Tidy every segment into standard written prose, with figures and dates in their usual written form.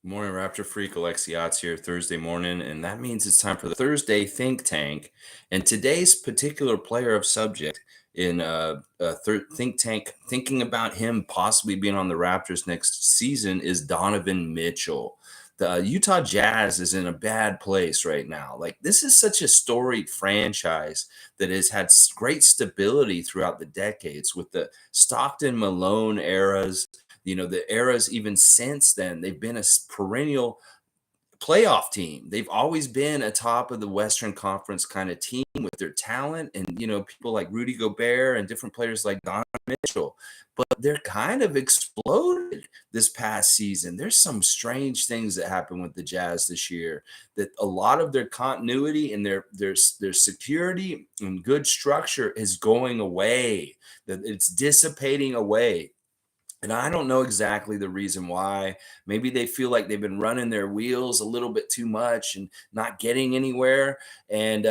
Morning, Raptor Freak. Alexiot's here Thursday morning, and that means it's time for the Thursday Think Tank. And today's particular player of subject in Think Tank, thinking about him possibly being on the Raptors next season, is Donovan Mitchell. The Utah Jazz is in a bad place right now. Like, this is such a storied franchise that has had great stability throughout the decades with the Stockton Malone eras, the eras even since then. They've been a perennial playoff team. They've always been a top of the Western Conference kind of team with their talent and, people like Rudy Gobert and different players like Donovan Mitchell. But they're kind of exploded this past season. There's some strange things that happened with the Jazz this year, that a lot of their continuity and their security and good structure is going away, that it's dissipating away. And I don't know exactly the reason why. Maybe they feel like they've been running their wheels a little bit too much and not getting anywhere. And,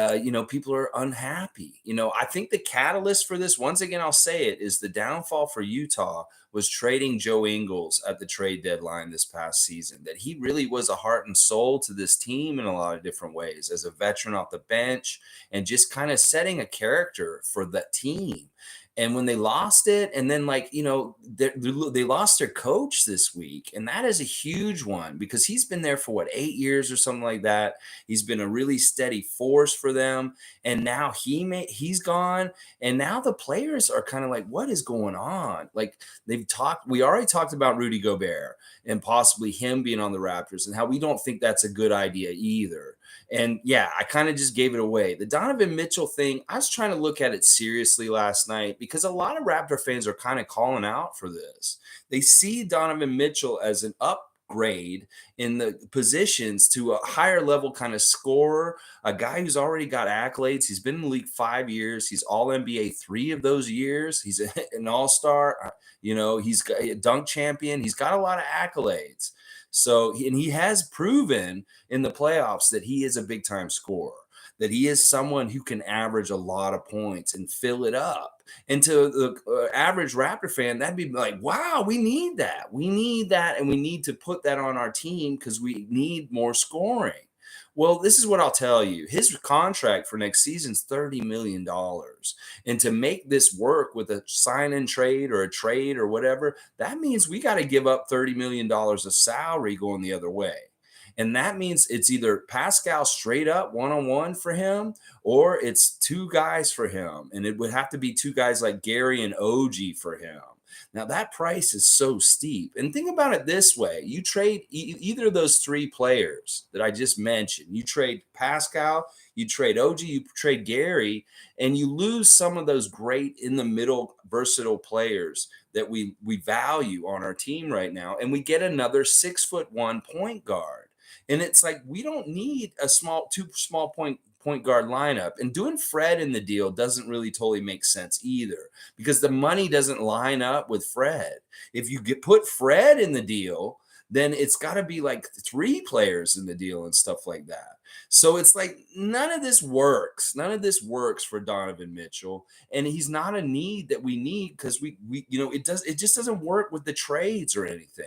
people are unhappy. I think the catalyst for this, once again, I'll say it, is the downfall for Utah was trading Joe Ingles at the trade deadline this past season. That he really was a heart and soul to this team in a lot of different ways, as a veteran off the bench and just kind of setting a character for that team. And when they lost it, and then they lost their coach this week, and that is a huge one because he's been there for 8 years or something like that. He's been a really steady force for them, and now he's gone, and now the players are kind of like, what is going on? Like, we already talked about Rudy Gobert and possibly him being on the Raptors, and how we don't think that's a good idea either. And yeah, I kind of just gave it away. The Donovan Mitchell thing, I was trying to look at it seriously last night because a lot of Raptor fans are kind of calling out for this. They see Donovan Mitchell as an upgrade in the positions to a higher level kind of scorer, a guy who's already got accolades. He's been in the league 5 years. He's all NBA 3 of those years. He's an all-star. He's a dunk champion. He's got a lot of accolades. So, and he has proven in the playoffs that he is a big time scorer, that he is someone who can average a lot of points and fill it up. And to the average Raptor fan, that'd be like, wow, we need that. We need that. And we need to put that on our team because we need more scoring. Well, this is what I'll tell you. His contract for next season is $30 million. And to make this work with a sign and trade or a trade or whatever, that means we got to give up $30 million of salary going the other way. And that means it's either Pascal straight up one-on-one for him, or it's two guys for him. And it would have to be two guys like Gary and OG for him. Now, that price is so steep. And think about it this way. You trade either of those three players that I just mentioned. You trade Pascal, you trade OG, you trade Gary, and you lose some of those great in-the-middle versatile players that we value on our team right now. And we get another 6'1" point guard. And it's like, we don't need two small point guard lineup. And doing Fred in the deal doesn't really totally make sense either, because the money doesn't line up with Fred. If you put Fred in the deal, then it's got to be like three players in the deal and stuff like that. So it's like, none of this works. None of this works for Donovan Mitchell. And he's not a need that we need, because it just doesn't work with the trades or anything.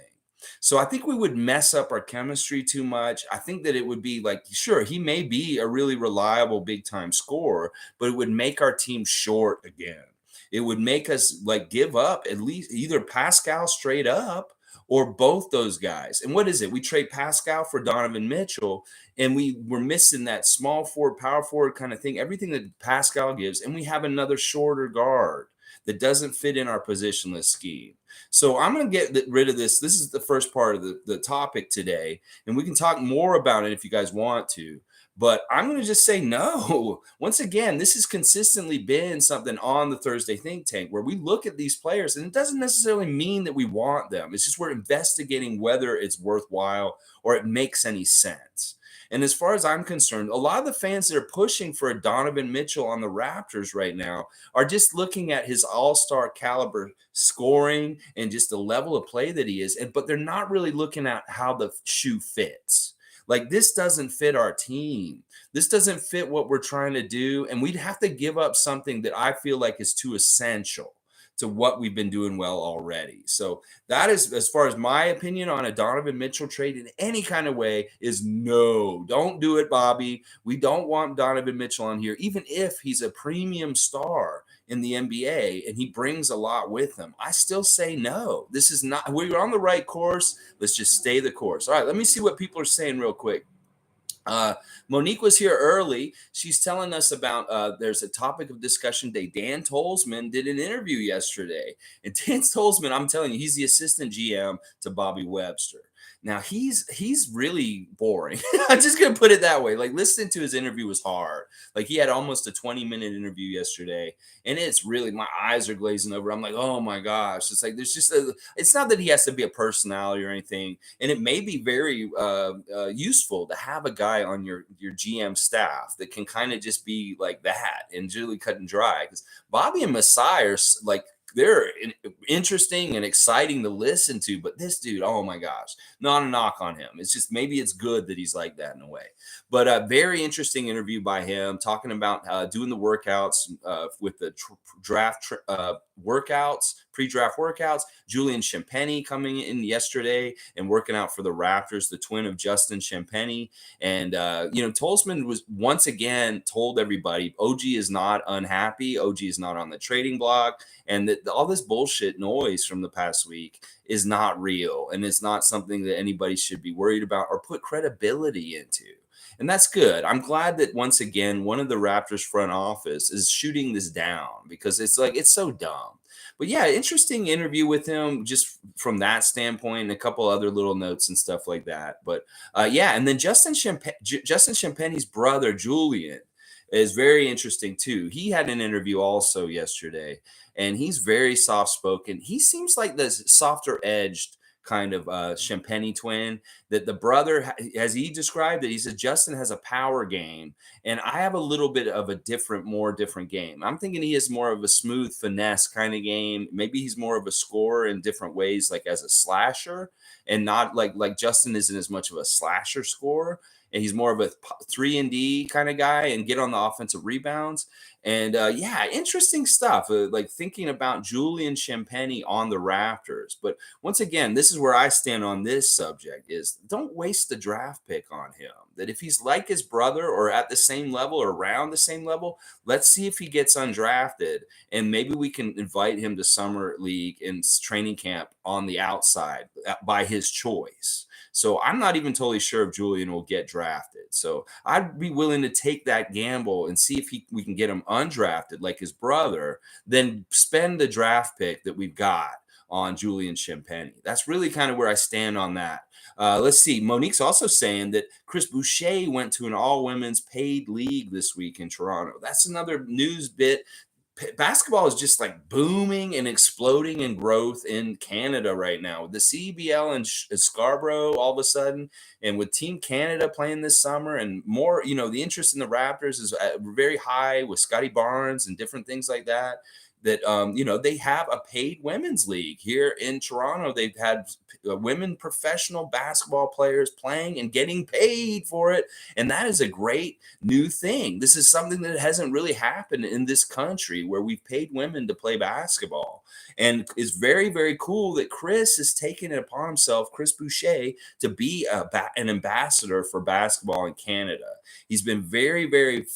So I think we would mess up our chemistry too much. I think that it would be like, sure, he may be a really reliable big time scorer, but it would make our team short again. It would make us like give up at least either Pascal straight up or both those guys. And what is it? We trade Pascal for Donovan Mitchell, and we're missing that small forward, power forward kind of thing, everything that Pascal gives. And we have another shorter guard that doesn't fit in our positionless scheme. So I'm going to get rid of this. This is the first part of the topic today, and we can talk more about it if you guys want to. But I'm going to just say no. Once again, this has consistently been something on the Thursday Think Tank where we look at these players, and it doesn't necessarily mean that we want them. It's just we're investigating whether it's worthwhile or it makes any sense. And as far as I'm concerned, a lot of the fans that are pushing for a Donovan Mitchell on the Raptors right now are just looking at his all-star caliber scoring and just the level of play that he is, but they're not really looking at how the shoe fits. Like, this doesn't fit our team. This doesn't fit what we're trying to do, and we'd have to give up something that I feel like is too essential to what we've been doing well already. So that is, as far as my opinion on a Donovan Mitchell trade in any kind of way, is no, don't do it, Bobby. We don't want Donovan Mitchell on here, even if he's a premium star in the NBA and he brings a lot with him. I still say no. This is not, we're on the right course. Let's just stay the course. All right, let me see what people are saying real quick. Monique was here early. She's telling us about there's a topic of discussion today. Dan Tolzman did an interview yesterday. And Dan Tolzman, I'm telling you, he's the assistant GM to Bobby Webster. Now he's really boring. I'm just gonna put it that way. Like, listening to his interview was hard. Like, he had almost a 20-minute interview yesterday, and it's really, my eyes are glazing over. I'm like, oh my gosh. It's like there's just it's not that he has to be a personality or anything, and it may be very useful to have a guy on your GM staff that can kind of just be like that and really cut and dry. Because Bobby and Masai are like, they're interesting and exciting to listen to, but this dude, oh my gosh, not a knock on him. It's just, maybe it's good that he's like that in a way. But a very interesting interview by him, talking about doing the workouts with the draft workouts, pre-draft workouts. Julian Champagnie coming in yesterday and working out for the Raptors, the twin of Justin Champagnie. And, Tolzman was once again told everybody, OG is not unhappy. OG is not on the trading block. And that all this bullshit noise from the past week is not real. And it's not something that anybody should be worried about or put credibility into. And that's good. I'm glad that once again, one of the Raptors front office is shooting this down, because it's like, it's so dumb. But yeah, interesting interview with him just from that standpoint, and a couple other little notes and stuff like that. But yeah, and then Justin Champagnie's brother, Julian, is very interesting too. He had an interview also yesterday, and he's very soft spoken. He seems like this softer edged kind of Champagnie twin, that the brother, as he described it, he said Justin has a power game, and I have a little bit of a different game. I'm thinking he is more of a smooth finesse kind of game. Maybe he's more of a scorer in different ways, like as a slasher, and not like Justin isn't as much of a slasher scorer. And he's more of a 3-and-D kind of guy and get on the offensive rebounds. And yeah, interesting stuff. Like thinking about Julian Champagnie on the Raptors. But once again, this is where I stand on this subject: is don't waste the draft pick on him. That if he's like his brother or at the same level or around the same level, let's see if he gets undrafted, and maybe we can invite him to summer league and training camp on the outside by his choice. So I'm not even totally sure if Julian will get drafted. So I'd be willing to take that gamble and see if we can get him undrafted like his brother, then spend the draft pick that we've got on Julian Champagnie. That's really kind of where I stand on that. Let's see. Monique's also saying that Chris Boucher went to an all-women's paid league this week in Toronto. That's another news bit. Basketball is just like booming and exploding in growth in Canada right now. The CBL in Scarborough all of a sudden, and with Team Canada playing this summer and more, the interest in the Raptors is very high with Scottie Barnes and different things like that. That they have a paid women's league here in Toronto. They've had women professional basketball players playing and getting paid for it, and that is a great new thing. This is something that hasn't really happened in this country, where we've paid women to play basketball, and it's very, very cool that Chris is taking it upon himself, Chris Boucher, to be an ambassador for basketball in Canada. He's been very, very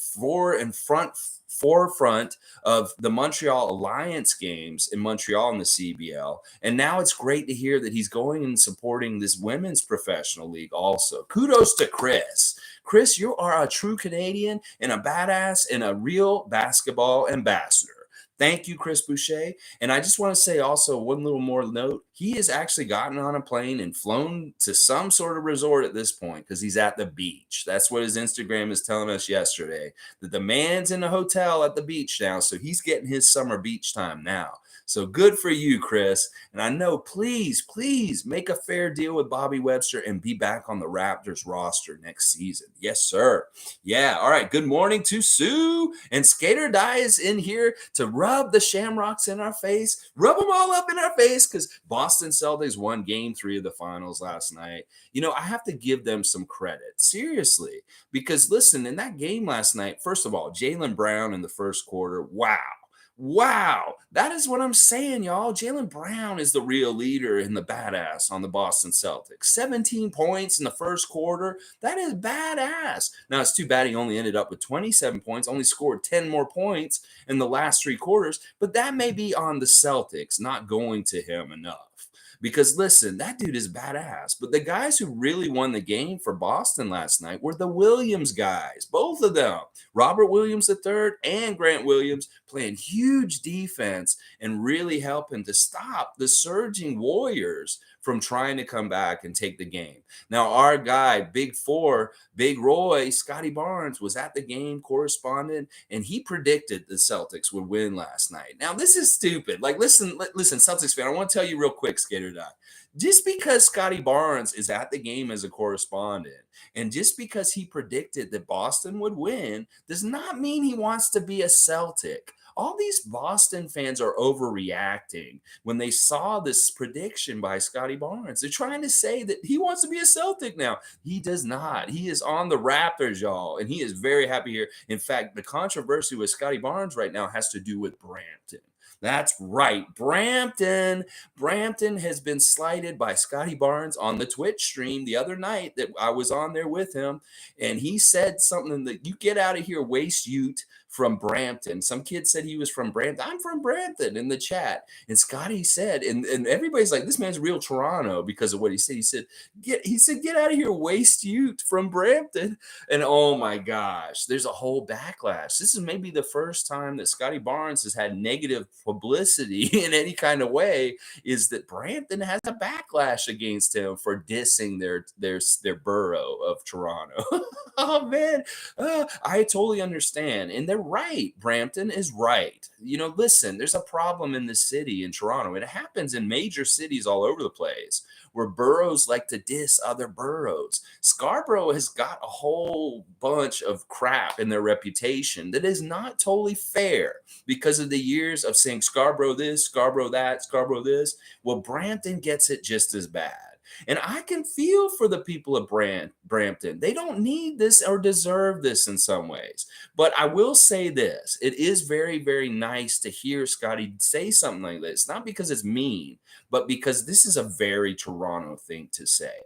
forefront of the Montreal Alliance games in Montreal in the CBL. And now it's great to hear that he's going and supporting this women's professional league also. Kudos to Chris. Chris, you are a true Canadian and a badass and a real basketball ambassador. Thank you, Chris Boucher. And I just want to say also one little more note. He has actually gotten on a plane and flown to some sort of resort at this point, because he's at the beach. That's what his Instagram is telling us yesterday, that the man's in a hotel at the beach now. So he's getting his summer beach time now. So good for you, Chris. And I know, please make a fair deal with Bobby Webster and be back on the Raptors roster next season. Yes, sir. Yeah. All right. Good morning to Sue. And Skater Die is in here to rub the shamrocks in our face, rub them all up in our face, because Boston Celtics won game 3 of the finals last night. I have to give them some credit, seriously, because listen, in that game last night, first of all, Jaylen Brown in the first quarter, wow. Wow, that is what I'm saying, y'all. Jaylen Brown is the real leader and the badass on the Boston Celtics. 17 points in the first quarter. That is badass. Now, it's too bad he only ended up with 27 points, only scored 10 more points in the last three quarters, but that may be on the Celtics not going to him enough. Because listen, that dude is badass. But the guys who really won the game for Boston last night were the Williams guys, both of them. Robert Williams III and Grant Williams playing huge defense and really helping to stop the surging Warriors from trying to come back and take the game. Now, our guy, Big Four, Big Roy, Scottie Barnes, was at the game, correspondent, and he predicted the Celtics would win last night. Now, this is stupid. Like, listen, Celtics fan, I want to tell you real quick, Skater Doc. Just because Scottie Barnes is at the game as a correspondent, and just because he predicted that Boston would win, does not mean he wants to be a Celtic. All these Boston fans are overreacting when they saw this prediction by Scottie Barnes. They're trying to say that he wants to be a Celtic now. He does not. He is on the Raptors, y'all, and he is very happy here. In fact, the controversy with Scottie Barnes right now has to do with Brampton. That's right. Brampton has been slighted by Scottie Barnes on the Twitch stream the other night that I was on there with him. And he said something that you get out of here, waste Ute from Brampton. Some kid said he was from Brampton. I'm from Brampton in the chat. And Scottie said, and everybody's like, this man's real Toronto because of what he said. He said, get out of here, waste Ute from Brampton. And oh my gosh, there's a whole backlash. This is maybe the first time that Scottie Barnes has had negative publicity in any kind of way, is that Brampton has a backlash against him for dissing their borough of Toronto. Oh man, I totally understand, and they're right. Brampton is right. Listen, there's a problem in the city in Toronto. It happens in major cities all over the place where boroughs like to diss other boroughs. Scarborough has got a whole bunch of crap in their reputation that is not totally fair because of the years of saying Scarborough this, Scarborough that, Scarborough this. Well, Brampton gets it just as bad. And I can feel for the people of Brampton. They don't need this or deserve this in some ways. But I will say this. It is very, very nice to hear Scottie say something like this. Not because it's mean, but because this is a very Toronto thing to say.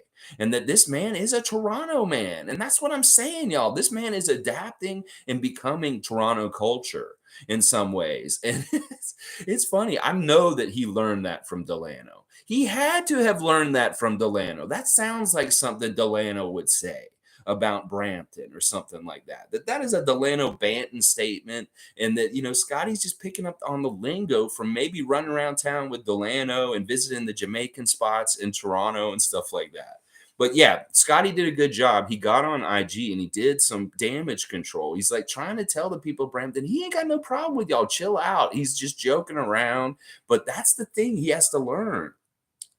And that this man is a Toronto man. And that's what I'm saying, y'all. This man is adapting and becoming Toronto culture in some ways. And it's funny. I know that he learned that from Delano. He had to have learned that from Delano. That sounds like something Delano would say about Brampton or something like that. That is a Delano Banton statement, and that Scottie's just picking up on the lingo from maybe running around town with Delano and visiting the Jamaican spots in Toronto and stuff like that. But yeah, Scottie did a good job. He got on IG and he did some damage control. He's like trying to tell the people of Brampton, he ain't got no problem with y'all. Chill out. He's just joking around. But that's the thing he has to learn.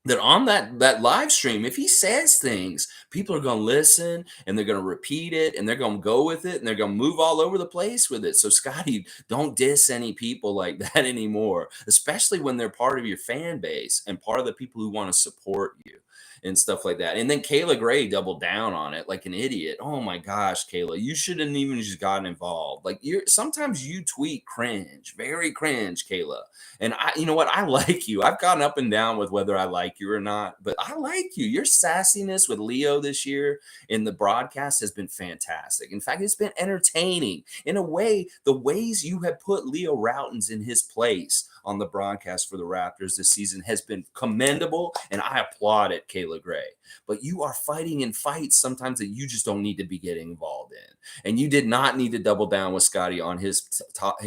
That on that live stream, if he says things, people are going to listen and they're going to repeat it and they're going to go with it and they're going to move all over the place with it. So Scottie, don't diss any people like that anymore, especially when they're part of your fan base and part of the people who want to support you and stuff like that. And then Kayla Gray doubled down on it like an idiot. Oh my gosh, Kayla, you shouldn't even just gotten involved. Like sometimes you tweet cringe, very cringe, Kayla. And you know what? I like you. I've gone up and down with whether I like you or not, but I like you. Your sassiness with Leo this year in the broadcast has been fantastic. In fact, it's been entertaining in a way. The ways you have put Leo Routins in his place on the broadcast for the Raptors this season has been commendable, and I applaud it, Kayla Gray. But you are fighting in fights sometimes that you just don't need to be getting involved in. And you did not need to double down with Scottie on his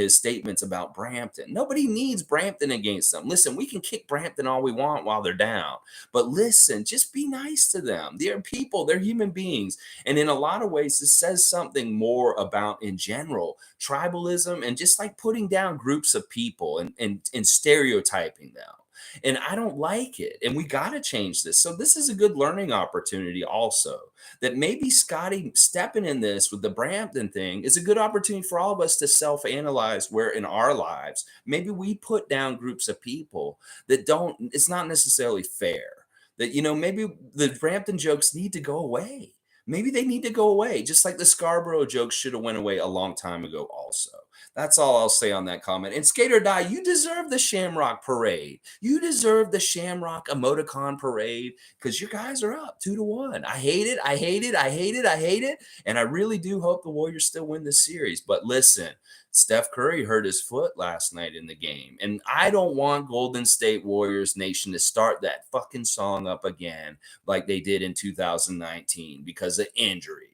statements about Brampton. Nobody needs Brampton against them. Listen, we can kick Brampton all we want while they're down. But listen, just be nice to them. They're people. They're human beings. And in a lot of ways, this says something more about, in general, tribalism and just like putting down groups of people and stereotyping them. And I don't like it. And we got to change this. So this is a good learning opportunity also, that maybe Scottie stepping in this with the Brampton thing is a good opportunity for all of us to self-analyze where in our lives, maybe we put down groups of people that it's not necessarily fair. That, maybe the Brampton jokes need to go away. Maybe they need to go away, just like the Scarborough jokes should have went away a long time ago also. That's all I'll say on that comment. And Skate or Die, you deserve the Shamrock Parade. You deserve the Shamrock Emoticon Parade because your guys are up 2-1. I hate it. I hate it. I hate it. I hate it. And I really do hope the Warriors still win this series. But listen, Steph Curry hurt his foot last night in the game. And I don't want Golden State Warriors Nation to start that fucking song up again like they did in 2019 because of injuries.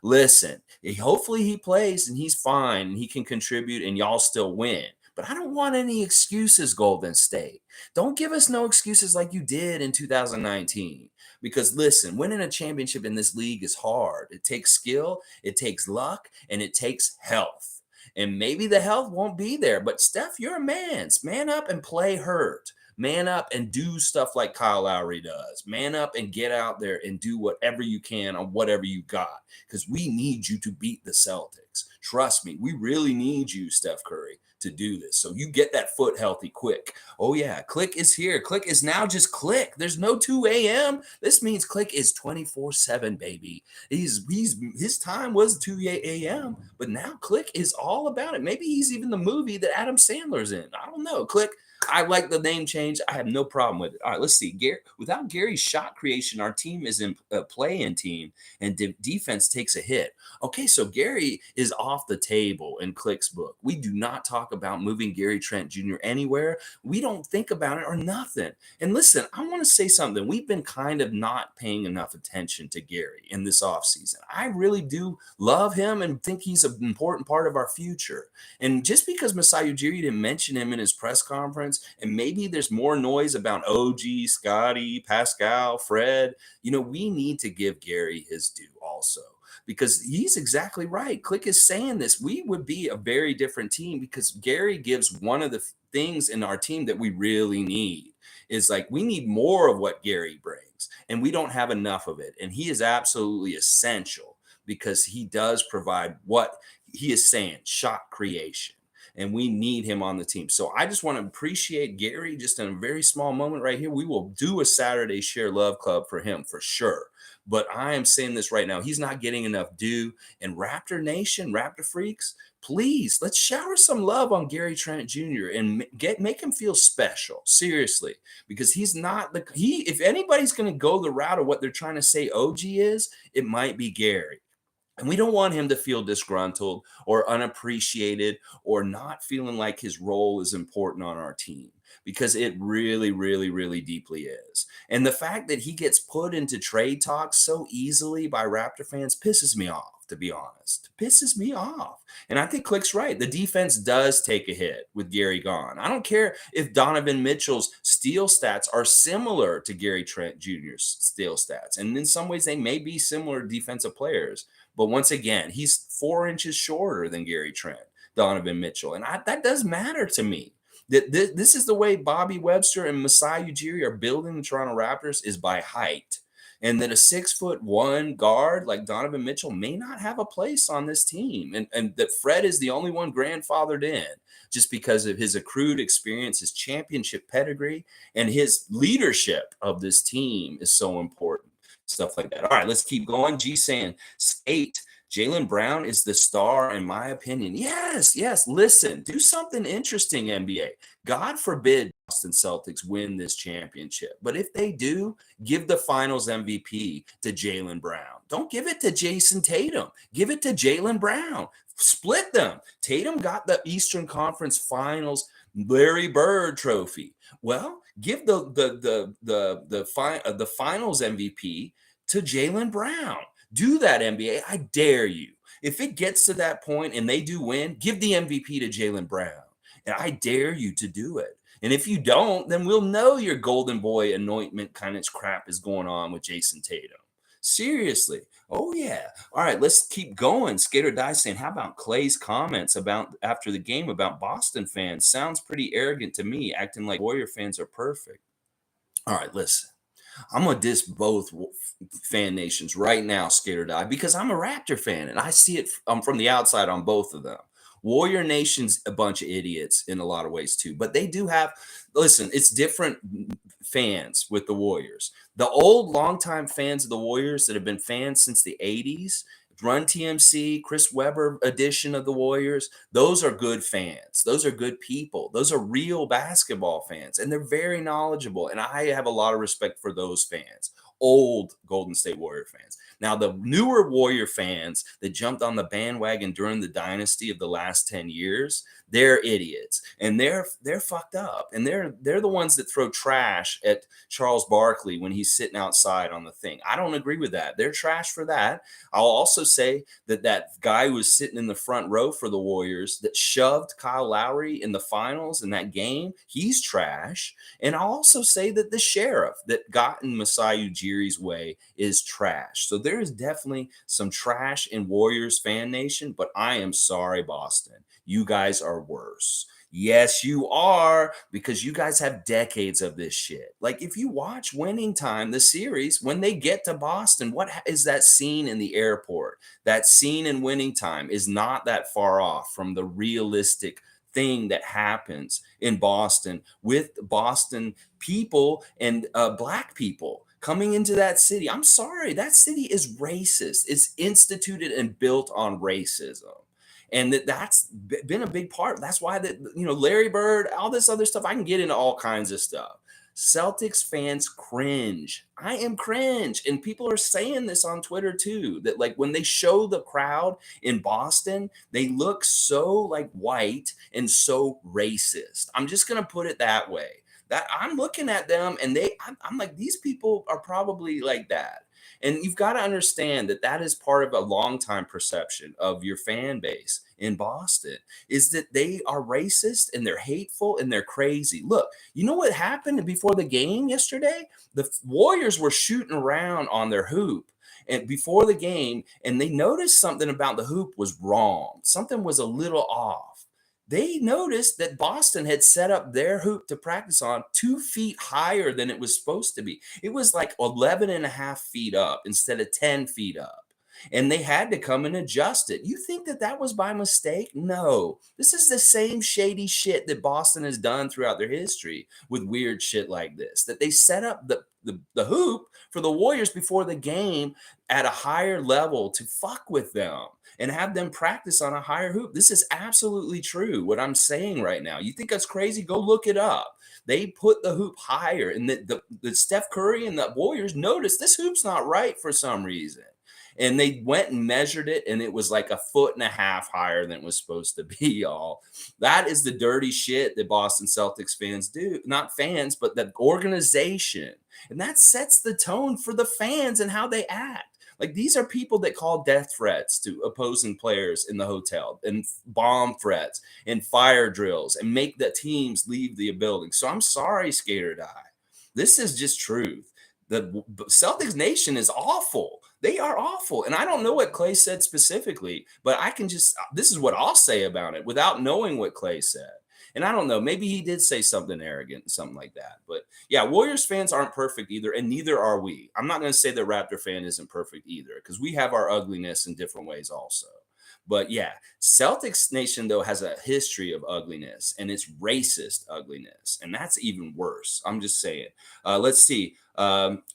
Listen, hopefully he plays and he's fine and he can contribute and y'all still win. But I don't want any excuses, Golden State. Don't give us no excuses like you did in 2019. Because listen, winning a championship in this league is hard. It takes skill, it takes luck, and it takes health. And maybe the health won't be there, but Steph, you're a man. Man up and play hurt. Man up and do stuff like Kyle Lowry does. Man up and get out there and do whatever you can on whatever you got because we need you to beat the Celtics. Trust me, we really need you, Steph Curry, to do this. So you get that foot healthy quick. Oh, yeah, Click is here. Click is now just Click. There's no 2 a.m. This means Click is 24/7, baby. His time was 2 a.m., but now Click is all about it. Maybe he's even the movie that Adam Sandler's in. I don't know. Click. I like the name change. I have no problem with it. All right, let's see. Without Gary's shot creation, our team is in a play-in team, and defense takes a hit. Okay, so Gary is off the table in Click's book. We do not talk about moving Gary Trent Jr. anywhere. We don't think about it or nothing. And listen, I want to say something. We've been kind of not paying enough attention to Gary in this offseason. I really do love him and think he's an important part of our future. And just because Masai Ujiri didn't mention him in his press conference, and maybe there's more noise about OG, Scottie, Pascal, Fred, we need to give Gary his due also. Because he's exactly right. Click is saying this. We would be a very different team because Gary gives one of the things in our team that we really need is like we need more of what Gary brings, and we don't have enough of it. And he is absolutely essential because he does provide what he is saying, shot creation. And we need him on the team. So I just want to appreciate Gary just in a very small moment right here. We will do a Saturday Share Love Club for him for sure. But I am saying this right now. He's not getting enough due. And Raptor Nation, Raptor Freaks, please, let's shower some love on Gary Trent Jr. and make him feel special. Seriously. Because he's not if anybody's going to go the route of what they're trying to say OG is, it might be Gary. And we don't want him to feel disgruntled or unappreciated or not feeling like his role is important on our team because it really, really, really deeply is. And the fact that he gets put into trade talks so easily by Raptor fans pisses me off, to be honest. Pisses me off. And I think Click's right. The defense does take a hit with Gary gone. I don't care if Donovan Mitchell's steal stats are similar to Gary Trent Jr.'s steal stats. And in some ways, they may be similar defensive players. But once again, he's 4 inches shorter than Gary Trent, Donovan Mitchell. And that does matter to me. This is the way Bobby Webster and Masai Ujiri are building the Toronto Raptors is by height. And that a 6'1" guard like Donovan Mitchell may not have a place on this team. And that Fred is the only one grandfathered in just because of his accrued experience, his championship pedigree, and his leadership of this team is so important. Stuff like that. All right, let's keep going. G saying, Skate, Jaylen Brown is the star, in my opinion. Yes. Listen, do something interesting, NBA. God forbid Boston Celtics win this championship. But if they do, give the finals MVP to Jaylen Brown. Don't give it to Jason Tatum. Give it to Jaylen Brown. Split them. Tatum got the Eastern Conference Finals Larry Bird trophy. Well, give the finals MVP to Jaylen Brown. Do that, NBA. I dare you. If it gets to that point and they do win, give the MVP to Jaylen Brown. And I dare you to do it. And if you don't, then we'll know your golden boy anointment kind of crap is going on with Jason Tatum. Seriously. Oh, yeah. All right, let's keep going. Skater Die saying, how about Clay's comments about after the game about Boston fans? Sounds pretty arrogant to me, acting like Warrior fans are perfect. All right, listen. I'm going to diss both fan nations right now, Skater Die, because I'm a Raptor fan, and I see it from the outside on both of them. Warrior Nation's a bunch of idiots in a lot of ways too, but they do have, listen, it's different fans with the Warriors. The old longtime fans of the Warriors that have been fans since the 80s, Run TMC, Chris Webber edition of the Warriors, those are good fans. Those are good people. Those are real basketball fans, and they're very knowledgeable. And I have a lot of respect for those fans, old Golden State Warrior fans. Now, the newer Warrior fans that jumped on the bandwagon during the dynasty of the last 10 years, they're idiots, and they're fucked up, and they're the ones that throw trash at Charles Barkley when he's sitting outside on the thing. I don't agree with that. They're trash for that. I'll also say that that guy who was sitting in the front row for the Warriors that shoved Kyle Lowry in the finals in that game, he's trash. And I'll also say that the sheriff that got in Masai Ujiri's way is trash. So there is definitely some trash in Warriors fan nation, but I am sorry, Boston. You guys are worse. Yes, you are, because you guys have decades of this shit. Like, if you watch Winning Time, the series, when they get to Boston, what is that scene in the airport? That scene in Winning Time is not that far off from the realistic thing that happens in Boston with Boston people and black people coming into that city. I'm sorry, that city is racist. It's instituted and built on racism. And that's been a big part. That's why Larry Bird, all this other stuff. I can get into all kinds of stuff. Celtics fans cringe. I am cringe. And people are saying this on Twitter too, that like when they show the crowd in Boston, they look so like white and so racist. I'm just going to put it that way. That I'm looking at them and I'm like, these people are probably like that. And you've got to understand that that is part of a longtime perception of your fan base in Boston, is that they are racist and they're hateful and they're crazy. Look, you know what happened before the game yesterday? The Warriors were shooting around on their hoop and before the game, and they noticed something about the hoop was wrong. Something was a little off. They noticed that Boston had set up their hoop to practice on 2 feet higher than it was supposed to be. It was like 11 and a half feet up instead of 10 feet up. And they had to come and adjust it. You think that that was by mistake? No. This is the same shady shit that Boston has done throughout their history with weird shit like this, that they set up the hoop for the Warriors before the game at a higher level to fuck with them and have them practice on a higher hoop. This is absolutely true, what I'm saying right now. You think that's crazy? Go look it up. They put the hoop higher, and the Steph Curry and the Warriors noticed this hoop's not right for some reason. And they went and measured it, and it was like 1.5 feet higher than it was supposed to be, y'all. That is the dirty shit that Boston Celtics fans do. Not fans, but the organization. And that sets the tone for the fans and how they act. Like, these are people that call death threats to opposing players in the hotel, and bomb threats and fire drills, and make the teams leave the building. So I'm sorry, Skater Die. This is just truth. The Celtics Nation is awful. They are awful. And I don't know what Clay said specifically, but this is what I'll say about it without knowing what Clay said. And I don't know, maybe he did say something arrogant, something like that. But yeah, Warriors fans aren't perfect either, and neither are we. I'm not going to say that Raptor fan isn't perfect either, because we have our ugliness in different ways also. But yeah, Celtics Nation, though, has a history of ugliness, and it's racist ugliness. And that's even worse. I'm just saying. Let's see. Monique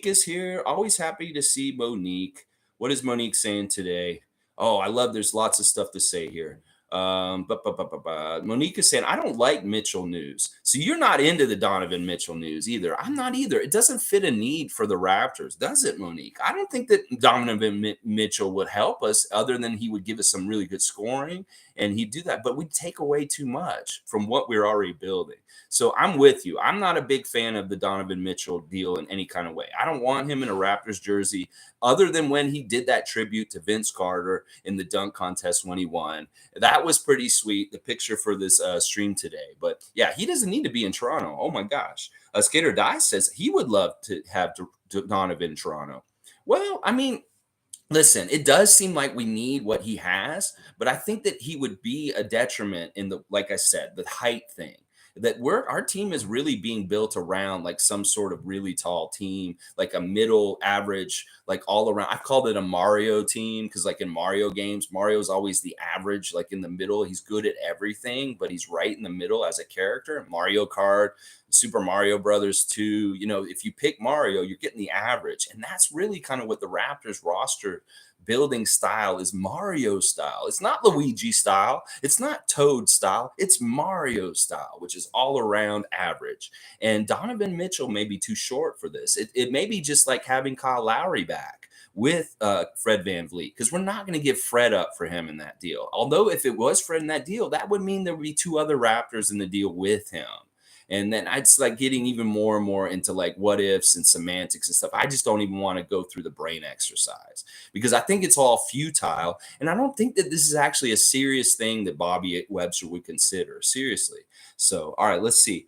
is here. Always happy to see Monique. What is Monique saying today? Oh, I love there's lots of stuff to say here. Monique is saying, I don't like Mitchell news. So you're not into the Donovan Mitchell news either. I'm not either. It doesn't fit a need for the Raptors, does it, Monique? I don't think that Donovan Mitchell would help us, other than he would give us some really good scoring, and he'd do that. But we'd take away too much from what we're already building. So I'm with you. I'm not a big fan of the Donovan Mitchell deal in any kind of way. I don't want him in a Raptors jersey, other than when he did that tribute to Vince Carter in the dunk contest when he won. That was pretty sweet, the picture for this stream today. But yeah, he doesn't need to be in Toronto. Oh my gosh. Skater Die says he would love to have Donovan in Toronto. Well, I mean, listen, it does seem like we need what he has, but I think that he would be a detriment in like I said, the height thing. That our team is really being built around like some sort of really tall team, like a middle average, like all around. I've called it a Mario team, because like in Mario games, Mario's always the average, like in the middle. He's good at everything, but he's right in the middle as a character. Mario Kart, Super Mario Brothers 2. If you pick Mario, you're getting the average. And that's really kind of what the Raptors roster building style is, Mario style. It's not Luigi style. It's not Toad style. It's Mario style, which is all around average. And Donovan Mitchell may be too short for this. It may be just like having Kyle Lowry back with Fred VanVleet, because we're not going to give Fred up for him in that deal. Although if it was Fred in that deal, that would mean there would be two other Raptors in the deal with him. And then it's like getting even more and more into like what ifs and semantics and stuff. I just don't even want to go through the brain exercise because I think it's all futile. And I don't think that this is actually a serious thing that Bobby Webster would consider seriously. So, all right, let's see.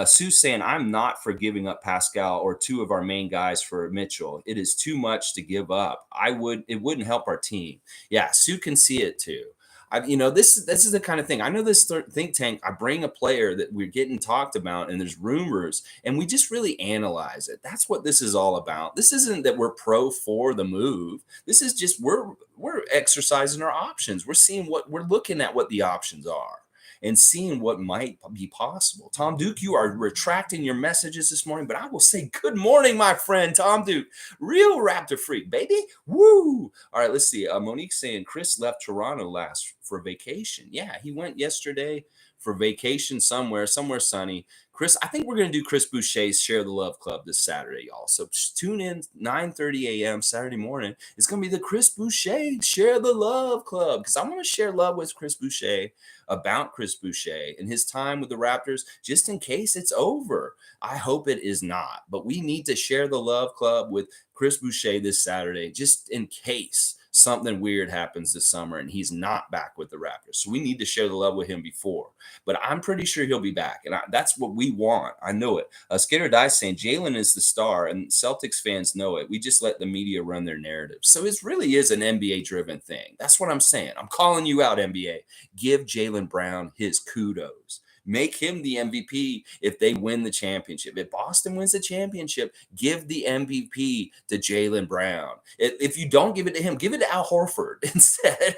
Sue's saying, I'm not for giving up Pascal or two of our main guys for Mitchell. It is too much to give up. It wouldn't help our team. Yeah, Sue can see it too. This is the kind of thing. I know this think tank. I bring a player that we're getting talked about, and there's rumors, and we just really analyze it. That's what this is all about. This isn't that we're for the move. This is just we're exercising our options. We're looking at what the options are and seeing what might be possible. Tom Duke, you are retracting your messages this morning, but I will say good morning, my friend, Tom Duke. Real Raptor freak, baby. Woo! All right, let's see. Monique saying Chris left Toronto last for vacation. Yeah, he went yesterday for vacation somewhere sunny. Chris, I think we're going to do Chris Boucher's Share the Love Club this Saturday, y'all. So tune in 9:30 a.m. Saturday morning. It's going to be the Chris Boucher Share the Love Club because I want to share love with Chris Boucher about Chris Boucher and his time with the Raptors just in case it's over. I hope it is not, but we need to share the love club with Chris Boucher this Saturday just in case something weird happens this summer and he's not back with the Raptors. So we need to share the love with him before. But I'm pretty sure he'll be back. And that's what we want. I know it. Skater Dice saying Jalen is the star and Celtics fans know it. We just let the media run their narrative. So it really is an NBA-driven thing. That's what I'm saying. I'm calling you out, NBA. Give Jalen Brown his kudos. Make him the MVP if they win the championship. If Boston wins the championship, give the MVP to Jalen Brown. If you don't give it to him, give it to Al Horford instead.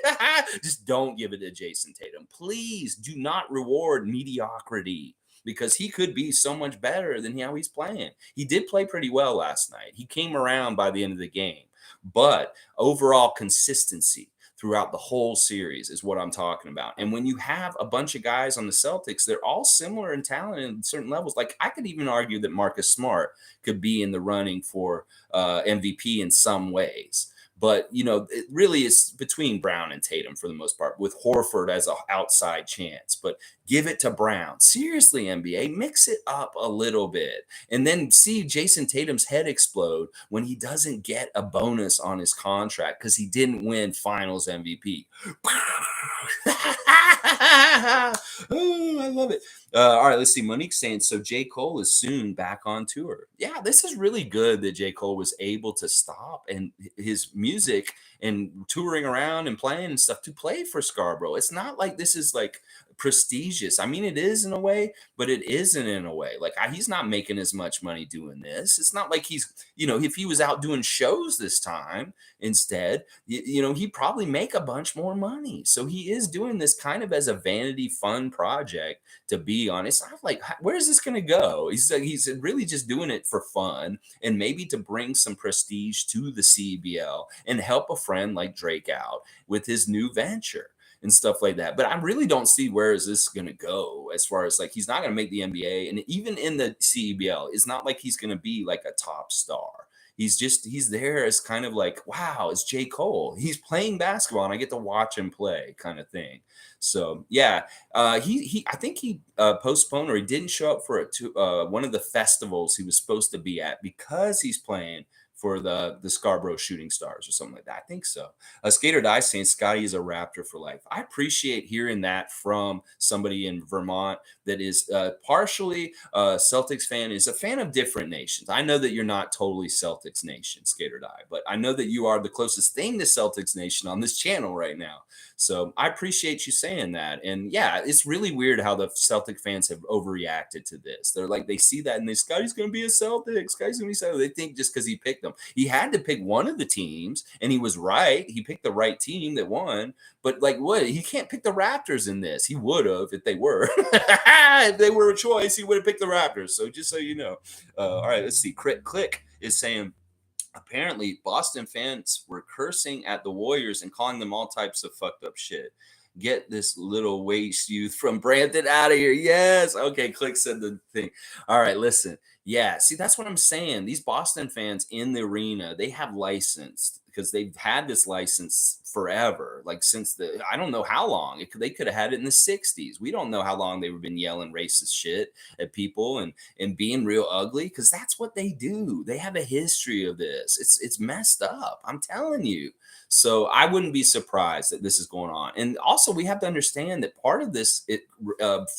Just don't give it to Jason Tatum. Please do not reward mediocrity because he could be so much better than how he's playing. He did play pretty well last night. He came around by the end of the game. But overall consistency throughout the whole series is what I'm talking about. And when you have a bunch of guys on the Celtics, they're all similar in talent in certain levels. Like I could even argue that Marcus Smart could be in the running for MVP in some ways. But, it really is between Brown and Tatum for the most part, with Horford as an outside chance. But give it to Brown. Seriously, NBA, mix it up a little bit. And then see Jason Tatum's head explode when he doesn't get a bonus on his contract because he didn't win Finals MVP. Oh, I love it. All right, let's see. Monique's saying, so J. Cole is soon back on tour. Yeah, this is really good that J. Cole was able to stop and his music and touring around and playing and stuff to play for Scarborough. It's not like this is like prestigious. I mean, it is in a way, but it isn't in a way. Like he's not making as much money doing this. It's not like he's, if he was out doing shows this time instead, he'd probably make a bunch more money. So he is doing this kind of as a vanity fun project to be on. It's not like, where is this going to go? He's really just doing it for fun and maybe to bring some prestige to the CBL and help a friend like Drake out with his new venture and stuff like that. But I really don't see where is this going to go as far as like, he's not going to make the NBA. And even in the CBL, it's not like he's going to be like a top star. He's there as kind of like, wow, it's J. Cole. He's playing basketball and I get to watch him play kind of thing. So yeah, I think he postponed or he didn't show up for one of the festivals he was supposed to be at because he's playing for the Scarborough Shooting Stars or something like that. I think so. Skater Dice saying Scottie is a Raptor for life. I appreciate hearing that from somebody in Vermont that is partially a Celtics fan, is a fan of different nations. I know that you're not totally Celtics Nation, Skater Die, but I know that you are the closest thing to Celtics Nation on this channel right now. So I appreciate you saying that. And yeah, it's really weird how the Celtic fans have overreacted to this. They're like, they see that and Scottie's going to be a Celtic. Scottie's going to be Celtic. They think just because he picked them. him. He had to pick one of the teams, and he was right. He picked the right team that won. But like, what? He can't pick the Raptors in this. He would have if they were. If they were a choice, he would have picked the Raptors. So just so you know. All right, let's see. Click is saying apparently Boston fans were cursing at the Warriors and calling them all types of fucked up shit. Get this little waste youth from Brandon out of here. Yes. Okay. Click said the thing. All right. Listen. Yeah. See, that's what I'm saying. These Boston fans in the arena, they have license because they've had this license forever. Like since I don't know how long. They could have had it in the 60s. We don't know how long they've been yelling racist shit at people and being real ugly because that's what they do. They have a history of this. It's messed up. I'm telling you. So I wouldn't be surprised that this is going on. And also, we have to understand that part of this it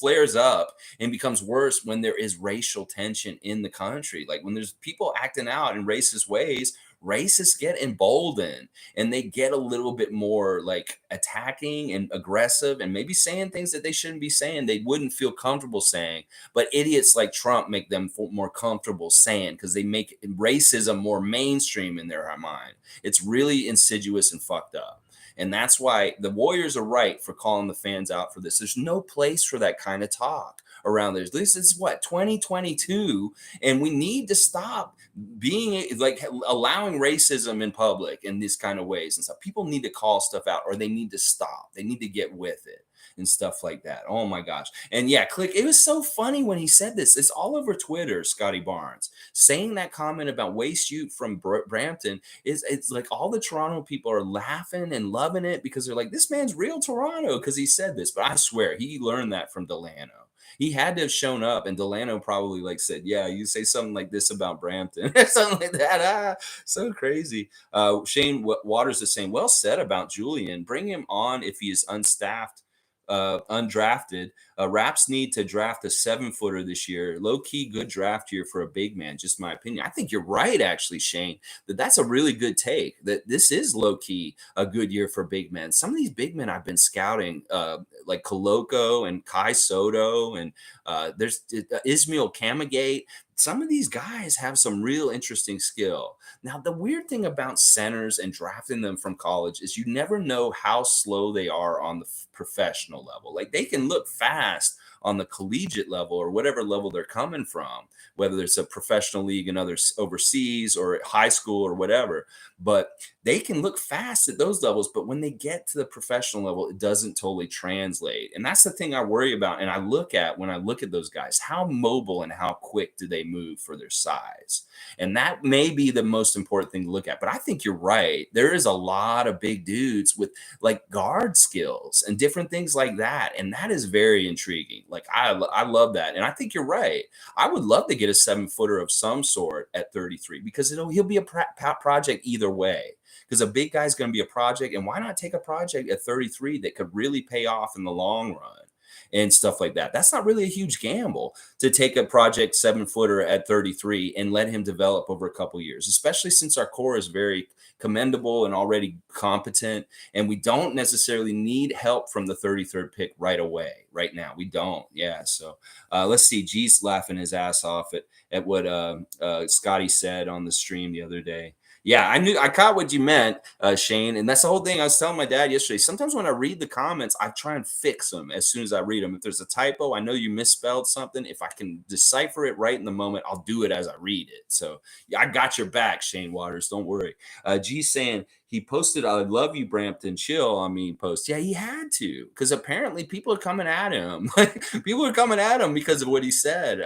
flares up and becomes worse when there is racial tension in the country. Like when there's people acting out in racist ways, racists get emboldened and they get a little bit more like attacking and aggressive and maybe saying things that they shouldn't be saying. They wouldn't feel comfortable saying, but idiots like Trump make them more comfortable saying because they make racism more mainstream in their mind. It's really insidious and fucked up. And that's why the Warriors are right for calling the fans out for this. There's no place for that kind of talk around there. This is what 2022, and we need to stop being like allowing racism in public in these kind of ways and stuff. People need to call stuff out, or they need to stop. They need to get with it and stuff like that. Oh my gosh. And yeah, click. It was so funny when he said this. It's all over Twitter, Scottie Barnes saying that comment about waste youth from Brampton. It's like all the Toronto people are laughing and loving it because they're like, this man's real Toronto because he said this. But I swear he learned that from Delano. He had to have shown up, and Delano probably like said, "Yeah, you say something like this about Brampton, something like that." So crazy. Shane Waters is saying, "Well said about Julian. Bring him on if he is unstaffed, undrafted. Raps need to draft a 7-footer this year. Low key, good draft year for a big man. Just my opinion. I think you're right, actually, Shane. That's a really good take. That this is low key a good year for big men. Some of these big men I've been scouting, like Koloko and Kai Soto, and there's Ismail Kamagate. Some of these guys have some real interesting skill. Now, the weird thing about centers and drafting them from college is you never know how slow they are on the professional level. Like they can look fast on the collegiate level or whatever level they're coming from, whether it's a professional league and others overseas or high school or whatever. But they can look fast at those levels, but when they get to the professional level, it doesn't totally translate. And that's the thing I worry about. And I look at when I look at those guys, how mobile and how quick do they move for their size? And that may be the most important thing to look at. But I think you're right. There is a lot of big dudes with like guard skills and different things like that. And that is very intriguing. Like I love that. And I think you're right. I would love to get a 7-footer of some sort at 33 because he'll be a project either way. Because a big guy's going to be a project. And why not take a project at 33 that could really pay off in the long run? And stuff like that. That's not really a huge gamble to take a project 7-footer at 33 and let him develop over a couple years, especially since our core is very commendable and already competent. And we don't necessarily need help from the 33rd pick right away. Right now, we don't. Yeah. So let's see. G's laughing his ass off at what Scottie said on the stream the other day. Yeah, I caught what you meant, Shane. And that's the whole thing. I was telling my dad yesterday. Sometimes when I read the comments, I try and fix them as soon as I read them. If there's a typo, I know you misspelled something. If I can decipher it right in the moment, I'll do it as I read it. So yeah, I got your back, Shane Waters. Don't worry. G saying he posted, "I love you, Brampton. Chill." On me post. Yeah, he had to because apparently people are coming at him. People are coming at him because of what he said.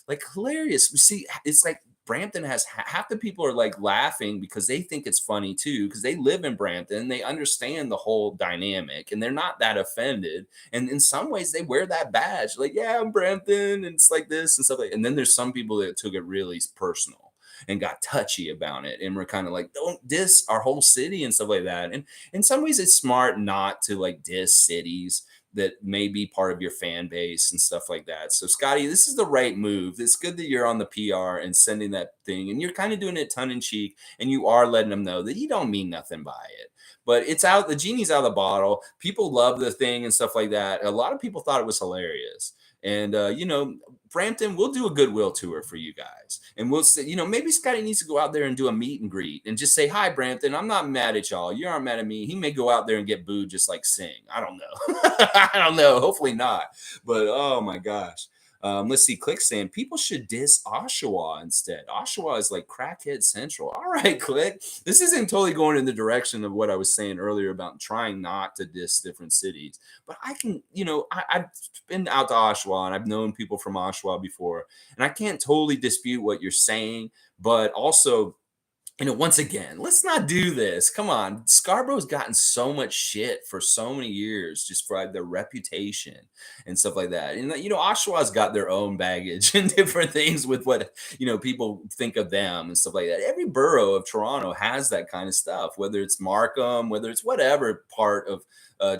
Like hilarious. We see, it's like Brampton has half the people are like laughing because they think it's funny too, because they live in Brampton. They understand the whole dynamic and they're not that offended. And in some ways, they wear that badge like, yeah, I'm Brampton. And it's like this and stuff like. And then there's some people that took it really personal and got touchy about it. And we're kind of like, don't diss our whole city and stuff like that. And in some ways, it's smart not to like diss cities that may be part of your fan base and stuff like that. So Scottie, this is the right move. It's good that you're on the PR and sending that thing and you're kind of doing it tongue in cheek and you are letting them know that you don't mean nothing by it. But it's out, the genie's out of the bottle. People love the thing and stuff like that. A lot of people thought it was hilarious. And Brampton, we'll do a goodwill tour for you guys. And we'll say, maybe Scottie needs to go out there and do a meet and greet and just say, hi, Brampton. I'm not mad at y'all. You aren't mad at me. He may go out there and get booed just like Sing. I don't know. I don't know. Hopefully not. But oh my gosh. Let's see. Click saying people should diss Oshawa instead. Oshawa is like crackhead central. All right, Click. This isn't totally going in the direction of what I was saying earlier about trying not to diss different cities. But I can, I've been out to Oshawa and I've known people from Oshawa before, and I can't totally dispute what you're saying, but also, once again, let's not do this. Come on. Scarborough's gotten so much shit for so many years just for their reputation and stuff like that. And, Oshawa's got their own baggage and different things with what, people think of them and stuff like that. Every borough of Toronto has that kind of stuff, whether it's Markham, whether it's whatever part of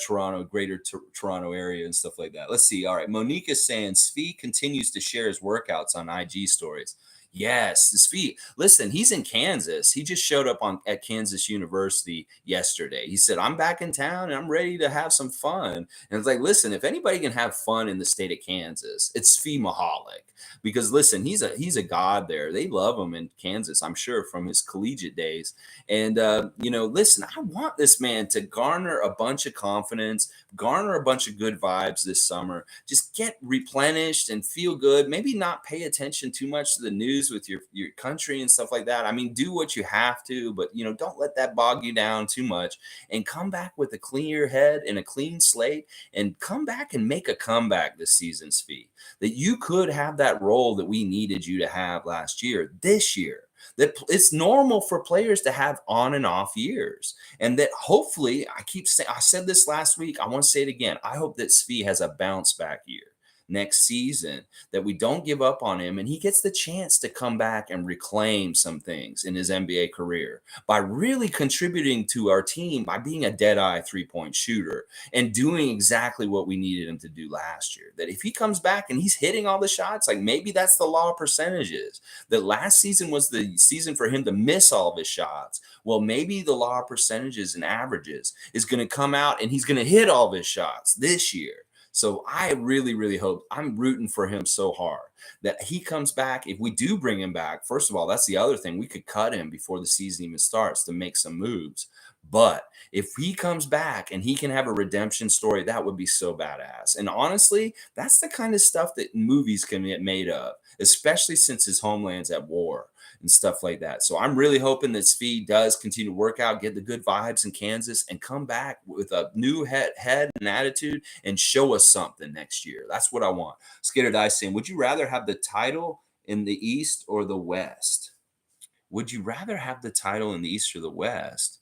Toronto, greater Toronto area and stuff like that. Let's see. All right. Monique is saying Svi continues to share his workouts on IG stories. Yes, his feet. Listen, he's in Kansas. He just showed up at Kansas University yesterday. He said, "I'm back in town and I'm ready to have some fun." And it's like, listen, if anybody can have fun in the state of Kansas, it's Fee Mahalik. Because listen, he's a god there. They love him in Kansas, I'm sure, from his collegiate days. And listen, I want this man to garner a bunch of confidence, garner a bunch of good vibes this summer. Just get replenished and feel good. Maybe not pay attention too much to the news with your country and stuff like that. I mean, do what you have to, but don't let that bog you down too much, and come back with a clear head and a clean slate, and come back and make a comeback this season, Svi. That you could have that role that we needed you to have last year, this year. That it's normal for players to have on and off years, and that hopefully, I said this last week, I want to say it again. I hope that Svi has a bounce back year next season, that we don't give up on him and he gets the chance to come back and reclaim some things in his NBA career by really contributing to our team by being a dead-eye three-point shooter and doing exactly what we needed him to do last year. That if he comes back and he's hitting all the shots, like maybe that's the law of percentages. That last season was the season for him to miss all of his shots. Well, maybe the law of percentages and averages is going to come out and he's going to hit all of his shots this year. So I really, really hope, I'm rooting for him so hard that he comes back. If we do bring him back, first of all, that's the other thing. We could cut him before the season even starts to make some moves. But if he comes back and he can have a redemption story, that would be so badass. And honestly, that's the kind of stuff that movies can get made of, especially since his homeland's at war and stuff like that. So I'm really hoping that Svi does continue to work out, get the good vibes in Kansas, and come back with a new head and attitude and show us something next year. That's what I want. Skater Dice saying, would you rather have the title in the East or the West? Would you rather have the title in the East or the West?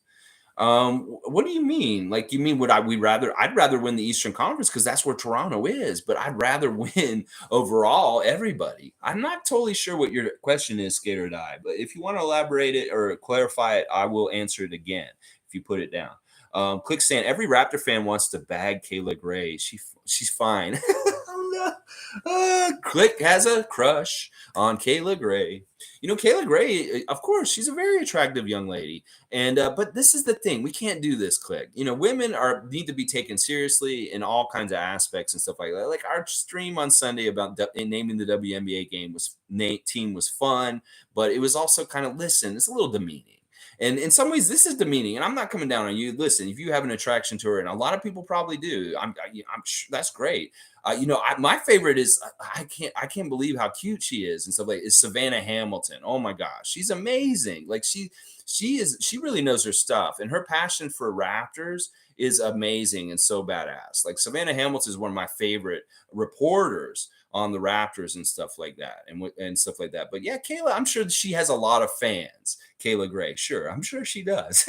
What do you mean? Like, you mean I'd rather win the Eastern Conference because that's where Toronto is, but I'd rather win overall everybody. I'm not totally sure what your question is, Skater Die, but if you want to elaborate it or clarify it, I will answer it again if you put it down. Click saying every Raptor fan wants to bag Kayla Gray. She's fine. Click has a crush on Kayla Gray. Kayla Gray, of course, she's a very attractive young lady. And but this is the thing. We can't do this, Click. Women need to be taken seriously in all kinds of aspects and stuff like that. Like our stream on Sunday about naming the WNBA team was fun, but it was also kind of, listen, it's a little demeaning. And in some ways, this is demeaning. And I'm not coming down on you. Listen, if you have an attraction to her, and a lot of people probably do, I'm sure that's great. My favorite is I can't believe how cute she is and stuff like is Savannah Hamilton. Oh my gosh, she's amazing. Like she really knows her stuff, and her passion for Raptors is amazing and so badass. Like Savannah Hamilton is one of my favorite reporters on the Raptors and stuff like that, and stuff like that. But yeah, Kayla, I'm sure she has a lot of fans. Kayla Gray, sure, I'm sure she does.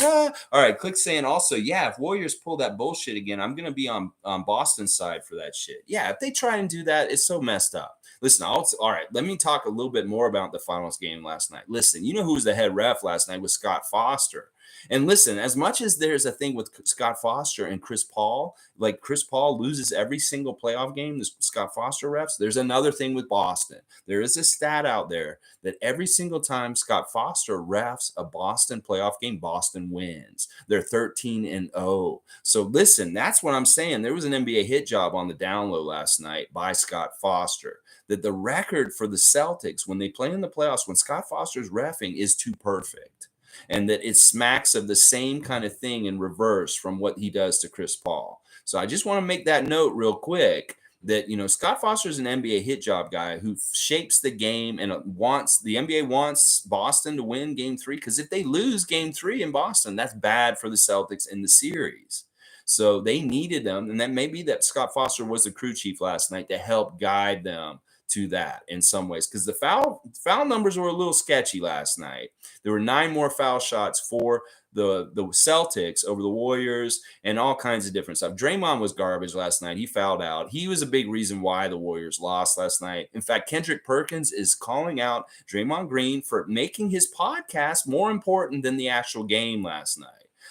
All right, Click saying also, yeah, if Warriors pull that bullshit again, I'm gonna be on Boston's side for that shit. Yeah, if they try and do that, it's so messed up. Listen, all right, let me talk a little bit more about the finals game last night. Listen, you know who was the head ref last night was Scott Foster. And listen, as much as there's a thing with Scott Foster and Chris Paul, like Chris Paul loses every single playoff game, the Scott Foster refs, there's another thing with Boston. There is a stat out there that every single time Scott Foster refs a Boston playoff game, Boston wins. They're 13-0. So listen, that's what I'm saying. There was an NBA hit job on the down low last night by Scott Foster. That the record for the Celtics when they play in the playoffs, when Scott Foster's reffing, is too perfect. And that it smacks of the same kind of thing in reverse from what he does to Chris Paul. So I just want to make that note real quick that, Scott Foster is an NBA hit job guy who shapes the game, and the NBA wants Boston to win game 3, because if they lose game 3 in Boston, that's bad for the Celtics in the series. So they needed them, and that may be that Scott Foster was the crew chief last night to help guide them to that in some ways, because the foul numbers were a little sketchy last night. There were 9 more foul shots for the Celtics over the Warriors and all kinds of different stuff. Draymond was garbage last night. He fouled out. He was a big reason why the Warriors lost last night. In fact, Kendrick Perkins is calling out Draymond Green for making his podcast more important than the actual game last night.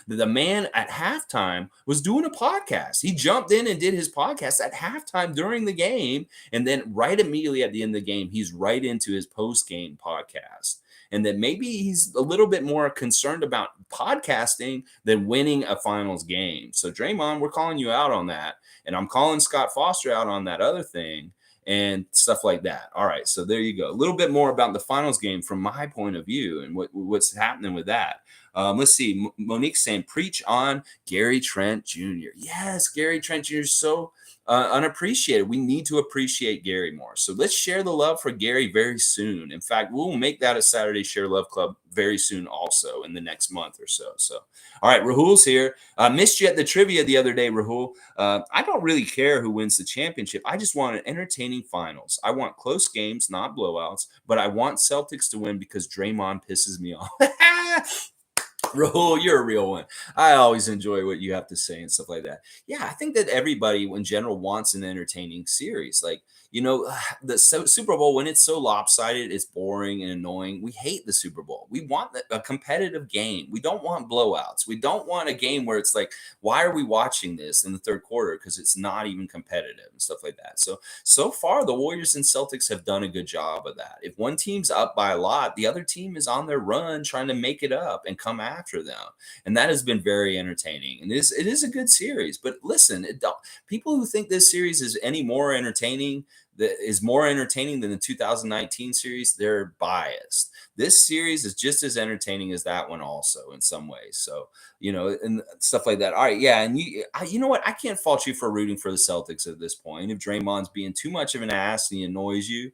The man at halftime was doing a podcast. He jumped in and did his podcast at halftime during the game. And then right immediately at the end of the game, he's right into his post-game podcast. And that maybe he's a little bit more concerned about podcasting than winning a finals game. So Draymond, we're calling you out on that. And I'm calling Scott Foster out on that other thing and stuff like that. All right, so there you go. A little bit more about the finals game from my point of view and what's happening with that. Let's see. Monique's saying, preach on Gary Trent Jr. Yes, Gary Trent Jr. is so unappreciated. We need to appreciate Gary more. So let's share the love for Gary very soon. In fact, we'll make that a Saturday Share Love Club very soon also in the next month or so. So, all right, Rahul's here. Missed you at the trivia the other day, Rahul. I don't really care who wins the championship. I just want an entertaining finals. I want close games, not blowouts, but I want Celtics to win because Draymond pisses me off. Rahul, you're a real one. I always enjoy what you have to say and stuff like that. Yeah, I think that everybody in general wants an entertaining series. Like, the Super Bowl, when it's so lopsided, it's boring and annoying. We hate the Super Bowl. We want a competitive game. We don't want blowouts. We don't want a game where it's like, why are we watching this in the third quarter? Because it's not even competitive and stuff like that. So far, the Warriors and Celtics have done a good job of that. If one team's up by a lot, the other team is on their run trying to make it up and come after them. And that has been very entertaining. And it is a good series. But listen, people who think this series is any more entertaining, that is more entertaining than the 2019 series, they're biased. This series is just as entertaining as that one also in some ways. So, and stuff like that. All right. Yeah. And you know what? I can't fault you for rooting for the Celtics at this point. If Draymond's being too much of an ass and he annoys you,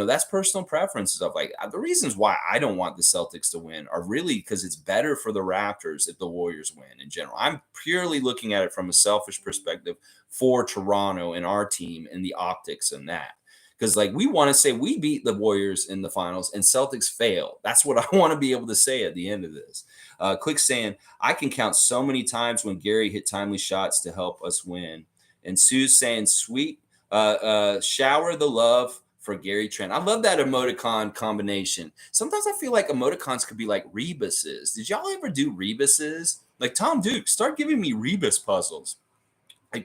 that's personal preference and stuff like that. The reasons why I don't want the Celtics to win are really because it's better for the Raptors if the Warriors win in general. I'm purely looking at it from a selfish perspective for Toronto and our team and the optics and that. Because we want to say we beat the Warriors in the finals and Celtics fail. That's what I want to be able to say at the end of this. Quick saying, I can count so many times when Gary hit timely shots to help us win. And Sue's saying, sweet, shower the love for Gary Trent. I love that emoticon combination. Sometimes I feel like emoticons could be like rebuses. Did y'all ever do rebuses? Like Tom Duke, start giving me rebus puzzles.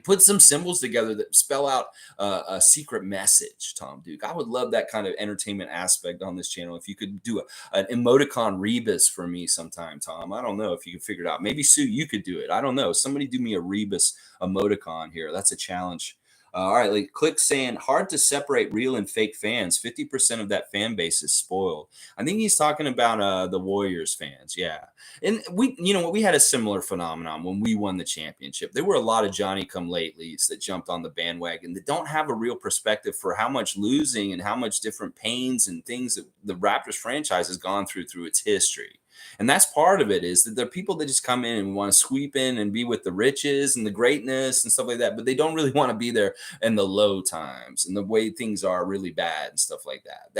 Put some symbols together that spell out a secret message, Tom Duke. I would love that kind of entertainment aspect on this channel. If you could do an emoticon rebus for me sometime, Tom. I don't know if you can figure it out. Maybe, Sue, you could do it. I don't know. Somebody do me a rebus emoticon here. That's a challenge. All right, Click saying, hard to separate real and fake fans. 50% of that fan base is spoiled. I think he's talking about the Warriors fans. Yeah. And we had a similar phenomenon when we won the championship. There were a lot of Johnny-come-latelys that jumped on the bandwagon that don't have a real perspective for how much losing and how much different pains and things that the Raptors franchise has gone through its history. And that's part of it, is that there are people that just come in and want to sweep in and be with the riches and the greatness and stuff like that, but they don't really want to be there in the low times and the way things are really bad and stuff like that.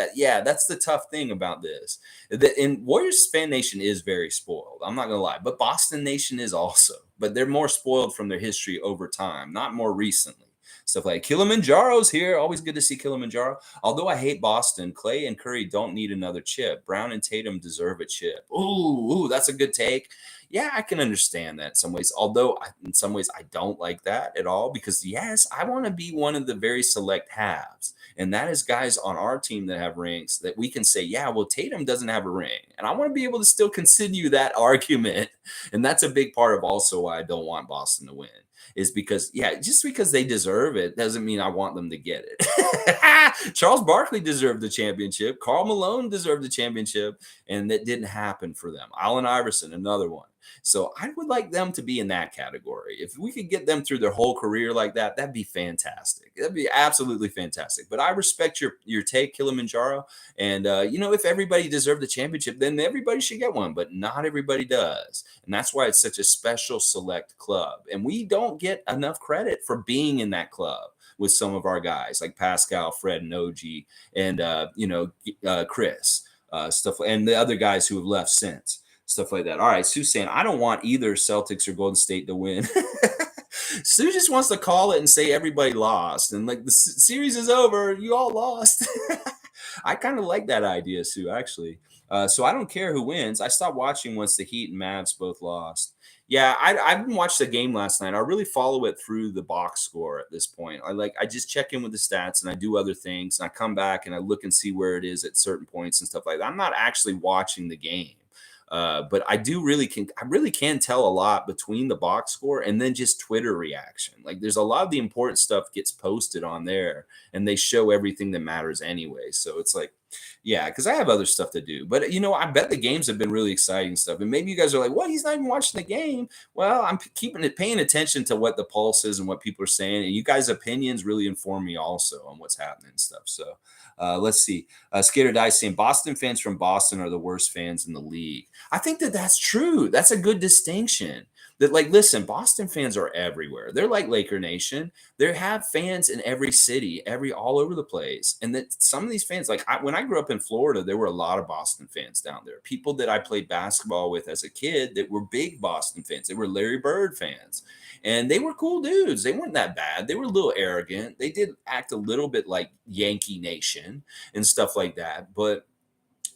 That's the tough thing about this. And Warriors fan nation is very spoiled. I'm not going to lie, but Boston nation is also, but they're more spoiled from their history over time, not more recently. Stuff like Kilimanjaro's here. Always good to see Kilimanjaro. Although I hate Boston, Clay and Curry don't need another chip. Brown and Tatum deserve a chip. Ooh, that's a good take. Yeah, I can understand that in some ways. Although in some ways I don't like that at all because yes, I want to be one of the very select halves. And that is guys on our team that have rings that we can say, yeah, well, Tatum doesn't have a ring. And I want to be able to still continue that argument. And that's a big part of also why I don't want Boston to win is because, yeah, just because they deserve it doesn't mean I want them to get it. Charles Barkley deserved the championship. Karl Malone deserved the championship, and that didn't happen for them. Allen Iverson, another one. So I would like them to be in that category. If we could get them through their whole career like that, that'd be fantastic. That'd be absolutely fantastic. But I respect your take, Kilimanjaro. And if everybody deserved the championship, then everybody should get one. But not everybody does, and that's why it's such a special select club. And we don't get enough credit for being in that club with some of our guys like Pascal, Fred, and OG, and Chris, stuff, and the other guys who have left since. Stuff like that. All right, Sue's saying, I don't want either Celtics or Golden State to win. Sue just wants to call it and say everybody lost. And like the series is over. You all lost. I kind of like that idea, Sue, actually. So I don't care who wins. I stopped watching once the Heat and Mavs both lost. Yeah, I didn't watch the game last night. I really follow it through the box score at this point. I just check in with the stats and I do other things. And I come back and I look and see where it is at certain points and stuff like that. I'm not actually watching the game. But I really can tell a lot between the box score and then just Twitter reaction. Like there's a lot of the important stuff gets posted on there and they show everything that matters anyway. So it's like, yeah, because I have other stuff to do. But I bet the games have been really exciting stuff. And maybe you guys are like, "What? He's not even watching the game." Well, I'm paying attention to what the pulse is and what people are saying, and you guys' opinions really inform me also on what's happening and stuff. So let's see. Skater Dice saying Boston fans from Boston are the worst fans in the league. I think that's true. That's a good distinction. That like, listen, Boston fans are everywhere. They're like Laker Nation. They have fans in every city, all over the place. And that some of these fans, like when I grew up in Florida, there were a lot of Boston fans down there. People that I played basketball with as a kid that were big Boston fans. They were Larry Bird fans. And they were cool dudes. They weren't that bad. They were a little arrogant. They did act a little bit like Yankee Nation and stuff like that. But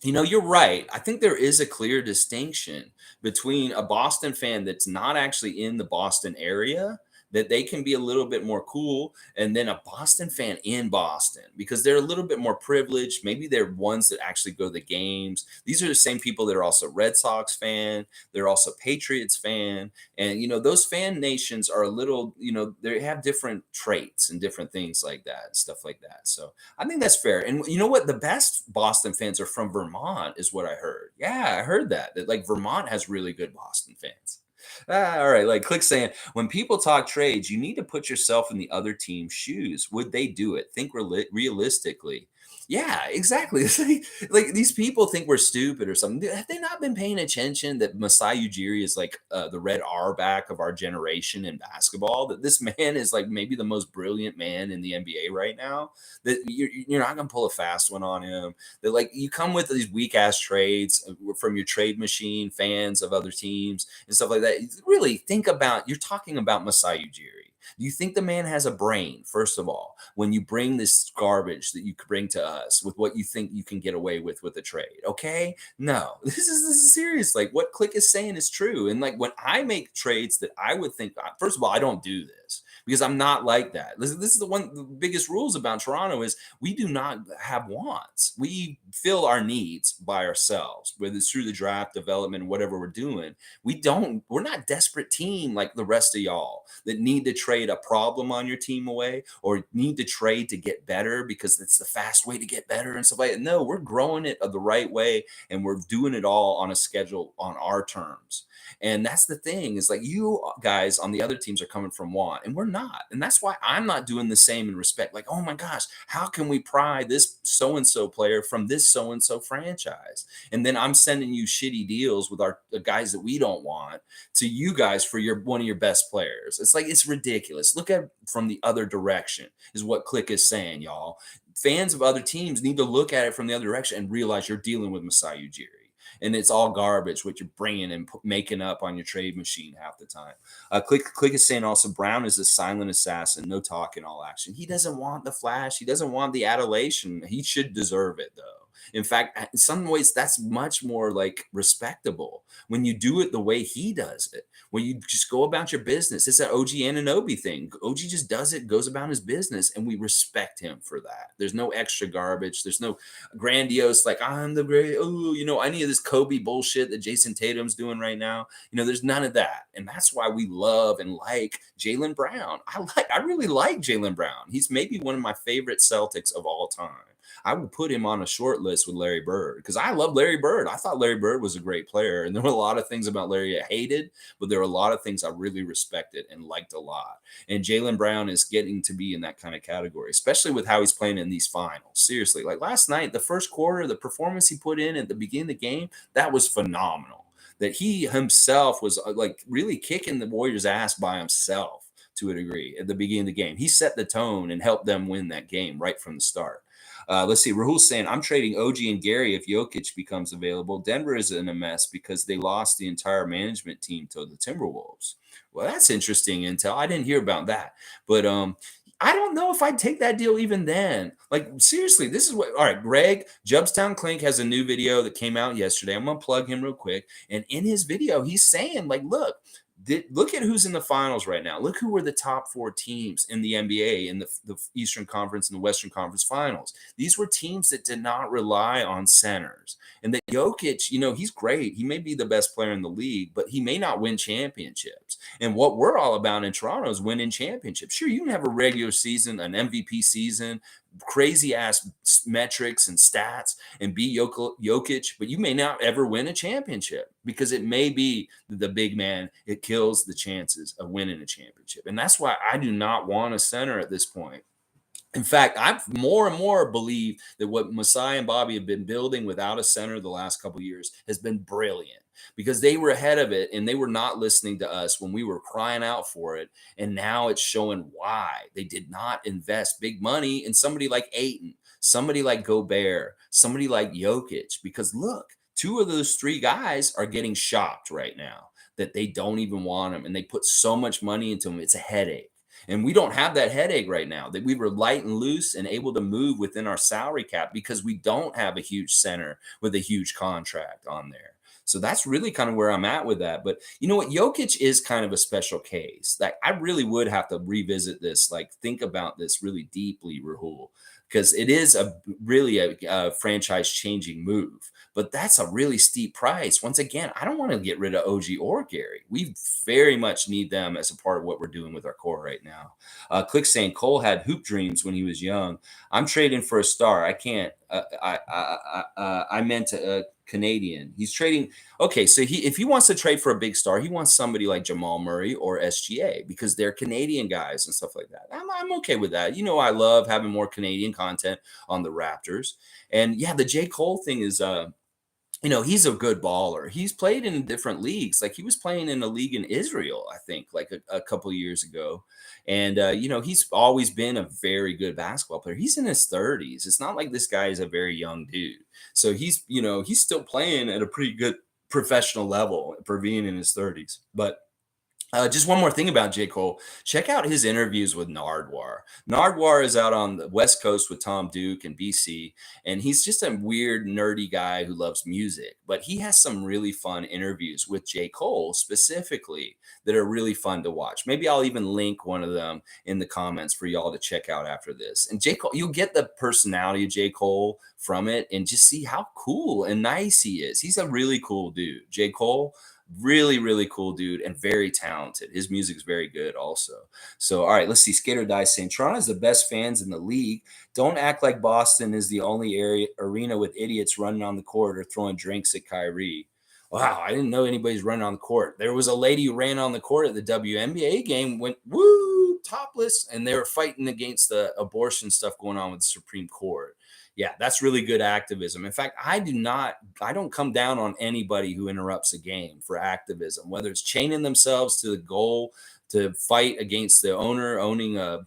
you're right. I think there is a clear distinction between a Boston fan that's not actually in the Boston area, that they can be a little bit more cool, and then a Boston fan in Boston because they're a little bit more privileged. Maybe they're ones that actually go to the games. These are the same people that are also Red Sox fan. They're also Patriots fan. And, those fan nations are a little, they have different traits and different things like that and stuff like that. So I think that's fair. And you know what? The best Boston fans are from Vermont is what I heard. Yeah, I heard that like Vermont has really good Boston fans. All right, like Click saying, when people talk trades, you need to put yourself in the other team's shoes. Would they do it? Think realistically. Yeah, exactly. It's like these people think we're stupid or something. Have they not been paying attention that Masai Ujiri is like the red R back of our generation in basketball? That this man is like maybe the most brilliant man in the NBA right now. That you're not going to pull a fast one on him. That like you come with these weak ass trades from your trade machine fans of other teams and stuff like that. Really think about, you're talking about Masai Ujiri. Do you think the man has a brain, first of all, when you bring this garbage that you bring to us with what you think you can get away with a trade? Okay. No, this is serious. Like what Click is saying is true. And like when I make trades that I would think, first of all, I don't do this because I'm not like that. This is the biggest rules about Toronto is we do not have wants. We fill our needs by ourselves, whether it's through the draft, development, whatever we're doing. We're not desperate team like the rest of y'all that need to trade a problem on your team away or need to trade to get better because it's the fast way to get better and stuff like that. No, we're growing it the right way and we're doing it all on a schedule on our terms. And that's the thing is like you guys on the other teams are coming from want and we're not. And that's why I'm not doing the same in respect. Like, oh my gosh, how can we pry this so-and-so player from this so-and-so franchise? And then I'm sending you shitty deals with the guys that we don't want to you guys for one of your best players. It's like, it's ridiculous. Look at it from the other direction is what Click is saying, y'all. Fans of other teams need to look at it from the other direction and realize you're dealing with Masai Ujiri. and it's all garbage what you're bringing and making up on your trade machine half the time. Click is saying also Brown is a silent assassin, no talking, all action. He doesn't want the flash. He doesn't want the adulation. He should deserve it though. In fact, in some ways, that's much more like respectable when you do it the way he does it. When you just go about your business, it's that OG Anunoby thing. OG just does it, goes about his business, and we respect him for that. There's no extra garbage. There's no grandiose like I'm the great. Oh, any of this Kobe bullshit that Jason Tatum's doing right now. There's none of that, and that's why we love and like Jaylen Brown. I really like Jaylen Brown. He's maybe one of my favorite Celtics of all time. I would put him on a short list with Larry Bird because I love Larry Bird. I thought Larry Bird was a great player, and there were a lot of things about Larry I hated, but there were a lot of things I really respected and liked a lot. And Jaylen Brown is getting to be in that kind of category, especially with how he's playing in these finals. Seriously, like last night, the first quarter, the performance he put in at the beginning of the game, that was phenomenal. That he himself was like really kicking the Warriors' ass by himself to a degree at the beginning of the game. He set the tone and helped them win that game right from the start. Let's see. Rahul's saying, I'm trading OG and Gary if Jokic becomes available. Denver is in a mess because they lost the entire management team to the Timberwolves. Well, that's interesting intel. I didn't hear about that. But I don't know if I'd take that deal even then. Like, seriously, this is what. All right, Greg, Jubstown Clink has a new video that came out yesterday. I'm going to plug him real quick. And in his video, he's saying, like, look at who's in the finals right now. Look who were the top 4 teams in the NBA in the Eastern Conference and the Western Conference finals. These were teams that did not rely on centers. And that Jokic, he's great. He may be the best player in the league, but he may not win championships. And what we're all about in Toronto is winning championships. Sure, you can have a regular season, an MVP season, crazy ass metrics and stats and be Jokic, but you may not ever win a championship because it may be the big man. It kills the chances of winning a championship. And that's why I do not want a center at this point. In fact, I more and more believe that what Masai and Bobby have been building without a center the last couple of years has been brilliant because they were ahead of it and they were not listening to us when we were crying out for it. And now it's showing why they did not invest big money in somebody like Ayton, somebody like Gobert, somebody like Jokic, because look, 2 of those 3 guys are getting shopped right now that they don't even want them. And they put so much money into them. It's a headache. And we don't have that headache right now, that we were light and loose and able to move within our salary cap because we don't have a huge center with a huge contract on there. So that's really kind of where I'm at with that. But you know what? Jokic is kind of a special case. Like I really would have to revisit this, like think about this really deeply, Rahul, because it is really a franchise changing move. But that's a really steep price. Once again, I don't want to get rid of OG or Gary. We very much need them as a part of what we're doing with our core right now. Click saying Cole had hoop dreams when he was young. I'm trading for a star. I can't. I meant a Canadian. He's trading. Okay, so if he wants to trade for a big star, he wants somebody like Jamal Murray or SGA because they're Canadian guys and stuff like that. I'm okay with that. I love having more Canadian content on the Raptors. And yeah, the J. Cole thing is he's a good baller. He's played in different leagues. Like he was playing in a league in Israel, I think, like a couple of years ago. And, he's always been a very good basketball player. He's in his 30s. It's not like this guy is a very young dude. So he's still playing at a pretty good professional level for being in his 30s. But just one more thing about J. Cole. Check out his interviews with Nardwuar. Nardwuar is out on the West Coast with Tom Duke and BC, and he's just a weird, nerdy guy who loves music. But he has some really fun interviews with J. Cole specifically that are really fun to watch. Maybe I'll even link one of them in the comments for y'all to check out after this. And J. Cole, you'll get the personality of J. Cole from it and just see how cool and nice he is. He's a really cool dude. J. Cole, really, really cool dude and very talented. His music's very good also. So, all right, let's see. Skater Dice saying Toronto is the best fans in the league. Don't act like Boston is the only arena with idiots running on the court or throwing drinks at Kyrie. Wow, I didn't know anybody's running on the court. There was a lady who ran on the court at the WNBA game, went woo, topless, and they were fighting against the abortion stuff going on with the Supreme Court. Yeah, that's really good activism. In fact, I don't come down on anybody who interrupts a game for activism, whether it's chaining themselves to the goal to fight against the owner owning a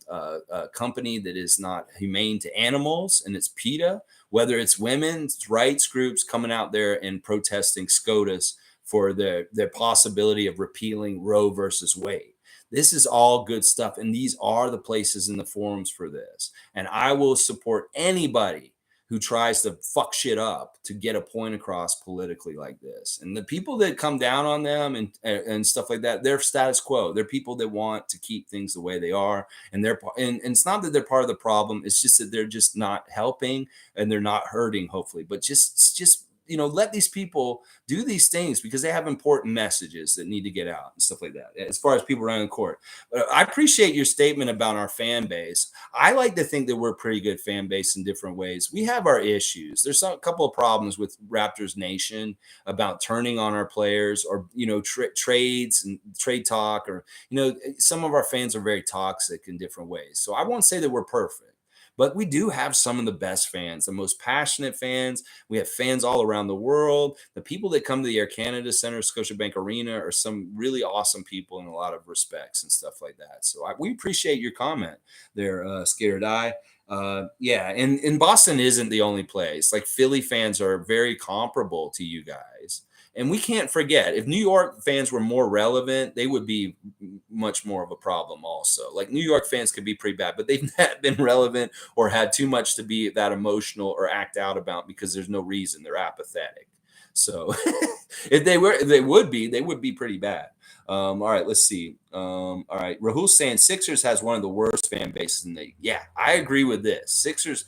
company that is not humane to animals and it's PETA, whether it's women's rights groups coming out there and protesting SCOTUS for the possibility of repealing Roe versus Wade. This is all good stuff. And these are the places and the forums for this. And I will support anybody who tries to fuck shit up to get a point across politically like this. And the people that come down on them and stuff like that, they're status quo. They're people that want to keep things the way they are. And it's not that they're part of the problem. It's just that they're just not helping and they're not hurting, hopefully. But just let these people do these things because they have important messages that need to get out and stuff like that. As far as people running the court, but I appreciate your statement about our fan base. I like to think that we're a pretty good fan base in different ways. We have our issues. There's a couple of problems with Raptors Nation about turning on our players, or trades and trade talk, or some of our fans are very toxic in different ways. So I won't say that we're perfect. But we do have some of the best fans, the most passionate fans. We have fans all around the world. The people that come to the Air Canada Center, Scotiabank Arena, are some really awesome people in a lot of respects and stuff like that. So we appreciate your comment there, Scared Eye. Yeah, and Boston isn't the only place. Like, Philly fans are very comparable to you guys. And we can't forget, if New York fans were more relevant, they would be much more of a problem also. Like, New York fans could be pretty bad, but they've not been relevant or had too much to be that emotional or act out about because there's no reason. They're apathetic. So if they would be pretty bad. All right, let's see. All right, Rahul's saying Sixers has one of the worst fan bases in the. Yeah, I agree with this. Sixers,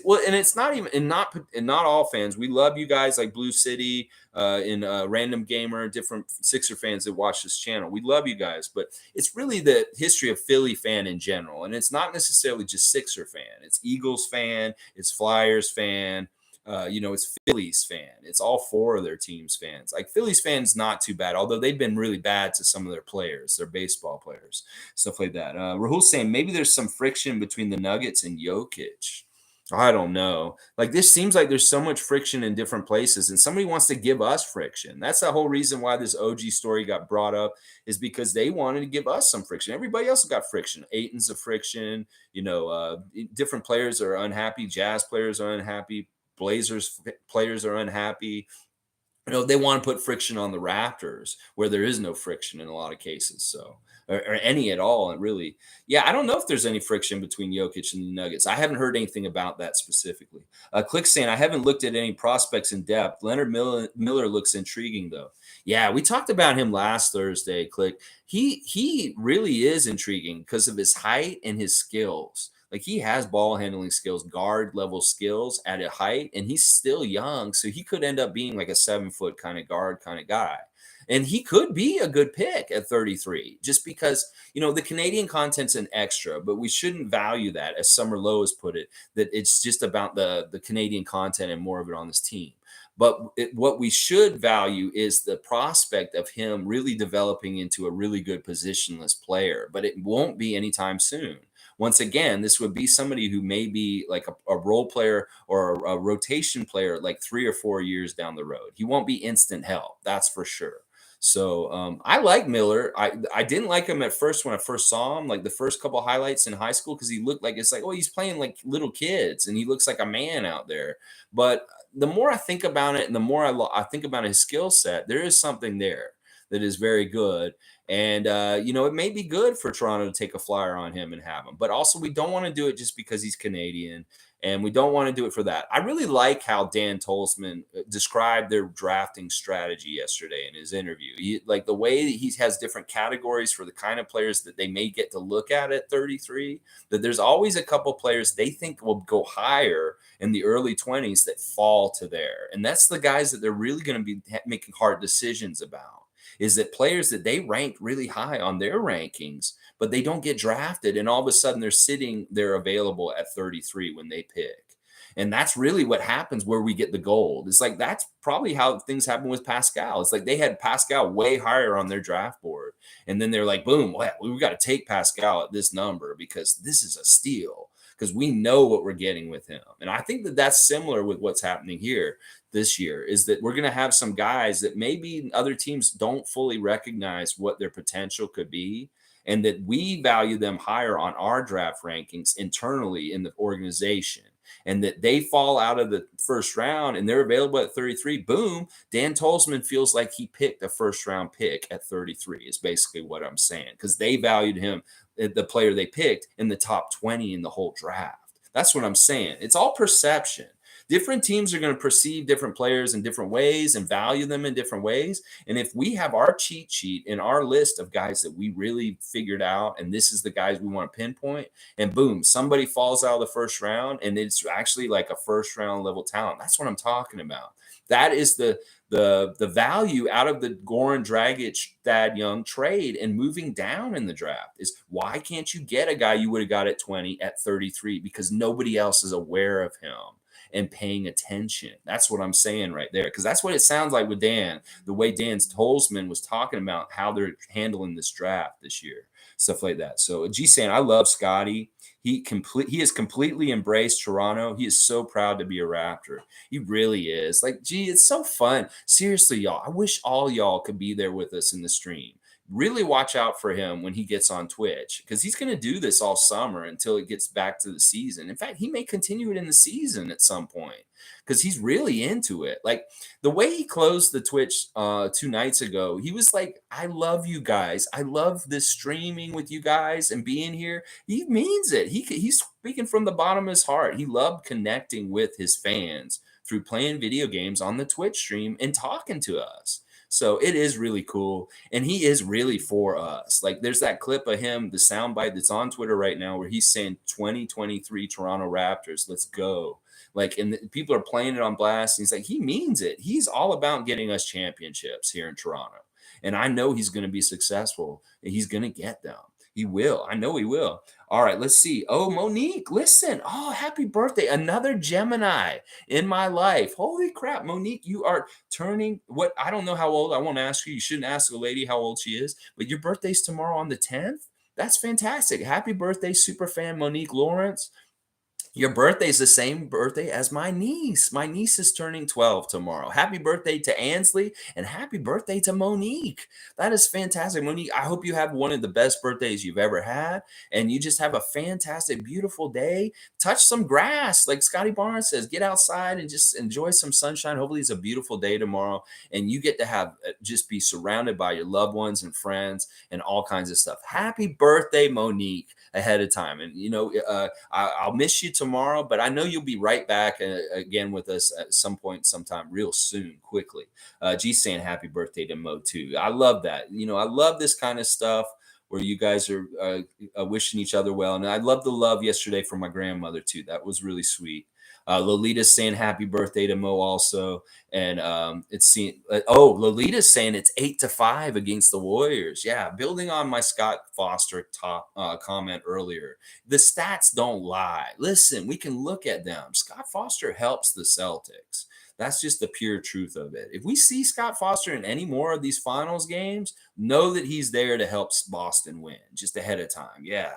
well, and it's not even, and not all fans. We love you guys, like Blue City, Random Gamer, different Sixer fans that watch this channel. We love you guys, but it's really the history of Philly fan in general, and it's not necessarily just Sixer fan. It's Eagles fan, it's Flyers fan. It's Phillies fan. It's all four of their teams fans. Like, Phillies fans, not too bad, although they've been really bad to some of their players, their baseball players, stuff like that. Rahul's saying maybe there's some friction between the Nuggets and Jokic. I don't know. Like, this seems like there's so much friction in different places, and somebody wants to give us friction. That's the whole reason why this OG story got brought up, is because they wanted to give us some friction. Everybody else got friction. Aiton's a friction. Different players are unhappy. Jazz players are unhappy. Blazers players are unhappy. They want to put friction on the Raptors where there is no friction in a lot of cases. So, or any at all. And really, yeah, I don't know if there's any friction between Jokic and the Nuggets. I haven't heard anything about that specifically. Click saying, I haven't looked at any prospects in depth. Leonard Miller looks intriguing, though. Yeah, we talked about him last Thursday, Click. He really is intriguing because of his height and his skills. Like, he has ball handling skills, guard level skills at a height, and he's still young. So he could end up being like a 7-foot kind of guard kind of guy. And he could be a good pick at 33, just because, the Canadian content's an extra, but we shouldn't value that, as Summer Lowe has put it, that it's just about the Canadian content and more of it on this team. But what we should value is the prospect of him really developing into a really good positionless player, but it won't be anytime soon. Once again, this would be somebody who may be like a role player or a rotation player like 3 or 4 years down the road. He won't be instant help, that's for sure. So I like Miller. I didn't like him at first when I first saw him, like the first couple highlights in high school, because he looked like, it's like, oh, he's playing like little kids and he looks like a man out there. But the more I think about it and the more I think about his skill set, there is something there that is very good. And, it may be good for Toronto to take a flyer on him and have him. But also, we don't want to do it just because he's Canadian. And we don't want to do it for that. I really like how Dan Tolzman described their drafting strategy yesterday in his interview. Like the way that he has different categories for the kind of players that they may get to look at 33, that there's always a couple players they think will go higher in the early 20s that fall to there. And that's the guys that they're really going to be making hard decisions about. Is that players that they rank really high on their rankings, but they don't get drafted, and all of a sudden they're sitting there available at 33 when they pick. And that's really what happens where we get the gold. It's like, that's probably how things happen with Pascal. It's like they had Pascal way higher on their draft board, and then they're like, boom, well, we've got to take Pascal at this number because this is a steal, because we know what we're getting with him. And I think that that's similar with what's happening here this year, is that we're going to have some guys that maybe other teams don't fully recognize what their potential could be, and that we value them higher on our draft rankings internally in the organization. and that they fall out of the first round and they're available at 33, boom, Dan Tolzman feels like he picked a first round pick at 33 is basically what I'm saying, because they valued him, the player they picked, in the top 20 in the whole draft. That's what I'm saying. It's all perception. Different teams are going to perceive different players in different ways and value them in different ways. And if we have our cheat sheet in our list of guys that we really figured out, and this is the guys we want to pinpoint, and boom, somebody falls out of the first round and it's actually like a first round level talent. That's what I'm talking about. That is the value out of the Goran Dragic, Thad Young trade and moving down in the draft is, why can't you get a guy you would have got at 20 at 33? Because nobody else is aware of him and paying attention. That's what I'm saying right there, because that's what it sounds like with Dan, the way Dan Tolzman was talking about how they're handling this draft this year, stuff like that. So G saying, I love Scottie. He has completely embraced Toronto. He is so proud to be a Raptor. He really is. Like, gee, it's so fun. Seriously, y'all. I wish all y'all could be there with us in the stream. Really watch out for him when he gets on Twitch, because he's going to do this all summer until it gets back to the season. In fact, he may continue it in the season at some point because he's really into it. Like the way he closed the Twitch 2 nights ago, he was like, I love you guys. I love this streaming with you guys and being here. He means it. He's speaking from the bottom of his heart. He loved connecting with his fans through playing video games on the Twitch stream and talking to us. So it is really cool. And he is really for us. Like there's that clip of him, the soundbite that's on Twitter right now, where he's saying 2023 Toronto Raptors, let's go. Like, and people are playing it on blast. And he's like, he means it. He's all about getting us championships here in Toronto. And I know he's going to be successful and he's going to get them. He will. I know he will. All right, let's see. Oh, Monique, listen. Oh, happy birthday. Another Gemini in my life. Holy crap, Monique, you are turning what? I don't know how old. I won't ask you. You shouldn't ask a lady how old she is, but your birthday's tomorrow on the 10th. That's fantastic. Happy birthday, super fan Monique Lawrence. Your birthday is the same birthday as my niece. My niece is turning 12 tomorrow. Happy birthday to Ansley and happy birthday to Monique. That is fantastic. Monique, I hope you have one of the best birthdays you've ever had. And you just have a fantastic, beautiful day. Touch some grass. Like Scottie Barnes says, get outside and just enjoy some sunshine. Hopefully it's a beautiful day tomorrow. And you get to have just be surrounded by your loved ones and friends and all kinds of stuff. Happy birthday, Monique, ahead of time. And, you know, I'll miss you tomorrow, but I know you'll be right back again with us at some point, sometime real soon, quickly. G saying happy birthday to Mo too. I love that. You know, I love this kind of stuff where you guys are wishing each other well. And I love the love yesterday from my grandmother too. That was really sweet. Lolita's saying happy birthday to Mo also. And it's seen. Lolita's saying it's 8-5 against the Warriors. Yeah, building on my Scott Foster comment earlier. The stats don't lie. Listen, we can look at them. Scott Foster helps the Celtics. That's just the pure truth of it. If we see Scott Foster in any more of these finals games, know that he's there to help Boston win just ahead of time. Yeah.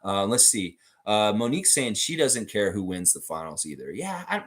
Let's see. Monique saying she doesn't care who wins the finals either. Yeah,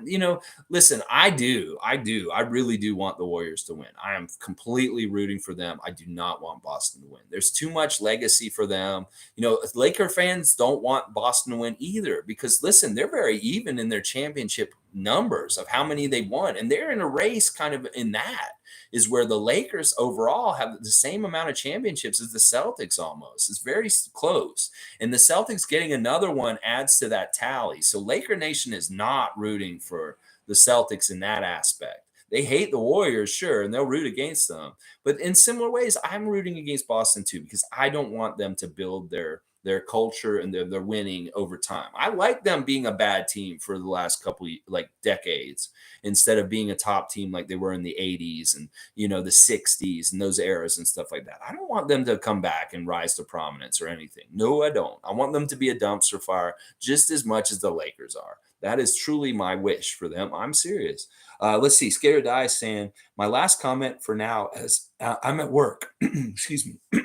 listen, I do. I really do want the Warriors to win. I am completely rooting for them. I do not want Boston to win. There's too much legacy for them. You know, Laker fans don't want Boston to win either because, listen, they're very even in their championship numbers of how many they won. And they're in a race kind of in that. Is where the Lakers overall have the same amount of championships as the Celtics almost. It's very close. And the Celtics getting another one adds to that tally. So Laker Nation is not rooting for the Celtics in that aspect. They hate the Warriors, sure, and they'll root against them. But in similar ways, I'm rooting against Boston too because I don't want them to build their culture and their winning over time. I like them being a bad team for the last couple like decades instead of being a top team like they were in the 80s and the 60s and those eras and stuff like that. I don't want them to come back and rise to prominence or anything. No, I don't. I want them to be a dumpster fire just as much as the Lakers are. That is truly my wish for them. I'm serious. Let's see. Scared Die saying, my last comment for now is I'm at work. Excuse me.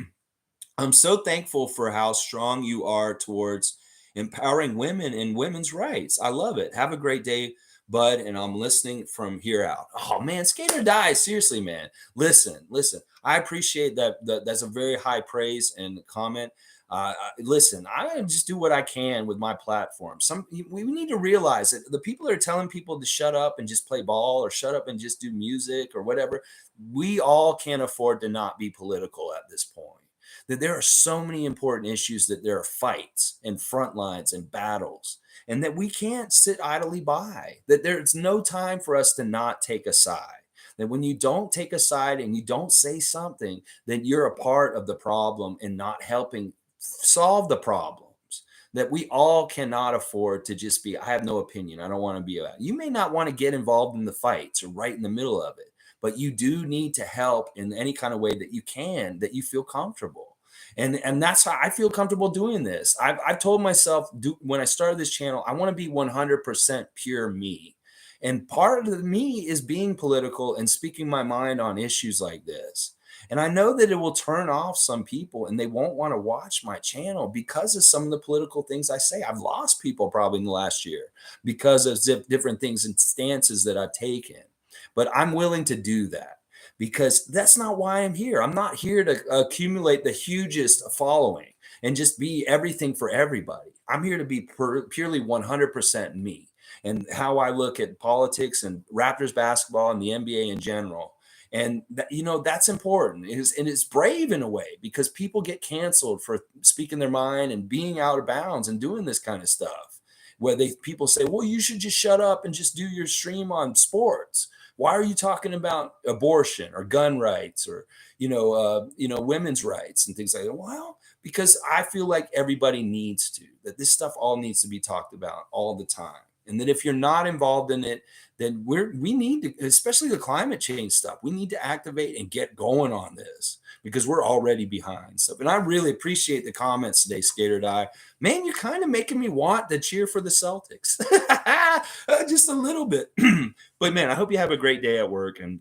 I'm so thankful for how strong you are towards empowering women and women's rights. I love it. Have a great day, bud. And I'm listening from here out. Oh man, Skater Die. Seriously, man. Listen. I appreciate that. That's a very high praise and comment. Listen, I just do what I can with my platform. We need to realize that the people that are telling people to shut up and just play ball or shut up and just do music or whatever, we all can't afford to not be political at this point. That there are so many important issues, that there are fights and front lines and battles, and that we can't sit idly by. That there's no time for us to not take a side. That when you don't take a side and you don't say something, then you're a part of the problem and not helping solve the problems. That we all cannot afford to just be, I have no opinion, I don't want to be about. You may not want to get involved in the fights or right in the middle of it, but you do need to help in any kind of way that you can, that you feel comfortable. And that's how I feel comfortable doing this. I've told myself, when I started this channel, I want to be 100% pure me. And part of me is being political and speaking my mind on issues like this. And I know that it will turn off some people and they won't want to watch my channel because of some of the political things I say. I've lost people probably in the last year because of different things and stances that I've taken. But I'm willing to do that because that's not why I'm here. I'm not here to accumulate the hugest following and just be everything for everybody. I'm here to be purely 100% me and how I look at politics and Raptors basketball and the NBA in general. And that's important. And it's brave in a way because people get canceled for speaking their mind and being out of bounds and doing this kind of stuff. Where people say, well, you should just shut up and just do your stream on sports. Why are you talking about abortion or gun rights or women's rights and things like that? Well, because I feel like everybody needs to, that this stuff all needs to be talked about all the time. And that if you're not involved in it, then we need to, especially the climate change stuff, we need to activate and get going on this because we're already behind stuff. And I really appreciate the comments today, Skater Die. Man, you're kind of making me want to cheer for the Celtics. Just a little bit. But man, I hope you have a great day at work. And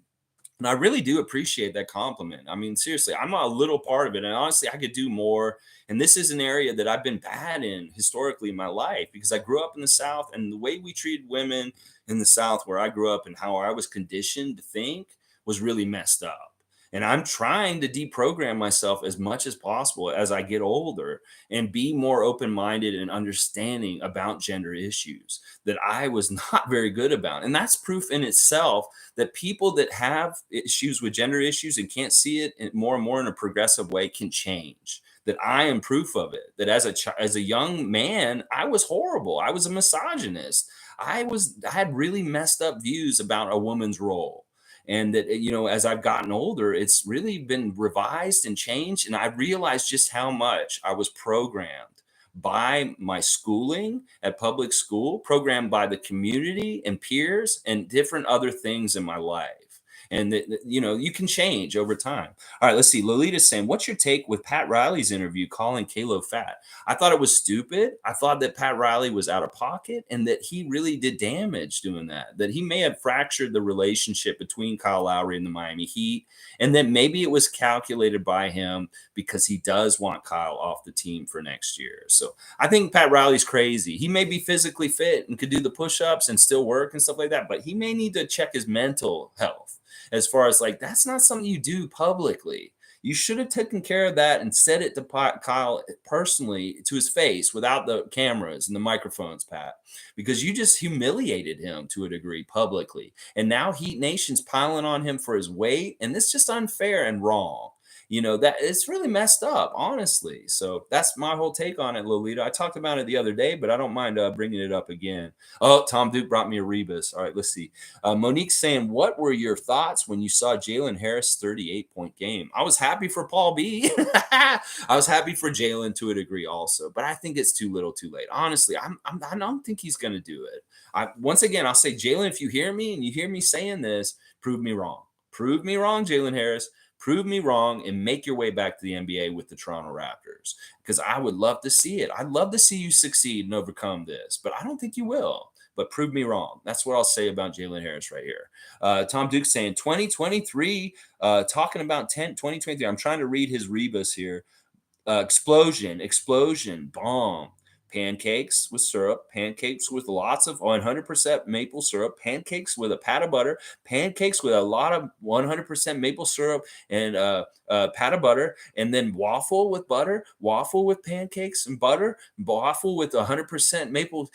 I really do appreciate that compliment. I mean, seriously, I'm a little part of it. And honestly, I could do more. And this is an area that I've been bad in historically in my life because I grew up in the South, and the way we treated women in the South where I grew up and how I was conditioned to think was really messed up. And I'm trying to deprogram myself as much as possible as I get older and be more open minded and understanding about gender issues that I was not very good about. And that's proof in itself that people that have issues with gender issues and can't see it more and more in a progressive way can change. That I am proof of it. That as a young man, I was horrible. I was a misogynist. I had really messed up views about a woman's role. And that, as I've gotten older, it's really been revised and changed. And I realized just how much I was programmed by my schooling at public school, programmed by the community and peers and different other things in my life. And that, you can change over time. All right, let's see. Lolita's saying, what's your take with Pat Riley's interview calling Kalo fat? I thought it was stupid. I thought that Pat Riley was out of pocket and that he really did damage doing that he may have fractured the relationship between Kyle Lowry and the Miami Heat, and that maybe it was calculated by him because he does want Kyle off the team for next year. So I think Pat Riley's crazy. He may be physically fit and could do the push-ups and still work and stuff like that, but he may need to check his mental health. As far as that's not something you do publicly. You should have taken care of that and said it to Kyle personally to his face without the cameras and the microphones, Pat, because you just humiliated him to a degree publicly. And now Heat Nation's piling on him for his weight. And it's just unfair and wrong. That it's really messed up, honestly. So that's my whole take on it, Lolita. I talked about it the other day, but I don't mind bringing it up again. Oh, Tom Duke brought me a Rebus. All right, let's see. Monique's saying, what were your thoughts when you saw Jalen Harris' 38-point game? I was happy for Paul B. I was happy for Jalen to a degree also, but I think it's too little too late. Honestly, I don't think he's going to do it. Once again, I'll say, Jalen, if you hear me and you hear me saying this, prove me wrong. Prove me wrong, Jalen Harris. Prove me wrong and make your way back to the NBA with the Toronto Raptors, because I would love to see it. I'd love to see you succeed and overcome this, but I don't think you will. But prove me wrong. That's what I'll say about Jalen Harris right here. Tom Duke saying 2023, talking about 2023. I'm trying to read his rebus here. Explosion, bomb. pancakes with syrup, pancakes with lots of 100% maple syrup, pancakes with a pat of butter, pancakes with a lot of 100% maple syrup and pat of butter, and then waffle with butter, waffle with pancakes and butter, waffle with 100% maple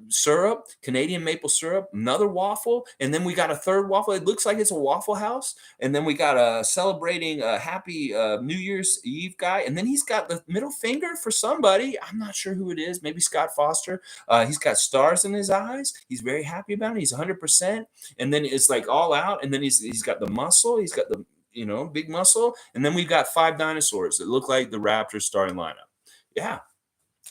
syrup, Canadian maple syrup, another waffle, and then we got a third waffle. It looks like it's a Waffle House, and then we got a celebrating a happy New Year's Eve guy, and then he's got the middle finger for somebody. I'm not sure who it is. Maybe Scott Foster. He's got stars in his eyes. He's very happy about it. He's 100%, and then it's like all out, and then he's got the muscle. He's got the big muscle, and then we've got five dinosaurs that look like the Raptors starting lineup. Yeah,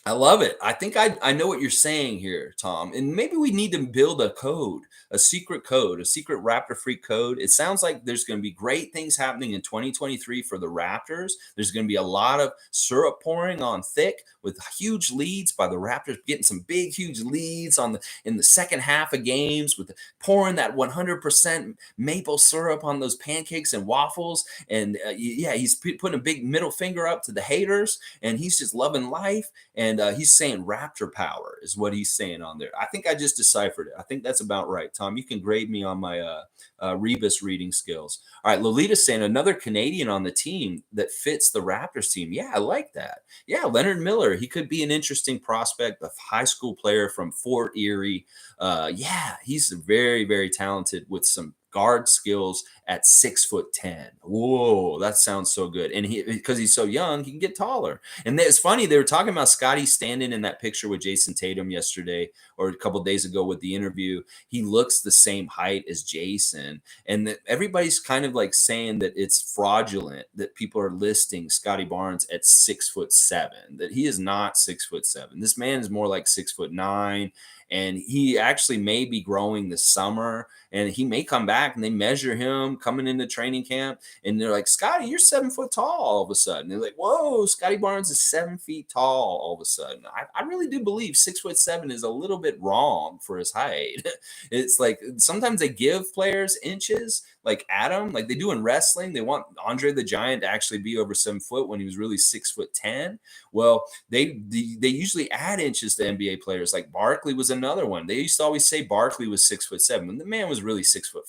I love it. I think I know what you're saying here, Tom. And maybe we need to build a code, a secret code, a secret Raptor free code. It sounds like there's going to be great things happening in 2023 for the Raptors. There's going to be a lot of syrup pouring on thick with huge leads by the Raptors, getting some big, huge leads in the second half of games with pouring that 100% maple syrup on those pancakes and waffles. And yeah, he's putting a big middle finger up to the haters, and he's just loving life. And he's saying Raptor power is what he's saying on there. I think I just deciphered it. I think that's about right, Tom. You can grade me on my Rebus reading skills. All right, Lolita's saying another Canadian on the team that fits the Raptors team. Yeah, I like that. Yeah, Leonard Miller. He could be an interesting prospect, a high school player from Fort Erie. Yeah, he's very, very talented with some guard skills at 6'10". Whoa, that sounds so good. And because he's so young, he can get taller. And it's funny, they were talking about Scottie standing in that picture with Jason Tatum yesterday or a couple of days ago with the interview. He looks the same height as Jason. And that everybody's kind of like saying that it's fraudulent that people are listing Scottie Barnes at 6'7", that he is not 6'7". This man is more like 6'9". And he actually may be growing this summer, and he may come back and they measure him coming into training camp, and they're like, Scottie, you're 7 foot tall all of a sudden. They're like, whoa, Scottie Barnes is 7 feet tall all of a sudden. I really do believe 6'7" is a little bit wrong for his height. It's like sometimes they give players inches, like Adam, like they do in wrestling. They want Andre the Giant to actually be over 7 foot when he was really 6'10". Well, they usually add inches to NBA players. Like Barkley was another one. They used to always say Barkley was 6'7" when the man was really 6'5".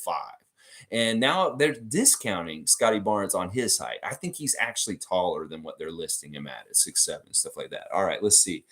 And now they're discounting Scottie Barnes on his height. I think he's actually taller than what they're listing him at 6'7", stuff like that. All right, let's see.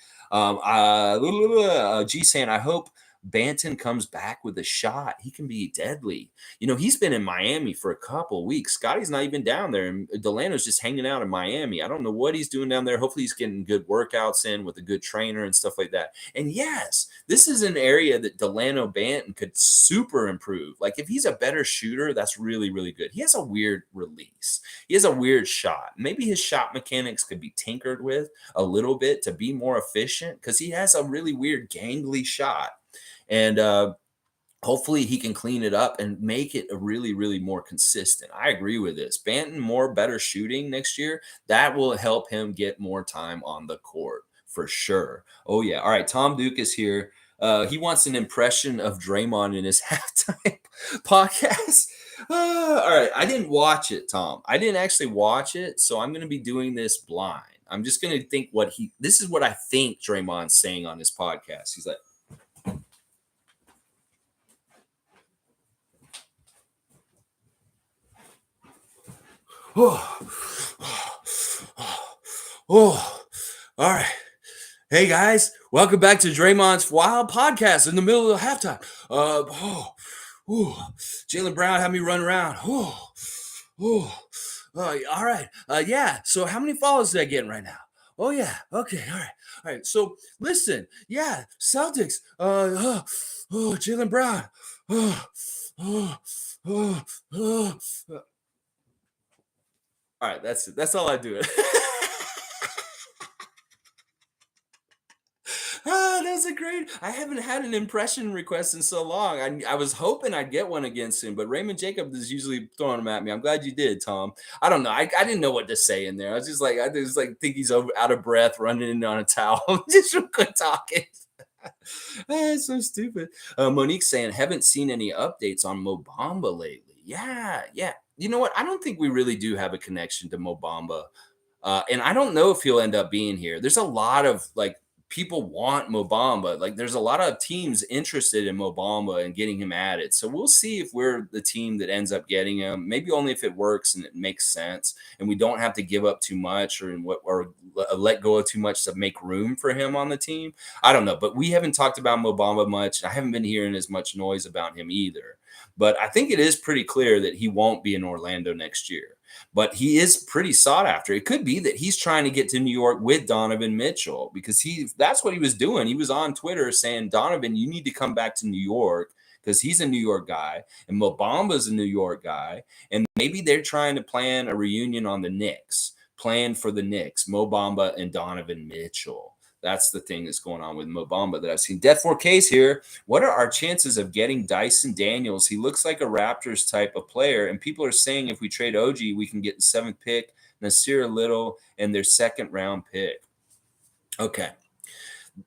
G saying, I hope Banton comes back with a shot. He can be deadly. He's been in Miami for a couple of weeks. Scottie's not even down there, and Delano's just hanging out in Miami. I don't know what he's doing down there. Hopefully he's getting good workouts in with a good trainer and stuff like that. And yes, this is an area that Delano Banton could super improve. Like if he's a better shooter, that's really, really good. He has a weird release. He has a weird shot. Maybe his shot mechanics could be tinkered with a little bit to be more efficient because he has a really weird gangly shot. And hopefully he can clean it up and make it a really, really more consistent. I agree with this. Banton better shooting next year. That will help him get more time on the court for sure. Oh, yeah. All right. Tom Duke is here. He wants an impression of Draymond in his halftime podcast. All right. I didn't watch it, Tom. I didn't actually watch it. So I'm going to be doing this blind. I'm just going to think this is what I think Draymond's saying on his podcast. He's like, oh, all right. Hey guys, welcome back to Draymond's Wild Podcast in the middle of the halftime. Jaylen Brown had me run around. All right. Yeah. So how many follows did I get right now? Oh yeah. Okay. All right. So listen. Yeah. Celtics. Jaylen Brown. All right, that's it. That's all I do. That's a great. I haven't had an impression request in so long. I was hoping I'd get one against him, but Raymond Jacobs is usually throwing them at me. I'm glad you did, Tom. I don't know. I didn't know what to say in there. I just think he's out of breath, running in on a towel, just quit talking. It's so stupid. Monique's saying, haven't seen any updates on Mo Bamba lately. Yeah. You know what? I don't think we really do have a connection to Mo Bamba. And I don't know if he'll end up being here. There's a lot of people want Mo Bamba. Like there's a lot of teams interested in Mo Bamba and getting him added. So we'll see if we're the team that ends up getting him. Maybe only if it works and it makes sense, and we don't have to give up too much or let go of too much to make room for him on the team. I don't know, but we haven't talked about Mo Bamba much. I haven't been hearing as much noise about him either. But I think it is pretty clear that he won't be in Orlando next year. But he is pretty sought after. It could be that he's trying to get to New York with Donovan Mitchell because that's what he was doing. He was on Twitter saying, Donovan, you need to come back to New York because he's a New York guy and Mo Bamba's a New York guy. And maybe they're trying to plan a reunion on the Knicks, plan for the Knicks, Mo Bamba and Donovan Mitchell. That's the thing that's going on with Mo Bamba that I've seen. Death 4K's here. What are our chances of getting Dyson Daniels? He looks like a Raptors type of player, and people are saying if we trade OG, we can get the 7th pick, Nasir Little, and their 2nd round pick. Okay.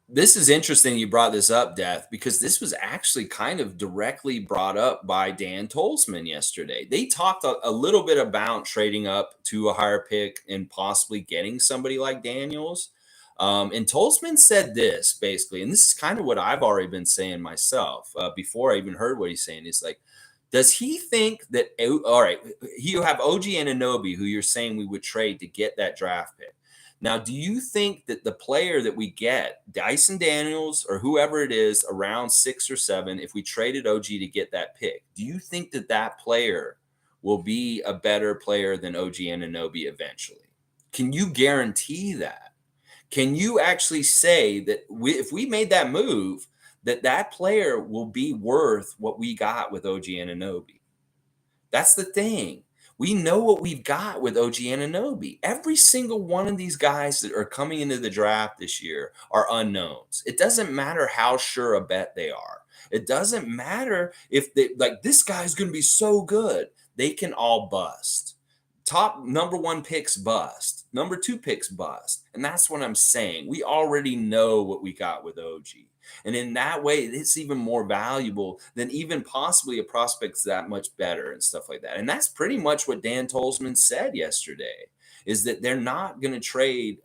This is interesting you brought this up, Death, because this was actually kind of directly brought up by Dan Tolzman yesterday. They talked a little bit about trading up to a higher pick and possibly getting somebody like Daniels. And Tolzman said this basically, and this is kind of what I've already been saying myself before I even heard what he's saying. Is like, does he think that, all right, you have OG Anunoby, who you're saying we would trade to get that draft pick. Now, do you think that the player that we get, Dyson Daniels or whoever it is, around 6 or 7, if we traded OG to get that pick, do you think that that player will be a better player than OG Anunoby eventually? Can you guarantee that? Can you actually say that if we made that move, that player will be worth what we got with OG Anunoby? That's the thing. We know what we've got with OG Anunoby. Every single one of these guys that are coming into the draft this year are unknowns. It doesn't matter how sure a bet they are. It doesn't matter if they like this guy's going to be so good. They can all bust. Top number 1 picks bust. Number 2 picks bust. And that's what I'm saying. We already know what we got with OG. And in that way, it's even more valuable than even possibly a prospect's that much better and stuff like that. And that's pretty much what Dan Tolzman said yesterday, is that they're not going to trade.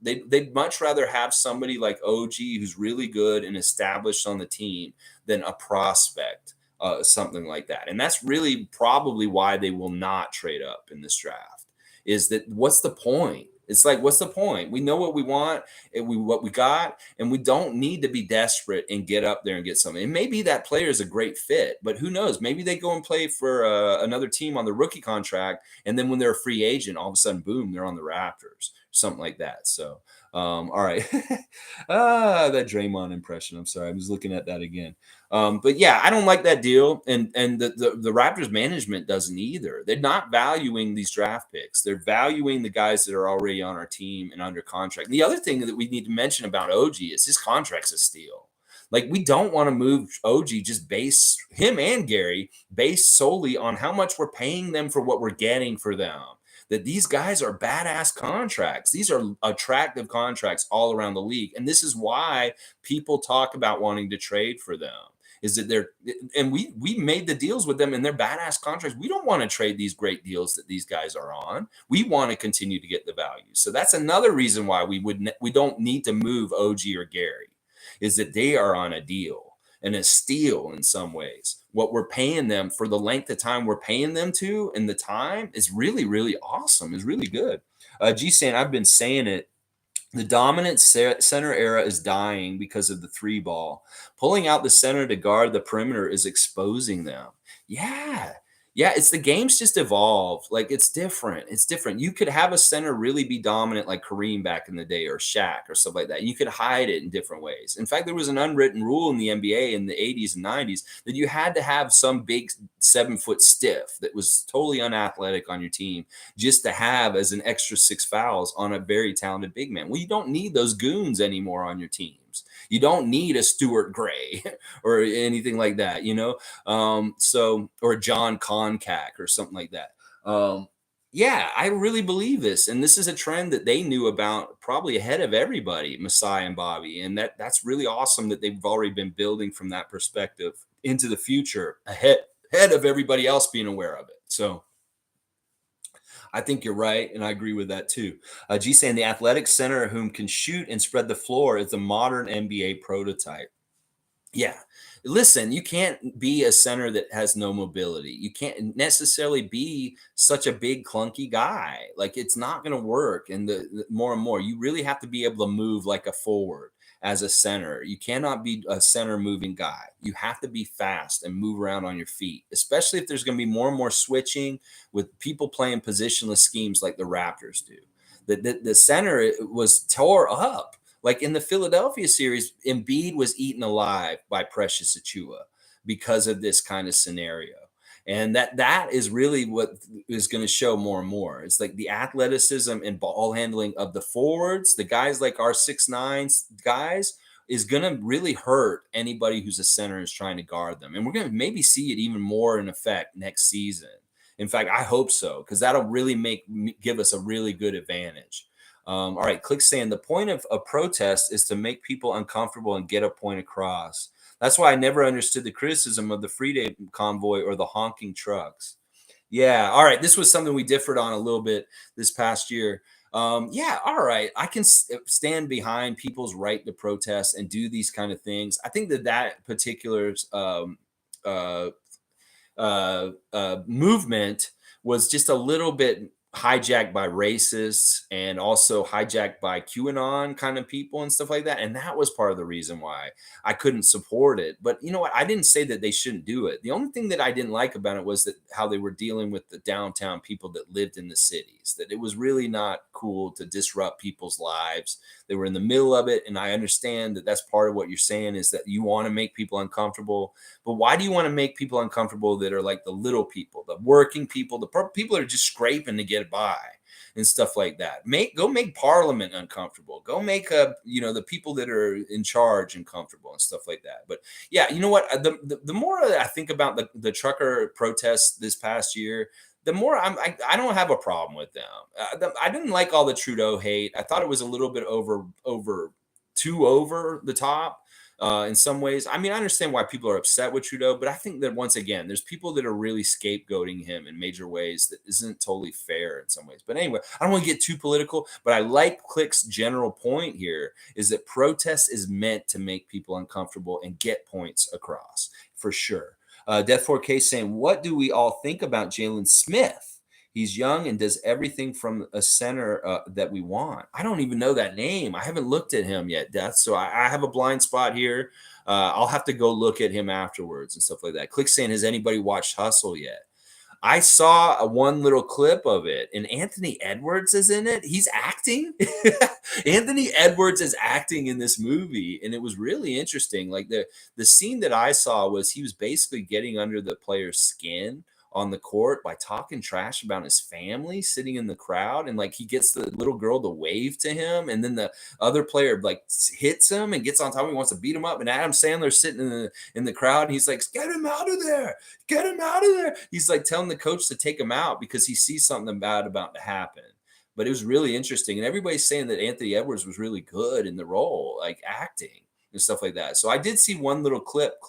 They'd much rather have somebody like OG who's really good and established on the team than a prospect. Something like that. And that's really probably why they will not trade up in this draft, is that what's the point? It's like, what's the point? We know what we want and what we got, and we don't need to be desperate and get up there and get something. And maybe that player is a great fit, but who knows? Maybe they go and play for another team on the rookie contract, and then when they're a free agent, all of a sudden, boom, they're on the Raptors, something like that. So, all right. That Draymond impression. I'm sorry. I was looking at that again. But yeah, I don't like that deal. And the Raptors management doesn't either. They're not valuing these draft picks. They're valuing the guys that are already on our team and under contract. And the other thing that we need to mention about OG is his contract's a steal. Like, we don't want to move OG just base him and Gary based solely on how much we're paying them for what we're getting for them. That these guys are badass contracts. These are attractive contracts all around the league. And this is why people talk about wanting to trade for them. Is that they're, and we made the deals with them and they're badass contracts. We don't want to trade these great deals that these guys are on. We want to continue to get the value. So that's another reason why we don't need to move OG or Gary, is that they are on a deal and a steal in some ways. What we're paying them for the length of time we're paying them to and the time is really, really awesome. Is really good. G-San, I've been saying it. The dominant center era is dying because of the 3 ball. Pulling out the center to guard the perimeter is exposing them. Yeah. Yeah, it's the game's just evolved. Like, it's different. It's different. You could have a center really be dominant like Kareem back in the day or Shaq or stuff like that. You could hide it in different ways. In fact, there was an unwritten rule in the NBA in the 80s and 90s that you had to have some big 7-foot stiff that was totally unathletic on your team just to have as an extra 6 fouls on a very talented big man. Well, you don't need those goons anymore on your teams. You don't need a Stuart Gray or anything like that, or John Concac or something like that. Yeah, I really believe this. And this is a trend that they knew about probably ahead of everybody, Masai and Bobby. And that's really awesome that they've already been building from that perspective into the future ahead of everybody else being aware of it. So I think you're right, and I agree with that too. G saying the athletic center whom can shoot and spread the floor is the modern NBA prototype. Yeah. Listen, you can't be a center that has no mobility. You can't necessarily be such a big clunky guy. Like it's not going to work. And the more and more, you really have to be able to move like a forward as a center. You cannot be a center moving guy. You have to be fast and move around on your feet, especially if there's going to be more and more switching with people playing positionless schemes like the Raptors do. The center was tore up like in the Philadelphia series, Embiid was eaten alive by Precious Achua because of this kind of scenario. And that is really what is going to show more and more. It's like the athleticism and ball handling of the forwards, the guys like our 6'9" guys, is going to really hurt anybody who's a center is trying to guard them. And we're going to maybe see it even more in effect next season. In fact, I hope so, because that'll really give us a really good advantage. All right, Click saying the point of a protest is to make people uncomfortable and get a point across. That's why I never understood the criticism of the Free Day convoy or the honking trucks. Yeah, all right. This was something we differed on a little bit this past year. Yeah, all right. I can stand behind people's right to protest and do these kind of things. I think that particular uh, movement was just a little bit hijacked by racists and also hijacked by QAnon kind of people and stuff like that. And that was part of the reason why I couldn't support it. But you know what? I didn't say that they shouldn't do it. The only thing that I didn't like about it was that how they were dealing with the downtown people that lived in the cities, that it was really not cool to disrupt people's lives. They were in the middle of it. And I understand that that's part of what you're saying is that you want to make people uncomfortable. But why do you want to make people uncomfortable that are like the little people, the working people, the people that are just scraping to get by and stuff like that? Go make Parliament uncomfortable. Go make the people that are in charge uncomfortable and stuff like that. But yeah, you know what? The more I think about the trucker protests this past year, the more I don't have a problem with them. I didn't like all the Trudeau hate. I thought it was a little bit over the top in some ways. I mean, I understand why people are upset with Trudeau, but I think that once again, there's people that are really scapegoating him in major ways that isn't totally fair in some ways. But anyway, I don't want to get too political, but I like Click's general point here is that protest is meant to make people uncomfortable and get points across for sure. Death 4K saying, what do we all think about Jalen Smith? He's young and does everything from a center that we want. I don't even know that name. I haven't looked at him yet, Death. So I have a blind spot here. I'll have to go look at him afterwards and stuff like that. Click saying, has anybody watched Hustle yet? I saw one little clip of it, and Anthony Edwards is in it. He's acting. Anthony Edwards is acting in this movie, and it was really interesting. Like the scene that I saw was he was basically getting under the player's skin on the court by talking trash about his family sitting in the crowd, and like he gets the little girl to wave to him, and then the other player like hits him and gets on top of him, wants to beat him up, and Adam Sandler's sitting in the crowd, and he's like, get him out of there, get him out of there. He's like telling the coach to take him out because he sees something bad about to happen. But it was really interesting, and everybody's saying that Anthony Edwards was really good in the role, like acting and stuff like that. So I did see one little clip,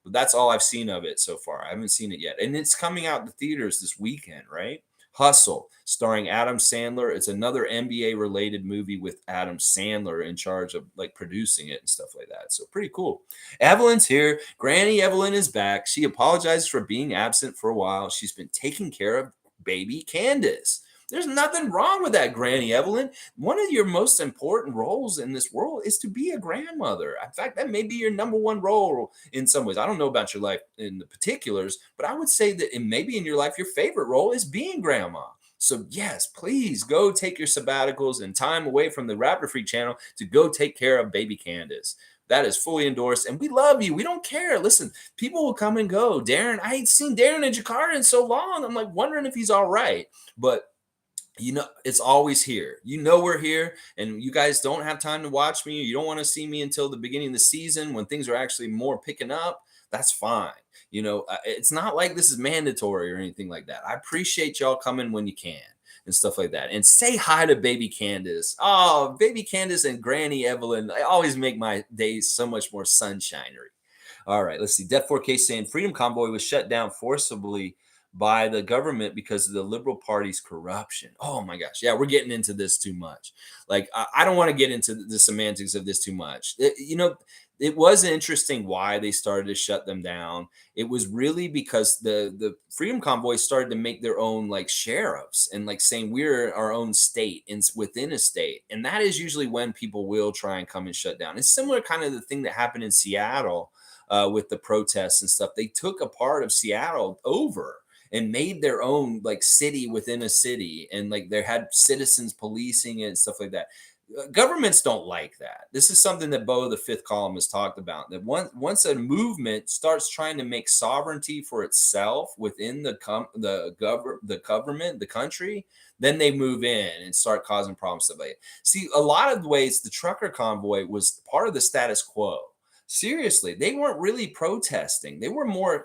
but that's all I've seen of it so far. I haven't seen it yet. And it's coming out in the theaters this weekend, right? Hustle, starring Adam Sandler. It's another NBA related movie with Adam Sandler in charge of like producing it and stuff like that. So pretty cool. Evelyn's here. Granny Evelyn is back. She apologizes for being absent for a while. She's been taking care of baby Candace. There's nothing wrong with that, Granny Evelyn. One of your most important roles in this world is to be a grandmother. In fact, that may be your number one role in some ways. I don't know about your life in the particulars, but I would say that maybe in your life, your favorite role is being grandma. So yes, please go take your sabbaticals and time away from the Raptor Freak channel to go take care of baby Candace. That is fully endorsed, and we love you. We don't care. Listen, people will come and go. Darren, I ain't seen Darren in Jakarta in so long. I'm like wondering if he's all right, but you know, it's always here. You know, we're here, and you guys don't have time to watch me. You don't want to see me until the beginning of the season when things are actually more picking up. That's fine. You know, it's not like this is mandatory or anything like that. I appreciate y'all coming when you can and stuff like that. And say hi to baby Candace. Oh, baby Candace and Granny Evelyn. I always make my days so much more sunshinery. All right, let's see. Death 4K saying Freedom Convoy was shut down forcibly by the government because of the Liberal Party's corruption. Oh my gosh. Yeah, we're getting into this too much. Like, I don't want to get into the semantics of this too much. It was interesting why they started to shut them down. It was really because the Freedom Convoy started to make their own like sheriffs and like saying we're our own state and within a state. And that is usually when people will try and come and shut down. It's similar kind of the thing that happened in Seattle with the protests and stuff. They took a part of Seattle over and made their own like city within a city, and like they had citizens policing it and stuff like that. Governments don't like that. This is something that Bo, the fifth column, has talked about. That once a movement starts trying to make sovereignty for itself within the government, the country, then they move in and start causing problems. Stuff like that. See, a lot of ways, the trucker convoy was part of the status quo. Seriously, they weren't really protesting. They were more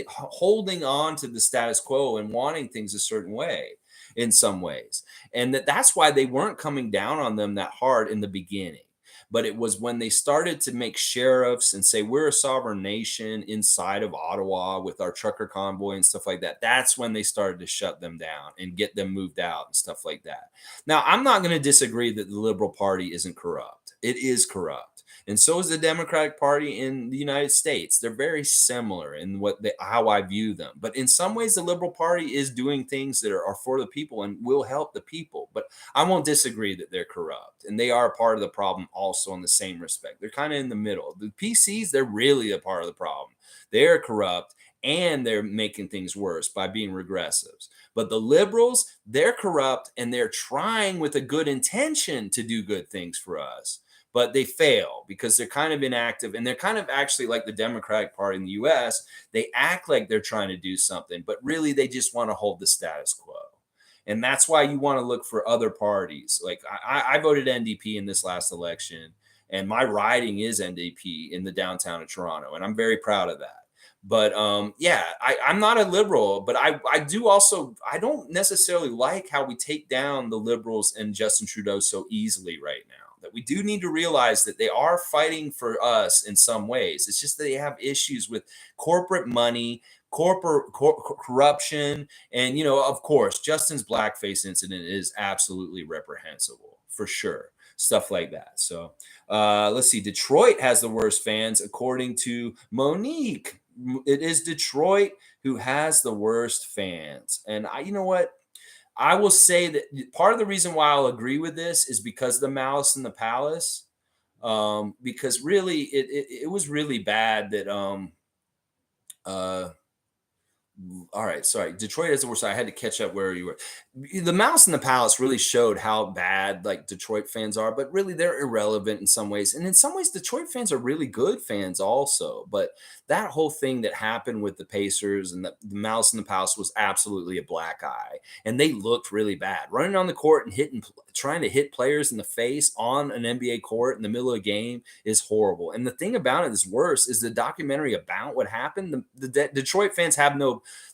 holding on to the status quo and wanting things a certain way in some ways. And that's why they weren't coming down on them that hard in the beginning. But it was when they started to make sheriffs and say, we're a sovereign nation inside of Ottawa with our trucker convoy and stuff like that. That's when they started to shut them down and get them moved out and stuff like that. Now, I'm not going to disagree that the Liberal Party isn't corrupt. It is corrupt. And so is the Democratic Party in the United States. They're very similar in how I view them. But in some ways, the Liberal Party is doing things that are for the people and will help the people. But I won't disagree that they're corrupt. And they are part of the problem also in the same respect. They're kind of in the middle. The PCs, they're really a part of the problem. They're corrupt and they're making things worse by being regressives. But the liberals, they're corrupt and they're trying with a good intention to do good things for us. But they fail because they're kind of inactive and they're kind of actually like the Democratic Party in the US. They act like they're trying to do something, but really they just want to hold the status quo. And that's why you want to look for other parties. Like I voted NDP in this last election, and my riding is NDP in the downtown of Toronto. And I'm very proud of that. But yeah, I'm not a liberal, but I do also, I don't necessarily like how we take down the liberals and Justin Trudeau so easily right now. That we do need to realize that they are fighting for us in some ways. It's just that they have issues with corporate money, corruption, and of course, Justin's blackface incident is absolutely reprehensible for sure. Stuff like that. So let's see. Detroit has the worst fans, according to Monique. It is Detroit who has the worst fans, and you know what? I will say that part of the reason why I'll agree with this is because of the Malice in the Palace. Because really, it was really bad that all right, sorry. Detroit is the worst. I had to catch up where you were. The Mouse in the Palace really showed how bad like Detroit fans are, but really they're irrelevant in some ways. And in some ways, Detroit fans are really good fans also. But that whole thing that happened with the Pacers and the Mouse in the Palace was absolutely a black eye. And they looked really bad. Running on the court and trying to hit players in the face on an NBA court in the middle of a game is horrible. And the thing about it is worse is the documentary about what happened. The Detroit fans have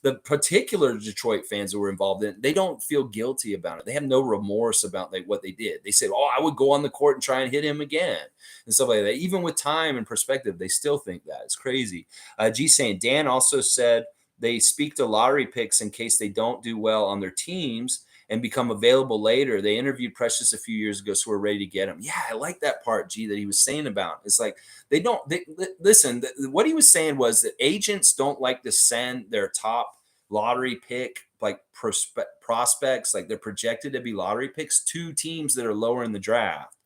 the particular Detroit fans who were involved in it, they don't feel guilty about it. They have no remorse about what they did. They said, oh, I would go on the court and try and hit him again and stuff like that. Even with time and perspective, they still think that. It's crazy. G saying, Dan also said they speak to lottery picks in case they don't do well on their teams and become available later. They interviewed Precious a few years ago, so we're ready to get him. Yeah, I like that part, G, that he was saying about. It's like listen, what he was saying was that agents don't like to send their top lottery pick, like prospects, like they're projected to be lottery picks, to teams that are lower in the draft.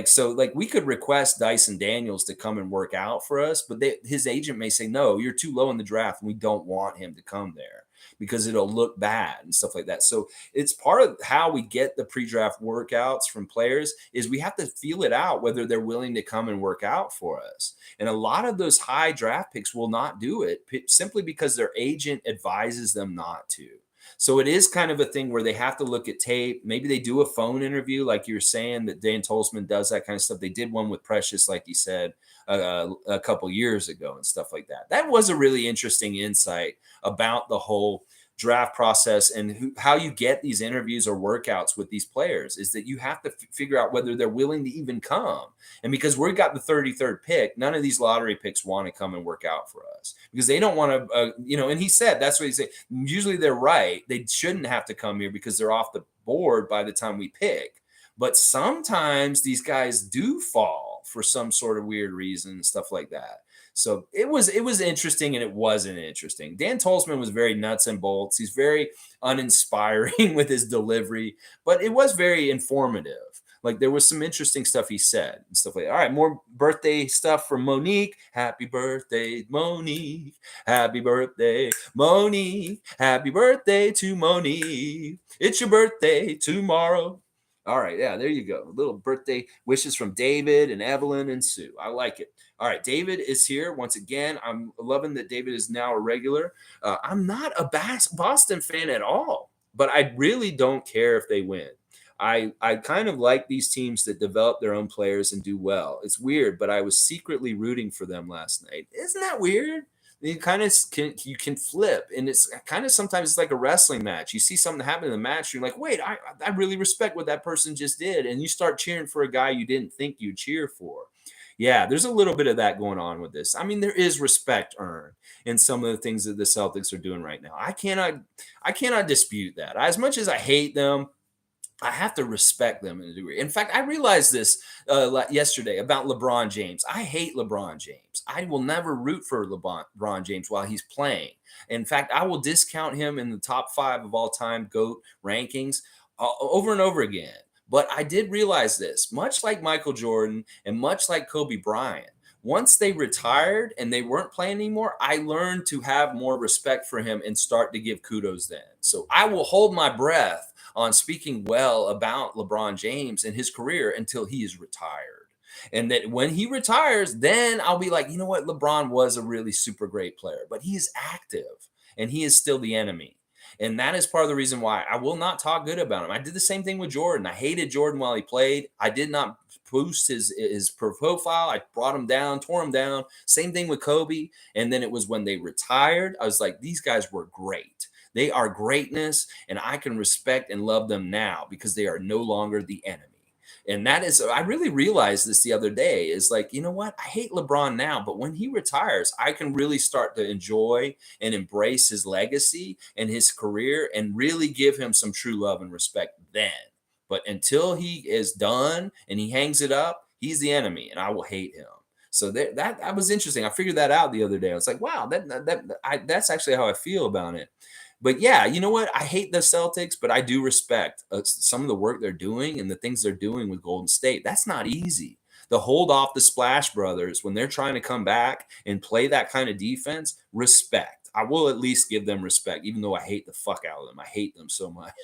So we could request Dyson Daniels to come and work out for us, but his agent may say, no, you're too low in the draft and we don't want him to come there because it'll look bad and stuff like that. So it's part of how we get the pre-draft workouts from players is we have to feel it out whether they're willing to come and work out for us. And a lot of those high draft picks will not do it simply because their agent advises them not to. So it is kind of a thing where they have to look at tape. Maybe they do a phone interview, like you're saying that Dan Tolzman does that kind of stuff. They did one with Precious, like you said, a couple years ago and stuff like that. That was a really interesting insight about the whole draft process and how you get these interviews or workouts with these players is that you have to figure out whether they're willing to even come. And because we got the 33rd pick, none of these lottery picks want to come and work out for us because they don't want to, and he said, that's what he said. Usually they're right. They shouldn't have to come here because they're off the board by the time we pick. But sometimes these guys do fall for some sort of weird reason and stuff like that. So it was interesting and it wasn't interesting. Dan Tolzman was very nuts and bolts. He's very uninspiring with his delivery, but it was very informative. Like there was some interesting stuff he said and stuff like that. All right, more birthday stuff from Monique. Happy birthday, Monique. Happy birthday, Monique. Happy birthday to Monique. It's your birthday tomorrow. All right, yeah, there you go. Little birthday wishes from David and Evelyn and Sue. I like it. All right, David is here once again. I'm loving that David is now a regular. I'm not a Boston fan at all, but I really don't care if they win. I kind of like these teams that develop their own players and do well. It's weird, but I was secretly rooting for them last night. Isn't that weird? You kind of can flip, and it's kind of sometimes it's like a wrestling match. You see something happen in the match, you're like, wait, I really respect what that person just did, and you start cheering for a guy you didn't think you'd cheer for. Yeah, there's a little bit of that going on with this. I mean, there is respect earned in some of the things that the Celtics are doing right now. I cannot dispute that. As much as I hate them, I have to respect them in a degree. In fact, I realized this yesterday about LeBron James. I hate LeBron James. I will never root for LeBron James while he's playing. In fact, I will discount him in the top 5 of all time GOAT rankings over and over again. But I did realize this, much like Michael Jordan and much like Kobe Bryant, once they retired and they weren't playing anymore, I learned to have more respect for him and start to give kudos then. So I will hold my breath on speaking well about LeBron James and his career until he is retired. And that when he retires, then I'll be like, you know what? LeBron was a really super great player, but he is active and he is still the enemy. And that is part of the reason why I will not talk good about him. I did the same thing with Jordan. I hated Jordan while he played. I did not boost his profile. I brought him down, tore him down. Same thing with Kobe. And then it was when they retired, I was like, these guys were great. They are greatness, and I can respect and love them now because they are no longer the enemy. And that is, I really realized this the other day is like, you know what? I hate LeBron now, but when he retires, I can really start to enjoy and embrace his legacy and his career and really give him some true love and respect then. But until he is done and he hangs it up, he's the enemy and I will hate him. So that was interesting. I figured that out the other day. I was like, wow, that's actually how I feel about it. But yeah, you know what? I hate the Celtics, but I do respect some of the work they're doing and the things they're doing with Golden State. That's not easy. The hold off the Splash Brothers when they're trying to come back and play that kind of defense, respect. I will at least give them respect, even though I hate the fuck out of them. I hate them so much.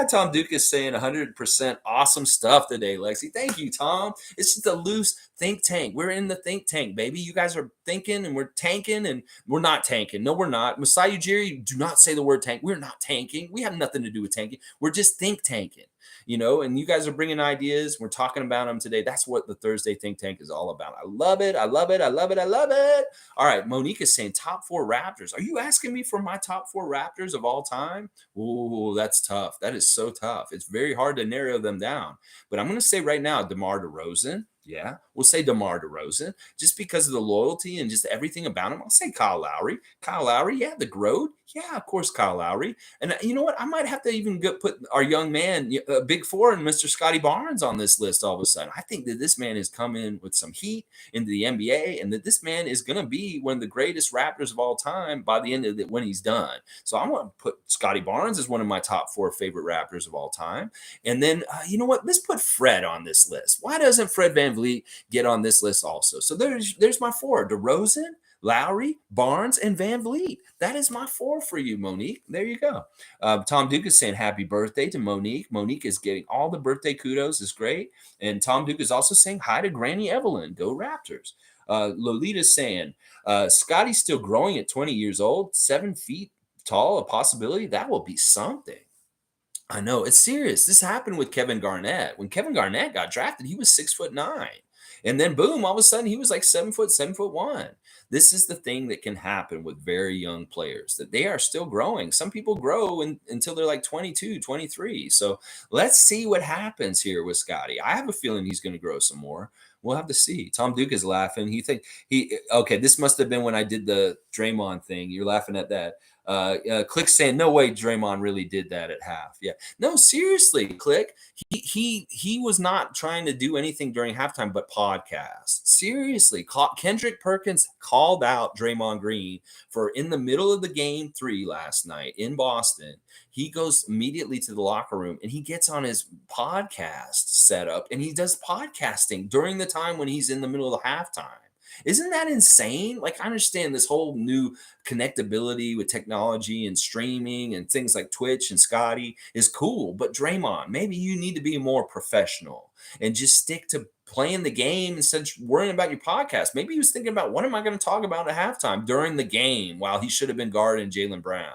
Tom Duke is saying 100% awesome stuff today, Lexi. Thank you, Tom. It's just a loose think tank. We're in the think tank, baby. You guys are thinking and we're tanking and we're not tanking. No, we're not. Masai Ujiri, do not say the word tank. We're not tanking. We have nothing to do with tanking. We're just think tanking. And you guys are bringing ideas. We're talking about them today. That's what the Thursday Think Tank is all about. I love it. I love it. I love it. I love it. All right. Monique is saying top 4 Raptors. Are you asking me for my top 4 Raptors of all time? Ooh, that's tough. That is so tough. It's very hard to narrow them down. But I'm going to say right now, DeMar DeRozan. Yeah, we'll say DeMar DeRozan just because of the loyalty and just everything about him. I'll say Kyle Lowry. Kyle Lowry, yeah, the growth. Yeah, of course, Kyle Lowry. And you know what? I might have to even put our young man, Big Four, and Mr. Scottie Barnes on this list all of a sudden. I think that this man has come in with some heat into the NBA and that this man is going to be one of the greatest Raptors of all time by the end of it when he's done. So I want to put Scottie Barnes as one of my top 4 favorite Raptors of all time. And then, you know what? Let's put Fred on this list. Why doesn't Fred VanVleet get on this list also? So there's my 4. DeRozan, Lowry, Barnes, and VanVleet. That is my 4 for you, Monique. There you go. Tom Duke is saying happy birthday to Monique. Monique is getting all the birthday kudos. Is great. And Tom Duke is also saying hi to Granny Evelyn. Go Raptors. Lolita's saying Scottie's still growing at 20 years old, 7 feet tall, a possibility. That will be something. I know, it's serious. This happened with Kevin Garnett. When Kevin Garnett got drafted, he was 6'9". And then boom, all of a sudden he was like 7 foot, 7'1". This is the thing that can happen with very young players, that they are still growing. Some people grow until they're like 22, 23. So let's see what happens here with Scottie. I have a feeling he's going to grow some more. We'll have to see. Tom Duke is laughing. He okay, this must have been when I did the Draymond thing. You're laughing at that. Click saying, no way Draymond really did that at half. Yeah. No, seriously, Click. He was not trying to do anything during halftime but podcast. Seriously, Kendrick Perkins called out Draymond Green for in the middle of the game 3 last night in Boston. He goes immediately to the locker room and he gets on his podcast setup and he does podcasting during the time when he's in the middle of halftime. Isn't that insane? Like, I understand this whole new connectability with technology and streaming and things like Twitch and Scottie is cool. But Draymond, maybe you need to be more professional and just stick to playing the game instead of worrying about your podcast. Maybe he was thinking about what am I going to talk about at halftime during the game while he should have been guarding Jaylen Brown.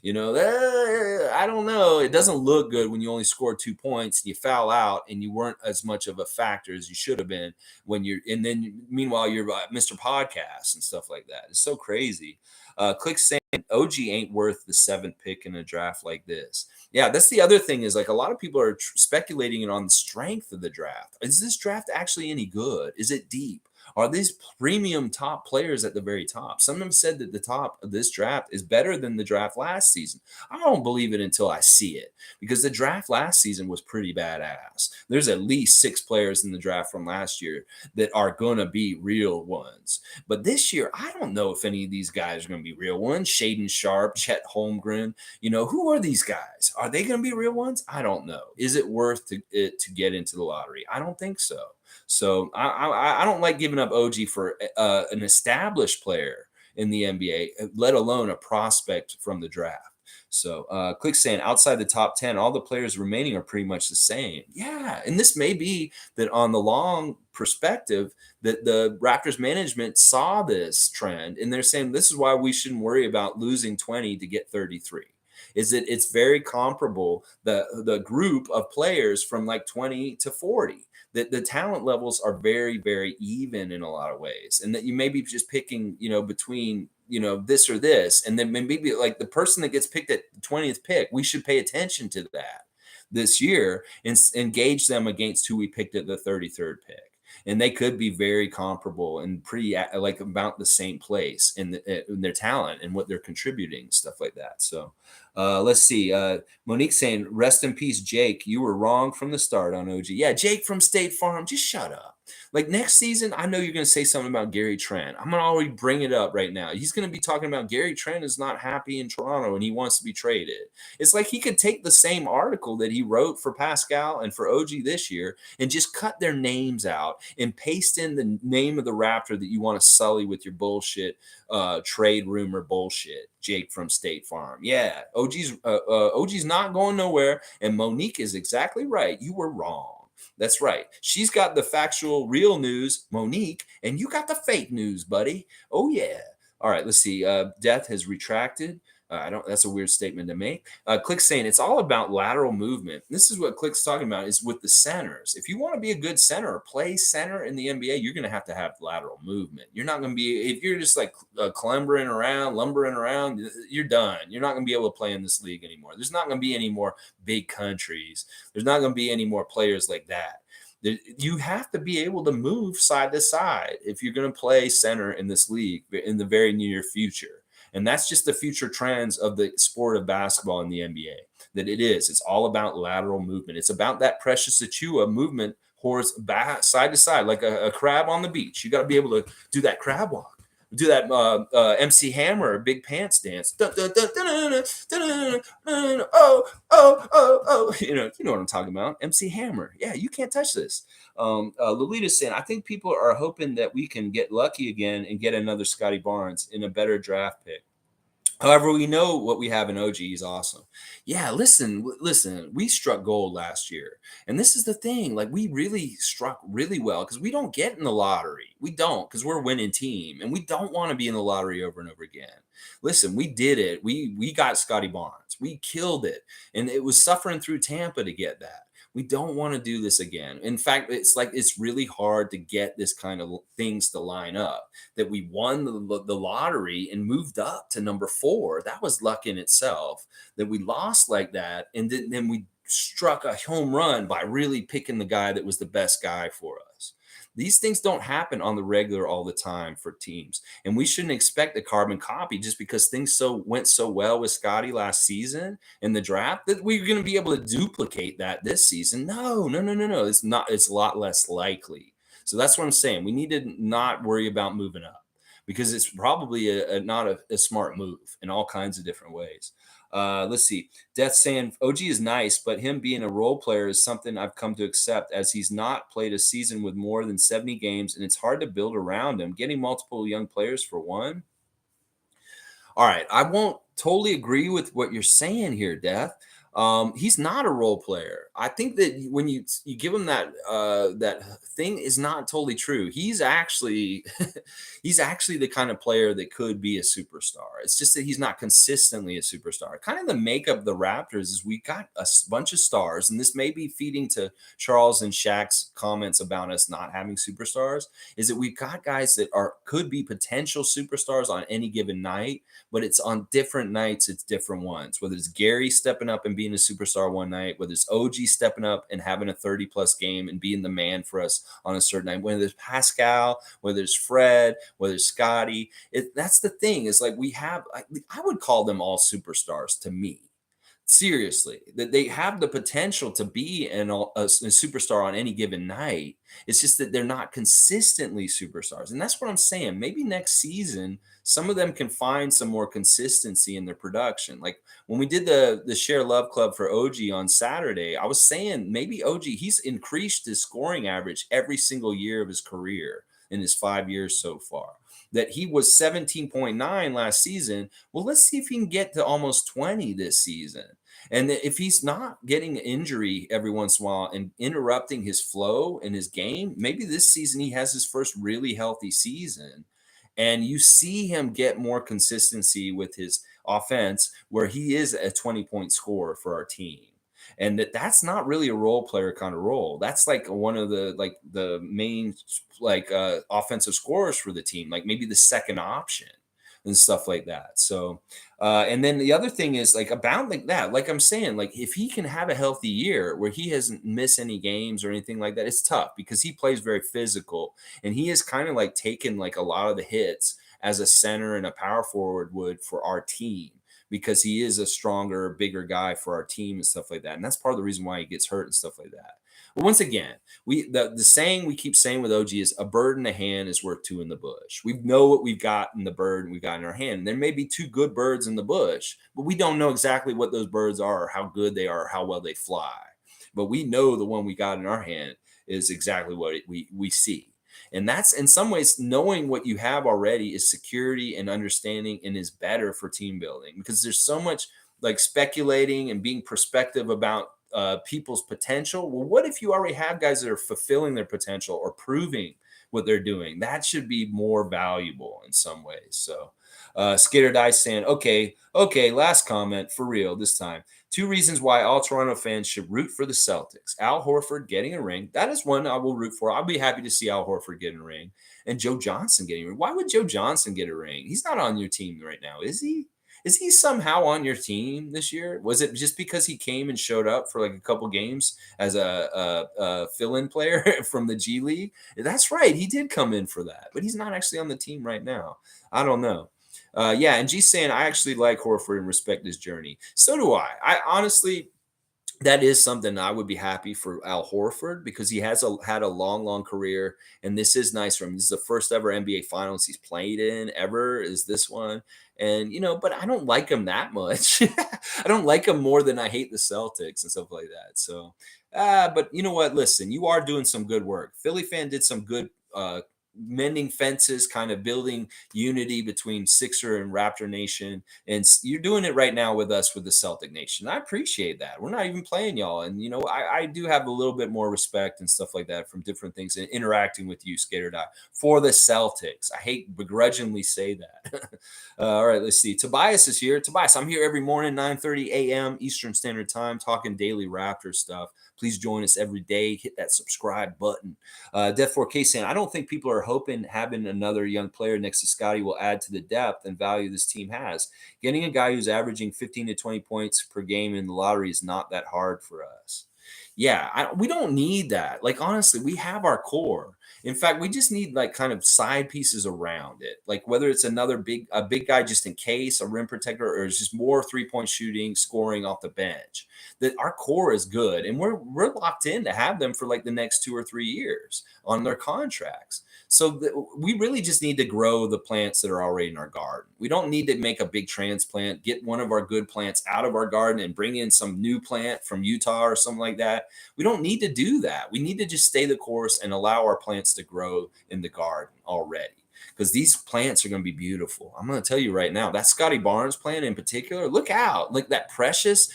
I don't know. It doesn't look good when you only scored 2 points, you foul out, and you weren't as much of a factor as you should have been when you're. And then meanwhile, you're Mr. Podcast and stuff like that. It's so crazy. Click saying OG ain't worth the 7th pick in a draft like this. Yeah, that's the other thing is like a lot of people are speculating on the strength of the draft. Is this draft actually any good? Is it deep? Are these premium top players at the very top? Some have said that the top of this draft is better than the draft last season. I don't believe it until I see it because the draft last season was pretty badass. There's at least 6 players in the draft from last year that are going to be real ones. But this year, I don't know if any of these guys are going to be real ones. Shaden Sharp, Chet Holmgren, who are these guys? Are they going to be real ones? I don't know. Is it worth it to get into the lottery? I don't think so. So I don't like giving up OG for an established player in the NBA, let alone a prospect from the draft. So Click saying outside the top 10, all the players remaining are pretty much the same. Yeah. And this may be that on the long perspective that the Raptors management saw this trend and they're saying this is why we shouldn't worry about losing 20 to get 33. Is that it's very comparable, the group of players from like 20 to 40. That the talent levels are very, very even in a lot of ways. And that you may be just picking, between, this or this. And then maybe like the person that gets picked at the 20th pick, we should pay attention to that this year and engage them against who we picked at the 33rd pick. And they could be very comparable and pretty like about the same place in their talent and what they're contributing, stuff like that. So let's see. Monique saying, rest in peace, Jake. You were wrong from the start on OG. Yeah, Jake from State Farm, just shut up. Like next season, I know you're going to say something about Gary Trent. I'm going to already bring it up right now. He's going to be talking about Gary Trent is not happy in Toronto and he wants to be traded. It's like he could take the same article that he wrote for Pascal and for OG this year and just cut their names out and paste in the name of the Raptor that you want to sully with your bullshit trade rumor bullshit. Jake from State Farm. Yeah, OG's not going nowhere. And Monique is exactly right. You were wrong. That's right. She's got the factual, real news, Monique, and you got the fake news, buddy. Oh yeah. All right. Let's see. Death has retracted. I don't. That's a weird statement to make. Click's saying it's all about lateral movement. This is what Click's talking about is with the centers. If you want to be a good center or play center in the NBA, you're going to have lateral movement. You're not going to be if you're just like lumbering around. You're done. You're not going to be able to play in this league anymore. There's not going to be any more big countries. There's not going to be any more players like that. You have to be able to move side to side if you're going to play center in this league in the very near future. And that's just the future trends of the sport of basketball in the NBA, that it is. It's all about lateral movement. It's about that Precious Achua movement, side to side, like a crab on the beach. You got to be able to do that crab walk. Do that MC Hammer big pants dance. Oh. You know what I'm talking about. MC Hammer. Yeah, you can't touch this. Lolita's saying, I think people are hoping that we can get lucky again and get another Scottie Barnes in a better draft pick. However, we know what we have in OG. He's awesome. Yeah, listen. We struck gold last year, and this is the thing. Like, we really struck really well because we don't get in the lottery. We don't, because we're a winning team, and we don't want to be in the lottery over and over again. Listen, we did it. We got Scottie Barnes. We killed it, and it was suffering through Tampa to get that. We don't want to do this again. In fact, it's like it's really hard to get this kind of things to line up, that we won the lottery and moved up to number 4. That was luck in itself. That we lost like that, and then we struck a home run by really picking the guy that was the best guy for us. These things don't happen on the regular all the time for teams, and we shouldn't expect a carbon copy just because things went so well with Scottie last season in the draft that we're going to be able to duplicate that this season. No, no, no, no, no. It's not. It's a lot less likely. So that's what I'm saying. We need to not worry about moving up because it's probably not a smart move in all kinds of different ways. Let's see. Death saying OG is nice, but him being a role player is something I've come to accept, as he's not played a season with more than 70 games, and it's hard to build around him. Getting multiple young players for one. All right, I won't totally agree with what you're saying here, Death. He's not a role player. I think that when you give him that thing is not totally true. He's actually he's actually the kind of player that could be a superstar. It's just that he's not consistently a superstar. Kind of the makeup of the Raptors is we got a bunch of stars, and this may be feeding to Charles and Shaq's comments about us not having superstars. Is that we've got guys that could be potential superstars on any given night, but it's on different nights, it's different ones. Whether it's Gary stepping up and being a superstar one night, whether it's OG stepping up and having a 30 plus game and being the man for us on a certain night, whether it's Pascal, whether it's Fred, whether it's Scottie. That's the thing, is like I would call them all superstars to me. Seriously, that they have the potential to be a superstar on any given night. It's just that they're not consistently superstars. And that's what I'm saying. Maybe next season, some of them can find some more consistency in their production. Like when we did the Share Love Club for OG on Saturday, I was saying maybe OG, he's increased his scoring average every single year of his career in his 5 years so far. That he was 17.9 last season. Well, let's see if he can get to almost 20 this season. And if he's not getting injury every once in a while and interrupting his flow in his game, maybe this season he has his first really healthy season. And you see him get more consistency with his offense, where he is a 20-point scorer for our team. And that's not really a role player kind of role. That's like one of the main offensive scorers for the team, like maybe the second option and stuff like that. So and then the other thing is like about like that, like I'm saying, like if he can have a healthy year where he hasn't missed any games or anything like that, it's tough because he plays very physical, and he has kind of like taken like a lot of the hits as a center and a power forward would for our team, because he is a stronger, bigger guy for our team and stuff like that. And that's part of the reason why he gets hurt and stuff like that. But once again, the saying we keep saying with OG is a bird in the hand is worth two in the bush. We know what we've got in the bird and we've got in our hand. There may be two good birds in the bush, but we don't know exactly what those birds are or how good they are or how well they fly. But we know the one we got in our hand is exactly what we see. And that's in some ways, knowing what you have already is security and understanding, and is better for team building, because there's so much like speculating and being perspective about people's potential. Well, what if you already have guys that are fulfilling their potential or proving what they're doing? That should be more valuable in some ways. So Skater Dice saying, okay, last comment for real this time. 2 reasons why all Toronto fans should root for the Celtics. Al Horford getting a ring. That is one I will root for. I'll be happy to see Al Horford get a ring. And Joe Johnson getting a ring. Why would Joe Johnson get a ring? He's not on your team right now, is he? Is he somehow on your team this year? Was it just because he came and showed up for like a couple games as a fill-in player from the G League? That's right. He did come in for that, but he's not actually on the team right now. I don't know. Yeah, and G's saying, I actually like Horford and respect his journey. So do I. I honestly, that is something I would be happy for Al Horford, because he has had a long, long career, and this is nice for him. This is the first ever NBA Finals he's played in ever. Is this one? And but I don't like him that much. I don't like him more than I hate the Celtics and stuff like that. So, but you know what? Listen, you are doing some good work. Philly fan did some good mending fences, kind of building unity between Sixer and Raptor Nation. And you're doing it right now with us with the Celtic Nation. I appreciate that. We're not even playing y'all. And, I do have a little bit more respect and stuff like that from different things and interacting with you, Skater Die, for the Celtics. I hate begrudgingly say that. All right, let's see. Tobias is here. Tobias, I'm here every morning, 9:30 a.m. Eastern Standard Time, talking daily Raptor stuff. Please join us every day. Hit that subscribe button. Death 4K saying, I don't think people are hoping having another young player next to Scottie will add to the depth and value this team has. Getting a guy who's averaging 15 to 20 points per game in the lottery is not that hard for us. Yeah, we don't need that. Like, honestly, we have our core. In fact, we just need like kind of side pieces around it. Like whether it's a big guy just in case, a rim protector, or it's just more 3-point shooting, scoring off the bench. That our core is good, and we're locked in to have them for like the next 2 or 3 years on their contracts. So we really just need to grow the plants that are already in our garden. We don't need to make a big transplant, get one of our good plants out of our garden and bring in some new plant from Utah or something like that. We don't need to do that. We need to just stay the course and allow our plants to grow in the garden already. Because these plants are going to be beautiful. I'm going to tell you right now, that Scottie Barnes plant in particular, look out. Like that precious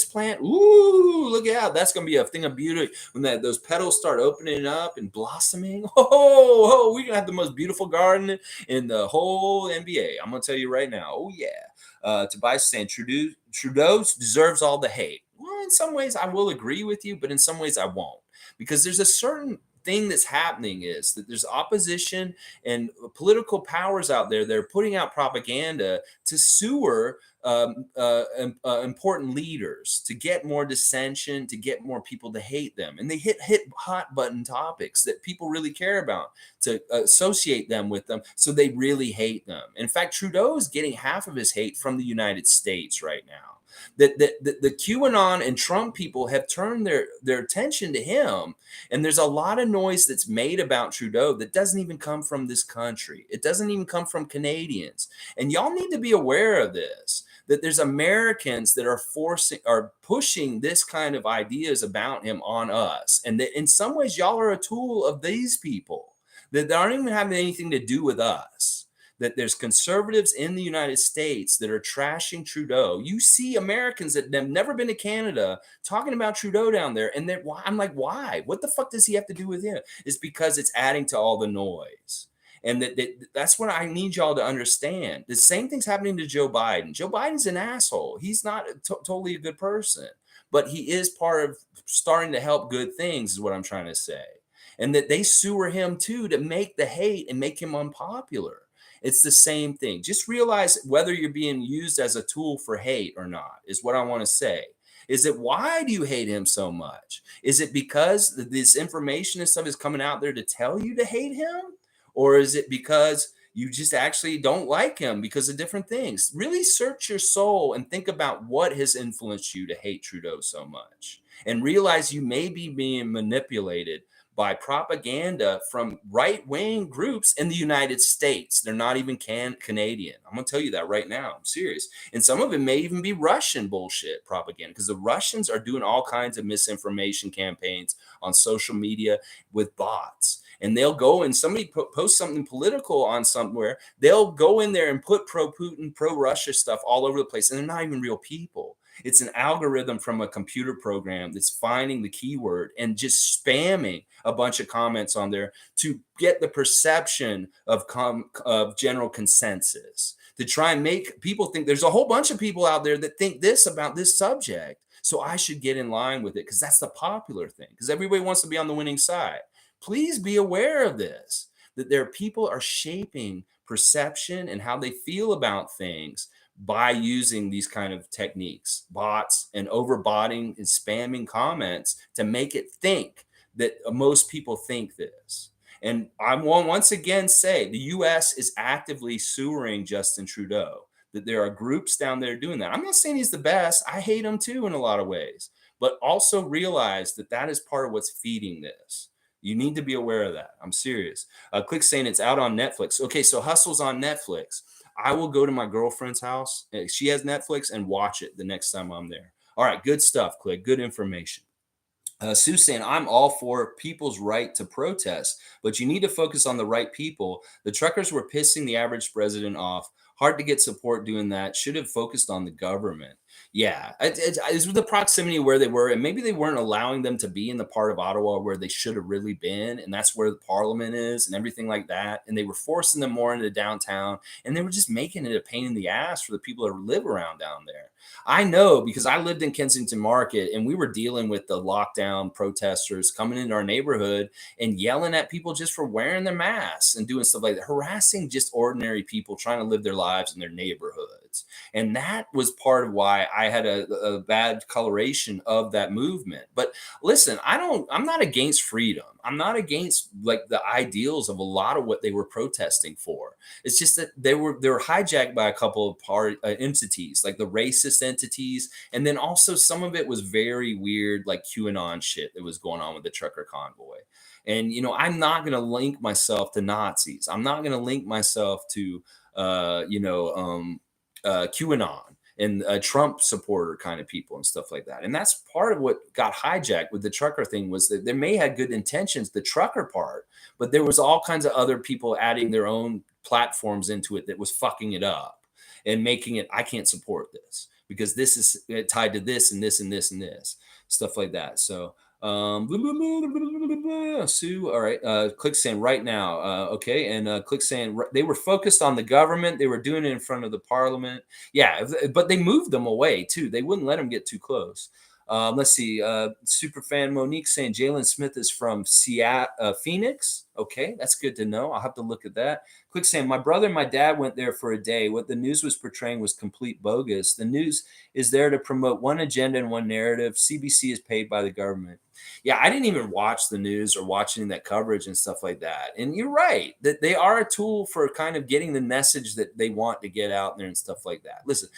plant. Ooh, look out. That's going to be a thing of beauty when those petals start opening up and blossoming. Oh, we're going to have the most beautiful garden in the whole NBA. I'm going to tell you right now. Oh, yeah. Tobias saying Trudeau deserves all the hate. Well, in some ways, I will agree with you, but in some ways, I won't. Because there's a certain thing that's happening is that there's opposition and political powers out there that are putting out propaganda to sewer important leaders, to get more dissension, to get more people to hate them. And they hit hot button topics that people really care about, to associate them with them, so they really hate them. In fact, Trudeau is getting half of his hate from the United States right now. That the QAnon and Trump people have turned their attention to him. And there's a lot of noise that's made about Trudeau that doesn't even come from this country. It doesn't even come from Canadians. And y'all need to be aware of this, that there's Americans that are pushing this kind of ideas about him on us. And that in some ways, y'all are a tool of these people that aren't even having anything to do with us. That there's conservatives in the United States that are trashing Trudeau. You see Americans that have never been to Canada talking about Trudeau down there. And I'm like, why? What the fuck does he have to do with him? It's because it's adding to all the noise. And that's what I need y'all to understand. The same thing's happening to Joe Biden. Joe Biden's an asshole. He's not totally a good person, but he is part of starting to help good things, is what I'm trying to say. And that they sewer him too to make the hate and make him unpopular. It's the same thing. Just realize whether you're being used as a tool for hate or not is what I want to say. Is it, why do you hate him so much? Is it because this information and stuff is coming out there to tell you to hate him? Or is it because you just actually don't like him because of different things? Really search your soul and think about what has influenced you to hate Trudeau so much. And realize you may be being manipulated by propaganda from right-wing groups in the United States. They're not even Canadian. I'm going to tell you that right now. I'm serious. And some of it may even be Russian bullshit propaganda, because the Russians are doing all kinds of misinformation campaigns on social media with bots. And they'll go and somebody post something political on somewhere. They'll go in there and put pro-Putin, pro-Russia stuff all over the place. And they're not even real people. It's an algorithm from a computer program that's finding the keyword and just spamming a bunch of comments on there to get the perception of general consensus, to try and make people think there's a whole bunch of people out there that think this about this subject. So I should get in line with it because that's the popular thing, because everybody wants to be on the winning side. Please be aware of this, that there are people are shaping perception and how they feel about things by using these kind of techniques, bots and overbotting and spamming comments to make it think that most people think this. And I want once again say the U.S. is actively sewering Justin Trudeau, that there are groups down there doing that. I'm not saying he's the best. I hate him too in a lot of ways, but also realize that that is part of what's feeding this. You need to be aware of that. I'm serious. Click saying it's out on Netflix. Okay, so Hustle's on Netflix. I will go to my girlfriend's house. She has Netflix, and watch it the next time I'm there. All right, good stuff, Click. Good information. Sue saying, I'm all for people's right to protest, but you need to focus on the right people. The truckers were pissing the average president off. Hard to get support doing that. Should have focused on the government. Yeah, it's with the proximity where they were, and maybe they weren't allowing them to be in the part of Ottawa where they should have really been, and that's where the parliament is and everything like that. And they were forcing them more into downtown, and they were just making it a pain in the ass for the people that live around down there. I know because I lived in Kensington Market and we were dealing with the lockdown protesters coming into our neighborhood and yelling at people just for wearing their masks and doing stuff like that, harassing just ordinary people trying to live their lives in their neighborhoods. And that was part of why I had a bad coloration of that movement. But listen, I'm not against freedom. I'm not against like the ideals of a lot of what they were protesting for. It's just that they were hijacked by a couple of entities, like the racist entities, and then also some of it was very weird, like QAnon shit that was going on with the trucker convoy. And I'm not going to link myself to Nazis. I'm not going to link myself to QAnon and Trump supporter kind of people and stuff like that. And that's part of what got hijacked with the trucker thing was that they may have good intentions, the trucker part, but there was all kinds of other people adding their own platforms into it that was fucking it up and making it, I can't support this because this is tied to this and this and this and this, stuff like that. So Sue, all right. Click saying right now. Okay, and click saying they were focused on the government. They were doing it in front of the parliament. Yeah, but they moved them away too. They wouldn't let them get too close. Let's see. Superfan Monique saying Jalen Smith is from Seattle, Phoenix. Okay, that's good to know. I'll have to look at that. Click saying my brother and my dad went there for a day. What the news was portraying was complete bogus. The news is there to promote one agenda and one narrative. CBC is paid by the government. Yeah, I didn't even watch the news or watching that coverage and stuff like that. And you're right that they are a tool for kind of getting the message that they want to get out there and stuff like that. Listen,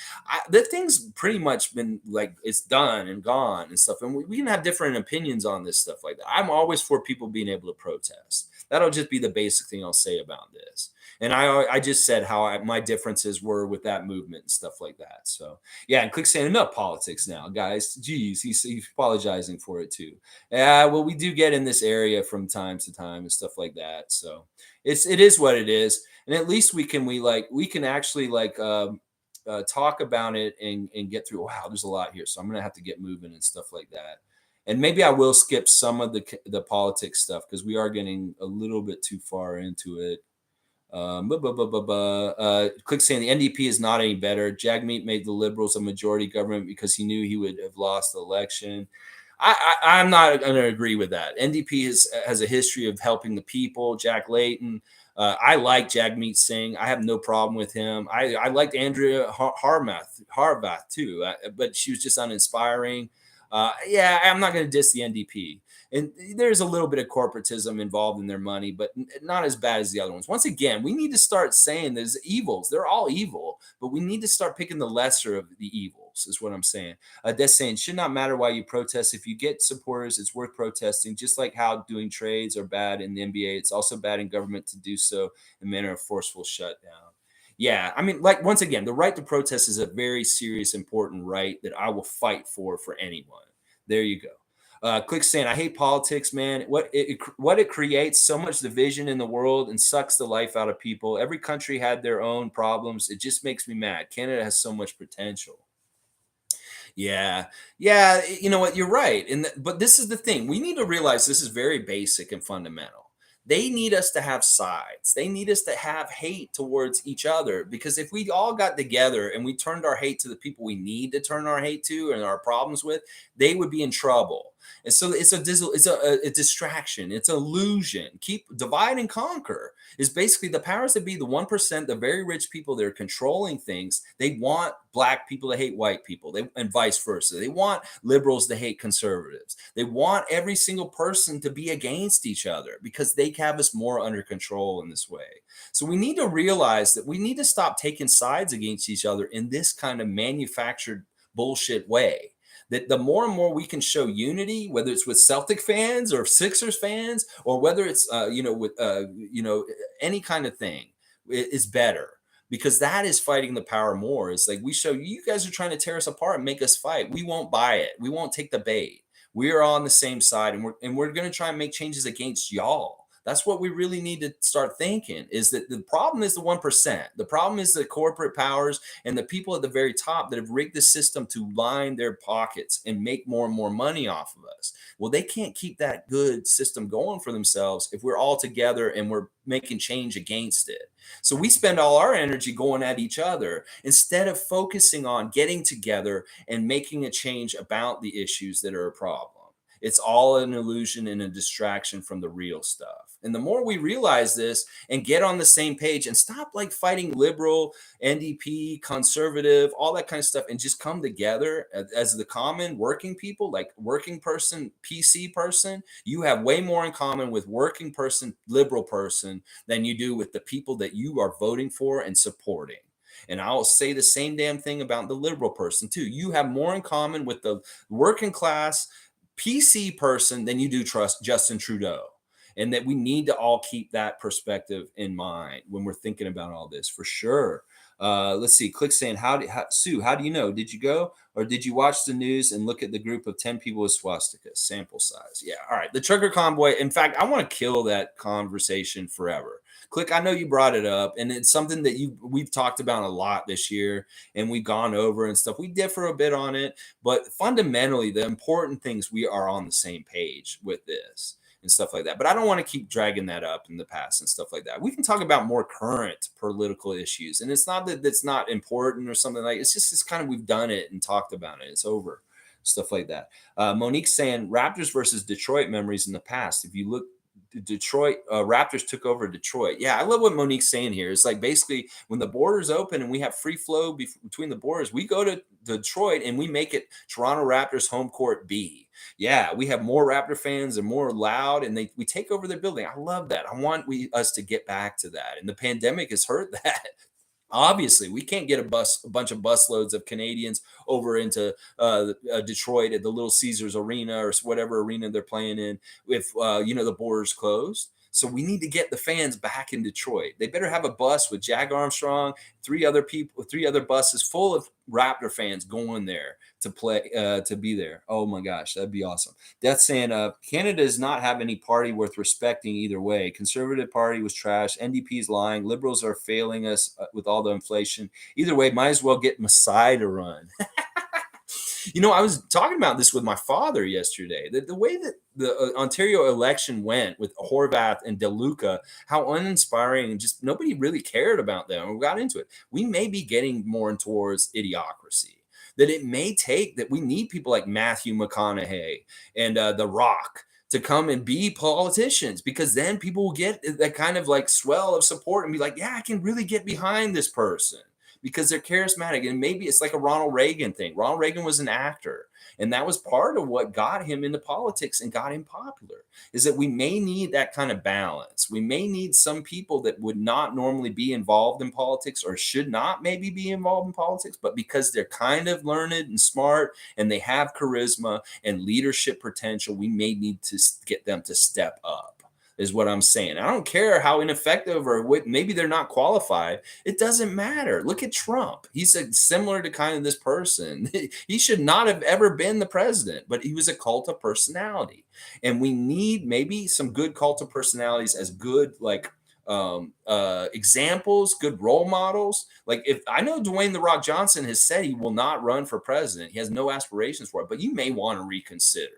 the thing's pretty much been like it's done and gone and stuff. And we can have different opinions on this stuff like that. I'm always for people being able to protest. That'll just be the basic thing I'll say about this. And I just said how my differences were with that movement and stuff like that. So yeah, and click saying enough politics now, guys. Jeez, he's apologizing for it too. Yeah, well, we do get in this area from time to time and stuff like that. So it is what it is, and at least we can actually talk about it and get through. Wow, there's a lot here, so I'm gonna have to get moving and stuff like that. And maybe I will skip some of the politics stuff because we are getting a little bit too far into it. Click saying the NDP is not any better. Jagmeet made the Liberals a majority government because he knew he would have lost the election. I'm not going to agree with that. NDP has a history of helping the people. Jack Layton. I like Jagmeet Singh. I have no problem with him. I liked Andrea Harvath too, but she was just uninspiring. Yeah, I'm not going to diss the NDP. And there's a little bit of corporatism involved in their money, but not as bad as the other ones. Once again, we need to start saying there's evils. They're all evil, but we need to start picking the lesser of the evils, is what I'm saying. That's saying should not matter why you protest. If you get supporters, it's worth protesting. Just like how doing trades are bad in the NBA, it's also bad in government to do so in manner of forceful shutdown. Yeah, I mean, like once again, the right to protest is a very serious, important right that I will fight for anyone. There you go. Click saying, I hate politics, man. What it creates so much division in the world and sucks the life out of people. Every country had their own problems. It just makes me mad. Canada has so much potential. Yeah, yeah. You know what? You're right. But this is the thing. We need to realize this is very basic and fundamental. They need us to have sides. They need us to have hate towards each other because if we all got together and we turned our hate to the people we need to turn our hate to and our problems with, they would be in trouble. And so it's a distraction. It's an illusion. Keep divide and conquer is basically the powers that be, the 1%, the very rich people that are controlling things. They want black people to hate white people, and vice versa. They want liberals to hate conservatives. They want every single person to be against each other because they have us more under control in this way. So we need to realize that we need to stop taking sides against each other in this kind of manufactured bullshit way. That the more and more we can show unity, whether it's with Celtic fans or Sixers fans, or whether it's with any kind of thing, is better because that is fighting the power more. It's like we show you guys are trying to tear us apart and make us fight. We won't buy it. We won't take the bait. We are on the same side, and we're going to try and make changes against y'all. That's what we really need to start thinking, is that the problem is the 1%. The problem is the corporate powers and the people at the very top that have rigged the system to line their pockets and make more and more money off of us. Well, they can't keep that good system going for themselves if we're all together and we're making change against it. So we spend all our energy going at each other instead of focusing on getting together and making a change about the issues that are a problem. It's all an illusion and a distraction from the real stuff. And the more we realize this and get on the same page and stop like fighting liberal, NDP, conservative, all that kind of stuff, and just come together as the common working people, like working person, PC person, you have way more in common with working person, liberal person than you do with the people that you are voting for and supporting. And I'll say the same damn thing about the liberal person too. You have more in common with the working class PC person than you do trust Justin Trudeau. And that we need to all keep that perspective in mind when we're thinking about all this for sure. Let's see. Click saying, Sue, how do you know? Did you go or did you watch the news and look at the group of 10 people with swastikas? Sample size. Yeah. All right. The trucker convoy. In fact, I want to kill that conversation forever. Click, I know you brought it up, and it's something that we've talked about a lot this year, and we've gone over and stuff. We differ a bit on it, but fundamentally, the important things, we are on the same page with this and stuff like that. But I don't want to keep dragging that up in the past and stuff like that. We can talk about more current political issues, and it's not that that's not important or something like. It's kind of we've done it and talked about it. It's over, stuff like that. Monique saying Raptors versus Detroit memories in the past. If you look. Detroit Raptors took over Detroit. Yeah, I love what Monique's saying here. It's like basically when the borders open and we have free flow between the borders, we go to Detroit and we make it Toronto Raptors home court B. Yeah, we have more Raptor fans and more loud, and we take over their building. I love that. I want us to get back to that, and the pandemic has hurt that. Obviously, we can't get a bunch of busloads of Canadians over into Detroit at the Little Caesars Arena or whatever arena they're playing in if the borders closed. So we need to get the fans back in Detroit. They better have a bus with Jack Armstrong, three other buses full of Raptor fans going there to play, to be there. Oh my gosh, that'd be awesome. Death saying, Canada does not have any party worth respecting either way. Conservative Party was trash. NDP's lying. Liberals are failing us with all the inflation. Either way, might as well get Masai to run. I was talking about this with my father yesterday. The way that the Ontario election went with Horvath and DeLuca, how uninspiring, and just nobody really cared about them. We got into it. We may be getting more towards idiocracy. That it may take that we need people like Matthew McConaughey and The Rock to come and be politicians, because then people will get that kind of like swell of support and be like, yeah, I can really get behind this person, because they're charismatic. And maybe it's like a Ronald Reagan thing. Ronald Reagan was an actor, and that was part of what got him into politics and got him popular, is that we may need that kind of balance. We may need some people that would not normally be involved in politics or should not maybe be involved in politics, but because they're kind of learned and smart and they have charisma and leadership potential, we may need to get them to step up. Is what I'm saying. I don't care how ineffective or maybe they're not qualified. It doesn't matter. Look at Trump. He's similar to kind of this person. He should not have ever been the president, but he was a cult of personality. And we need maybe some good cult of personalities as good, like examples, good role models. Like, if I know Dwayne The Rock Johnson has said he will not run for president, he has no aspirations for it, but you may want to reconsider,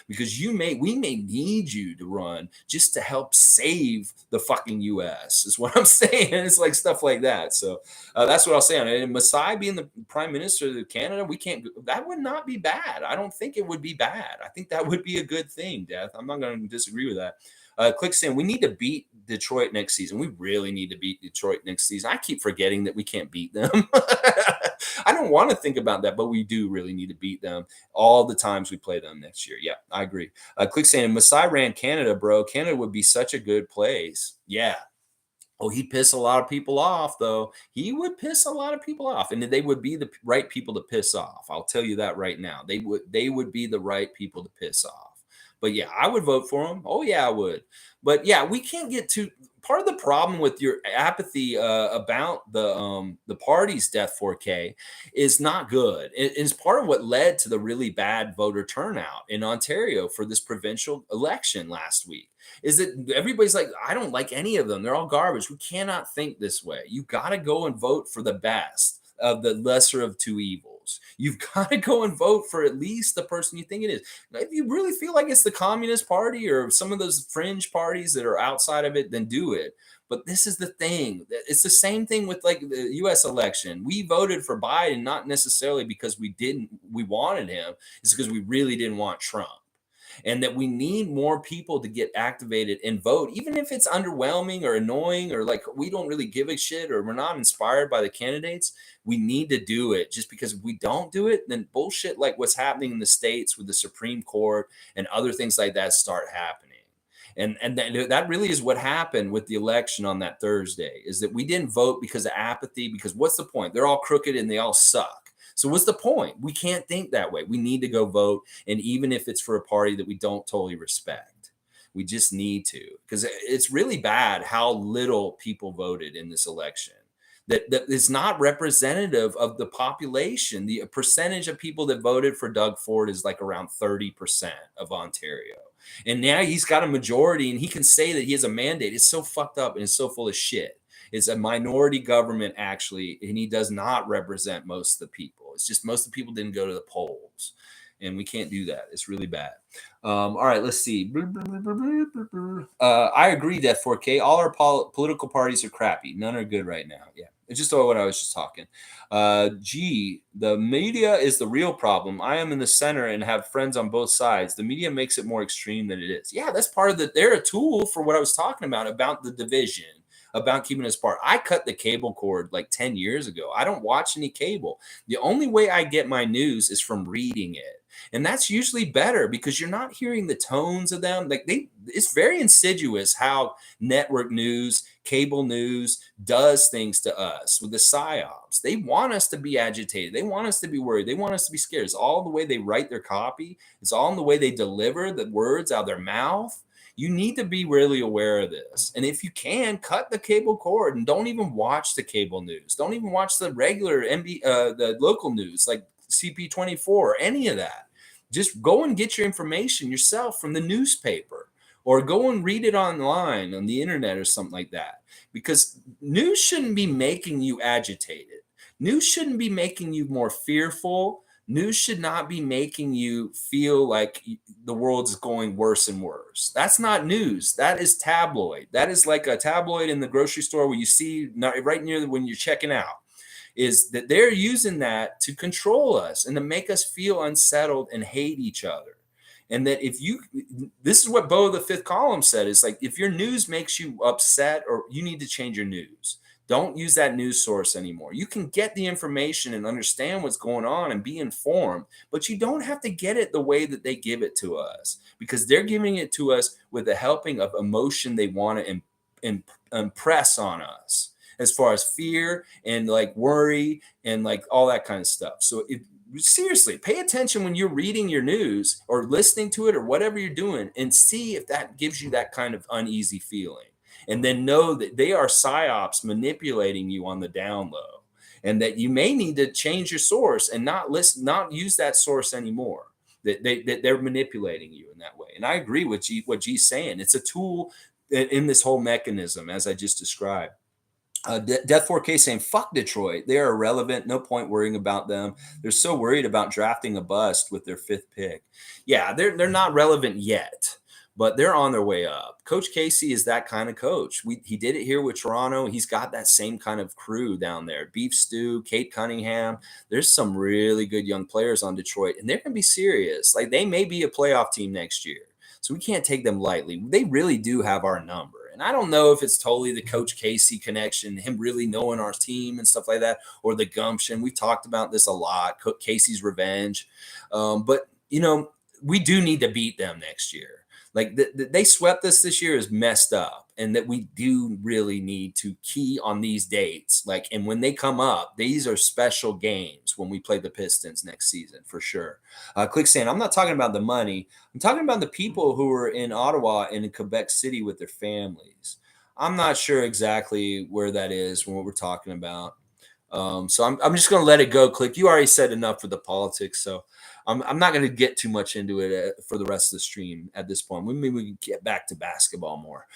because we may need you to run just to help save the fucking US, is what I'm saying. It's like stuff like that. So that's what I'll say on it. And Masai being the prime minister of Canada, that would not be bad. I don't think it would be bad. I think that would be a good thing, Death. I'm not going to disagree with that. Click saying we need to beat Detroit next season. We really need to beat Detroit next season. I keep forgetting that we can't beat them. I don't want to think about that, but we do really need to beat them all the times we play them next year. Yeah, I agree. Click saying Masai ran Canada, bro. Canada would be such a good place. Yeah. Oh, he'd piss a lot of people off, though. He would piss a lot of people off, and they would be the right people to piss off. I'll tell you that right now. They would be the right people to piss off. But yeah, I would vote for him. Oh yeah, I would. But yeah, we can't get too. Part of the problem with your apathy about the party's death 4K is not good. It's part of what led to the really bad voter turnout in Ontario for this provincial election last week. Is that everybody's like, I don't like any of them. They're all garbage. We cannot think this way. You got to go and vote for the best of the lesser of two evils. You've got to go and vote for at least the person you think it is. Now, if you really feel like it's the Communist Party or some of those fringe parties that are outside of it, then do it. But this is the thing. It's the same thing with like the US election. We voted for Biden not necessarily because we wanted him. It's because we really didn't want Trump. And that we need more people to get activated and vote, even if it's underwhelming or annoying or like we don't really give a shit or we're not inspired by the candidates. We need to do it. Just because if we don't do it, then bullshit like what's happening in the States with the Supreme Court and other things like that start happening. And that really is what happened with the election on that Thursday, is that we didn't vote because of apathy, because what's the point? They're all crooked and they all suck. So what's the point? We can't think that way. We need to go vote. And even if it's for a party that we don't totally respect, we just need to, because it's really bad how little people voted in this election. That is not representative of the population. The percentage of people that voted for Doug Ford is like around 30% of Ontario. And now he's got a majority and he can say that he has a mandate. It's so fucked up and it's so full of shit. It's a minority government, actually, and he does not represent most of the people. It's just most of the people didn't go to the polls, and we can't do that. It's really bad. All right, let's see. I agree that 4K. All our political parties are crappy. None are good right now. Yeah, it's just what I was just talking. G, the media is the real problem. I am in the center and have friends on both sides. The media makes it more extreme than it is. Yeah, that's part of the. They're a tool for what I was talking about the division, about keeping us apart. I cut the cable cord like 10 years ago. I don't watch any cable. The only way I get my news is from reading it. And that's usually better because you're not hearing the tones of them. It's very insidious how network news, cable news does things to us with the psyops. They want us to be agitated. They want us to be worried. They want us to be scared. It's all the way they write their copy. It's all in the way they deliver the words out of their mouth. You need to be really aware of this. And if you can, cut the cable cord and don't even watch the cable news. Don't even watch the regular the local news like CP24 or any of that. Just go and get your information yourself from the newspaper or go and read it online on the internet or something like that. Because news shouldn't be making you agitated. News shouldn't be making you more fearful. News should not be making you feel like the world's going worse and worse. That's not news. That is tabloid. That is like a tabloid in the grocery store where you see right near when you're checking out, is that they're using that to control us and to make us feel unsettled and hate each other. And that this is what Bo the Fifth Column said, is like, if your news makes you upset, or you need to change your news. Don't use that news source anymore. You can get the information and understand what's going on and be informed, but you don't have to get it the way that they give it to us, because they're giving it to us with the helping of emotion they want to impress on us, as far as fear and like worry and like all that kind of stuff. So seriously, pay attention when you're reading your news or listening to it or whatever you're doing, and see if that gives you that kind of uneasy feeling. And then know that they are psyops manipulating you on the down low, and that you may need to change your source and not use that source anymore. That they're manipulating you in that way. And I agree with what G's saying. It's a tool in this whole mechanism, as I just described. Death 4K saying, fuck Detroit. They are irrelevant. No point worrying about them. They're so worried about drafting a bust with their 5th pick. Yeah, they're not relevant yet, but they're on their way up. Coach Casey is that kind of coach. He did it here with Toronto. He's got that same kind of crew down there. Beef Stew, Kate Cunningham. There's some really good young players on Detroit, and they're going to be serious. Like, they may be a playoff team next year. So we can't take them lightly. They really do have our number. And I don't know if it's totally the Coach Casey connection, him really knowing our team and stuff like that, or the gumption. We've talked about this a lot, Casey's revenge. But, we do need to beat them next year. Like they swept us this year is messed up, and that we do really need to key on these dates. Like, and when they come up, these are special games when we play the Pistons next season for sure. Click saying, I'm not talking about the money. I'm talking about the people who are in Ottawa and in Quebec City with their families. I'm not sure exactly where that is when what we're talking about. So I'm just going to let it go. Click. You already said enough for the politics, so I'm not going to get too much into it for the rest of the stream at this point. Maybe we can get back to basketball more.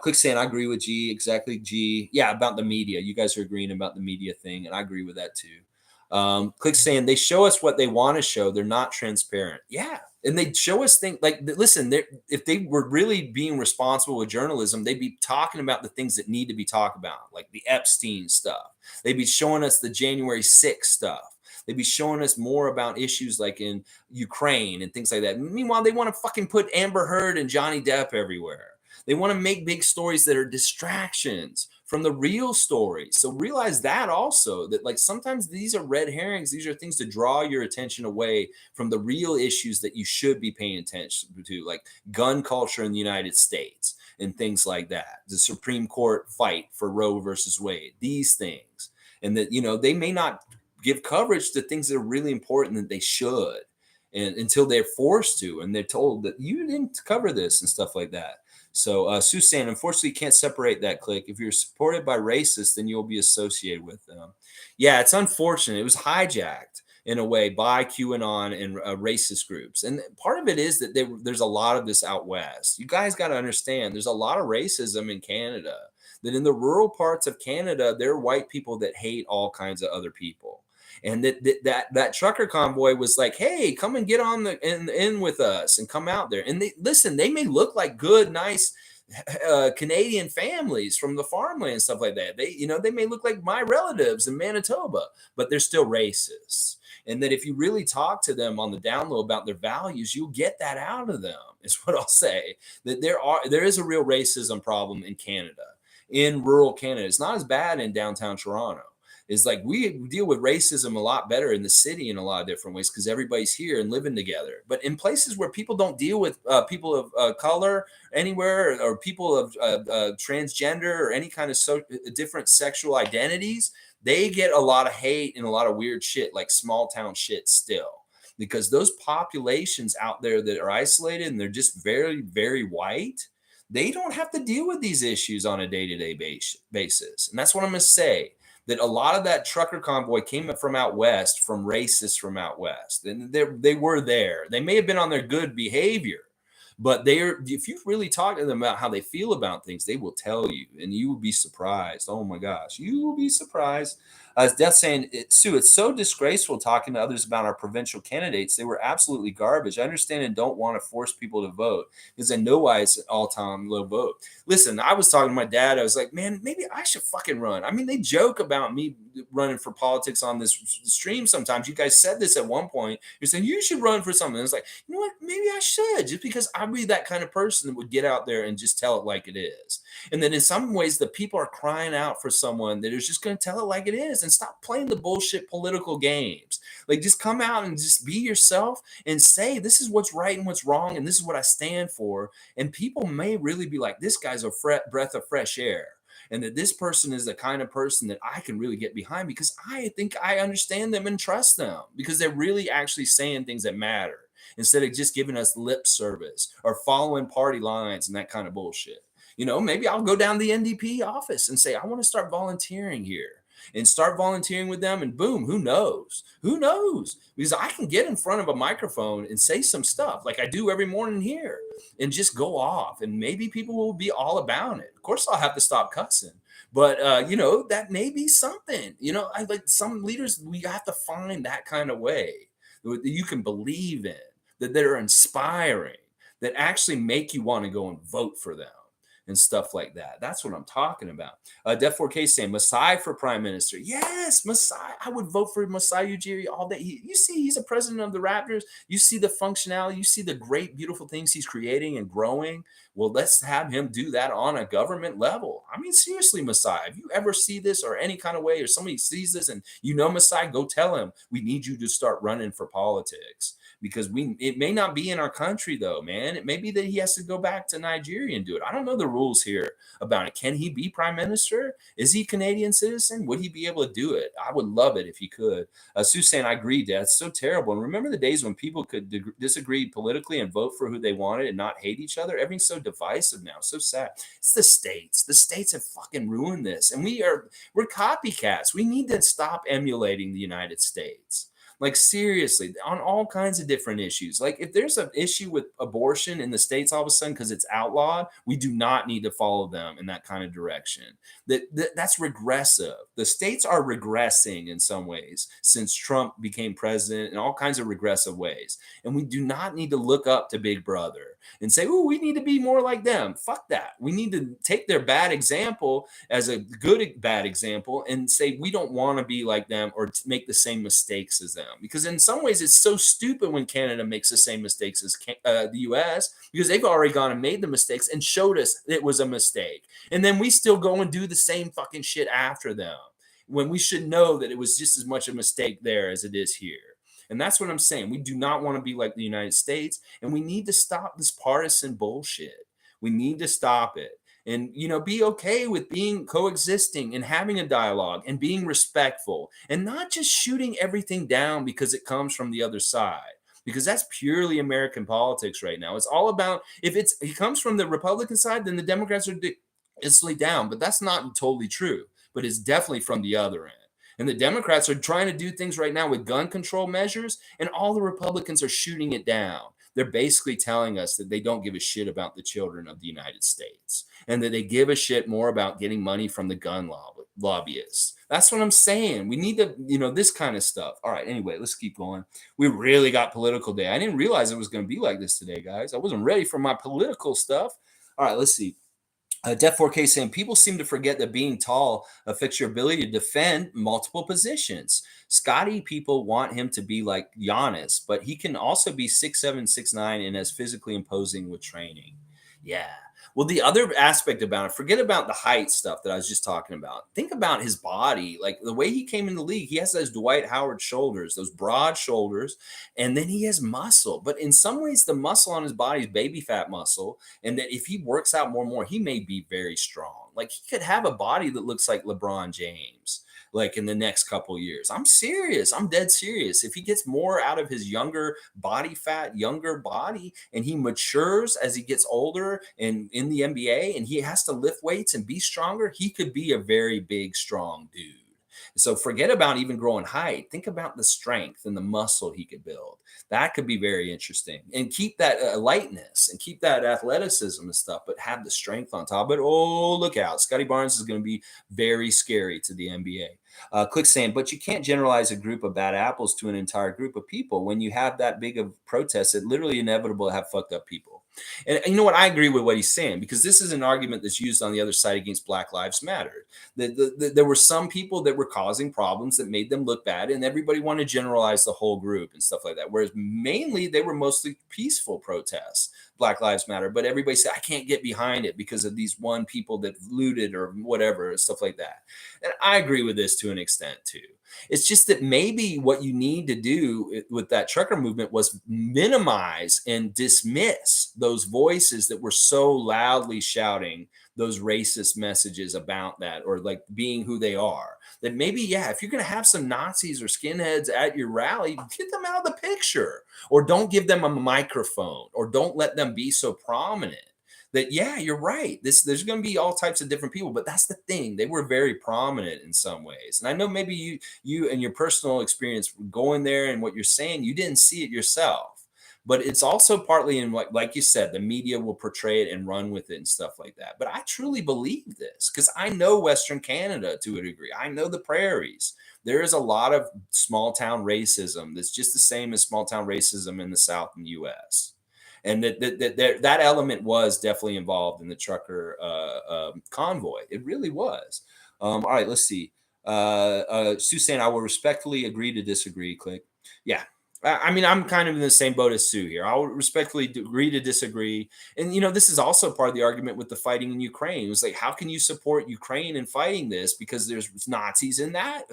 Click saying I agree with G. Exactly, G. Yeah, about the media. You guys are agreeing about the media thing, and I agree with that too. Click saying they show us what they want to show. They're not transparent. Yeah, and they show us things like, listen, if they were really being responsible with journalism, they'd be talking about the things that need to be talked about, like the Epstein stuff. They'd be showing us the January 6th stuff. They'd be showing us more about issues like in Ukraine and things like that. Meanwhile, they want to fucking put Amber Heard and Johnny Depp everywhere. They want to make big stories that are distractions from the real story. So realize that also, that like sometimes these are red herrings. These are things to draw your attention away from the real issues that you should be paying attention to, like gun culture in the United States and things like that. The Supreme Court fight for Roe versus Wade, these things. And that, they may not give coverage to things that are really important that they should, and until they're forced to, and they're told that you didn't cover this and stuff like that. So Susan, unfortunately, you can't separate that. Click. If you're supported by racists, then you'll be associated with them. Yeah, it's unfortunate. It was hijacked in a way by QAnon and racist groups. And part of it is that there's a lot of this out west. You guys got to understand there's a lot of racism in Canada, that in the rural parts of Canada, there are white people that hate all kinds of other people. And that trucker convoy was like, hey, come and get on the in with us and come out there. And they may look like good, nice Canadian families from the farmland and stuff like that. They may look like my relatives in Manitoba, but they're still racist. And that if you really talk to them on the down low about their values, you'll get that out of them, is what I'll say. That there is a real racism problem in Canada, in rural Canada. It's not as bad in downtown Toronto. Is like we deal with racism a lot better in the city in a lot of different ways because everybody's here and living together. But in places where people don't deal with people of color anywhere, or people of transgender or any kind of different sexual identities, they get a lot of hate and a lot of weird shit, like small town shit still. Because those populations out there that are isolated and they're just very, very white, they don't have to deal with these issues on a day-to-day basis. And that's what I'm going to say. That a lot of that trucker convoy came from out west, from racists from out west. And they were there. They may have been on their good behavior, but if you really talk to them about how they feel about things, they will tell you, and you will be surprised. Oh my gosh, you will be surprised. Death saying, Sue, it's so disgraceful talking to others about our provincial candidates. They were absolutely garbage. I understand and don't want to force people to vote because I know why it's an all-time low vote. Listen, I was talking to my dad. I was like, man, maybe I should fucking run. I mean, they joke about me running for politics on this stream sometimes. You guys said this at one point. You're saying you should run for something. It's like, you know what? Maybe I should, just because I'd be that kind of person that would get out there and just tell it like it is. And then in some ways, the people are crying out for someone that is just going to tell it like it is and stop playing the bullshit political games. Like, just come out and just be yourself and say, this is what's right and what's wrong, and this is what I stand for. And people may really be like, this guy's a breath of fresh air. And that this person is the kind of person that I can really get behind because I think I understand them and trust them because they're really actually saying things that matter instead of just giving us lip service or following party lines and that kind of bullshit. Maybe I'll go down to the NDP office and say, I want to start volunteering here and start volunteering with them. And boom, who knows? Who knows? Because I can get in front of a microphone and say some stuff like I do every morning here and just go off. And maybe people will be all about it. Of course, I'll have to stop cussing. But, that may be something. I like some leaders, we have to find that kind of way that you can believe in, that they're inspiring, that actually make you want to go and vote for them. And stuff like that. That's what I'm talking about. Def 4K saying Masai for prime minister. Yes, Masai. I would vote for Masai Ujiri all day. You see, he's a president of the Raptors. You see the functionality. You see the great, beautiful things he's creating and growing. Well, let's have him do that on a government level. I mean, seriously, Masai, if you ever see this or any kind of way, or somebody sees this and Masai, go tell him we need you to start running for politics. because it may not be in our country though, man. It may be that he has to go back to Nigeria and do it. I don't know the rules here about it. Can he be prime minister? Is he a Canadian citizen? Would he be able to do it? I would love it if he could. Sue's saying, I agree, Dad. It's so terrible. And remember the days when people could disagree politically and vote for who they wanted and not hate each other? Everything's so divisive now. So sad. It's the states. The states have fucking ruined this. And we're copycats. We need to stop emulating the United States. Like, seriously, on all kinds of different issues. Like, if there's an issue with abortion in the states all of a sudden because it's outlawed, we do not need to follow them in that kind of direction. That's regressive. The states are regressing in some ways since Trump became president in all kinds of regressive ways. And we do not need to look up to Big Brother and say, oh, we need to be more like them. Fuck that. We need to take their bad example as a good bad example and say we don't want to be like them or make the same mistakes as them. Because in some ways, it's so stupid when Canada makes the same mistakes as the US, because they've already gone and made the mistakes and showed us it was a mistake. And then we still go and do the same fucking shit after them when we should know that it was just as much a mistake there as it is here. And that's what I'm saying. We do not want to be like the United States, and we need to stop this partisan bullshit. We need to stop it. And, be okay with being coexisting and having a dialogue and being respectful and not just shooting everything down because it comes from the other side, because that's purely American politics right now. It's all about, if it comes from the Republican side, then the Democrats are instantly down, but that's not totally true, but it's definitely from the other end. And the Democrats are trying to do things right now with gun control measures, and all the Republicans are shooting it down. They're basically telling us that they don't give a shit about the children of the United States and that they give a shit more about getting money from the gun lobbyists. That's what I'm saying. We need to, this kind of stuff. All right. Anyway, let's keep going. We really got political day. I didn't realize it was going to be like this today, guys. I wasn't ready for my political stuff. All right. Let's see. Def 4K saying people seem to forget that being tall affects your ability to defend multiple positions. Scottie, people want him to be like Giannis, but he can also be 6'7", 6'9", and as physically imposing with training. Yeah. Well, the other aspect about it, forget about the height stuff that I was just talking about. Think about his body, like the way he came in the league. He has those Dwight Howard shoulders, those broad shoulders, and then he has muscle. But in some ways, the muscle on his body is baby fat muscle, and that if he works out more and more, he may be very strong. Like, he could have a body that looks like LeBron James, like in the next couple years. I'm serious. I'm dead serious. If he gets more out of his younger body fat, younger body, and he matures as he gets older and in the NBA, and he has to lift weights and be stronger, he could be a very big, strong dude. So forget about even growing height. Think about the strength and the muscle he could build. That could be very interesting. And keep that lightness and keep that athleticism and stuff, but have the strength on top. But oh, look out. Scottie Barnes is going to be very scary to the NBA. Click saying, but you can't generalize a group of bad apples to an entire group of people. When you have that big of protests, it's literally inevitable to have fucked up people. And you know what? I agree with what he's saying, because this is an argument that's used on the other side against Black Lives Matter. There were some people that were causing problems that made them look bad, and everybody wanted to generalize the whole group and stuff like that. Whereas mainly they were mostly peaceful protests, Black Lives Matter. But everybody said, I can't get behind it because of these one people that looted or whatever, stuff like that. And I agree with this to an extent too. It's just that maybe what you need to do with that trucker movement was minimize and dismiss those voices that were so loudly shouting those racist messages about that, or like being who they are. That maybe, yeah, if you're going to have some Nazis or skinheads at your rally, get them out of the picture, or don't give them a microphone, or don't let them be so prominent. That, yeah, you're right. There's going to be all types of different people, but that's the thing. They were very prominent in some ways. And I know maybe you and your personal experience going there and what you're saying, you didn't see it yourself, but it's also partly in what, like you said, the media will portray it and run with it and stuff like that. But I truly believe this because I know Western Canada to a degree. I know the prairies. There is a lot of small town racism that's just the same as small town racism in the South and US. And that element was definitely involved in the trucker convoy. It really was. All right, let's see. Sue saying, I will respectfully agree to disagree. Click. Yeah. I mean, I'm kind of in the same boat as Sue here. I'll respectfully agree to disagree. And, this is also part of the argument with the fighting in Ukraine. It was like, how can you support Ukraine in fighting this? Because there's Nazis in that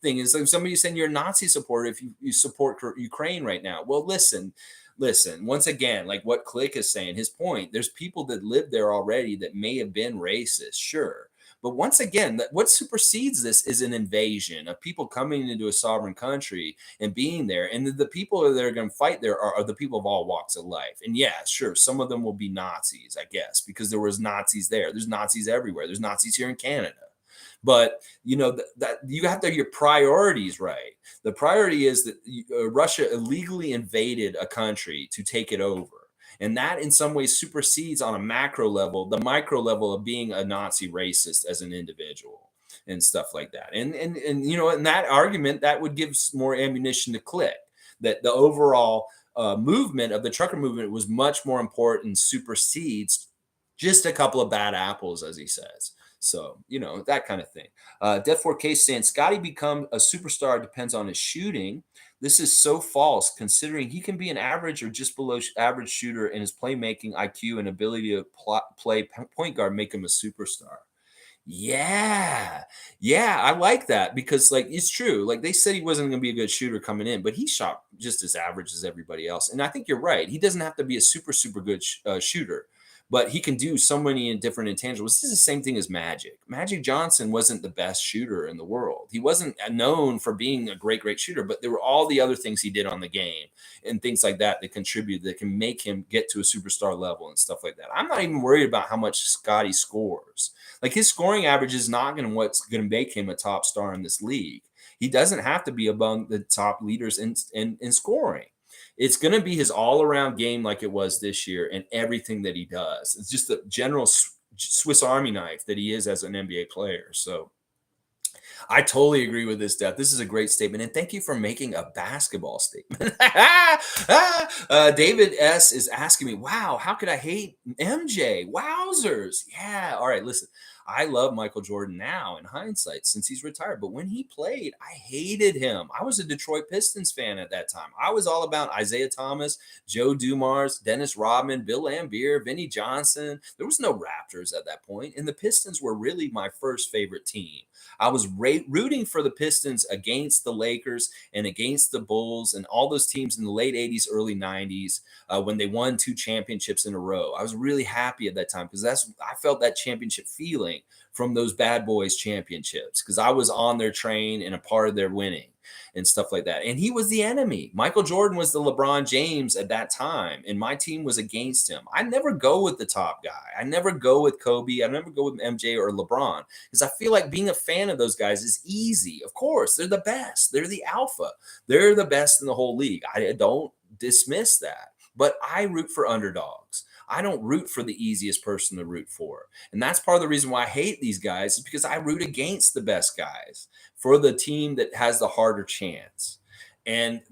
thing. It's like somebody saying you're a Nazi supporter if you support Ukraine right now. Well, listen, once again, like what Click is saying, his point, there's people that live there already that may have been racist, sure. But once again, what supersedes this is an invasion of people coming into a sovereign country and being there. And the people that are going to fight there are the people of all walks of life. And yeah, sure, some of them will be Nazis, I guess, because there was Nazis there. There's Nazis everywhere. There's Nazis here in Canada. But that you have to have your priorities right. The priority is that Russia illegally invaded a country to take it over. And that in some ways supersedes on a macro level, the micro level of being a Nazi racist as an individual and stuff like that. And in that argument, that would give more ammunition to Click that the overall movement of the trucker movement was much more important, supersedes just a couple of bad apples, as he says. So, that kind of thing. Death 4K saying Scottie become a superstar depends on his shooting. This is so false, considering he can be an average or just below average shooter, and his playmaking IQ and ability to play point guard make him a superstar. Yeah. Yeah, I like that because like it's true. Like they said he wasn't going to be a good shooter coming in, but he shot just as average as everybody else. And I think you're right. He doesn't have to be a super good shooter, but he can do so many different intangibles. This is the same thing as Magic. Magic Johnson wasn't the best shooter in the world. He wasn't known for being a great shooter, but there were all the other things he did on the game and things like that that contribute that can make him get to a superstar level and stuff like that. I'm not even worried about how much Scottie scores. Like his scoring average is not going to what's going to make him a top star in this league. He doesn't have to be among the top leaders in scoring. It's going to be his all-around game like it was this year and everything that he does. It's just the general Swiss Army knife that he is as an NBA player. So I totally agree with this, Death. This is a great statement. And thank you for making a basketball statement. David S. is asking me, wow, how could I hate MJ? Wowzers. Yeah. All right. Listen, I love Michael Jordan now in hindsight since he's retired. But when he played, I hated him. I was a Detroit Pistons fan at that time. I was all about Isaiah Thomas, Joe Dumars, Dennis Rodman, Bill Laimbeer, Vinnie Johnson. There was no Raptors at that point, and the Pistons were really my first favorite team. I was rooting for the Pistons against the Lakers and against the Bulls and all those teams in the late 80s, early 90s when they won 2 championships in a row. I was really happy at that time because I felt that championship feeling from those bad boys championships because I was on their train and a part of their winning and stuff like that. And he was the enemy. Michael Jordan was the LeBron James at that time, and my team was against him. I never go with the top guy. I never go with Kobe. I never go with MJ or LeBron because I feel like being a fan of those guys is easy. Of course, they're the best. They're the alpha. They're the best in the whole league. I don't dismiss that, but I root for underdogs. I don't root for the easiest person to root for. And that's part of the reason why I hate these guys is because I root against the best guys for the team that has the harder chance.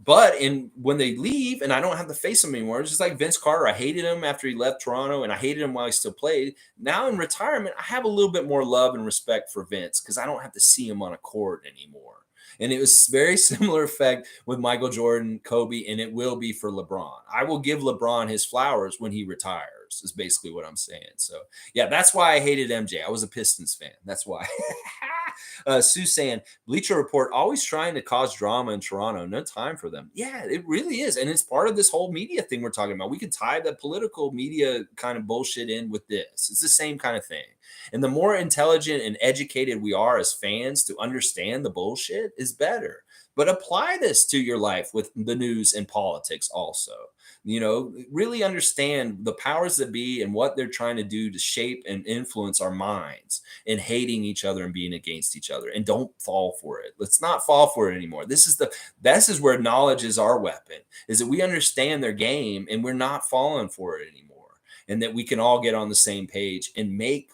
But when they leave and I don't have to face them anymore, it's just like Vince Carter. I hated him after he left Toronto and I hated him while he still played. Now in retirement, I have a little bit more love and respect for Vince because I don't have to see him on a court anymore. And it was very similar effect with Michael Jordan, Kobe, and it will be for LeBron. I will give LeBron his flowers when he retires, is basically what I'm saying. So, yeah, that's why I hated MJ. I was a Pistons fan. That's why. Sue saying, Bleacher Report always trying to cause drama in Toronto. No time for them. Yeah, it really is. And it's part of this whole media thing we're talking about. We could tie the political media kind of bullshit in with this. It's the same kind of thing. And the more intelligent and educated we are as fans to understand the bullshit is better. But apply this to your life with the news and politics also. Really understand the powers that be and what they're trying to do to shape and influence our minds in hating each other and being against each other. And don't fall for it. Let's not fall for it anymore. This is where knowledge is our weapon, is that we understand their game and we're not falling for it anymore. And that we can all get on the same page and make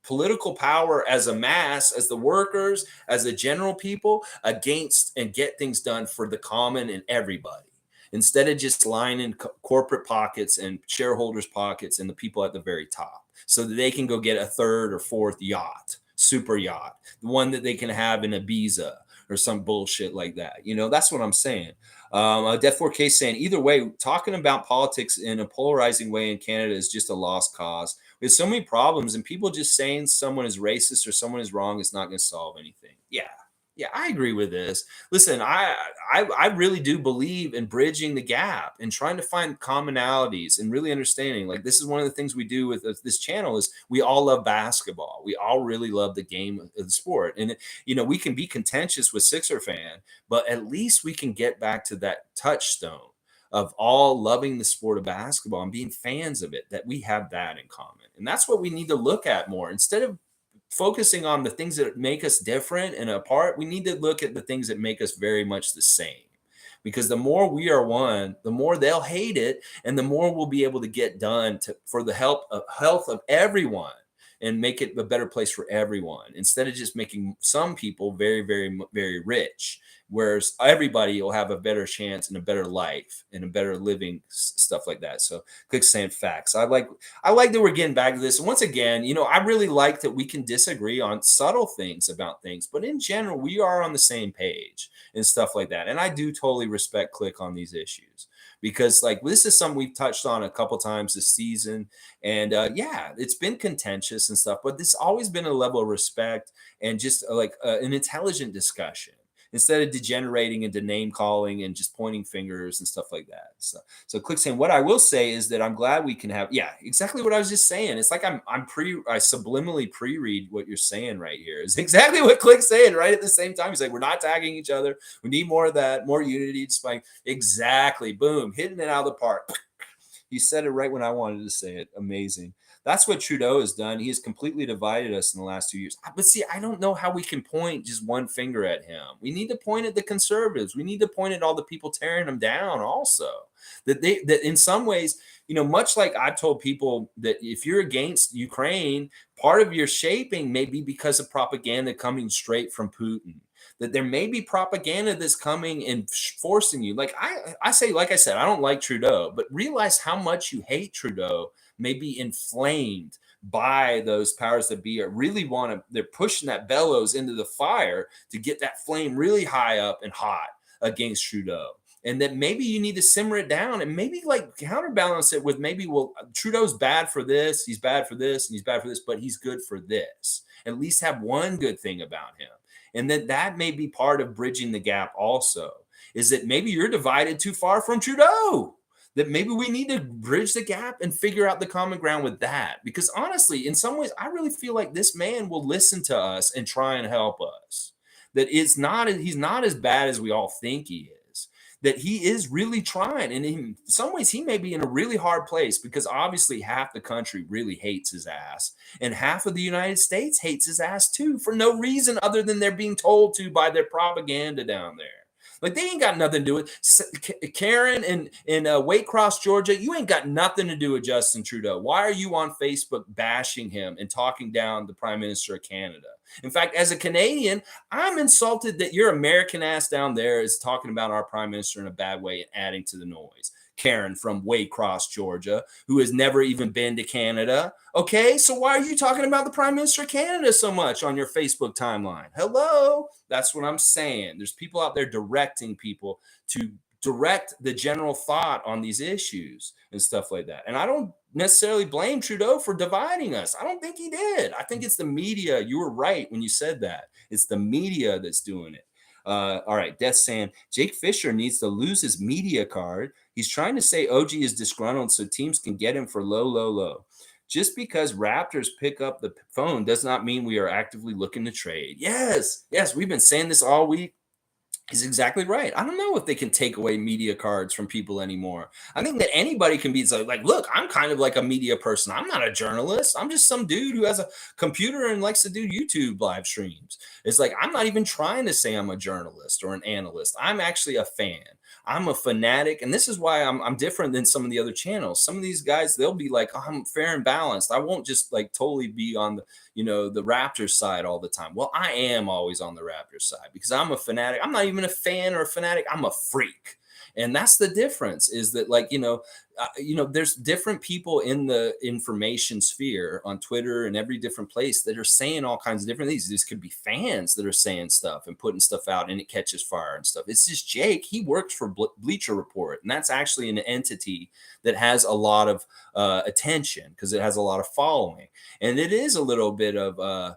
political power as a mass, as the workers, as the general people against and get things done for the common and everybody. Instead of just lining corporate pockets and shareholders' pockets and the people at the very top so that they can go get a third or fourth yacht, super yacht, the one that they can have in Ibiza or some bullshit like that. That's what I'm saying. Death 4K saying either way, talking about politics in a polarizing way in Canada is just a lost cause. There's so many problems, and people just saying someone is racist or someone is wrong is not going to solve anything. Yeah, I agree with this. Listen, I really do believe in bridging the gap and trying to find commonalities and really understanding. Like, this is one of the things we do with this channel is we all love basketball. We all really love the game of the sport, and we can be contentious with Sixer fan, but at least we can get back to that touchstone of all loving the sport of basketball and being fans of it. That we have that in common, and that's what we need to look at more instead of focusing on the things that make us different and apart. We need to look at the things that make us very much the same, because the more we are one, the more they'll hate it, and the more we'll be able to get done for the health of everyone, and make it a better place for everyone, instead of just making some people very, very, very rich, whereas everybody will have a better chance and a better life and a better living, stuff like that. So Click saying facts. I like that we're getting back to this. And once again, I really like that we can disagree on subtle things about things, but in general, we are on the same page and stuff like that. And I do totally respect Click on these issues, because like this is something we've touched on a couple times this season. And yeah, it's been contentious and stuff, but this always been a level of respect and just like an intelligent discussion, instead of degenerating into name calling and just pointing fingers and stuff like that. So Click saying, what I will say is that I'm glad we can have, yeah, exactly what I was just saying. It's like I subliminally pre-read what you're saying right here. Is exactly what Click's saying right at the same time. He's like, we're not tagging each other. We need more of that, more unity. Just like, exactly, boom, hitting it out of the park. He said it right when I wanted to say it. Amazing. That's what Trudeau has done. He has completely divided us in the last 2 years. But see, I don't know how we can point just one finger at him. We need to point at the conservatives. We need to point at all the people tearing them down also. That in some ways, much like I've told people that if you're against Ukraine, part of your shaping may be because of propaganda coming straight from Putin. That there may be propaganda that's coming and forcing you. Like I say, like I said, I don't like Trudeau, but realize how much you hate Trudeau may be inflamed by those powers that be, or really they're pushing that bellows into the fire to get that flame really high up and hot against Trudeau. And that maybe you need to simmer it down and maybe like counterbalance it with maybe, well, Trudeau's bad for this, he's bad for this, and he's bad for this, but he's good for this. At least have one good thing about him. And that may be part of bridging the gap also, is that maybe you're divided too far from Trudeau. That maybe we need to bridge the gap and figure out the common ground with that. Because honestly, in some ways, I really feel like this man will listen to us and try and help us. That he's not as bad as we all think he is. That he is really trying. And in some ways, he may be in a really hard place, because obviously half the country really hates his ass. And half of the United States hates his ass too, for no reason other than they're being told to by their propaganda down there. Like, they ain't got nothing to do with Karen in Waycross, Georgia. You ain't got nothing to do with Justin Trudeau. Why are you on Facebook bashing him and talking down the Prime Minister of Canada? In fact, as a Canadian, I'm insulted that your American ass down there is talking about our Prime Minister in a bad way and adding to the noise. Karen from Waycross, Georgia, who has never even been to Canada. Okay, so why are you talking about the Prime Minister of Canada so much on your Facebook timeline? Hello? That's what I'm saying. There's people out there directing people to direct the general thought on these issues and stuff like that. And I don't necessarily blame Trudeau for dividing us. I don't think he did. I think it's the media. You were right when you said that. It's the media that's doing it. All right, Death saying Jake Fisher needs to lose his media card. He's trying to say OG is disgruntled so teams can get him for low. Just because Raptors pick up the phone does not mean we are actively looking to trade. Yes, we've been saying this all week. He's exactly right. I don't know if they can take away media cards from people anymore. I think that anybody can be like, look, I'm kind of like a media person. I'm not a journalist. I'm just some dude who has a computer and likes to do YouTube live streams. It's like, I'm not even trying to say I'm a journalist or an analyst. I'm actually a fan. I'm a fanatic. And this is why I'm different than some of the other channels. Some of these guys, they'll be like, oh, I'm fair and balanced. I won't just like totally be on the Raptors side all the time. Well, I am always on the Raptors side because I'm a fanatic. I'm not even a fan or a fanatic. I'm a freak. And that's the difference, is that, like, there's different people in the information sphere on Twitter and every different place that are saying all kinds of different things. These could be fans that are saying stuff and putting stuff out and it catches fire and stuff. It's just Jake. He works for Bleacher Report, and that's actually an entity that has a lot of attention because it has a lot of following. And it is a little bit of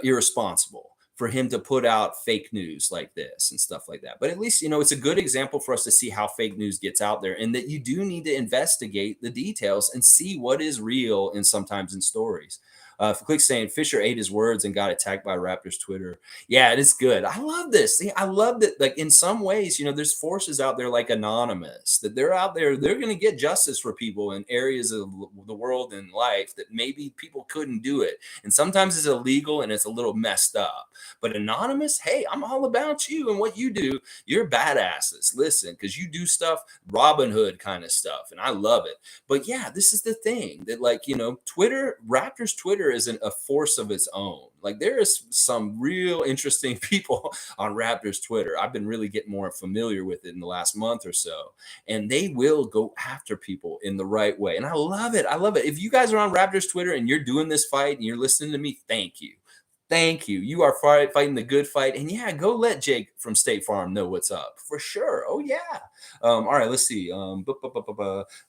irresponsible for him to put out fake news like this and stuff like that. But at least, it's a good example for us to see how fake news gets out there, and that you do need to investigate the details and see what is real and sometimes in stories. Click saying Fisher ate his words and got attacked by Raptors Twitter. Yeah, it is good. I love this. See, I love that. Like, in some ways, there's forces out there like Anonymous, that they're out there. They're going to get justice for people in areas of the world and life that maybe people couldn't do it. And sometimes it's illegal and it's a little messed up. But Anonymous, hey, I'm all about you and what you do. You're badasses. Listen, because you do stuff, Robin Hood kind of stuff, and I love it. But yeah, this is the thing that, like, Twitter, Raptors Twitter isn't a force of its own. Like, there is some real interesting people on Raptors Twitter. I've been really getting more familiar with it in the last month or so, and they will go after people in the right way. And I love it. I love it. If you guys are on Raptors Twitter and you're doing this fight and you're listening to me, thank you. Thank you. You are fighting the good fight. And yeah, go let Jake from State Farm know what's up for sure. Oh, yeah. All right, let's see.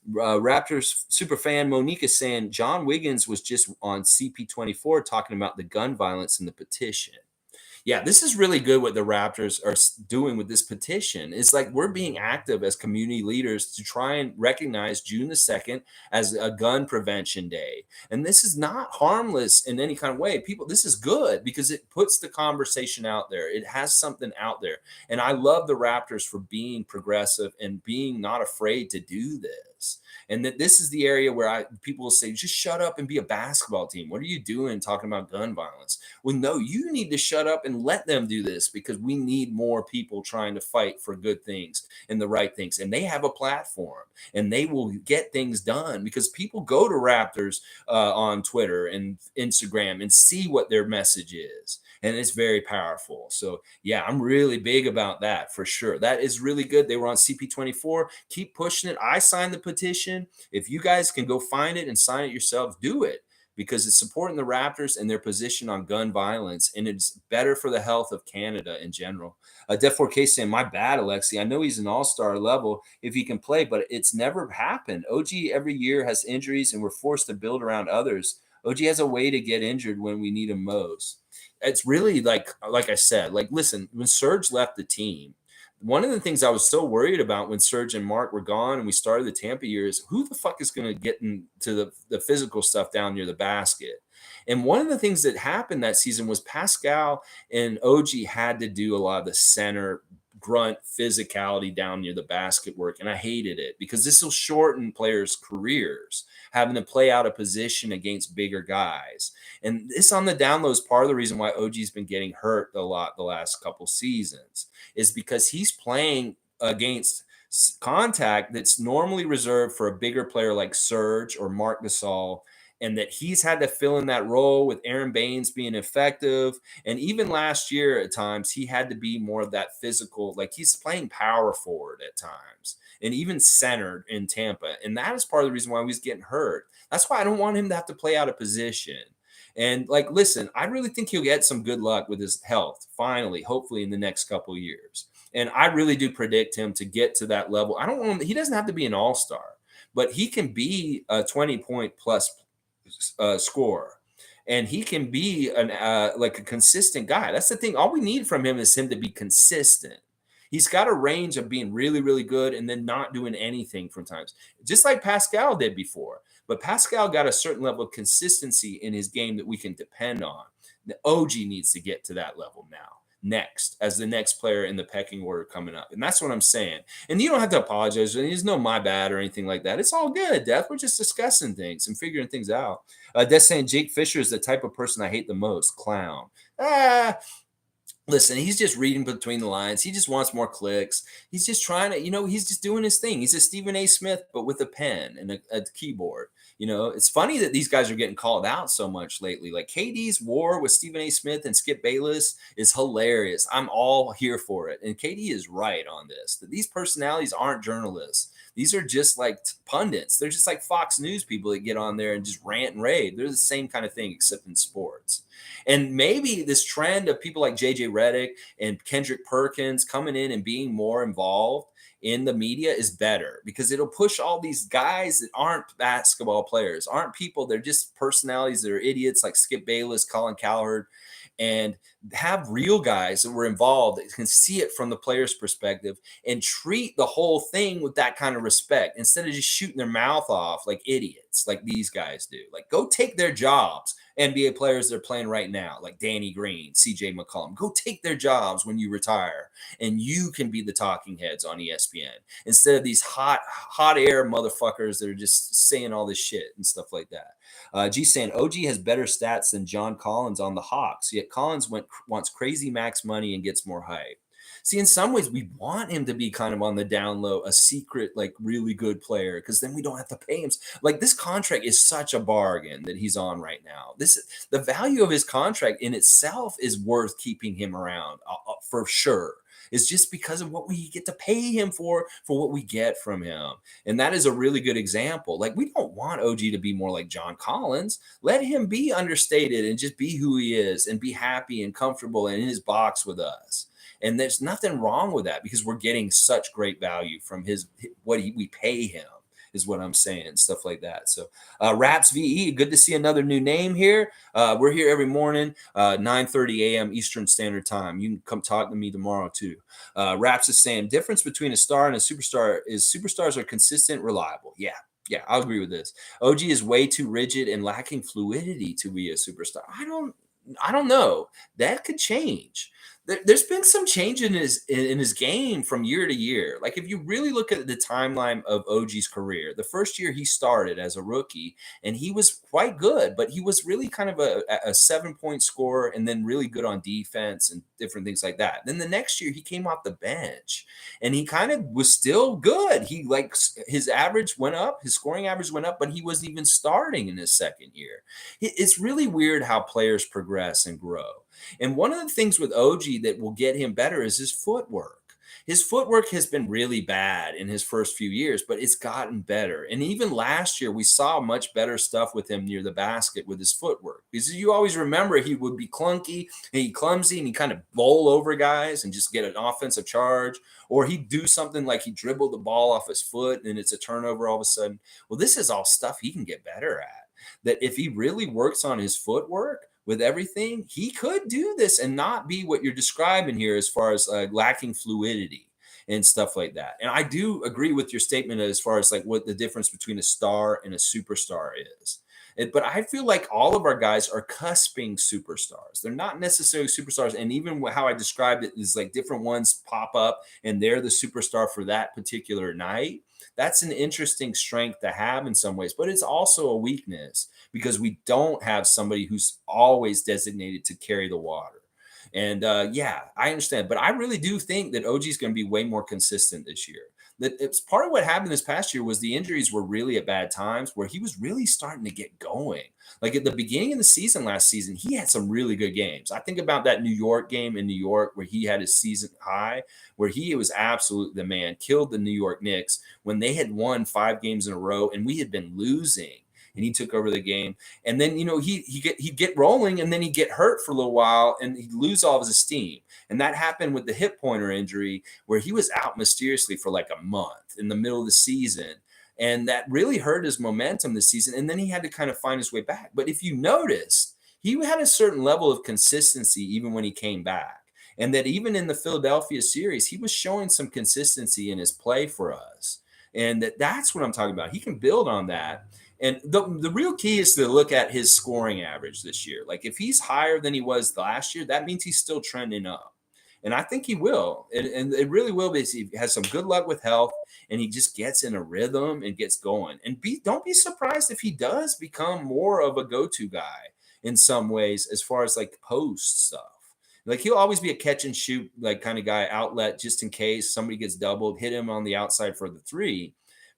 Raptors super fan Monique is saying John Wiggins was just on CP24 talking about the gun violence in the petition. Yeah, this is really good what the Raptors are doing with this petition. It's like we're being active as community leaders to try and recognize June the 2nd as a gun prevention day. And this is not harmless in any kind of way. People, this is good because it puts the conversation out there. It has something out there. And I love the Raptors for being progressive and being not afraid to do this. And that this is the area where people will say, just shut up and be a basketball team. What are you doing talking about gun violence? Well, no, you need to shut up and let them do this, because we need more people trying to fight for good things and the right things. And they have a platform and they will get things done because people go to Raptors on Twitter and Instagram and see what their message is. And it's very powerful. So yeah, I'm really big about that for sure. That is really good. They were on CP24. Keep pushing it. I signed the petition. If you guys can go find it and sign it yourselves, do it, because it's supporting the Raptors and their position on gun violence, and it's better for the health of Canada in general. Def 4K saying, my bad, Alexi. I know he's an all-star level if he can play, but it's never happened. OG every year has injuries, and we're forced to build around others. OG has a way to get injured when we need him most. It's really like I said, like, listen, when Serge left the team, one of the things I was so worried about when Serge and Mark were gone and we started the Tampa years, who the fuck is going to get into the physical stuff down near the basket? And one of the things that happened that season was Pascal and OG had to do a lot of the center grunt physicality down near the basket work. And I hated it because this will shorten players' careers, having to play out a position against bigger guys. And this on the down low is part of the reason why OG's been getting hurt a lot the last couple seasons, is because he's playing against contact that's normally reserved for a bigger player like Serge or Marc Gasol, and that he's had to fill in that role with Aaron Baines being effective. And even last year at times, he had to be more of that physical, like he's playing power forward at times and even centered in Tampa. And that is part of the reason why he's getting hurt. That's why I don't want him to have to play out of position. And like, listen, I really think he'll get some good luck with his health, finally, hopefully in the next couple of years. And I really do predict him to get to that level. I don't want him, he doesn't have to be an all-star, but he can be a 20-point plus scorer, and he can be like a consistent guy. That's the thing. All we need from him is him to be consistent. He's got a range of being really, really good and then not doing anything from times, just like Pascal did before. But Pascal got a certain level of consistency in his game that we can depend on. The OG needs to get to that level now, next, as the next player in the pecking order coming up. And that's what I'm saying. And you don't have to apologize. There's no my bad or anything like that. It's all good, Death. We're just discussing things and figuring things out. Death saying Jake Fisher is the type of person I hate the most. Clown. Listen, he's just reading between the lines. He just wants more clicks. He's just trying to, he's just doing his thing. He's a Stephen A. Smith, but with a pen and a keyboard. It's funny that these guys are getting called out so much lately. Like KD's war with Stephen A. Smith and Skip Bayless is hilarious. I'm all here for it. And KD is right on this, that these personalities aren't journalists. These are just like pundits. They're just like Fox News people that get on there and just rant and rave. They're the same kind of thing, except in sports. And maybe this trend of people like JJ Redick and Kendrick Perkins coming in and being more involved in the media is better, because it'll push all these guys that aren't basketball players, aren't people, they're just personalities that are idiots like Skip Bayless, Colin Cowherd, and have real guys that were involved that can see it from the player's perspective and treat the whole thing with that kind of respect instead of just shooting their mouth off like idiots like these guys do. Like, go take their jobs. NBA players that are playing right now, like Danny Green, CJ McCollum, go take their jobs when you retire, and you can be the talking heads on ESPN instead of these hot air motherfuckers that are just saying all this shit and stuff like that. G saying OG has better stats than John Collins on the Hawks, yet Collins wants crazy max money and gets more hype. See, in some ways, we want him to be kind of on the down low, a secret, like really good player, because then we don't have to pay him. Like, this contract is such a bargain that he's on right now. The value of his contract in itself is worth keeping him around for sure. It's just because of what we get to pay him for what we get from him. And that is a really good example. Like, we don't want OG to be more like John Collins. Let him be understated and just be who he is and be happy and comfortable and in his box with us. And there's nothing wrong with that, because we're getting such great value from we pay him, is what I'm saying, stuff like that. So Raps VE, good to see another new name here. We're here every morning, 9:30 a.m. Eastern Standard Time. You can come talk to me tomorrow too. Raps is saying, difference between a star and a superstar is superstars are consistent, reliable. Yeah, I'll agree with this. OG is way too rigid and lacking fluidity to be a superstar. I don't know. That could change. There's been some change in his game from year to year. Like, if you really look at the timeline of OG's career, the first year he started as a rookie, and he was quite good, but he was really kind of a 7-point scorer, and then really good on defense and different things like that. Then the next year he came off the bench, and he kind of was still good. His average went up, his scoring average went up, but he wasn't even starting in his second year. It's really weird how players progress and grow. And one of the things with OG that will get him better is his footwork. His footwork has been really bad in his first few years, but it's gotten better. And even last year, we saw much better stuff with him near the basket with his footwork. Because you always remember he would be clunky and he clumsy and he kind of bowl over guys and just get an offensive charge. Or he'd do something like he dribbled the ball off his foot and it's a turnover all of a sudden. Well, this is all stuff he can get better at. That if he really works on his footwork, with everything, he could do this and not be what you're describing here as far as lacking fluidity and stuff like that. And I do agree with your statement as far as like what the difference between a star and a superstar is. But I feel like all of our guys are cusping superstars. They're not necessarily superstars. And even how I described it is like different ones pop up and they're the superstar for that particular night. That's an interesting strength to have in some ways, but it's also a weakness because we don't have somebody who's always designated to carry the water. And yeah, I understand, but I really do think that OG is going to be way more consistent this year. That it's part of what happened this past year was the injuries were really at bad times where he was really starting to get going. Like at the beginning of the season last season, he had some really good games. I think about that New York game in New York where he had his season high, where he was absolutely the man, killed the New York Knicks when they had won 5 games in a row and we had been losing. And he took over the game. And then, he'd get rolling and then he'd get hurt for a little while and he'd lose all of his steam. And that happened with the hip pointer injury where he was out mysteriously for like a month in the middle of the season. And that really hurt his momentum this season. And then he had to kind of find his way back. But if you notice, he had a certain level of consistency even when he came back. And that even in the Philadelphia series, he was showing some consistency in his play for us. And that's what I'm talking about. He can build on that. And the real key is to look at his scoring average this year. Like if he's higher than he was last year, that means he's still trending up. And I think he will. And it really will be. He has some good luck with health and he just gets in a rhythm and gets going. And don't be surprised if he does become more of a go-to guy in some ways as far as like post stuff. Like he'll always be a catch and shoot like kind of guy, outlet just in case somebody gets doubled, hit him on the outside for the 3.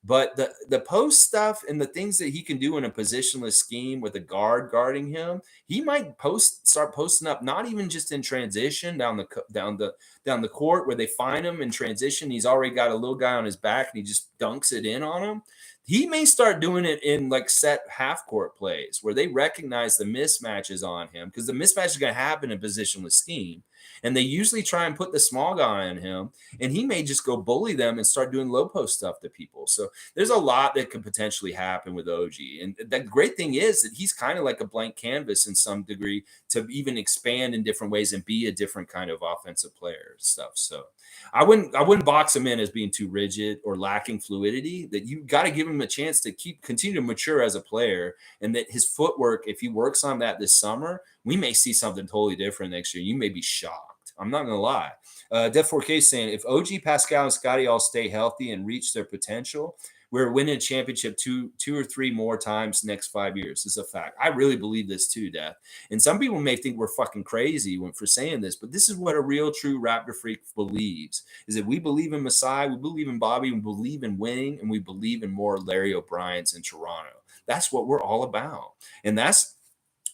But the post stuff and the things that he can do in a positionless scheme with a guard guarding him, he might start posting up, not even just in transition down the court where they find him in transition. He's already got a little guy on his back and he just dunks it in on him. He may start doing it in like set half court plays where they recognize the mismatches on him, because the mismatch is going to happen in positionless scheme. And they usually try and put the small guy on him, and he may just go bully them and start doing low post stuff to people. So there's a lot that could potentially happen with OG. And the great thing is that he's kind of like a blank canvas in some degree to even expand in different ways and be a different kind of offensive player and stuff. So I wouldn't box him in as being too rigid or lacking fluidity. That you got to give him a chance to continue to mature as a player, and that his footwork, if he works on that this summer, we may see something totally different next year. You may be shocked. I'm not gonna lie. Def 4K saying if OG, Pascal, and Scottie all stay healthy and reach their potential, we're winning a championship two or three more times next 5 years. This is a fact. I really believe this too, Death. And some people may think we're fucking crazy for saying this, but this is what a real true Raptor freak believes: is that we believe in Masai, we believe in Bobby, we believe in winning, and we believe in more Larry O'Briens in Toronto. That's what we're all about. And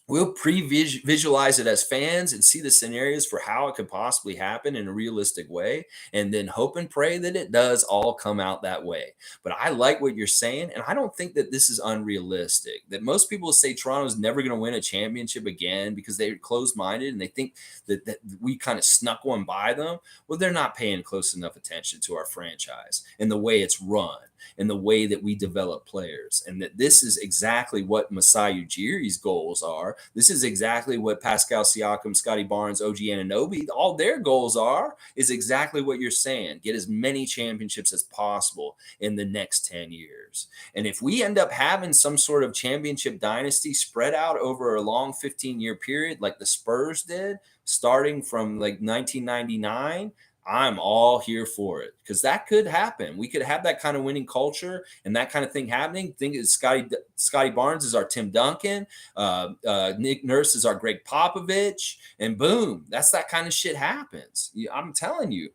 we'll visualize it as fans and see the scenarios for how it could possibly happen in a realistic way, and then hope and pray that it does all come out that way. But I like what you're saying, and I don't think that this is unrealistic. That most people say Toronto's never going to win a championship again because they're closed-minded and they think that we kind of snuck one by them. Well, they're not paying close enough attention to our franchise and the way it's run and the way that we develop players, and that this is exactly what Masai Ujiri's goals are. This is exactly what Pascal Siakam, Scottie Barnes, OG Anunoby, all their goals are, is exactly what you're saying. Get as many championships as possible in the next 10 years. And if we end up having some sort of championship dynasty spread out over a long 15-year period like the Spurs did, starting from like 1999, I'm all here for it, because that could happen. We could have that kind of winning culture and that kind of thing happening. Think is Scottie Barnes is our Tim Duncan, Nick Nurse is our Greg Popovich, and boom, that's that kind of shit happens. I'm telling you.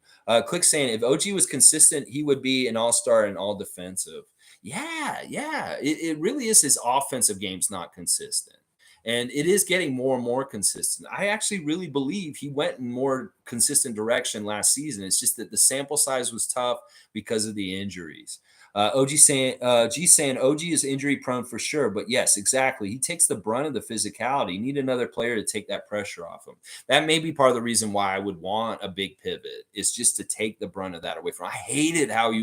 Click saying if OG was consistent, he would be an all-star and all defensive. Yeah. It really is his offensive game's not consistent. And it is getting more and more consistent. I actually really believe he went in more consistent direction last season. It's just that the sample size was tough because of the injuries. G saying OG is injury prone for sure, but yes, exactly. He takes the brunt of the physicality. You need another player to take that pressure off him. That may be part of the reason why I would want a big pivot, is just to take the brunt of that away from him. I hated how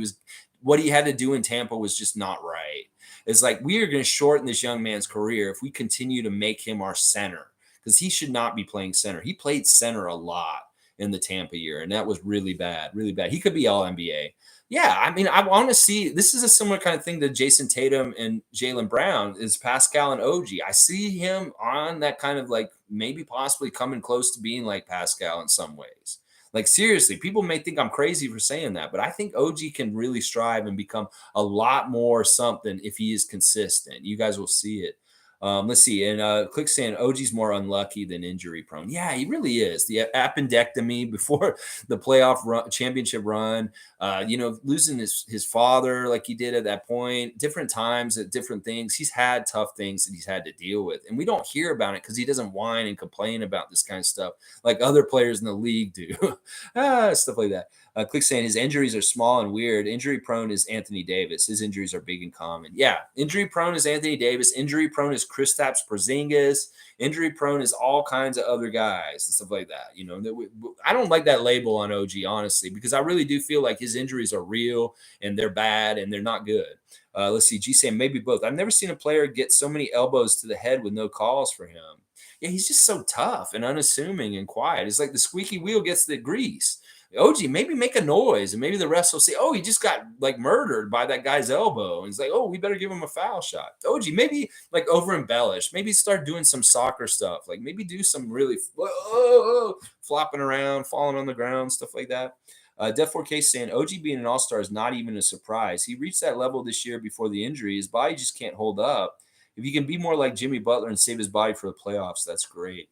what he had to do in Tampa was just not right. It's like, we are going to shorten this young man's career if we continue to make him our center, because he should not be playing center. He played center a lot in the Tampa year, and that was really bad, really bad. He could be all NBA. Yeah, I mean, I want to see, this is a similar kind of thing to Jason Tatum and Jaylen Brown, is Pascal and OG. I see him on that kind of like maybe possibly coming close to being like Pascal in some ways. Like, seriously, people may think I'm crazy for saying that, but I think OG can really strive and become a lot more something if he is consistent. You guys will see it. Let's see. And Click saying OG's more unlucky than injury prone. Yeah, he really is. The appendectomy before the championship run, losing his father like he did at that point, different times at different things. He's had tough things that he's had to deal with. And we don't hear about it because he doesn't whine and complain about this kind of stuff like other players in the league do. Stuff like that. Click saying his injuries are small and weird. Injury prone is Anthony Davis. His injuries are big and common. Yeah, injury prone is Anthony Davis. Injury prone is Kristaps Porzingis. Injury prone is all kinds of other guys and stuff like that. I don't like that label on OG, honestly, because I really do feel like his injuries are real and they're bad and they're not good. Let's see. G saying maybe both. I've never seen a player get so many elbows to the head with no calls for him. Yeah, he's just so tough and unassuming and quiet. It's like the squeaky wheel gets the grease. OG, maybe make a noise, and maybe the refs will say, "Oh, he just got like murdered by that guy's elbow," and he's like, "Oh, we better give him a foul shot." OG, maybe like over embellish, maybe start doing some soccer stuff, like maybe do some really flopping around, falling on the ground, stuff like that. Def 4K saying OG being an all-star is not even a surprise. He reached that level this year before the injury. His body just can't hold up. If he can be more like Jimmy Butler and save his body for the playoffs, that's great.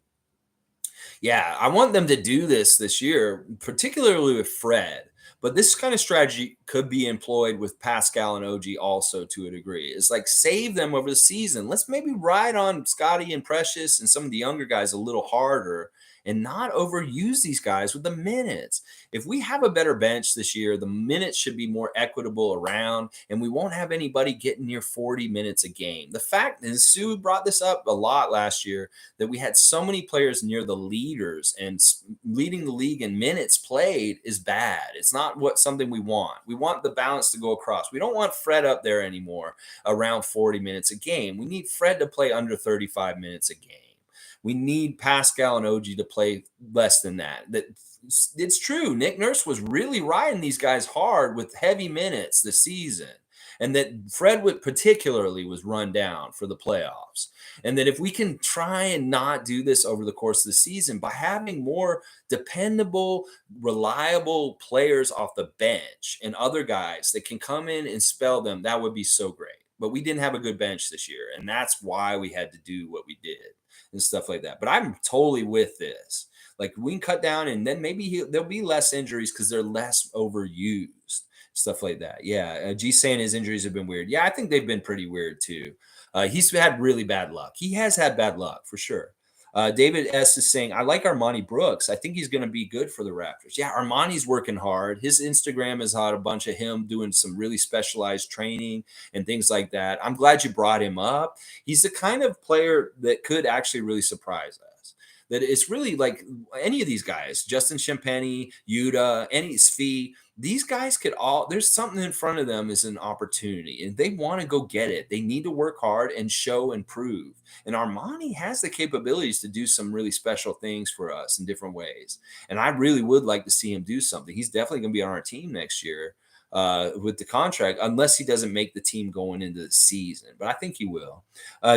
Yeah, I want them to do this year, particularly with Fred. But this kind of strategy could be employed with Pascal and OG also to a degree. It's like save them over the season. Let's maybe ride on Scottie and Precious and some of the younger guys a little harder and not overuse these guys with the minutes. If we have a better bench this year, the minutes should be more equitable around, and we won't have anybody getting near 40 minutes a game. The fact, and Sue brought this up a lot last year, that we had so many players near the leaders and leading the league in minutes played is bad. It's not what something we want. We want the balance to go across. We don't want Fred up there anymore around 40 minutes a game. We need Fred to play under 35 minutes a game. We need Pascal and OG to play less than that. It's true. Nick Nurse was really riding these guys hard with heavy minutes this season, and that Fred would particularly was run down for the playoffs. And that if we can try and not do this over the course of the season by having more dependable, reliable players off the bench and other guys that can come in and spell them, that would be so great. But we didn't have a good bench this year, and that's why we had to do what we did and stuff like that. But I'm totally with this. Like we can cut down, and then maybe there'll be less injuries because they're less overused, stuff like that. Yeah, G saying his injuries have been weird. Yeah, I think they've been pretty weird too. He's had really bad luck. He has had bad luck for sure. David S is saying, I like Armani Brooks. I think he's going to be good for the Raptors. Yeah, Armani's working hard. His Instagram has had a bunch of him doing some really specialized training and things like that. I'm glad you brought him up. He's the kind of player that could actually really surprise us. That it's really like any of these guys, Justin Champagny, Yuta, any Svi, these guys could all, there's something in front of them is an opportunity and they want to go get it. They need to work hard and show and prove. And Armani has the capabilities to do some really special things for us in different ways. And I really would like to see him do something. He's definitely going to be on our team next year with the contract, unless he doesn't make the team going into the season. But I think he will.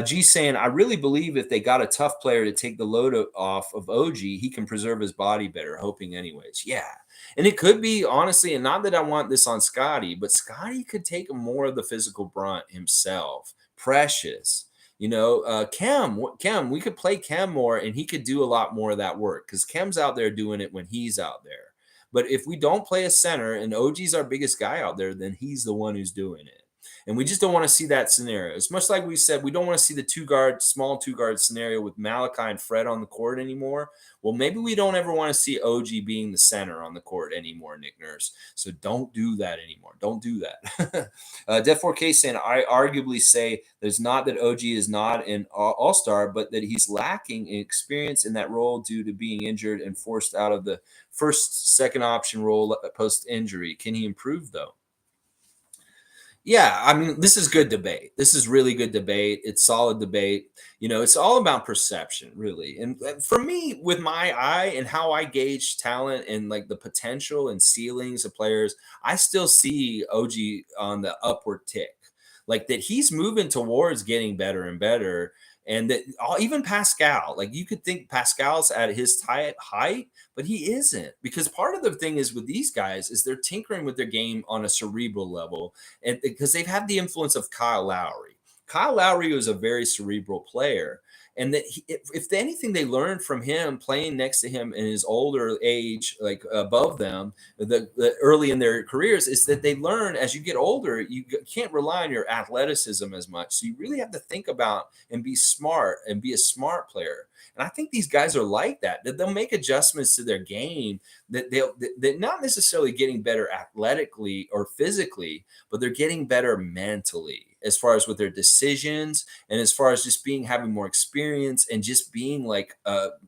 G saying, I really believe if they got a tough player to take the load off of OG, he can preserve his body better, hoping anyways. Yeah. And it could be, honestly, and not that I want this on Scottie, but Scottie could take more of the physical brunt himself. Precious. Kem, we could play Kem more, and he could do a lot more of that work because Kem's out there doing it when he's out there. But if we don't play a center and OG's our biggest guy out there, then he's the one who's doing it. And we just don't want to see that scenario. It's much like we said, we don't want to see the small two guard scenario with Malachi and Fred on the court anymore. Well, maybe we don't ever want to see OG being the center on the court anymore, Nick Nurse. So don't do that anymore. Don't do that. Def4K saying, I arguably say that it's not that OG is not an all-star, but that he's lacking in experience in that role due to being injured and forced out of the second option role post injury. Can he improve though? Yeah, I mean, this is good debate. This is really good debate. It's solid debate. It's all about perception, really. And for me, with my eye and how I gauge talent and like the potential and ceilings of players, I still see OG on the upward tick. Like that he's moving towards getting better and better. And that even Pascal, like you could think Pascal's at his height, but he isn't, because part of the thing is with these guys is they're tinkering with their game on a cerebral level, and because they've had the influence of Kyle Lowry. Kyle Lowry was a very cerebral player, and that if anything they learned from him playing next to him in his older age, like above them, the early in their careers, is that they learn as you get older, you can't rely on your athleticism as much. So you really have to think about and be smart and be a smart player. And I think these guys are like that they'll make adjustments to their game, that they're not necessarily getting better athletically or physically, but they're getting better mentally as far as with their decisions and as far as just having more experience and just being like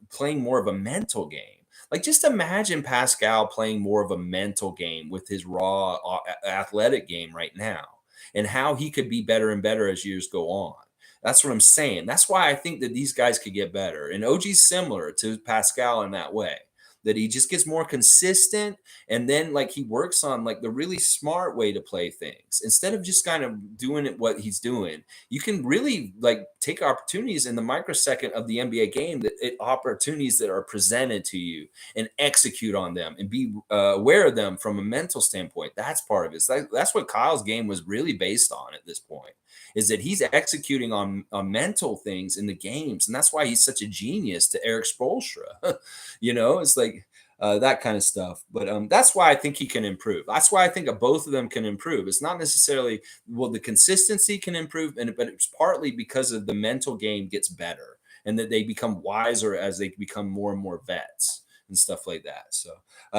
playing more of a mental game. Like just imagine Pascal playing more of a mental game with his raw athletic game right now, and how he could be better and better as years go on. That's what I'm saying. That's why I think that these guys could get better. And OG's similar to Pascal in that way. that he just gets more consistent, and then like he works on like the really smart way to play things instead of just kind of doing it what he's doing. You can really like take opportunities in the microsecond of the NBA game, opportunities that are presented to you, and execute on them and be aware of them from a mental standpoint. That's part of it. That's what Kyle's game was really based on at this point, is that he's executing on mental things in the games. And that's why he's such a genius to Eric Spoelstra. It's like that kind of stuff. But that's why I think he can improve. That's why I think both of them can improve. It's not necessarily, well, the consistency can improve, but it's partly because of the mental game gets better and that they become wiser as they become more and more vets and stuff like that. So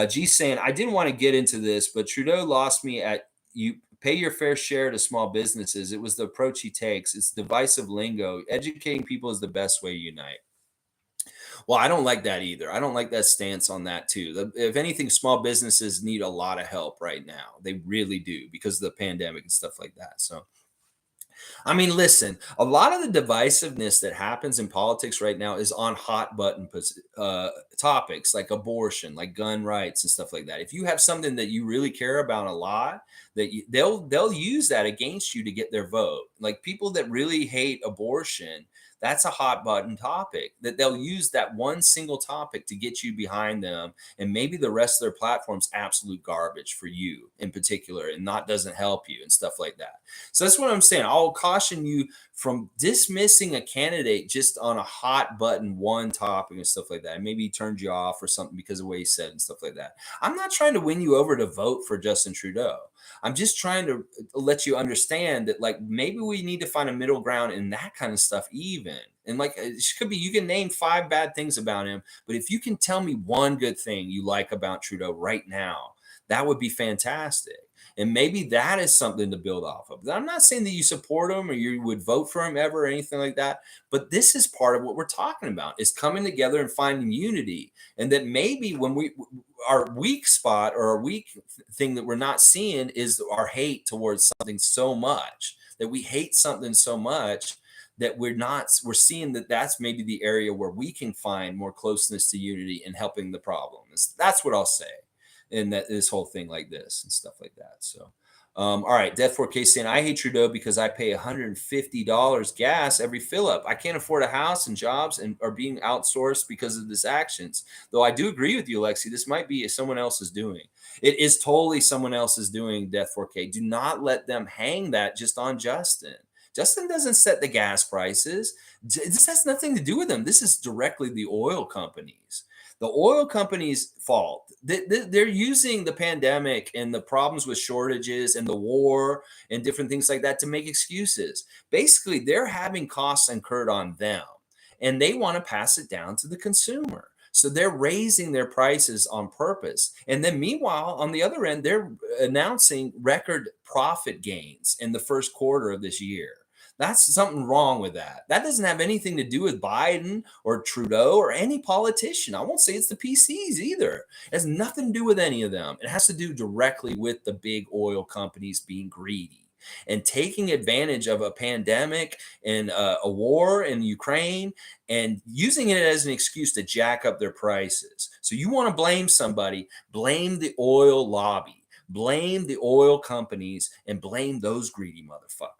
G saying, I didn't want to get into this, but Trudeau lost me at you pay your fair share to small businesses. It was the approach he takes. It's divisive lingo. Educating people is the best way to unite. Well, I don't like that either. I don't like that stance on that too. If anything, small businesses need a lot of help right now. They really do because of the pandemic and stuff like that. So I mean, listen, a lot of the divisiveness that happens in politics right now is on hot button topics like abortion, like gun rights and stuff like that. If you have something that you really care about a lot, they'll use that against you to get their vote. Like people that really hate abortion, that's a hot button topic that they'll use that one single topic to get you behind them, and maybe the rest of their platform's absolute garbage for you in particular and not doesn't help you and stuff like that. So that's what I'm saying. I'll caution you from dismissing a candidate just on a hot button one topic and stuff like that. Maybe he turned you off or something because of what he said and stuff like that. I'm not trying to win you over to vote for Justin Trudeau. I'm just trying to let you understand that like maybe we need to find a middle ground in that kind of stuff even. And like it could be you can name 5 bad things about him, but if you can tell me one good thing you like about Trudeau right now, that would be fantastic. And maybe that is something to build off of. I'm not saying that you support him or you would vote for him ever or anything like that, but this is part of what we're talking about is coming together and finding unity. And that maybe when our weak spot or our weak thing that we're not seeing is our hate towards something so much, that we hate something so much that we're seeing that that's maybe the area where we can find more closeness to unity and helping the problem. That's what I'll say in that this whole thing like this and stuff like that. So, all right, Death 4K saying, I hate Trudeau because I pay $150 gas every fill up. I can't afford a house and jobs and are being outsourced because of his actions. Though I do agree with you, Lexi, this might be someone else is doing. It is totally someone else is doing, Death 4K. Do not let them hang that just on Justin. Justin doesn't set the gas prices. This has nothing to do with them. This is directly the oil companies. The oil companies' fault. They're using the pandemic and the problems with shortages and the war and different things like that to make excuses. Basically, they're having costs incurred on them, and they want to pass it down to the consumer. So they're raising their prices on purpose. And then meanwhile, on the other end, they're announcing record profit gains in the first quarter of this year. That's something wrong with that. That doesn't have anything to do with Biden or Trudeau or any politician. I won't say it's the PCs either. It has nothing to do with any of them. It has to do directly with the big oil companies being greedy and taking advantage of a pandemic and a war in Ukraine and using it as an excuse to jack up their prices. So you want to blame somebody, blame the oil lobby, blame the oil companies, and blame those greedy motherfuckers.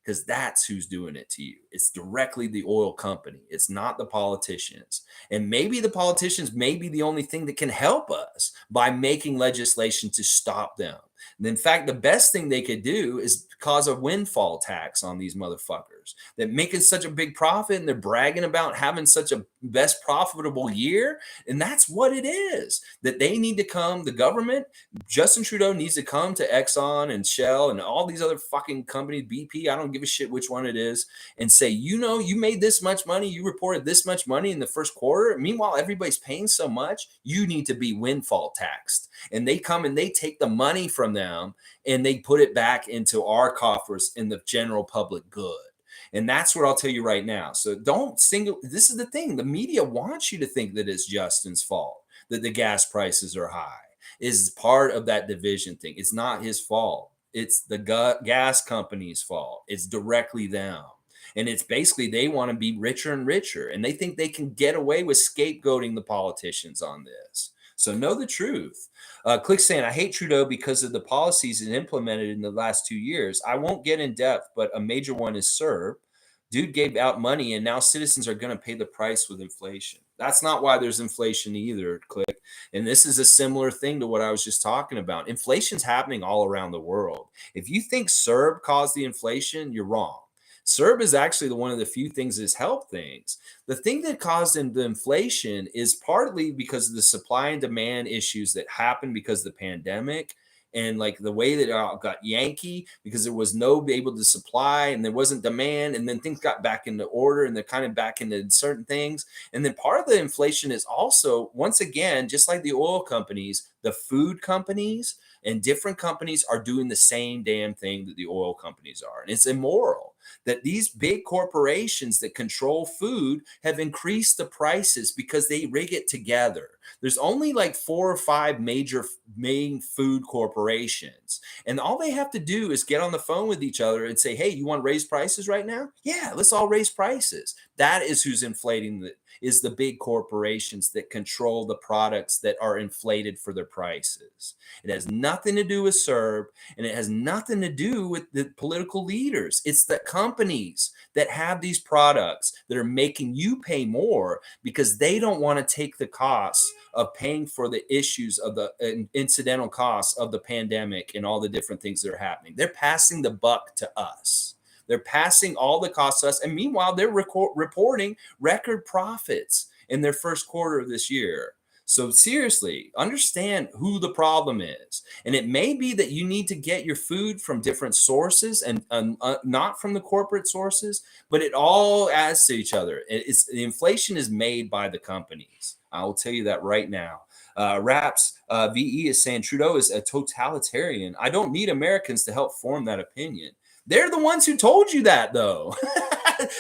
Because that's who's doing it to you. It's directly the oil company. It's not the politicians. And maybe the politicians may be the only thing that can help us by making legislation to stop them. And in fact, the best thing they could do is cause a windfall tax on these motherfuckers that making such a big profit and they're bragging about having such a best profitable year. And that's what it is, that they need to come, the government, Justin Trudeau needs to come to Exxon and Shell and all these other fucking companies, BP, I don't give a shit which one it is, and say, you made this much money, you reported this much money in the first quarter. Meanwhile, everybody's paying so much, you need to be windfall taxed. And they come and they take the money from them and they put it back into our coffers in the general public good. And that's what I'll tell you right now. So this is the thing. The media wants you to think that it's Justin's fault, that the gas prices are high. Is part of that division thing. It's not his fault. It's the gas company's fault. It's directly them. And it's basically they want to be richer and richer. And they think they can get away with scapegoating the politicians on this. So know the truth. Click saying, I hate Trudeau because of the policies it implemented in the last 2 years. I won't get in depth, but a major one is CERB. Dude gave out money, and now citizens are going to pay the price with inflation. That's not why there's inflation either, Click. And this is a similar thing to what I was just talking about. Inflation's happening all around the world. If you think CERB caused the inflation, you're wrong. CERB is actually one of the few things that's helped things. The thing that caused the inflation is partly because of the supply and demand issues that happened because of the pandemic, and like the way that it all got Yankee because there was no able to supply and there wasn't demand, and then things got back into order and they're kind of back into certain things. And then part of the inflation is also, once again, just like the oil companies, the food companies and different companies are doing the same damn thing that the oil companies are. And it's immoral that these big corporations that control food have increased the prices because they rig it together. There's only like 4 or 5 major main food corporations. And all they have to do is get on the phone with each other and say, hey, you want to raise prices right now? Yeah, let's all raise prices. That is who's inflating is the big corporations that control the products that are inflated for their prices. It has nothing to do with CERB, and it has nothing to do with the political leaders. It's the companies that have these products that are making you pay more because they don't want to take the costs of paying for the issues of the incidental costs of the pandemic and all the different things that are happening. They're passing the buck to us. They're passing all the costs to us. And meanwhile, they're reporting record profits in their first quarter of this year. So seriously, understand who the problem is. And it may be that you need to get your food from different sources and not from the corporate sources, but it all adds to each other. The inflation is made by the companies. I will tell you that right now. Raps VE is saying Trudeau is a totalitarian. I don't need Americans to help form that opinion. They're the ones who told you that, though.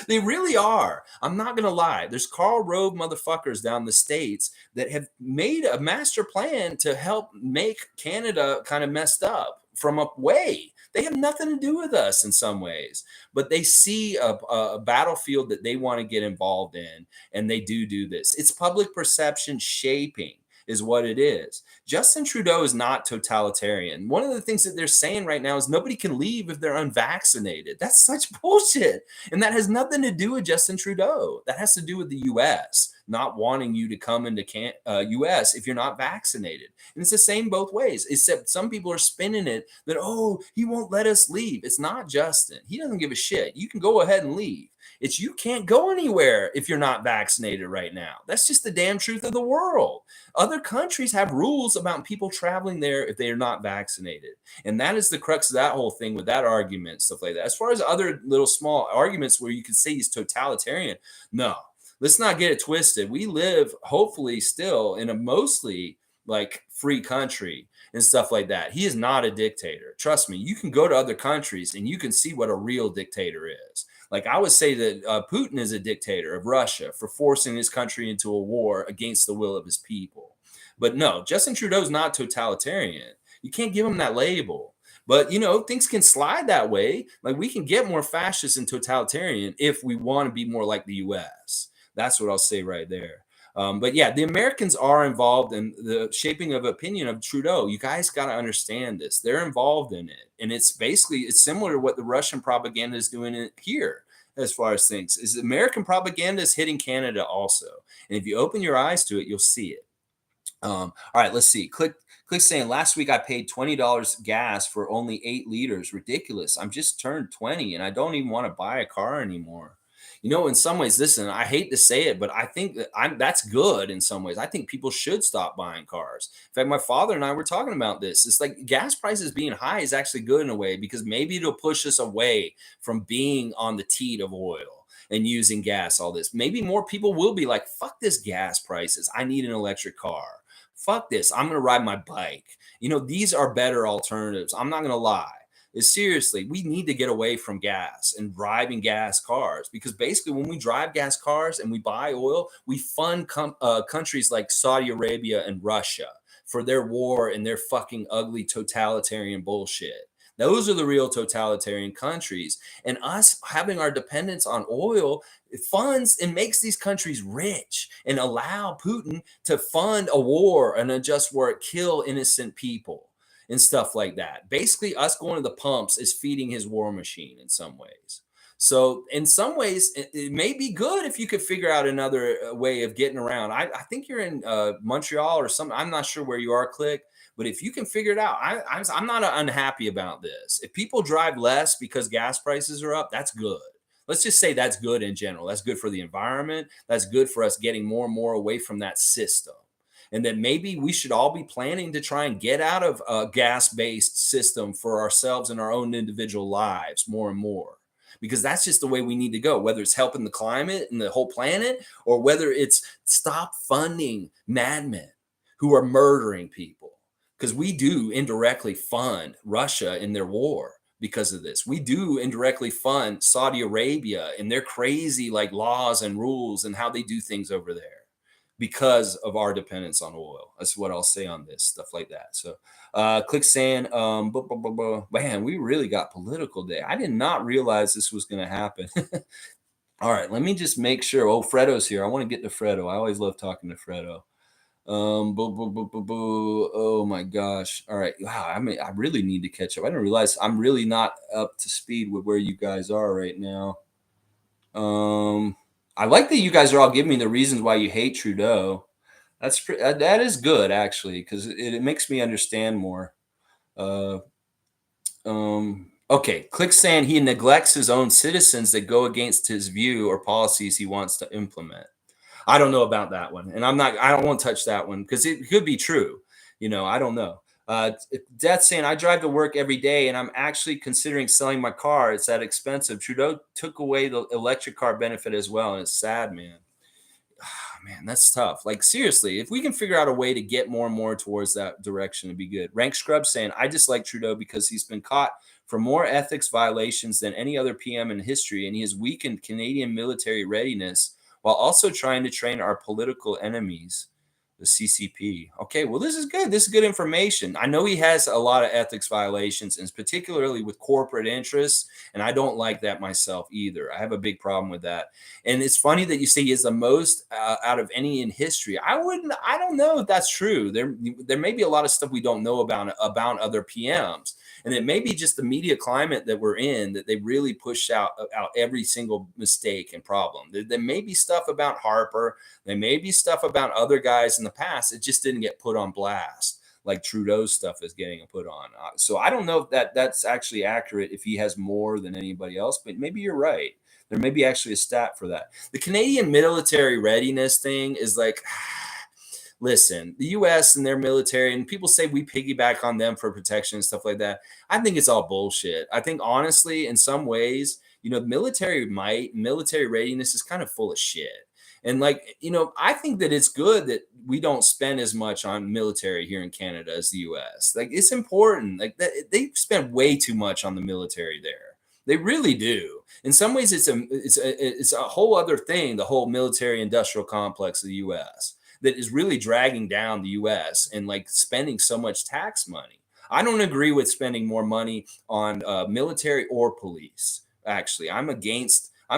They really are. I'm not going to lie. There's Karl Rove motherfuckers down the States that have made a master plan to help make Canada kind of messed up from a way. They have nothing to do with us in some ways, but they see a battlefield that they want to get involved in, and they do this. It's public perception shaping is what it is. Justin Trudeau is not totalitarian. One of the things that they're saying right now is nobody can leave if they're unvaccinated. That's such bullshit. And that has nothing to do with Justin Trudeau. That has to do with the US not wanting you to come into US if you're not vaccinated. And it's the same both ways, except some people are spinning it that, oh, he won't let us leave. It's not Justin. He doesn't give a shit. You can go ahead and leave. It's you can't go anywhere if you're not vaccinated right now. That's just the damn truth of the world. Other countries have rules about people traveling there if they are not vaccinated. And that is the crux of that whole thing with that argument, stuff like that. As far as other little small arguments where you could say he's totalitarian, no, let's not get it twisted. We live, hopefully, still in a mostly like free country and stuff like that. He is not a dictator. Trust me, you can go to other countries and you can see what a real dictator is. Like I would say that Putin is a dictator of Russia for forcing his country into a war against the will of his people. But no, Justin Trudeau is not totalitarian. You can't give him that label. But, things can slide that way. Like we can get more fascist and totalitarian if we want to be more like the US. That's what I'll say right there. But yeah, the Americans are involved in the shaping of opinion of Trudeau. You guys got to understand this. They're involved in it. And it's similar to what the Russian propaganda is doing here as far as things. Is American propaganda is hitting Canada also. And if you open your eyes to it, you'll see it. All right, let's see. Click saying last week I paid $20 gas for only 8 liters. Ridiculous. I'm just turned 20 and I don't even want to buy a car anymore. In some ways, listen, I hate to say it, but I think that's good in some ways. I think people should stop buying cars. In fact, my father and I were talking about this. It's like gas prices being high is actually good in a way because maybe it'll push us away from being on the teat of oil and using gas, all this. Maybe more people will be like, fuck this gas prices. I need an electric car. Fuck this. I'm going to ride my bike. These are better alternatives. I'm not going to lie. Is seriously, we need to get away from gas and driving gas cars because basically when we drive gas cars and we buy oil, we fund countries like Saudi Arabia and Russia for their war and their fucking ugly totalitarian bullshit. Those are the real totalitarian countries. And us having our dependence on oil, it funds and makes these countries rich and allow Putin to fund a war, an unjust war, kill innocent people and stuff like that. Basically, us going to the pumps is feeding his war machine in some ways. So, in some ways, it may be good if you could figure out another way of getting around. I think you're in Montreal or something. I'm not sure where you are, Click. But if you can figure it out, I'm not unhappy about this. If people drive less because gas prices are up, that's good. Let's just say that's good in general. That's good for the environment. That's good for us getting more and more away from that system. And that maybe we should all be planning to try and get out of a gas-based system for ourselves and our own individual lives more and more. Because that's just the way we need to go, whether it's helping the climate and the whole planet, or whether it's stop funding madmen who are murdering people. Because we do indirectly fund Russia in their war because of this. We do indirectly fund Saudi Arabia and their crazy like laws and rules and how they do things over there because of our dependence on oil. That's what I'll say on this stuff like that. So Click saying, man, we really got political today. I did not realize this was going to happen. All right, let me just make sure. Oh, Fredo's here. I want to get to Fredo. I always love talking to Fredo. Oh my gosh. All right. Wow. I really need to catch up. I didn't realize I'm really not up to speed with where you guys are right now. I like that you guys are all giving me the reasons why you hate Trudeau. That is good actually, because it makes me understand more. Okay. Click saying he neglects his own citizens that go against his view or policies he wants to implement. I don't know about that one. And I don't want to touch that one because it could be true. I don't know. Death saying, I drive to work every day and I'm actually considering selling my car. It's that expensive. Trudeau took away the electric car benefit as well. And it's sad, man. Man, that's tough. Like, seriously, if we can figure out a way to get more and more towards that direction, it'd be good. Rank Scrub saying, I dislike Trudeau because he's been caught for more ethics violations than any other PM in history. And he has weakened Canadian military readiness while also trying to train our political enemies, the CCP. Okay, well, this is good. This is good information. I know he has a lot of ethics violations, and particularly with corporate interests, and I don't like that myself either. I have a big problem with that. And it's funny that you say he is the most out of any in history. I don't know if that's true. There may be a lot of stuff we don't know about other PMs. And it may be just the media climate that we're in that they really push out every single mistake and problem. There may be stuff about Harper. There may be stuff about other guys in the past. It just didn't get put on blast like Trudeau's stuff is getting put on. So I don't know if that's actually accurate, if he has more than anybody else, but maybe you're right. There may be actually a stat for that. The Canadian military readiness thing is like, listen, the U.S. and their military, and people say we piggyback on them for protection and stuff like that. I think it's all bullshit. I think, honestly, in some ways, military might, military readiness is kind of full of shit. And I think that it's good that we don't spend as much on military here in Canada as the U.S. Like, it's important. Like, they spend way too much on the military there. They really do. In some ways, it's a whole other thing, the whole military industrial complex of the U.S., that is really dragging down the U.S. and spending so much tax money. I don't agree with spending more money on military or police. Actually, I'm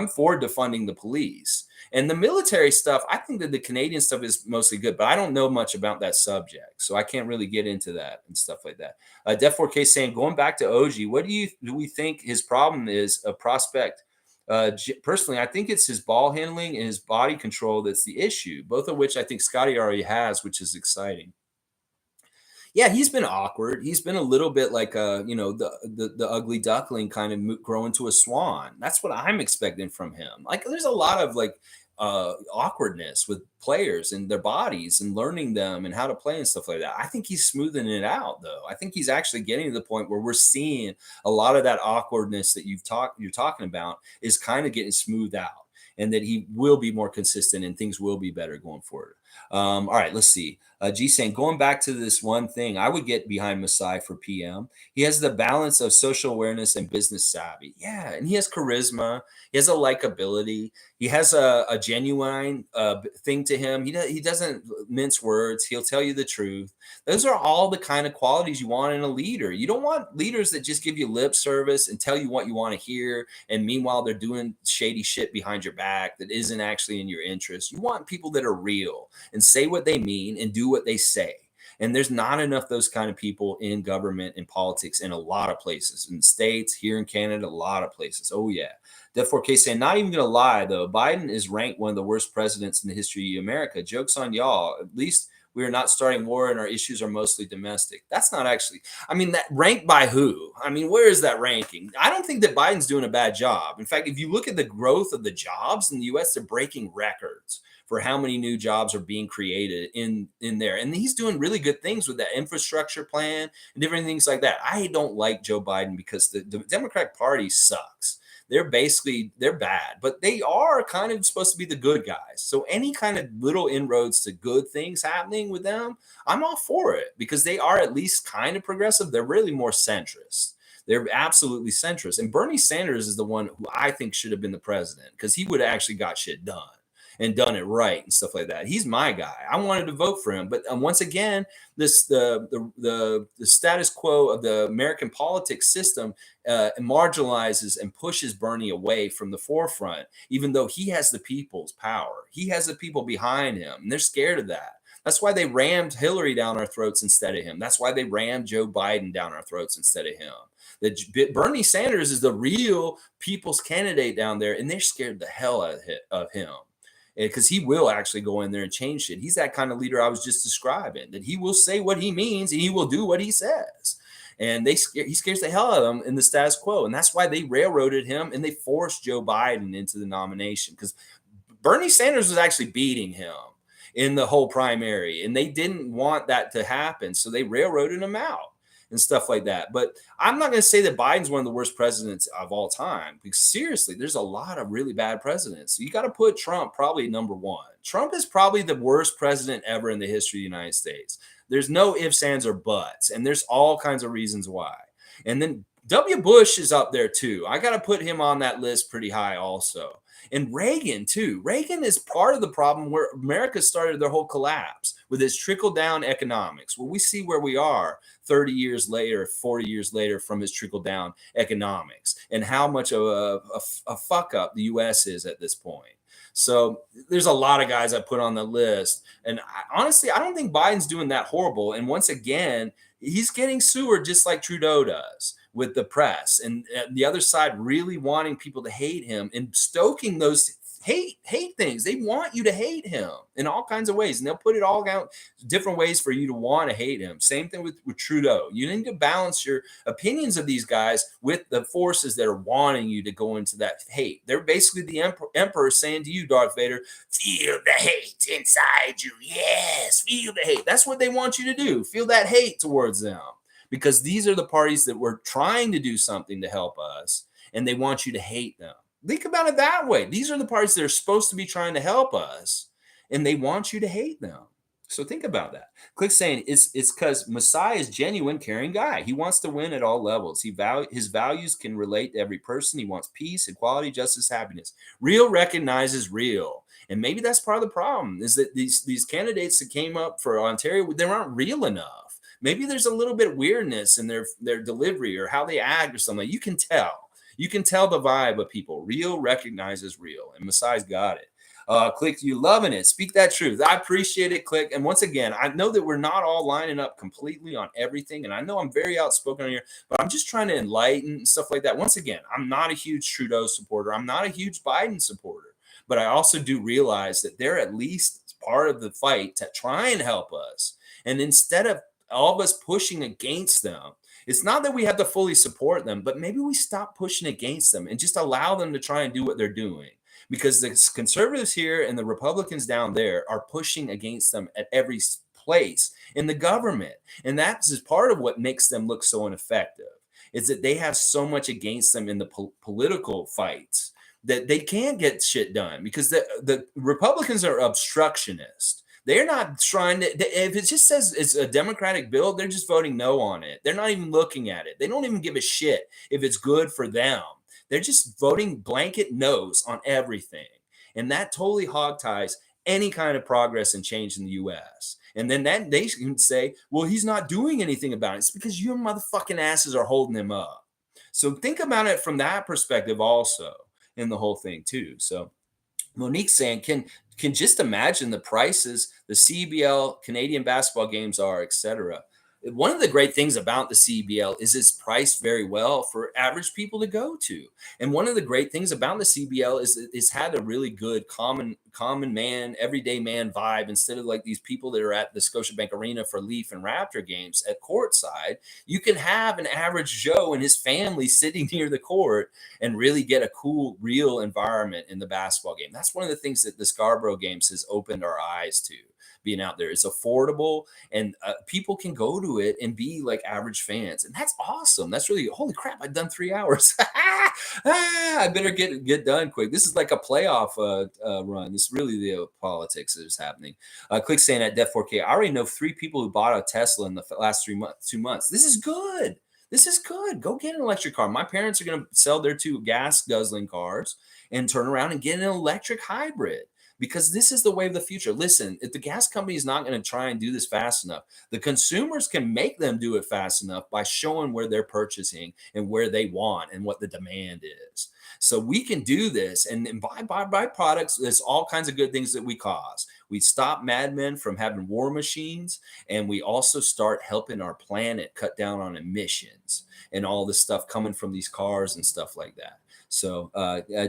for defunding the police. And the military stuff, I think that the Canadian stuff is mostly good, but I don't know much about that subject, so I can't really get into that and stuff like that. Def 4K saying, going back to OG, what do we think his problem is? A prospect. Personally, I think it's his ball handling and his body control that's the issue, both of which I think Scottie already has, which is exciting. Yeah, he's been awkward. He's been a little bit like the ugly duckling kind of growing to a swan. That's what I'm expecting from him. There's a lot of awkwardness with players and their bodies and learning them and how to play and stuff like that. I think he's smoothing it out, though. I think he's actually getting to the point where we're seeing a lot of that awkwardness that you're talking about is kind of getting smoothed out, and that he will be more consistent and things will be better going forward. All right, let's see. G saying, going back to this one thing, I would get behind Masai for PM. He has the balance of social awareness and business savvy. Yeah, and he has charisma. He has a likability. He has a genuine thing to him. He doesn't mince words. He'll tell you the truth. Those are all the kind of qualities you want in a leader. You don't want leaders that just give you lip service and tell you what you want to hear, and meanwhile they're doing shady shit behind your back that isn't actually in your interest. You want people that are real and say what they mean and do what they say. And there's not enough those kind of people in government and politics in a lot of places, in the States, here in Canada, a lot of places. Oh, yeah. Death 4K saying, not even going to lie, though. Biden is ranked one of the worst presidents in the history of America. Joke's on y'all. At least we are not starting war and our issues are mostly domestic. That's not actually, I mean, that ranked by who? I mean, where is that ranking? I don't think that Biden's doing a bad job. In fact, if you look at the growth of the jobs in the US, they're breaking records for how many new jobs are being created in there. And he's doing really good things with that infrastructure plan and different things like that. I don't like Joe Biden because the Democratic Party sucks. They're bad, but they are kind of supposed to be the good guys. So any kind of little inroads to good things happening with them, I'm all for it because they are at least kind of progressive. They're really more centrist. They're absolutely centrist. And Bernie Sanders is the one who I think should have been the president because he would have actually got shit done and done it right and stuff like that. He's my guy. I wanted to vote for him, but once again, the status quo of the American politics system marginalizes and pushes Bernie away from the forefront, even though he has the people's power. He has the people behind him, and they're scared of that. That's why they rammed Hillary down our throats instead of him. That's why they rammed Joe Biden down our throats instead of him. Bernie Sanders is the real people's candidate down there, and they're scared the hell out of him because he will actually go in there and change shit. He's that kind of leader I was just describing, that he will say what he means and he will do what he says. And he scares the hell out of them in the status quo. And that's why they railroaded him and they forced Joe Biden into the nomination because Bernie Sanders was actually beating him in the whole primary. And they didn't want that to happen. So they railroaded him out and stuff like that. But I'm not going to say that Biden's one of the worst presidents of all time, because seriously, there's a lot of really bad presidents. You got to put Trump probably number one. Trump is probably the worst president ever in the history of the United States. There's no ifs, ands, or buts, and there's all kinds of reasons why. And then W. Bush is up there too. I got to put him on that list pretty high also. And Reagan too. Reagan is part of the problem where America started their whole collapse with its trickle-down economics. Well, we see where we are 30 years later, 40 years later from his trickle-down economics and how much of a fuck up the U.S. is at this point. So there's a lot of guys I put on the list. And honestly, I don't think Biden's doing that horrible. And once again, he's getting sewered just like Trudeau does with the press and the other side really wanting people to hate him and stoking those hate things. They want you to hate him in all kinds of ways, and they'll put it all out different ways for you to want to hate him. Same thing with Trudeau. You need to balance your opinions of these guys with the forces that are wanting you to go into that hate. They're basically the emperor saying to you, Darth Vader, feel the hate inside you. Yes, feel the hate. That's what they want you to do. Feel that hate towards them, because these are the parties that were trying to do something to help us, and they want you to hate them. Think about it that way. These are the parties that are supposed to be trying to help us, and they want you to hate them. So think about that. Click saying it's because Masai is genuine, caring guy. He wants to win at all levels. His values can relate to every person. He wants peace, equality, justice, happiness. Real recognizes real. And maybe that's part of the problem, is that these candidates that came up for Ontario, they aren't real enough. Maybe there's a little bit of weirdness in their delivery or how they act or something. You can tell. You can tell the vibe of people. Real recognizes real. And Masai's got it. Click, you loving it. Speak that truth. I appreciate it, Click. And once again, I know that we're not all lining up completely on everything. And I know I'm very outspoken on here, but I'm just trying to enlighten and stuff like that. Once again, I'm not a huge Trudeau supporter. I'm not a huge Biden supporter. But I also do realize that they're at least part of the fight to try and help us. And instead of all of us pushing against them, it's not that we have to fully support them, but maybe we stop pushing against them and just allow them to try and do what they're doing. Because the conservatives here and the Republicans down there are pushing against them at every place in the government. And that's part of what makes them look so ineffective, is that they have so much against them in the political fights that they can't get shit done, because the Republicans are obstructionists. They're not trying to, if it just says it's a Democratic bill, they're just voting no on it. They're not even looking at it. They don't even give a shit if it's good for them. They're just voting blanket no's on everything. And that totally hogties any kind of progress and change in the US. And then that they can say, well, he's not doing anything about it. It's because your motherfucking asses are holding him up. So think about it from that perspective also in the whole thing too. So Monique's saying, can just imagine the prices the CBL Canadian basketball games are, etc. One of the great things about the CBL is it's priced very well for average people to go to. And one of the great things about the CBL is it's had a really good common man, everyday man vibe instead of like these people that are at the Scotiabank Arena for Leaf and Raptor games at courtside. You can have an average Joe and his family sitting near the court and really get a cool, real environment in the basketball game. That's one of the things that the Scarborough games has opened our eyes to. Being out there, it's affordable, and people can go to it and be like average fans, and that's awesome. That's really, holy crap! I've done 3 hours. I better get done quick. This is like a playoff run. This is really the politics that is happening. Click saying at Def 4K. I already know 3 people who bought a Tesla in the last 2 months. This is good. This is good. Go get an electric car. My parents are going to sell their 2 gas guzzling cars and turn around and get an electric hybrid, because this is the way of the future. Listen, if the gas company is not going to try and do this fast enough, the consumers can make them do it fast enough by showing where they're purchasing and where they want and what the demand is. So we can do this and buy products. There's all kinds of good things that we cause. We stop madmen from having war machines, and we also start helping our planet cut down on emissions and all the stuff coming from these cars and stuff like that. So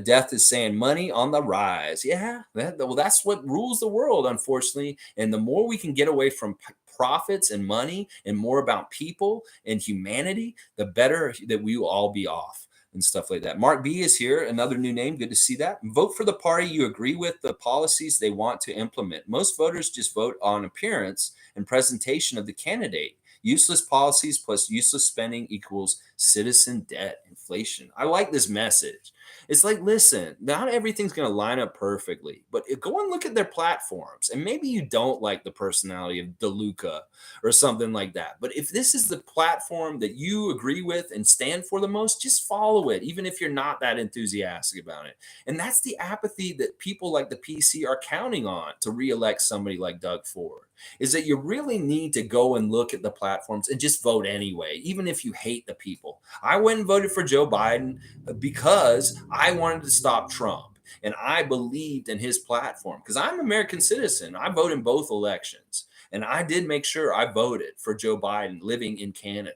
Death is saying money on the rise. Yeah, that's what rules the world, unfortunately. And the more we can get away from profits and money and more about people and humanity, the better that we will all be off and stuff like that. Mark B is here, another new name. Good to see that. Vote for the party you agree with the policies they want to implement. Most voters just vote on appearance and presentation of the candidate. Useless policies plus useless spending equals citizen debt inflation. I like this message. It's like, listen, not everything's going to line up perfectly, but go and look at their platforms. And maybe you don't like the personality of DeLuca or something like that. But if this is the platform that you agree with and stand for the most, just follow it, even if you're not that enthusiastic about it. And that's the apathy that people like the PC are counting on to reelect somebody like Doug Ford, is that you really need to go and look at the platforms and just vote anyway, even if you hate the people. I went and voted for Joe Biden because I wanted to stop Trump, and I believed in his platform because I'm an American citizen. I vote in both elections, and I did make sure I voted for Joe Biden living in Canada.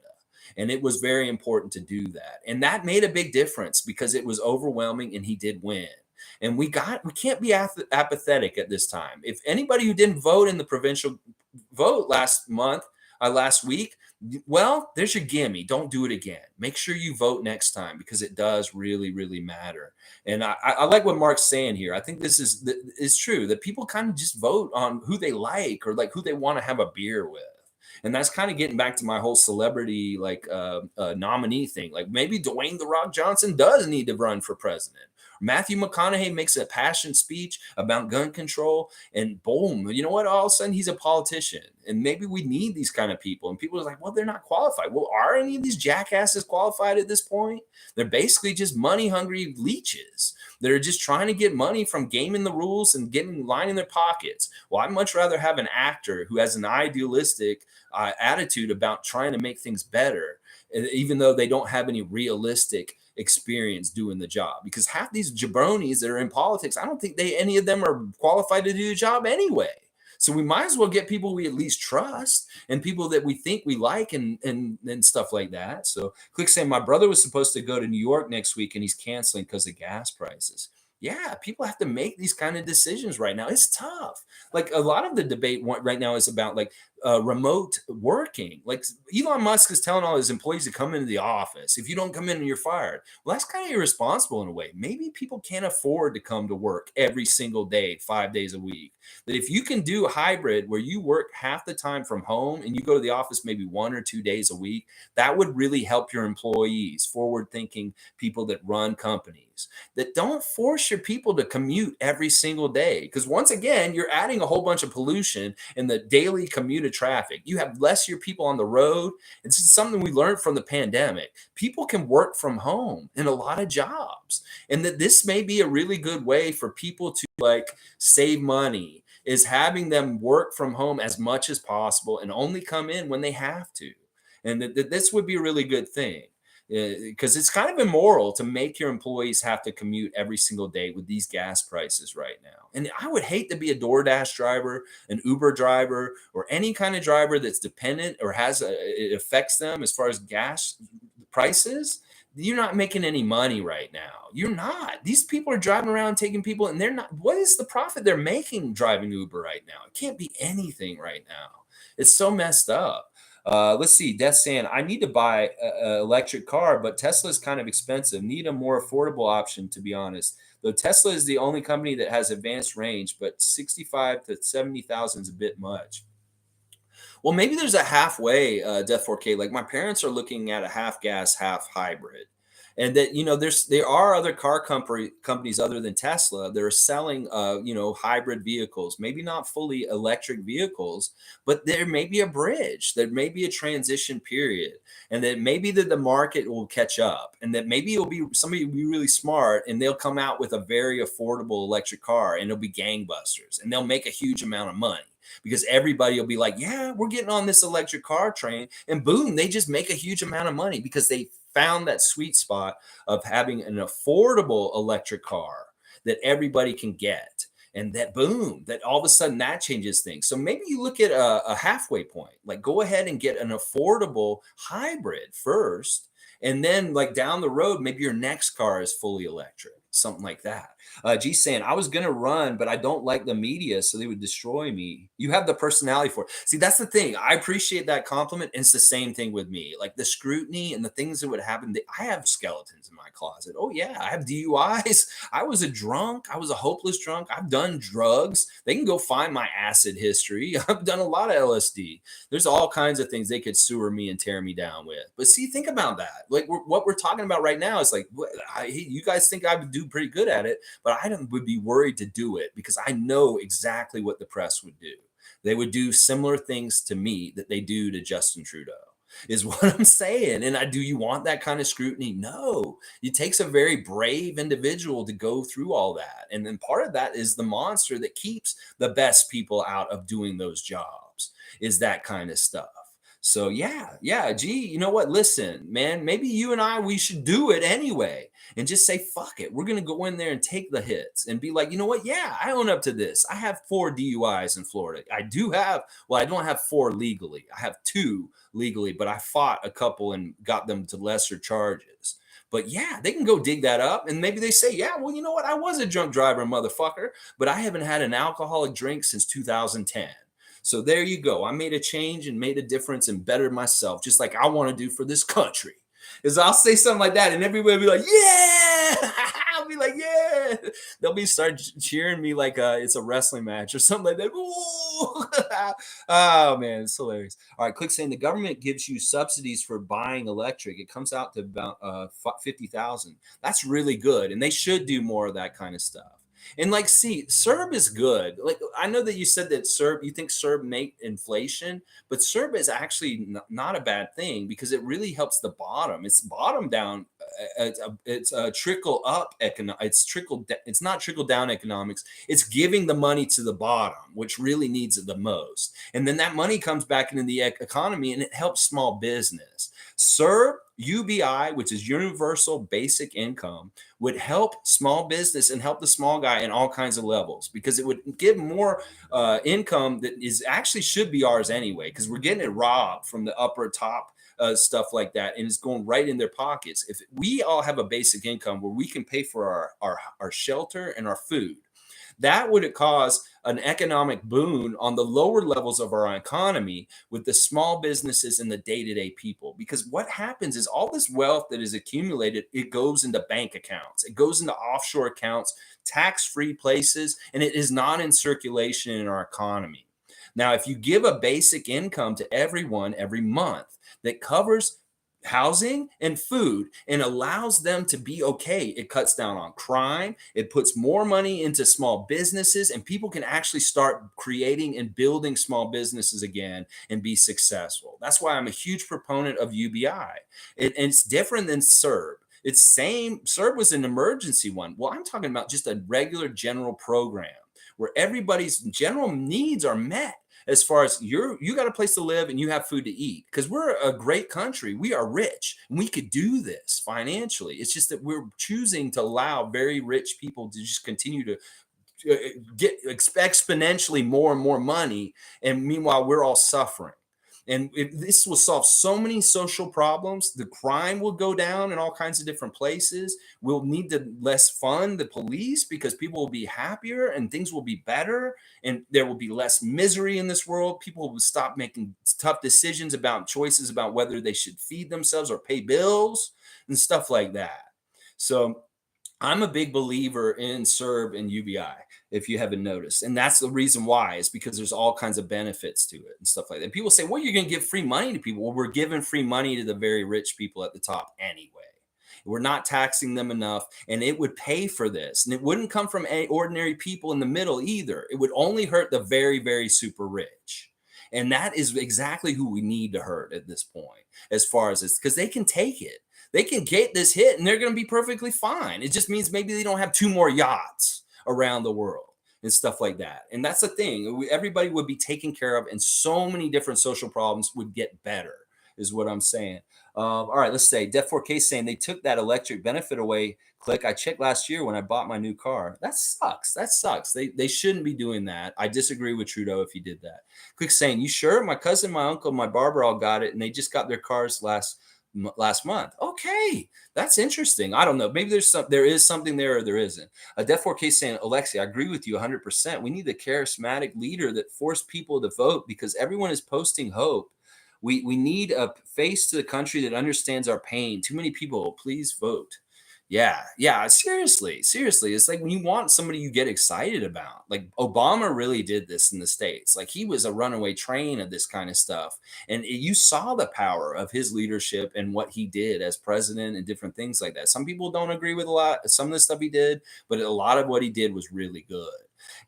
And it was very important to do that. And that made a big difference because it was overwhelming and he did win. And we can't be apathetic at this time. If anybody who didn't vote in the provincial vote last week, well, there's your gimme. Don't do it again. Make sure you vote next time because it does really, really matter. And I like what Mark's saying here. I think this is true that people kind of just vote on who they like or like who they want to have a beer with. And that's kind of getting back to my whole celebrity nominee thing. Like maybe Dwayne The Rock Johnson does need to run for president. Matthew McConaughey makes a passion speech about gun control, and boom, you know what? All of a sudden, he's a politician. And maybe we need these kind of people. And people are like, well, they're not qualified. Well, are any of these jackasses qualified at this point? They're basically just money hungry leeches that are just trying to get money from gaming the rules and getting line in their pockets. Well, I'd much rather have an actor who has an idealistic attitude about trying to make things better, even though they don't have any realistic experience doing the job. Because half these jabronis that are in politics, I don't think any of them are qualified to do the job anyway. So we might as well get people we at least trust and people that we think we like and stuff like that. So Click saying my brother was supposed to go to New York next week and he's canceling because of gas prices. Yeah, people have to make these kind of decisions right now. It's tough. Like a lot of the debate right now is about like remote working. Like Elon Musk is telling all his employees to come into the office. If you don't come in, you're fired. Well, that's kind of irresponsible in a way. Maybe people can't afford to come to work every single day, 5 days a week. That if you can do a hybrid where you work half the time from home and you go to the office maybe 1 or 2 days a week, that would really help your employees, forward thinking people that run companies. That don't force your people to commute every single day. Because once again, you're adding a whole bunch of pollution in the daily commute of traffic. You have less of your people on the road. And this is something we learned from the pandemic. People can work from home in a lot of jobs. And that this may be a really good way for people to like save money, is having them work from home as much as possible and only come in when they have to. And this would be a really good thing, because it's kind of immoral to make your employees have to commute every single day with these gas prices right now. And I would hate to be a DoorDash driver, an Uber driver, or any kind of driver that's dependent or it affects them as far as gas prices. You're not making any money right now. You're not. These people are driving around taking people, and they're not. What is the profit they're making driving Uber right now? It can't be anything right now. It's so messed up. Let's see. Death saying, I need to buy an electric car, but Tesla is kind of expensive. Need a more affordable option, to be honest. Though Tesla is the only company that has advanced range, but 65 to 70,000 is a bit much. Well, maybe there's a halfway, Death 4K. Like my parents are looking at a half gas, half hybrid. And that, there are other companies other than Tesla that are selling, hybrid vehicles, maybe not fully electric vehicles, but there may be a bridge, there may be a transition period, and that maybe that the market will catch up, and that maybe it'll be somebody will be really smart and they'll come out with a very affordable electric car and it'll be gangbusters and they'll make a huge amount of money because everybody will be like, yeah, we're getting on this electric car train. And boom, they just make a huge amount of money because they found that sweet spot of having an affordable electric car that everybody can get. And that boom, that all of a sudden that changes things. So maybe you look at a halfway point, like go ahead and get an affordable hybrid first. And then like down the road, maybe your next car is fully electric, something like that. G saying, I was going to run, but I don't like the media, so they would destroy me. You have the personality for it. See, that's the thing. I appreciate that compliment. And it's the same thing with me. Like the scrutiny and the things that would happen. I have skeletons in my closet. Oh, yeah. I have DUIs. I was a drunk. I was a hopeless drunk. I've done drugs. They can go find my acid history. I've done a lot of LSD. There's all kinds of things they could sewer me and tear me down with. But see, think about that. Like what we're talking about right now is like, you guys think I would do pretty good at it, but I would be worried to do it because I know exactly what the press would do. They would do similar things to me that they do to Justin Trudeau, is what I'm saying. And do you want that kind of scrutiny? No. It takes a very brave individual to go through all that. And then part of that is the monster that keeps the best people out of doing those jobs, is that kind of stuff. So yeah, gee, you know what? Listen, man, maybe you and we should do it anyway and just say, fuck it. We're going to go in there and take the hits and be like, you know what? Yeah, I own up to this. I have 4 DUIs in Florida. I don't have 4 legally. I have 2 legally, but I fought a couple and got them to lesser charges. But yeah, they can go dig that up. And maybe they say, yeah, well, you know what? I was a drunk driver, motherfucker, but I haven't had an alcoholic drink since 2010. So there you go. I made a change and made a difference and bettered myself, just like I want to do for this country. Is I'll say something like that, and everybody will be like, yeah. I'll be like, yeah. They'll start cheering me like it's a wrestling match or something like that. Oh man, it's hilarious. All right, Click saying the government gives you subsidies for buying electric. It comes out to about 50,000. That's really good, and they should do more of that kind of stuff. And like, see, CERB is good. Like, I know that you said that you think CERB make inflation, but CERB is actually not a bad thing because it really helps the bottom. It's bottom down. It's a trickle up It's not trickle down economics. It's giving the money to the bottom, which really needs it the most. And then that money comes back into the economy and it helps small business. CERB, UBI, which is Universal Basic Income, would help small business and help the small guy in all kinds of levels because it would give more income that is actually should be ours anyway, because we're getting it robbed from the upper top stuff like that, and it's going right in their pockets. If we all have a basic income where we can pay for our shelter and our food, That would cause an economic boon on the lower levels of our economy with the small businesses and the day-to-day people. Because what happens is all this wealth that is accumulated, it goes into bank accounts, it goes into offshore accounts, tax-free places, and it is not in circulation in our economy. Now, if you give a basic income to everyone every month that covers housing and food and allows them to be okay, it cuts down on crime, it puts more money into small businesses, and people can actually start creating and building small businesses again and be successful. That's why I'm a huge proponent of UBI. And it's different than CERB. It's same. CERB was an emergency one. Well, I'm talking about just a regular general program where everybody's general needs are met, as far as you got a place to live and you have food to eat, because we're a great country, we are rich and we could do this financially. It's just that we're choosing to allow very rich people to just continue to get exponentially more and more money, and meanwhile we're all suffering. And if this will solve so many social problems, the crime will go down in all kinds of different places. We'll need to less fund the police because people will be happier and things will be better, and there will be less misery in this world. People will stop making tough decisions about choices about whether they should feed themselves or pay bills and stuff like that. So I'm a big believer in CERB and UBI, if you haven't noticed. And that's the reason why, is because there's all kinds of benefits to it and stuff like that. People say, well, you're going to give free money to people. Well, we're giving free money to the very rich people at the top anyway. We're not taxing them enough, and it would pay for this. And it wouldn't come from ordinary people in the middle either. It would only hurt the very, very super rich. And that is exactly who we need to hurt at this point, as far as this, because they can take it. They can get this hit and they're going to be perfectly fine. It just means maybe they don't have 2 more yachts around the world and stuff like that. And that's the thing. Everybody would be taken care of, and so many different social problems would get better, is what I'm saying. All right, let's say Def 4K saying they took that electric benefit away. Click. I checked last year when I bought my new car. That sucks. That sucks. They shouldn't be doing that. I disagree with Trudeau if he did that. Click saying, you sure? My cousin, my uncle, my barber all got it, and they just got their cars last month. Okay, that's interesting. I don't know. Maybe there is something there, or there isn't. A Def 4K saying, Alexi, I agree with you 100%. We need a charismatic leader that force people to vote, because everyone is posting hope. We need a face to the country that understands our pain. Too many people, please vote. Yeah, seriously. It's like when you want somebody you get excited about. Like Obama really did this in the States. Like he was a runaway train of this kind of stuff. And you saw the power of his leadership and what he did as president and different things like that. Some people don't agree with a lot, some of the stuff he did, but a lot of what he did was really good.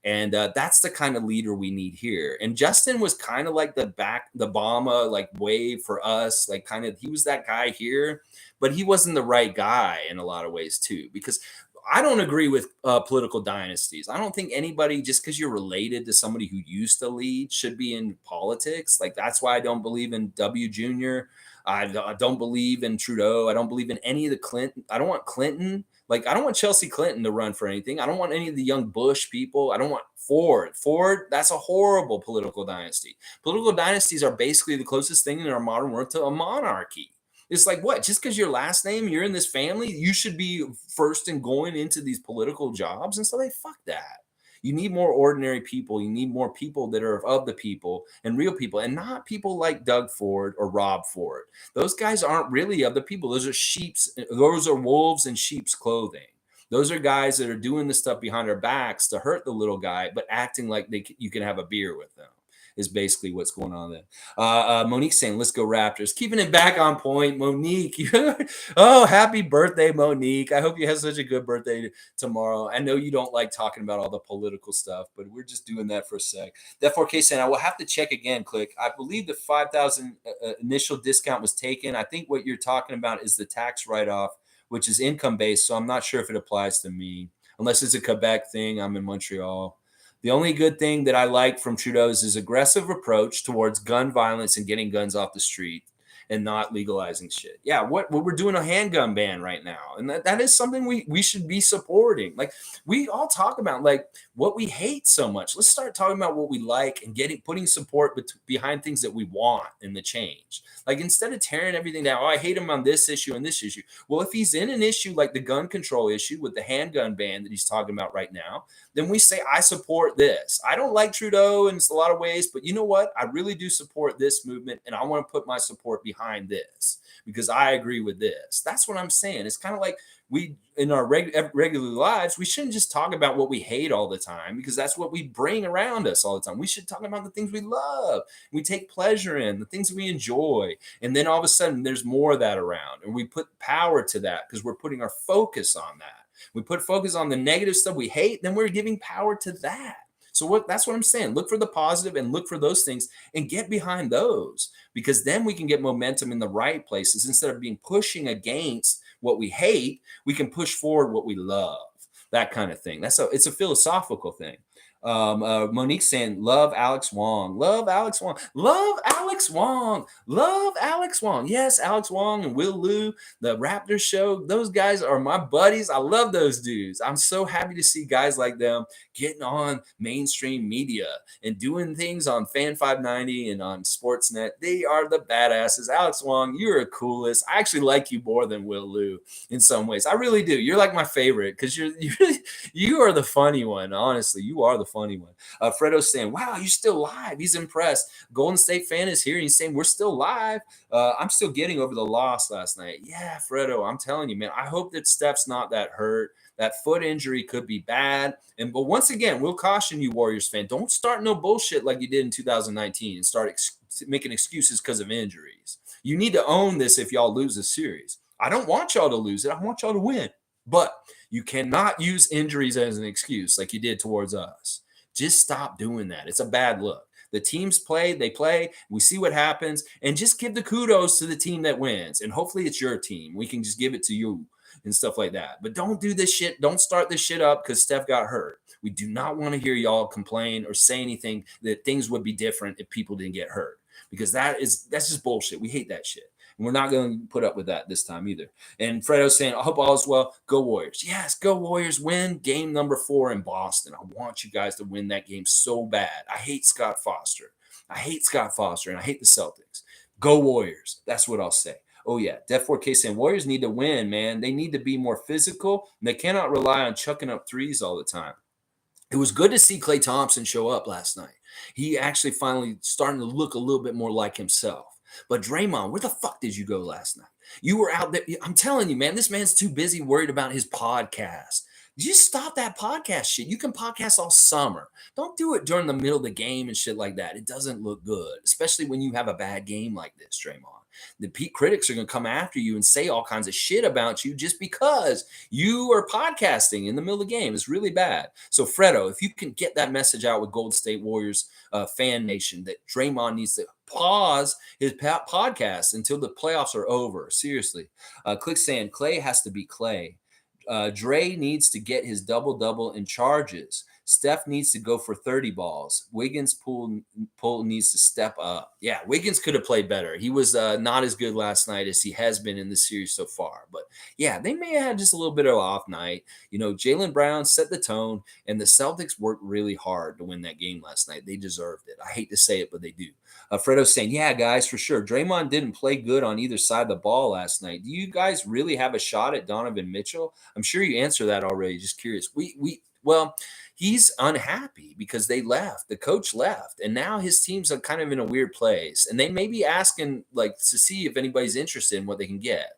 And that's the kind of leader we need here. And Justin was kind of like the Obama like wave for us. Like kind of, he was that guy here, but he wasn't the right guy in a lot of ways too, because I don't agree with political dynasties. I don't think anybody, just because you're related to somebody who used to lead, should be in politics. Like that's why I don't believe in W. Jr. I don't believe in Trudeau. I don't believe in any of the Clinton. I don't want Clinton. Like I don't want Chelsea Clinton to run for anything. I don't want any of the young Bush people. I don't want Ford. That's a horrible political dynasty. Political dynasties are basically the closest thing in our modern world to a monarchy. It's like, what? Just because your last name, you're in this family, you should be first in going into these political jobs and stuff. Like, fuck that. You need more ordinary people. You need more people that are of the people and real people, and not people like Doug Ford or Rob Ford. Those guys aren't really of the people. Those are wolves in sheep's clothing. Those are guys that are doing the stuff behind our backs to hurt the little guy, but acting like you can have a beer with them, is basically what's going on there. Monique saying, let's go Raptors. Keeping it back on point, Monique. Oh, happy birthday, Monique. I hope you have such a good birthday tomorrow. I know you don't like talking about all the political stuff, but we're just doing that for a sec. That 4K saying, I will have to check again, Click. I believe the 5,000 initial discount was taken. I think what you're talking about is the tax write-off, which is income-based, so I'm not sure if it applies to me, unless it's a Quebec thing. I'm in Montreal. The only good thing that I like from Trudeau is his aggressive approach towards gun violence and getting guns off the street. and not legalizing shit. Yeah, what we're doing a handgun ban right now, and that is something we should be supporting. Like we all talk about like what we hate so much. Let's start talking about what we like and putting support behind things that we want in the change. Like instead of tearing everything down, oh, I hate him on this issue and this issue. Well, if he's in an issue like the gun control issue with the handgun ban that he's talking about right now, then we say, I support this. I don't like Trudeau in a lot of ways, but you know what? I really do support this movement, and I want to put my support behind this because I agree with this. That's what I'm saying. It's kind of like we, in our regular lives, we shouldn't just talk about what we hate all the time because that's what we bring around us all the time. We should talk about the things we love, we take pleasure in, the things we enjoy. And then all of a sudden, there's more of that around, and we put power to that because we're putting our focus on that. We put focus on the negative stuff we hate, then we're giving power to that. So that's what I'm saying. Look for the positive and look for those things and get behind those, because then we can get momentum in the right places. Instead of being pushing against what we hate, we can push forward what we love. That kind of thing. It's a philosophical thing. Monique saying, love Alex Wong. Love Alex Wong. Love Alex Wong. Love Alex Wong. Yes, Alex Wong and Will Liu, the Raptor show. Those guys are my buddies. I love those dudes. I'm so happy to see guys like them getting on mainstream media and doing things on Fan 590 and on Sportsnet. They are the badasses. Alex Wong, you're the coolest. I actually like you more than Will Liu in some ways. I really do. You're like my favorite because you are the funny one. Honestly, you are the funny one. Fredo's saying, wow, you're still live. He's impressed. Golden State fan is here. He's saying, we're still live. I'm still getting over the loss last night. Yeah, Fredo, I'm telling you, man, I hope that Steph's not that hurt. That foot injury could be bad. But once again, we'll caution you, Warriors fan, don't start no bullshit like you did in 2019 and start making excuses because of injuries. You need to own this if y'all lose this series. I don't want y'all to lose it. I want y'all to win. But you cannot use injuries as an excuse like you did towards us. Just stop doing that. It's a bad look. The teams play, they play. We see what happens. And just give the kudos to the team that wins. And hopefully it's your team. We can just give it to you and stuff like that. But don't do this shit. Don't start this shit up because Steph got hurt. We do not want to hear y'all complain or say anything that things would be different if people didn't get hurt. Because that's just bullshit. We hate that shit. And we're not going to put up with that this time either. And Fredo's saying, I hope all is well. Go Warriors. Yes, go Warriors. Win game number 4 in Boston. I want you guys to win that game so bad. I hate Scott Foster. And I hate the Celtics. Go Warriors. That's what I'll say. Oh, yeah. Def4K saying Warriors need to win, man. They need to be more physical. And they cannot rely on chucking up threes all the time. It was good to see Klay Thompson show up last night. He actually finally starting to look a little bit more like himself. But Draymond, where the fuck did you go last night? You were out there. I'm telling you, man, this man's too busy worried about his podcast. Just stop that podcast shit. You can podcast all summer. Don't do it during the middle of the game and shit like that. It doesn't look good, especially when you have a bad game like this, Draymond. The critics are going to come after you and say all kinds of shit about you just because you are podcasting in the middle of the game. It's really bad. So, Fredo, if you can get that message out with Golden State Warriors fan nation that Draymond needs to pause his podcast until the playoffs are over. Seriously. Click saying Klay has to be Klay. Dre needs to get his double-double in charges. Steph needs to go for 30 balls. Wiggins pool needs to step up. Yeah, Wiggins could have played better. He was not as good last night as he has been in the series so far. But, yeah, they may have had just a little bit of an off night. You know, Jaylen Brown set the tone, and the Celtics worked really hard to win that game last night. They deserved it. I hate to say it, but they do. Fredo's saying, yeah, guys, for sure. Draymond didn't play good on either side of the ball last night. Do you guys really have a shot at Donovan Mitchell? I'm sure you answered that already. Just curious. Well, he's unhappy because they left. The coach left, and now his teams are kind of in a weird place. And they may be asking, like, to see if anybody's interested in what they can get.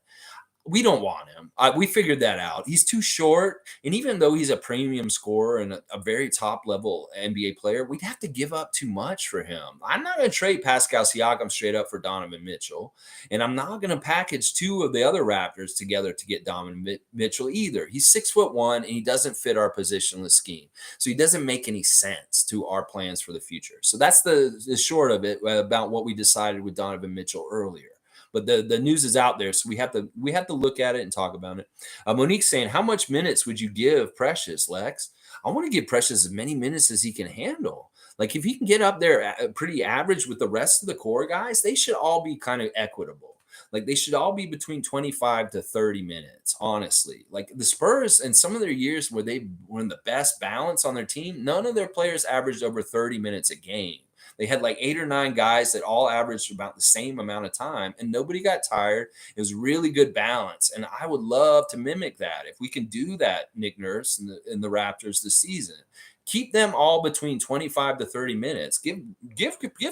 We don't want him. We figured that out. He's too short. And even though he's a premium scorer and a very top level NBA player, we'd have to give up too much for him. I'm not going to trade Pascal Siakam straight up for Donovan Mitchell. And I'm not going to package 2 of the other Raptors together to get Donovan Mitchell either. He's 6'1" and he doesn't fit our positionless scheme. So he doesn't make any sense to our plans for the future. So that's the short of it about what we decided with Donovan Mitchell earlier. But the news is out there, so we have to look at it and talk about it. Monique's saying, how much minutes would you give Precious, Lex? I want to give Precious as many minutes as he can handle. Like, if he can get up there pretty average with the rest of the core guys, they should all be kind of equitable. Like they should all be between 25 to 30 minutes, honestly. Like the Spurs and some of their years where they were in the best balance on their team, none of their players averaged over 30 minutes a game. They had like 8 or 9 guys that all averaged about the same amount of time, and nobody got tired. It was really good balance, and I would love to mimic that. If we can do that, Nick Nurse and the Raptors this season, keep them all between 25 to 30 minutes. Give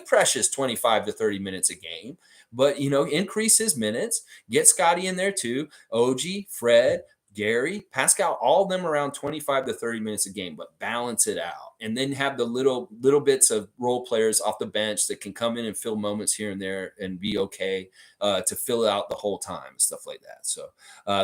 Precious 25 to 30 minutes a game, but increase his minutes. Get Scottie in there too. OG, Fred, Gary, Pascal, all of them around 25 to 30 minutes a game, but balance it out. And then have the little bits of role players off the bench that can come in and fill moments here and there and be okay to fill it out the whole time and stuff like that. So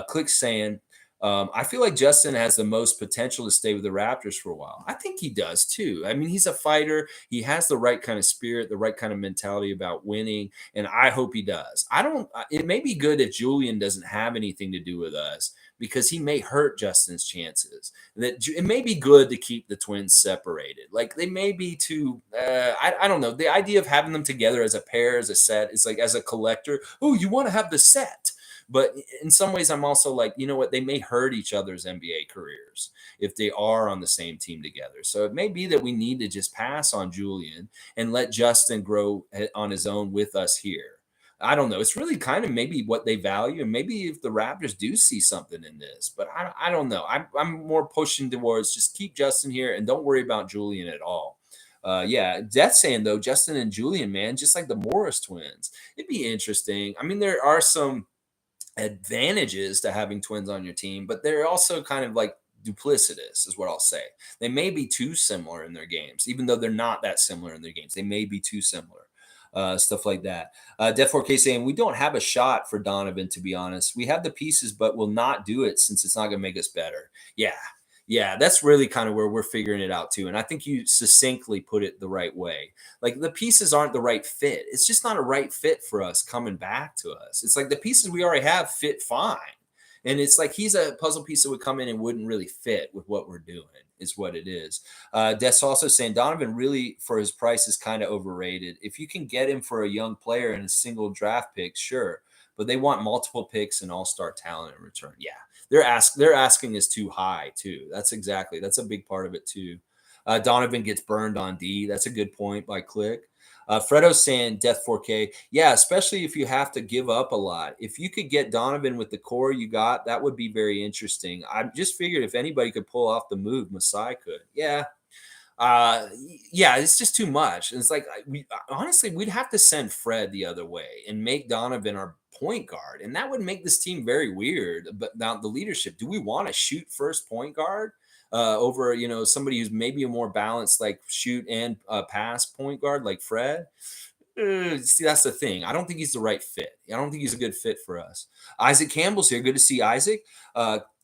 Click saying, I feel like Justin has the most potential to stay with the Raptors for a while. I think he does too. I mean, he's a fighter. He has the right kind of spirit, the right kind of mentality about winning, and I hope he does. I don't. It may be good if Julian doesn't have anything to do with us because he may hurt Justin's chances. That it may be good to keep the twins separated. Like they may be too. I don't know. The idea of having them together as a pair, as a set, is like as a collector. Oh, you want to have the set. But in some ways, I'm also like, you know what? They may hurt each other's NBA careers if they are on the same team together. So it may be that we need to just pass on Julian and let Justin grow on his own with us here. I don't know. It's really kind of maybe what they value, and maybe if the Raptors do see something in this, but I don't know. I'm more pushing towards just keep Justin here and don't worry about Julian at all. Yeah, Death saying though, Justin and Julian, man, just like the Morris twins, it'd be interesting. I mean, there are some advantages to having twins on your team, but they're also kind of like duplicitous, is what I'll say. They may be too similar in their games, even though they're not that similar in their games. They may be too similar. Stuff like that. Def 4K saying, we don't have a shot for Donovan, to be honest. We have the pieces, but we'll not do it since it's not going to make us better. Yeah. Yeah, that's really kind of where we're figuring it out too. And I think you succinctly put it the right way. Like the pieces aren't the right fit. It's just not a right fit for us coming back to us. It's like the pieces we already have fit fine. And it's like he's a puzzle piece that would come in and wouldn't really fit with what we're doing, is what it is. Des also saying Donovan really, for his price, is kind of overrated. If you can get him for a young player and a single draft pick, sure. But they want multiple picks and all-star talent in return. Yeah, they're asking is too high too. That's a big part of it too. Donovan gets burned on D. That's a good point by Click. Fredo's saying Death 4K. Yeah, especially if you have to give up a lot. If you could get Donovan with the core you got, that would be very interesting. I just figured if anybody could pull off the move, Masai could. Yeah. Uh, yeah, it's just too much. It's like we honestly we'd have to send Fred the other way and make Donovan our point guard, and that would make this team very weird. But now the leadership, do we want to shoot first point guard over somebody who's maybe a more balanced like shoot and pass point guard like Fred? See, that's the thing. I don't think he's the right fit. I don't think he's a good fit for us. Isaac Campbell's here. Good to see Isaac.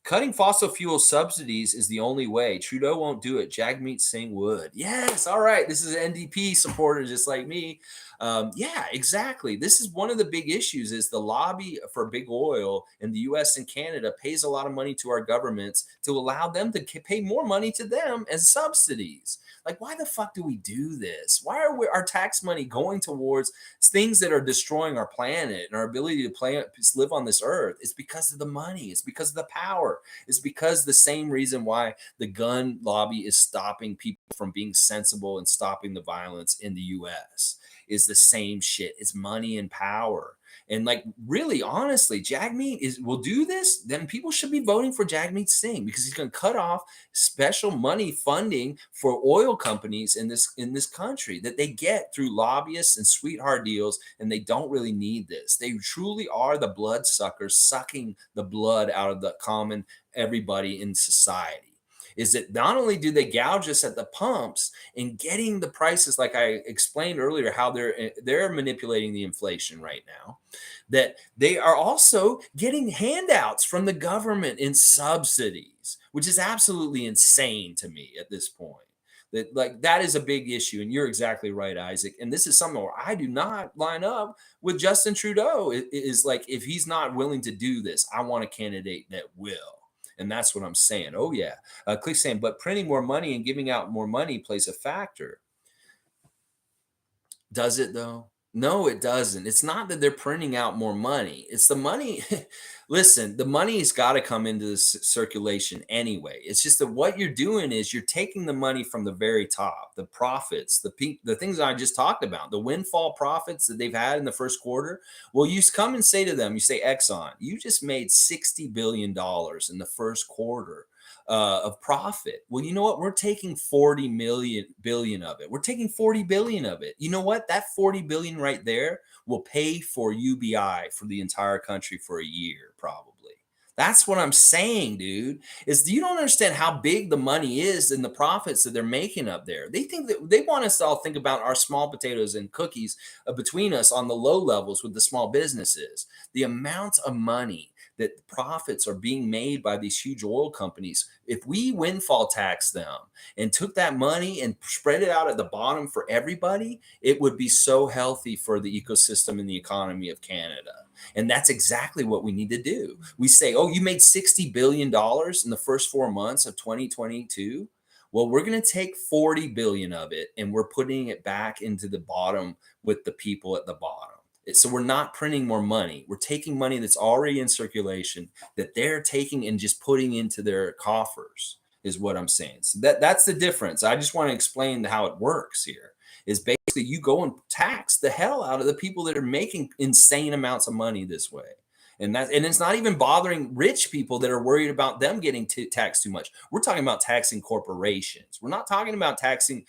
Cutting fossil fuel subsidies is the only way. Trudeau won't do it. Jagmeet Singh would. Yes. All right. This is an NDP supporter just like me. Yeah, exactly. This is one of the big issues is the lobby for big oil in the U.S. and Canada pays a lot of money to our governments to allow them to pay more money to them as subsidies. Like, why the fuck do we do this? Why are our tax money going towards things that are destroying our planet and our ability to live on this earth? It's because of the money. It's because of the power. It's because the same reason why the gun lobby is stopping people from being sensible and stopping the violence in the U.S. is the same shit. It's money and power. And like, really, honestly, Jagmeet will do this, then people should be voting for Jagmeet Singh because he's going to cut off special money funding for oil companies in this country that they get through lobbyists and sweetheart deals, and they don't really need this. They truly are the blood suckers sucking the blood out of the common everybody in society. Is that not only do they gouge us at the pumps and getting the prices, like I explained earlier, how they're manipulating the inflation right now, that they are also getting handouts from the government in subsidies, which is absolutely insane to me at this point. That is a big issue, and you're exactly right, Isaac. And this is something where I do not line up with Justin Trudeau. It is like if he's not willing to do this, I want a candidate that will. And that's what I'm saying. Oh, yeah. Click saying, but printing more money and giving out more money plays a factor. Does it, though? No, it doesn't. It's not that they're printing out more money. It's the money. Listen, the money's got to come into the circulation anyway. It's just that what you're doing is you're taking the money from the very top, the profits, the things I just talked about, the windfall profits that they've had in the first quarter. Well, you come and say to them, you say, Exxon, you just made $60 billion in the first quarter of profit. Well, you know what? We're taking 40 billion of it. We're taking 40 billion of it. You know what? That 40 billion right there will pay for UBI for the entire country for a year, probably. That's what I'm saying, dude. Is you don't understand how big the money is and the profits that they're making up there. They think that they want us to all think about our small potatoes and cookies between us on the low levels with the small businesses. The amount of money that profits are being made by these huge oil companies. If we windfall tax them and took that money and spread it out at the bottom for everybody, it would be so healthy for the ecosystem and the economy of Canada. And that's exactly what we need to do. We say, oh, you made $60 billion in the first 4 months of 2022. Well, we're going to take 40 billion of it and we're putting it back into the bottom with the people at the bottom. So we're not printing more money. We're taking money that's already in circulation that they're taking and just putting into their coffers is what I'm saying. So that's the difference. I just want to explain how it works here. Is basically you go and tax the hell out of the people that are making insane amounts of money this way. And it's not even bothering rich people that are worried about them getting taxed too much. We're talking about taxing corporations. We're not talking about taxing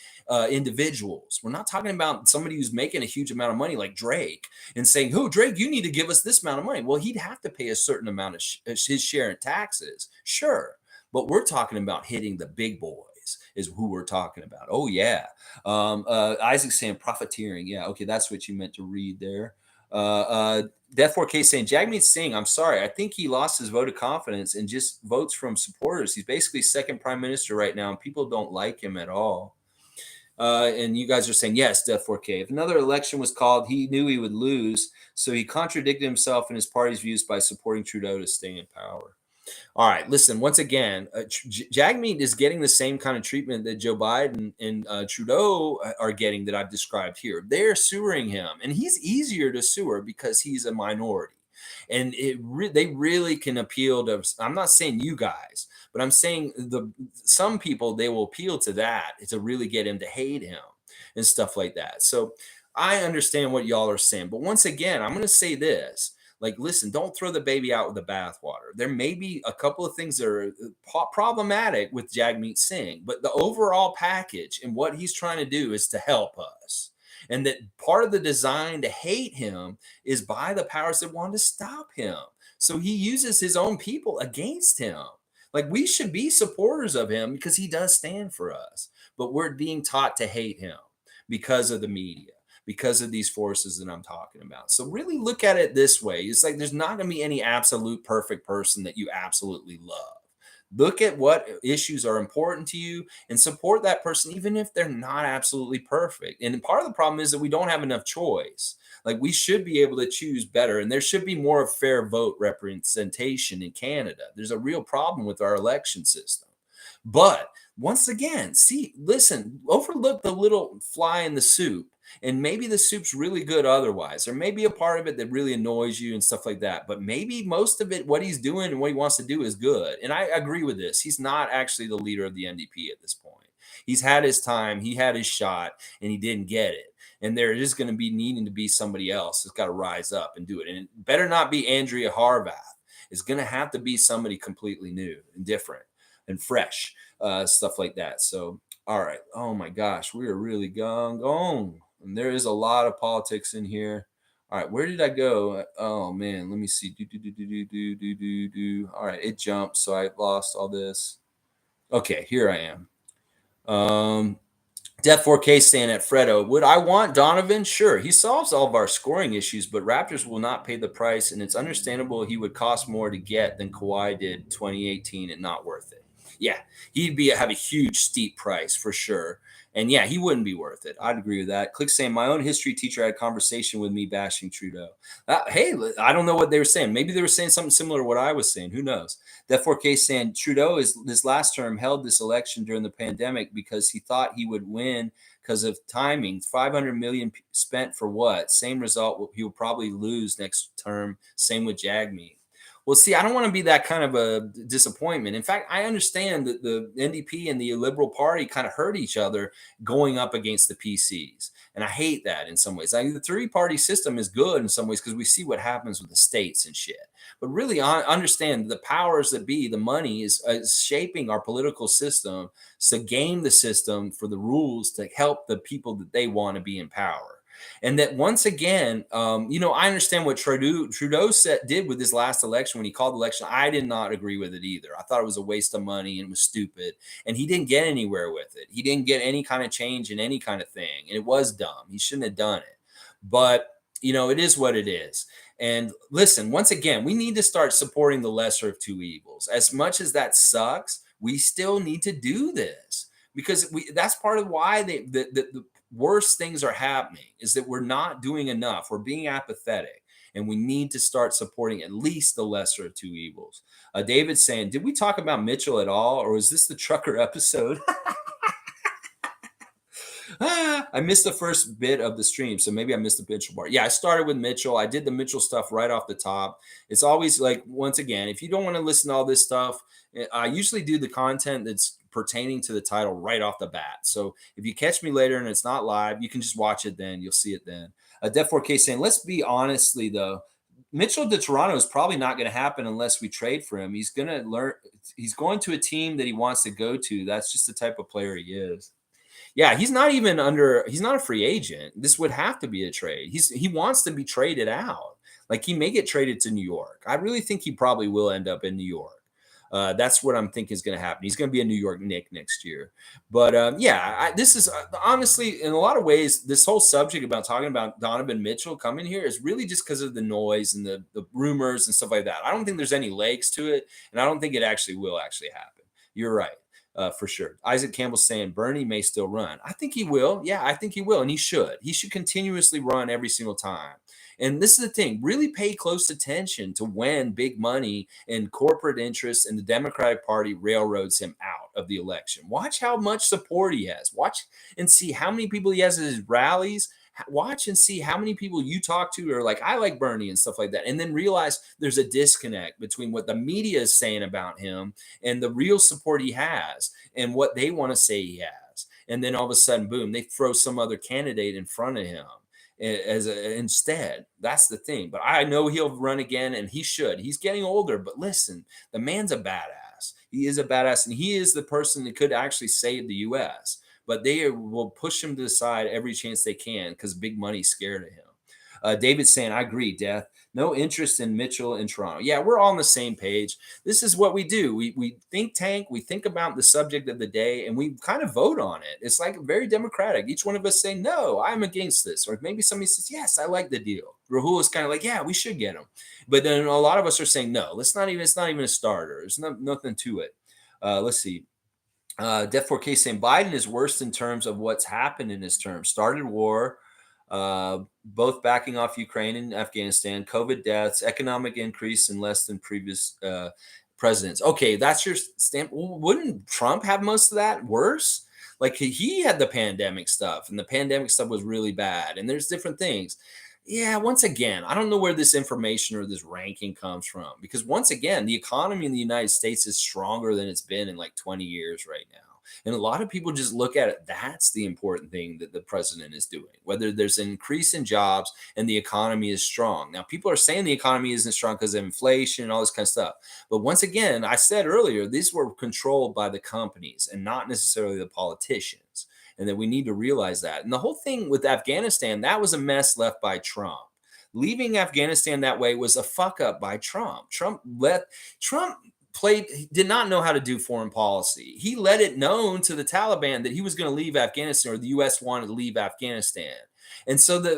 individuals. We're not talking about somebody who's making a huge amount of money like Drake and saying, "Oh, Drake, you need to give us this amount of money." Well, he'd have to pay a certain amount of his share in taxes, sure, but we're talking about hitting the big boys. Is who we're talking about. Oh yeah, Isaac's saying profiteering. Yeah, okay, that's what you meant to read there. Death 4K saying Jagmeet Singh, I'm sorry, I think he lost his vote of confidence and just votes from supporters. He's basically second prime minister right now, and people don't like him at all. And you guys are saying, yes, Death 4K. If another election was called, he knew he would lose, so he contradicted himself and his party's views by supporting Trudeau to stay in power. All right, listen, once again, Jagmeet is getting the same kind of treatment that Joe Biden and Trudeau are getting that I've described here. They're sewering him, and he's easier to sewer because he's a minority. And they really can appeal to, I'm not saying you guys, but I'm saying some people, they will appeal to that to really get him to hate him and stuff like that. So I understand what y'all are saying. But once again, I'm going to say this. Like, listen, don't throw the baby out with the bathwater. There may be a couple of things that are problematic with Jagmeet Singh, but the overall package and what he's trying to do is to help us. And that part of the design to hate him is by the powers that want to stop him. So he uses his own people against him. Like, we should be supporters of him because he does stand for us, but we're being taught to hate him because of the media, because of these forces that I'm talking about. So really look at it this way. It's like there's not going to be any absolute perfect person that you absolutely love. Look at what issues are important to you and support that person, even if they're not absolutely perfect. And part of the problem is that we don't have enough choice. Like, we should be able to choose better, and there should be more of fair vote representation in Canada. There's a real problem with our election system. But once again, listen, overlook the little fly in the soup. And maybe the soup's really good otherwise. There may be a part of it that really annoys you and stuff like that. But maybe most of it, what he's doing and what he wants to do is good. And I agree with this. He's not actually the leader of the NDP at this point. He's had his time, he had his shot, and he didn't get it. And there is going to be needing to be somebody else that's got to rise up and do it. And it better not be Andrea Harvath. It's going to have to be somebody completely new and different and fresh, stuff like that. So, all right. Oh my gosh, we are really gone. And there is a lot of politics in here. All right, where did I go? Oh man, let me see. All right, it jumped, so I lost all this. Okay, here I am. Death 4K saying at Fredo, would I want Donovan? Sure, he solves all of our scoring issues, but Raptors will not pay the price, and it's understandable he would cost more to get than Kawhi did 2018 and not worth it. Yeah, he'd have a huge steep price for sure. And yeah, he wouldn't be worth it. I'd agree with that. Click saying my own history teacher had a conversation with me bashing Trudeau. Hey, I don't know what they were saying. Maybe they were saying something similar to what I was saying. Who knows? That 4K saying Trudeau is this last term held this election during the pandemic because he thought he would win because of timing. 500 million spent for what? Same result. He will probably lose next term. Same with Jagmeet. Well, see, I don't want to be that kind of a disappointment. In fact, I understand that the NDP and the Liberal Party kind of hurt each other going up against the PCs. And I hate that in some ways. I mean, the three-party system is good in some ways because we see what happens with the states and shit. But really, I understand the powers that be, the money is shaping our political system to game the system for the rules to help the people that they want to be in power. And that once again, I understand what Trudeau did with his last election when he called the election. I did not agree with it either. I thought it was a waste of money and it was stupid. And he didn't get anywhere with it. He didn't get any kind of change in any kind of thing. And it was dumb. He shouldn't have done it. But, it is what it is. And listen, once again, we need to start supporting the lesser of two evils. As much as that sucks, we still need to do this because that's part of why the worst things are happening is that we're not doing enough. We're being apathetic, and we need to start supporting at least the lesser of two evils. David's saying, did we talk about Mitchell at all, or is this the trucker episode? I missed the first bit of the stream, so maybe I missed the Mitchell part. Yeah, I started with Mitchell. I did the Mitchell stuff right off the top. It's always like, once again, if you don't want to listen to all this stuff, I usually do the content that's pertaining to the title right off the bat. So if you catch me later and it's not live, you can just watch it then. You'll see it then. Def 4K saying, let's be honestly, though. Mitchell to Toronto is probably not going to happen unless we trade for him. He's going to learn. He's going to a team that he wants to go to. That's just the type of player he is. Yeah, he's not a free agent. This would have to be a trade. He wants to be traded out. Like, he may get traded to New York. I really think he probably will end up in New York. That's what I'm thinking is going to happen. He's going to be a New York Knick next year. But this is honestly, in a lot of ways, this whole subject about talking about Donovan Mitchell coming here is really just because of the noise and the rumors and stuff like that. I don't think there's any legs to it, and I don't think it will actually happen. You're right. For sure. Isaac Campbell's saying Bernie may still run. I think he will. Yeah, I think he will. And he should. He should continuously run every single time. And this is the thing, really pay close attention to when big money and corporate interests in the Democratic Party railroads him out of the election. Watch how much support he has. Watch and see how many people he has at his rallies. Watch and see how many people you talk to are like, I like Bernie and stuff like that. And then realize there's a disconnect between what the media is saying about him and the real support he has and what they want to say he has. And then all of a sudden, boom, they throw some other candidate in front of him instead. That's the thing. But I know he'll run again, and he should. He's getting older, but listen, the man's a badass. He is a badass, and he is the person that could actually save the U.S., but they will push him to the side every chance they can because big money's scared of him. David's saying, I agree, Death. No interest in Mitchell in Toronto. Yeah, we're all on the same page. This is what we do. We think tank. We think about the subject of the day, and we kind of vote on it. It's like very democratic. Each one of us say, no, I'm against this. Or maybe somebody says, yes, I like the deal. Rahul is kind of like, yeah, we should get him. But then a lot of us are saying, no, it's not even a starter. There's nothing to it. Let's see. Def 4K saying Biden is worse in terms of what's happened in his term. Started war, both backing off Ukraine and Afghanistan, COVID deaths, economic increase in less than previous presidents. Okay, that's your stamp. Wouldn't Trump have most of that worse? Like, he had the pandemic stuff, and the pandemic stuff was really bad, and there's different things. Yeah, once again, I don't know where this information or this ranking comes from, because once again, the economy in the United States is stronger than it's been in like 20 years right now. And a lot of people just look at it. That's the important thing that the president is doing, whether there's an increase in jobs and the economy is strong. Now, people are saying the economy isn't strong because of inflation and all this kind of stuff. But once again, I said earlier, these were controlled by the companies and not necessarily the politicians. And that we need to realize that. And the whole thing with Afghanistan, that was a mess left by Trump. Leaving Afghanistan that way was a fuck up by Trump. Trump did not know how to do foreign policy. He let it known to the Taliban that he was going to leave Afghanistan, or the U.S. wanted to leave Afghanistan. And so the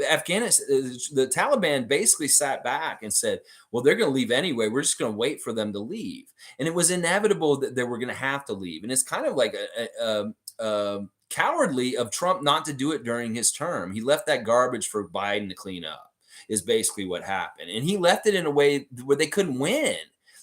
Taliban basically sat back and said, well, they're going to leave anyway. We're just going to wait for them to leave. And it was inevitable that they were going to have to leave. And it's kind of like a cowardly of Trump not to do it during his term. He left that garbage for Biden to clean up, is basically what happened. And he left it in a way where they couldn't win.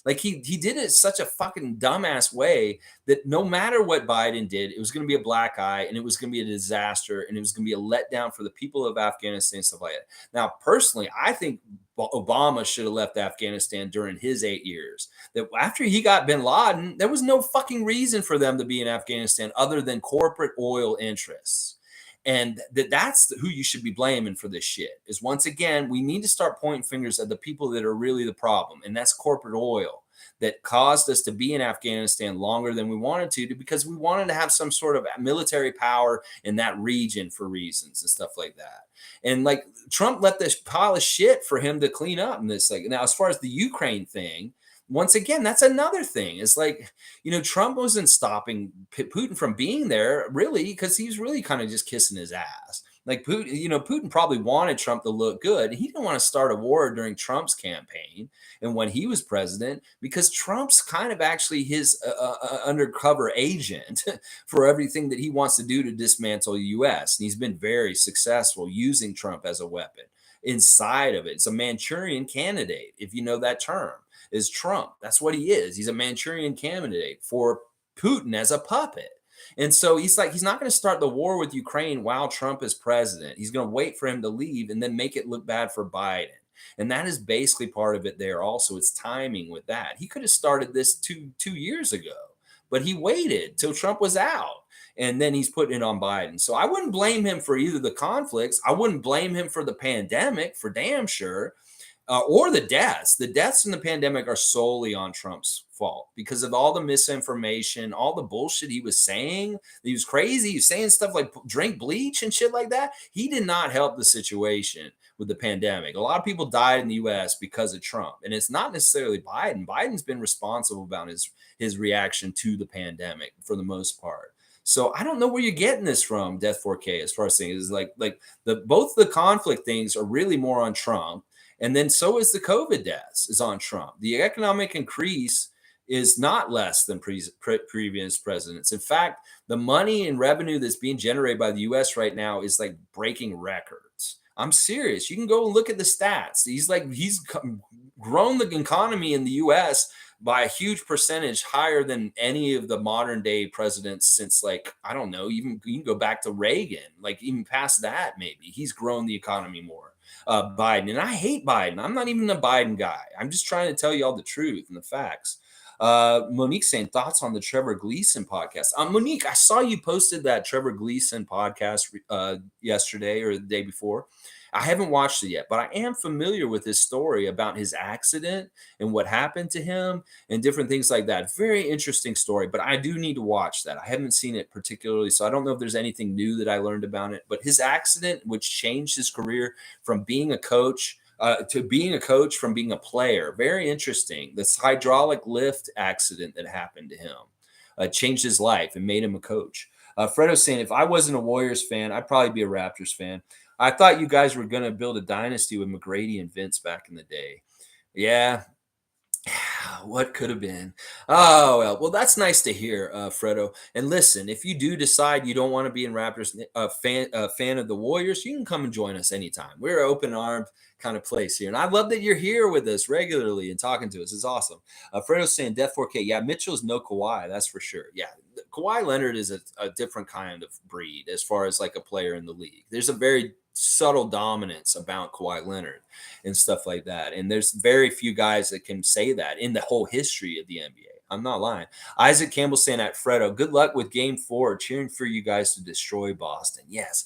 Like he did it such a fucking dumbass way that no matter what Biden did, it was going to be a black eye and it was going to be a disaster and it was going to be a letdown for the people of Afghanistan and stuff like that. Now, personally, I think Obama should have left Afghanistan during his 8 years. That after he got bin Laden, there was no fucking reason for them to be in Afghanistan other than corporate oil interests. And that's who you should be blaming for this shit. Is once again, we need to start pointing fingers at the people that are really the problem, and that's corporate oil that caused us to be in Afghanistan longer than we wanted to because we wanted to have some sort of military power in that region for reasons and stuff like that. And like Trump left this pile of shit for him to clean up in this. Like now, as far as the Ukraine thing, once again, that's another thing. It's like, Trump wasn't stopping Putin from being there really because he's really kind of just kissing his ass. Like Putin, Putin probably wanted Trump to look good. He didn't want to start a war during Trump's campaign and when he was president because Trump's kind of actually his undercover agent for everything that he wants to do to dismantle the U.S. And he's been very successful using Trump as a weapon inside of it. It's a Manchurian candidate, if you know that term. Is Trump. That's what he is. He's a Manchurian candidate for Putin as a puppet. And so he's not going to start the war with Ukraine while Trump is president. He's going to wait for him to leave and then make it look bad for Biden. And that is basically part of it there also. It's timing with that. He could have started this two years ago, but he waited till Trump was out. And then he's putting it on Biden. So I wouldn't blame him for either the conflicts. I wouldn't blame him for the pandemic for damn sure. Or the deaths. The deaths in the pandemic are solely on Trump's fault because of all the misinformation, all the bullshit he was saying. He was crazy. He was saying stuff like drink bleach and shit like that. He did not help the situation with the pandemic. A lot of people died in the U.S. because of Trump. And it's not necessarily Biden. Biden's been responsible about his reaction to the pandemic for the most part. So I don't know where you're getting this from, Death 4K, as far as saying is like both the conflict things are really more on Trump. And then so is the COVID deaths is on Trump. The economic increase is not less than previous presidents. In fact, the money and revenue that's being generated by the U.S. right now is like breaking records. I'm serious. You can go and look at the stats. He's grown the economy in the U.S. by a huge percentage higher than any of the modern day presidents since I don't know, even you can go back to Reagan, even past that, maybe he's grown the economy more. Biden. And I hate Biden. I'm not even a Biden guy. I'm just trying to tell you all the truth and the facts. Monique saying thoughts on the Trevor Gleason podcast. Monique, I saw you posted that Trevor Gleason podcast yesterday or the day before. I haven't watched it yet, but I am familiar with his story about his accident and what happened to him and different things like that. Very interesting story, but I do need to watch that. I haven't seen it particularly, so I don't know if there's anything new that I learned about it. But his accident, which changed his career from being a coach to being a coach from being a player. Very interesting. This hydraulic lift accident that happened to him changed his life and made him a coach. Fredo's saying, if I wasn't a Warriors fan, I'd probably be a Raptors fan. I thought you guys were going to build a dynasty with McGrady and Vince back in the day. Yeah. What could have been? Oh, well, that's nice to hear, Fredo. And listen, if you do decide you don't want to be in Raptors, fan of the Warriors, you can come and join us anytime. We're an open-armed kind of place here. And I love that you're here with us regularly and talking to us. It's awesome. Fredo's saying Death 4K. Yeah, Mitchell's no Kawhi. That's for sure. Yeah, Kawhi Leonard is a different kind of breed as far as like a player in the league. There's a very subtle dominance about Kawhi Leonard and stuff like that. And there's very few guys that can say that in the whole history of the NBA. I'm not lying. Isaac Campbell saying at Fredo, good luck with game 4. Cheering for you guys to destroy Boston. Yes.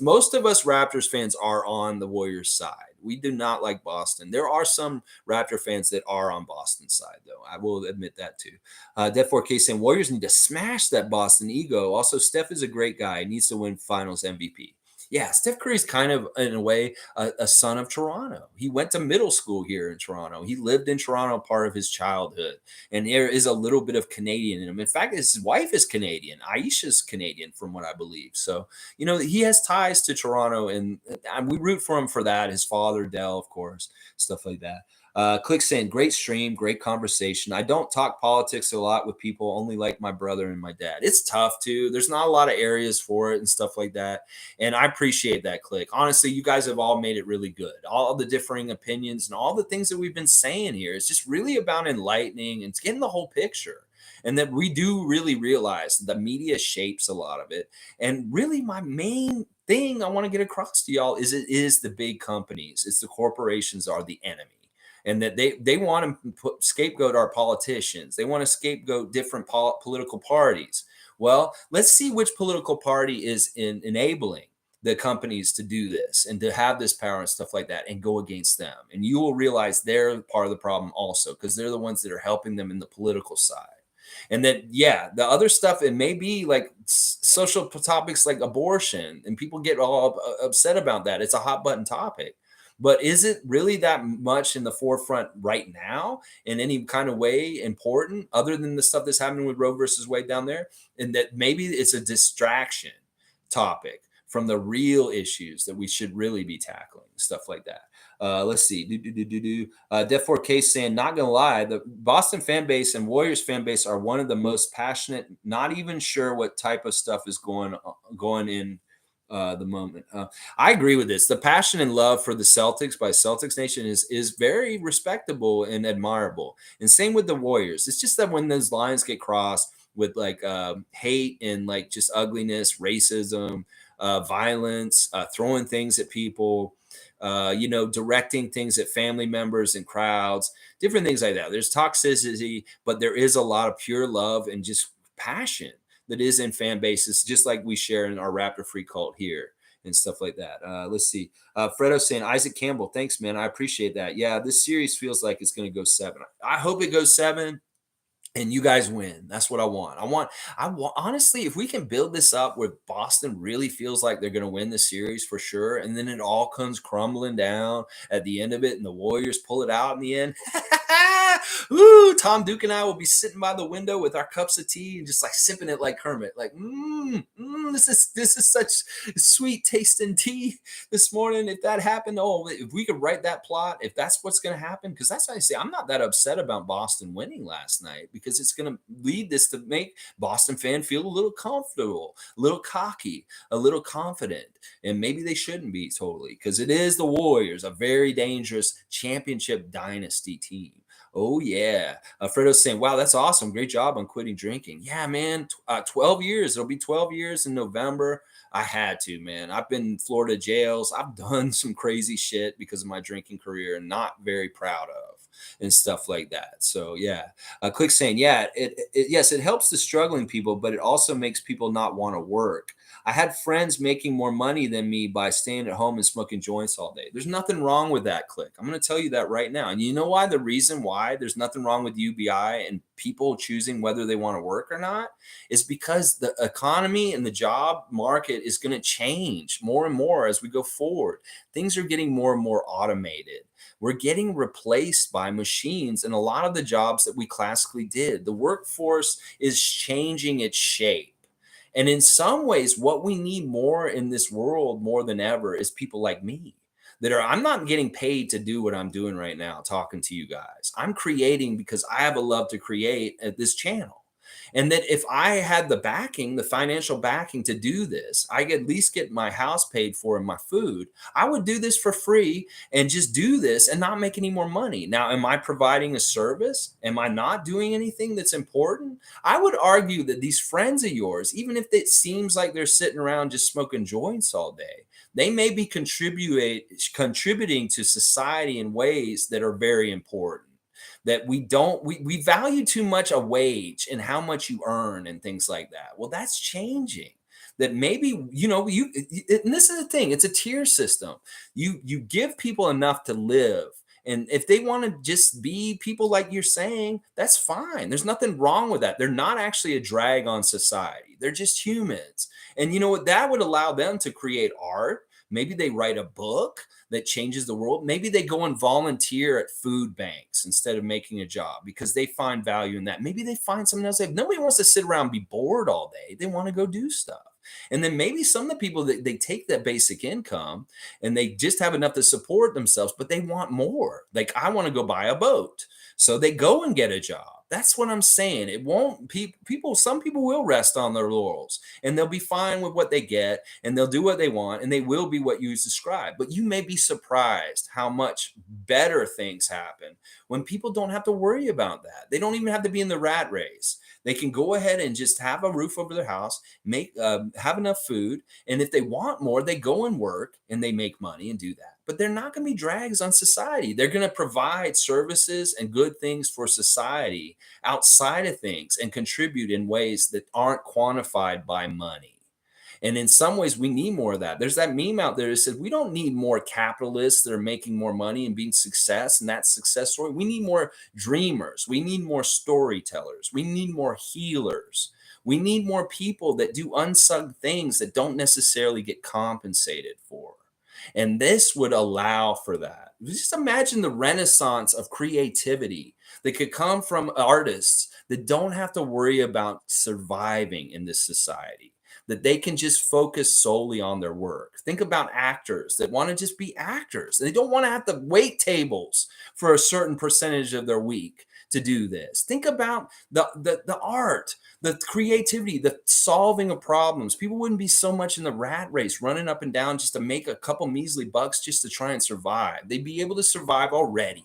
Most of us Raptors fans are on the Warriors side. We do not like Boston. There are some Raptor fans that are on Boston's side, though. I will admit that, too. Death 4K saying Warriors need to smash that Boston ego. Also, Steph is a great guy. He needs to win finals MVP. Yeah, Steph Curry's kind of, in a way, a son of Toronto. He went to middle school here in Toronto. He lived in Toronto part of his childhood. And there is a little bit of Canadian in him. In fact, his wife is Canadian. Aisha's Canadian, from what I believe. So, he has ties to Toronto, and we root for him for that. His father, Dell, of course, stuff like that. Click saying, great stream, great conversation. I don't talk politics a lot with people, only like my brother and my dad. It's tough, too. There's not a lot of areas for it and stuff like that. And I appreciate that, Click. Honestly, you guys have all made it really good. All the differing opinions and all the things that we've been saying here is just really about enlightening and getting the whole picture. And that we do really realize the media shapes a lot of it. And really, my main thing I want to get across to y'all is it is the big companies, it's the corporations are the enemy. And that they want to scapegoat our politicians. They want to scapegoat different political parties. Well, let's see which political party is enabling the companies to do this and to have this power and stuff like that and go against them. And you will realize they're part of the problem also because they're the ones that are helping them in the political side. And that, yeah, the other stuff, it may be like social topics like abortion, and people get all upset about that. It's a hot button topic. But is it really that much in the forefront right now in any kind of way important other than the stuff that's happening with Roe versus Wade down there? And that maybe it's a distraction topic from the real issues that we should really be tackling, stuff like that. Let's see. Def 4K saying, not gonna lie, the Boston fan base and Warriors fan base are one of the most passionate. Not even sure what type of stuff is going in the moment. I agree with this. The passion and love for the Celtics by Celtics Nation is very respectable and admirable. And same with the Warriors. It's just that when those lines get crossed with like hate and like just ugliness, racism, violence, throwing things at people, directing things at family members and crowds, different things like that. There's toxicity, but there is a lot of pure love and just passion that is in fan bases, just like we share in our Raptor free cult here and stuff like that. Let's see. Fredo saying, Isaac Campbell, thanks, man. I appreciate that. Yeah, this series feels like it's going to go 7. I hope it goes 7. And you guys win. That's what I want. I want, honestly, if we can build this up where Boston really feels like they're going to win the series for sure, and then it all comes crumbling down at the end of it, and the Warriors pull it out in the end. Ooh, Tom Duke and I will be sitting by the window with our cups of tea and just like sipping it like Kermit, like, this is such sweet tasting tea this morning. If that happened, if we could write that plot, if that's what's going to happen, because that's why I say I'm not that upset about Boston winning last night, because it's going to lead this to make Boston fan feel a little comfortable, a little cocky, a little confident, and maybe they shouldn't be totally, because it is the Warriors, a very dangerous championship dynasty team. Oh, yeah. Fredo's saying, wow, that's awesome. Great job on quitting drinking. Yeah, man. 12 years. It'll be 12 years in November. I had to, man. I've been in Florida jails. I've done some crazy shit because of my drinking career and not very proud of and stuff like that. So, yeah. Click saying, yeah, yes, it helps the struggling people, but it also makes people not want to work. I had friends making more money than me by staying at home and smoking joints all day. There's nothing wrong with that, Click. I'm going to tell you that right now. And you know why? The reason why there's nothing wrong with UBI and people choosing whether they want to work or not is because the economy and the job market is going to change more and more as we go forward. Things are getting more and more automated. We're getting replaced by machines in a lot of the jobs that we classically did. The workforce is changing its shape. And in some ways, what we need more in this world more than ever is people like me I'm not getting paid to do what I'm doing right now, talking to you guys. I'm creating because I have a love to create at this channel. And that if I had the backing, the financial backing to do this, I could at least get my house paid for and my food. I would do this for free and just do this and not make any more money. Now, am I providing a service? Am I not doing anything that's important? I would argue that these friends of yours, even if it seems like they're sitting around just smoking joints all day, they may be contributing to society in ways that are very important. That we value too much a wage and how much you earn and things like that. Well, that's changing. That maybe, and this is the thing, it's a tier system. You give people enough to live. And if they want to just be people like you're saying, that's fine. There's nothing wrong with that. They're not actually a drag on society. They're just humans. And you know what? That would allow them to create art. Maybe they write a book that changes the world. Maybe they go and volunteer at food banks instead of making a job because they find value in that. Maybe they find something else. If nobody wants to sit around and be bored all day, they want to go do stuff. And then maybe some of the people that they take that basic income and they just have enough to support themselves, but they want more. Like, I want to go buy a boat. So they go and get a job. That's what I'm saying. It won't, people, some people will rest on their laurels and they'll be fine with what they get and they'll do what they want and they will be what you described. But you may be surprised how much better things happen when people don't have to worry about that. They don't even have to be in the rat race. They can go ahead and just have a roof over their house, have enough food, and if they want more, they go and work and they make money and do that. But they're not going to be drags on society. They're going to provide services and good things for society outside of things and contribute in ways that aren't quantified by money. And in some ways, we need more of that. There's that meme out there that says we don't need more capitalists that are making more money and being success and that success story. We need more dreamers. We need more storytellers. We need more healers. We need more people that do unsung things that don't necessarily get compensated for. And this would allow for that. Just imagine the renaissance of creativity that could come from artists that don't have to worry about surviving in this society, that they can just focus solely on their work. Think about actors that want to just be actors. They don't want to have to wait tables for a certain percentage of their week to do this. Think about the art, the creativity, the solving of problems. People wouldn't be so much in the rat race running up and down just to make a couple measly bucks just to try and survive. They'd be able to survive already,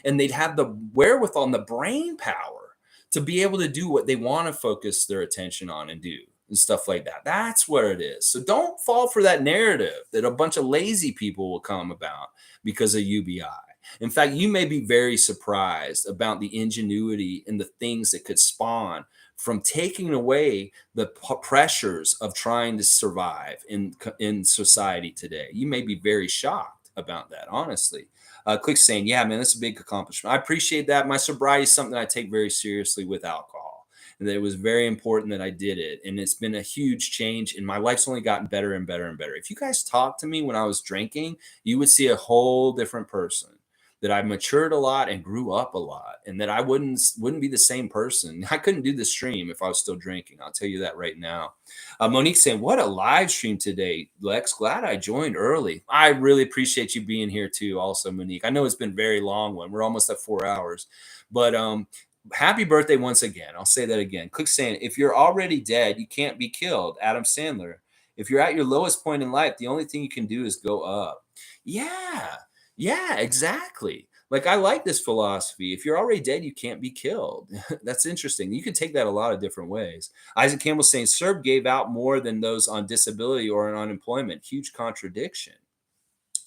and they'd have the wherewithal and the brain power to be able to do what they want to focus their attention on and do and stuff like that. That's where it is. So don't fall for that narrative that a bunch of lazy people will come about because of UBI. In fact, you may be very surprised about the ingenuity and the things that could spawn from taking away the pressures of trying to survive in society today. You may be very shocked about that, honestly. Click saying, yeah, man, that's a big accomplishment. I appreciate that. My sobriety is something I take very seriously with alcohol. And that it was very important that I did it. And it's been a huge change. And my life's only gotten better and better and better. If you guys talked to me when I was drinking, you would see a whole different person. That I matured a lot and grew up a lot, and that I wouldn't be the same person. I couldn't do the stream if I was still drinking. I'll tell you that right now. Monique saying, "What a live stream today, Lex. Glad I joined early. I really appreciate you being here too. Also, Monique. I know it's been a very long one. We're almost at 4 hours, but happy birthday once again. I'll say that again. Click saying, if you're already dead, you can't be killed. Adam Sandler. If you're at your lowest point in life, the only thing you can do is go up. Yeah. Yeah, exactly. Like, I like this philosophy. If you're already dead, you can't be killed. That's interesting. You can take that a lot of different ways. Isaac Campbell saying CERB gave out more than those on disability or on unemployment. Huge contradiction.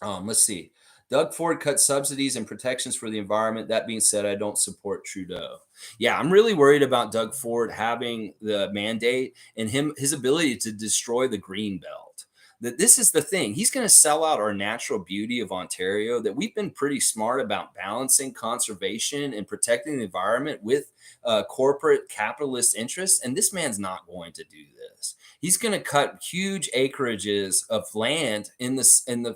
Let's see. Doug Ford cut subsidies and protections for the environment. That being said, I don't support Trudeau. Yeah, I'm really worried about Doug Ford having the mandate and his ability to destroy the green belt. That this is the thing. He's going to sell out our natural beauty of Ontario, that we've been pretty smart about balancing conservation and protecting the environment with corporate capitalist interests. And this man's not going to do this. He's going to cut huge acreages of land in the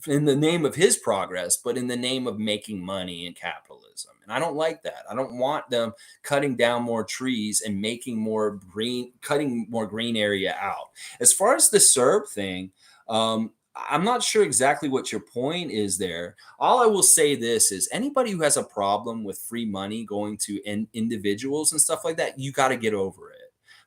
name of his progress, but in the name of making money in capitalism. And I don't like that. I don't want them cutting down more trees and making more green, cutting more green area out. As far as the CERB thing, I'm not sure exactly what your point is there. All I will say this is anybody who has a problem with free money going to individuals and stuff like that, you got to get over it.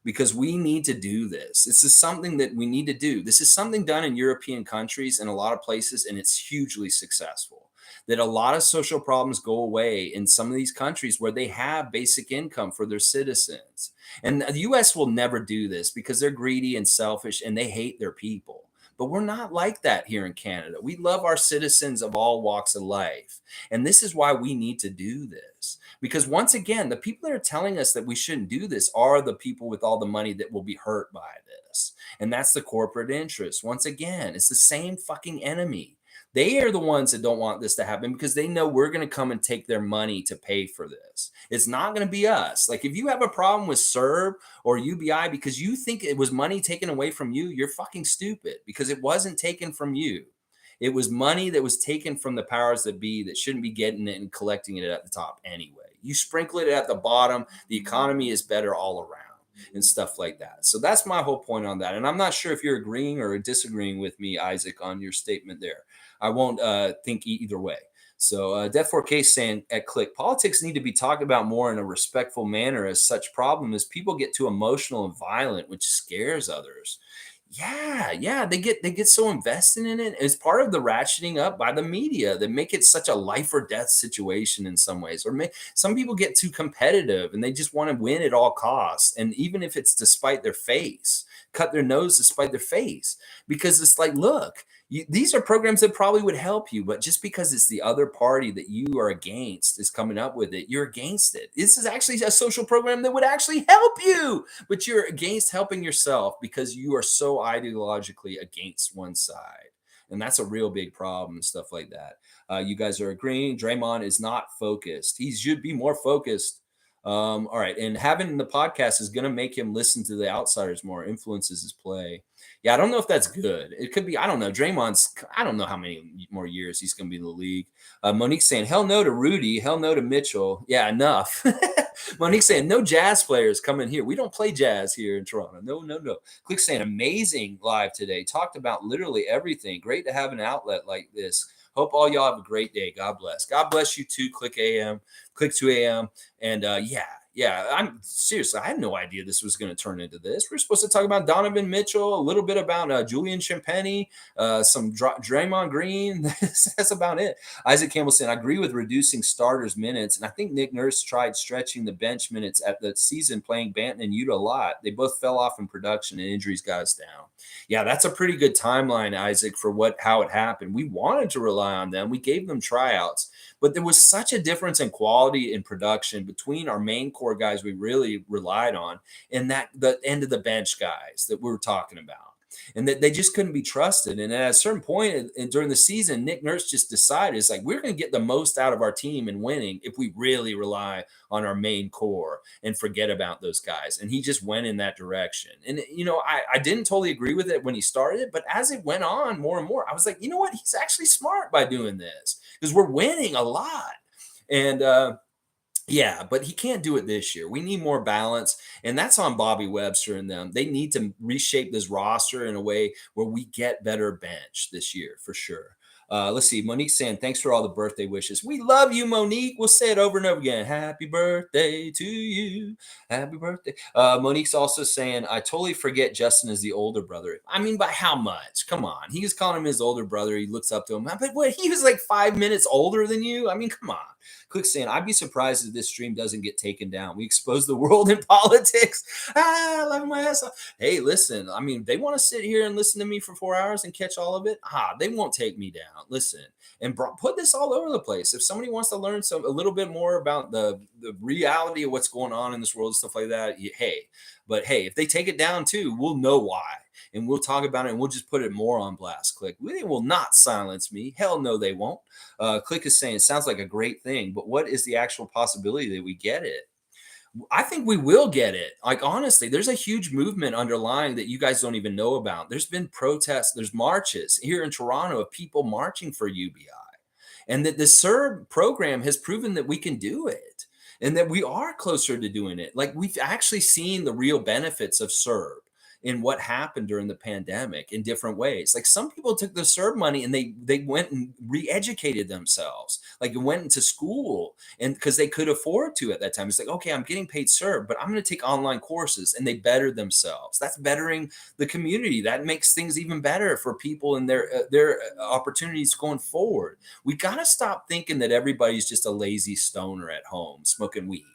Because we need to do this. This is something that we need to do. This is something done in European countries and a lot of places, and it's hugely successful. That a lot of social problems go away in some of these countries where they have basic income for their citizens. And the US will never do this because they're greedy and selfish and they hate their people. But we're not like that here in Canada. We love our citizens of all walks of life. And this is why we need to do this. Because once again, the people that are telling us that we shouldn't do this are the people with all the money that will be hurt by this. And that's the corporate interest. Once again, it's the same fucking enemy. They are the ones that don't want this to happen because they know we're going to come and take their money to pay for this. It's not going to be us. Like, if you have a problem with CERB or UBI because you think it was money taken away from you, you're fucking stupid, because it wasn't taken from you. It was money that was taken from the powers that be that shouldn't be getting it and collecting it at the top anyway. You sprinkle it at the bottom, the economy is better all around and stuff like that. So that's my whole point on that. And I'm not sure if you're agreeing or disagreeing with me, Isaac, on your statement there. I won't think either way. So Death 4K saying at Click, politics need to be talked about more in a respectful manner, as such problem is people get too emotional and violent, which scares others. Yeah, they get so invested in it. It's part of the ratcheting up by the media that make it such a life or death situation in some ways. Some people get too competitive and they just want to win at all costs. And even if it's despite their face, cut their nose despite their face, because it's like, look, these are programs that probably would help you, but just because it's the other party that you are against is coming up with it, you're against it. This is actually a social program that would actually help you, but you're against helping yourself because you are so ideologically against one side. And that's a real big problem and stuff like that. You guys are agreeing. Draymond is not focused. He should be more focused. All right. And having the podcast is going to make him listen to the outsiders more, influences his play. Yeah, I don't know if that's good. It could be. I don't know. I don't know how many more years he's going to be in the league. Monique saying, hell no to Rudy. Hell no to Mitchell. Yeah, enough. Monique saying, no Jazz players coming here. We don't play Jazz here in Toronto. No, no, no. Click saying, amazing live today. Talked about literally everything. Great to have an outlet like this. Hope all y'all have a great day. God bless. God bless you too. Click AM, Click 2 AM. And yeah, I'm seriously, I had no idea this was going to turn into this. We're supposed to talk about Donovan Mitchell, a little bit about Julian Champagny, some Draymond Green. That's about it. Isaac Campbell saying, I agree with reducing starters minutes. And I think Nick Nurse tried stretching the bench minutes at the season, playing Banton and Utah a lot. They both fell off in production and injuries got us down. Yeah, that's a pretty good timeline, Isaac, for how it happened. We wanted to rely on them. We gave them tryouts, but there was such a difference in quality and production between our main core guys we really relied on and the end of the bench guys that we were talking about. And that they just couldn't be trusted. And at a certain point during the season, Nick Nurse just decided it's like, we're going to get the most out of our team and winning if we really rely on our main core and forget about those guys. And he just went in that direction. And, I didn't totally agree with it when he started, but as it went on more and more, I was like, you know what? He's actually smart by doing this because we're winning a lot. And, yeah, but he can't do it this year. We need more balance, and that's on Bobby Webster and them. They need to reshape this roster in a way where we get better bench this year for sure. Let's see. Monique saying, thanks for all the birthday wishes. We love you, Monique. We'll say it over and over again. Happy birthday to you. Happy birthday. Monique's also saying, I totally forget Justin is the older brother. I mean, by how much? Come on. He was calling him his older brother. He looks up to him. But what? He was like 5 minutes older than you? I mean, come on. Click saying, I'd be surprised if this stream doesn't get taken down. We expose the world in politics. Laughing my ass off. Hey, listen, I mean, they want to sit here and listen to me for 4 hours and catch all of it. They won't take me down. Listen, and put this all over the place. If somebody wants to learn a little bit more about the reality of what's going on in this world and stuff like that, hey, if they take it down too, we'll know why. And we'll talk about it and we'll just put it more on blast. Click. They will not silence me. Hell no, they won't. Click is saying, it sounds like a great thing, but what is the actual possibility that we get it? I think we will get it. Like, honestly, there's a huge movement underlying that you guys don't even know about. There's been protests, there's marches here in Toronto of people marching for UBI. And that the CERB program has proven that we can do it and that we are closer to doing it. Like, we've actually seen the real benefits of CERB in what happened during the pandemic in different ways. Like, some people took the CERB money and they went and re-educated themselves, like went into school, and because they could afford to at that time. It's like, okay, I'm getting paid CERB, but I'm going to take online courses, and they bettered themselves. That's bettering the community. That makes things even better for people and their opportunities going forward. We got to stop thinking that everybody's just a lazy stoner at home smoking weed.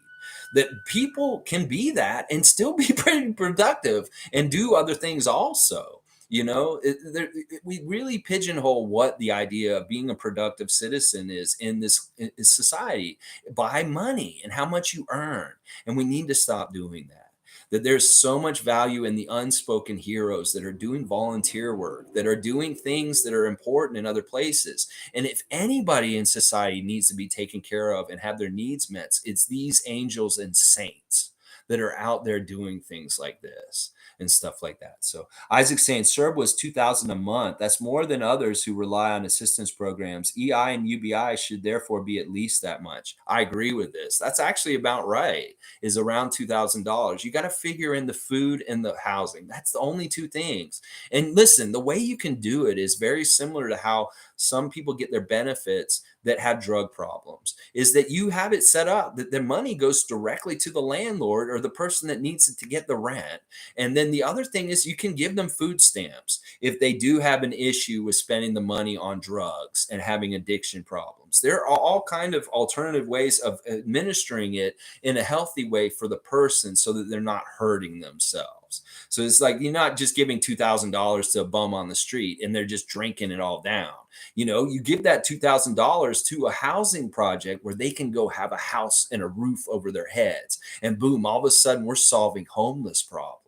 That people can be that and still be pretty productive and do other things also. We really pigeonhole what the idea of being a productive citizen is in this society by money and how much you earn. And we need to stop doing that. That there's so much value in the unspoken heroes that are doing volunteer work, that are doing things that are important in other places. And if anybody in society needs to be taken care of and have their needs met, it's these angels and saints. that are out there doing things like this and stuff like that. So Isaac's saying CERB was 2,000 a month. That's more than others who rely on assistance programs. EI and UBI should therefore be at least that much. I agree with this. That's actually about right, is around $2,000. You got to figure in the food and the housing. That's the only two things. And listen, the way you can do it is very similar to how some people get their benefits that have drug problems, is that you have it set up that the money goes directly to the landlord or the person that needs it to get the rent. And then the other thing is you can give them food stamps if they do have an issue with spending the money on drugs and having addiction problems. There are all kind of alternative ways of administering it in a healthy way for the person so that they're not hurting themselves. So it's like you're not just giving $2,000 to a bum on the street and they're just drinking it all down. You know, you give that $2,000 to a housing project where they can go have a house and a roof over their heads. And boom, all of a sudden we're solving homeless problems.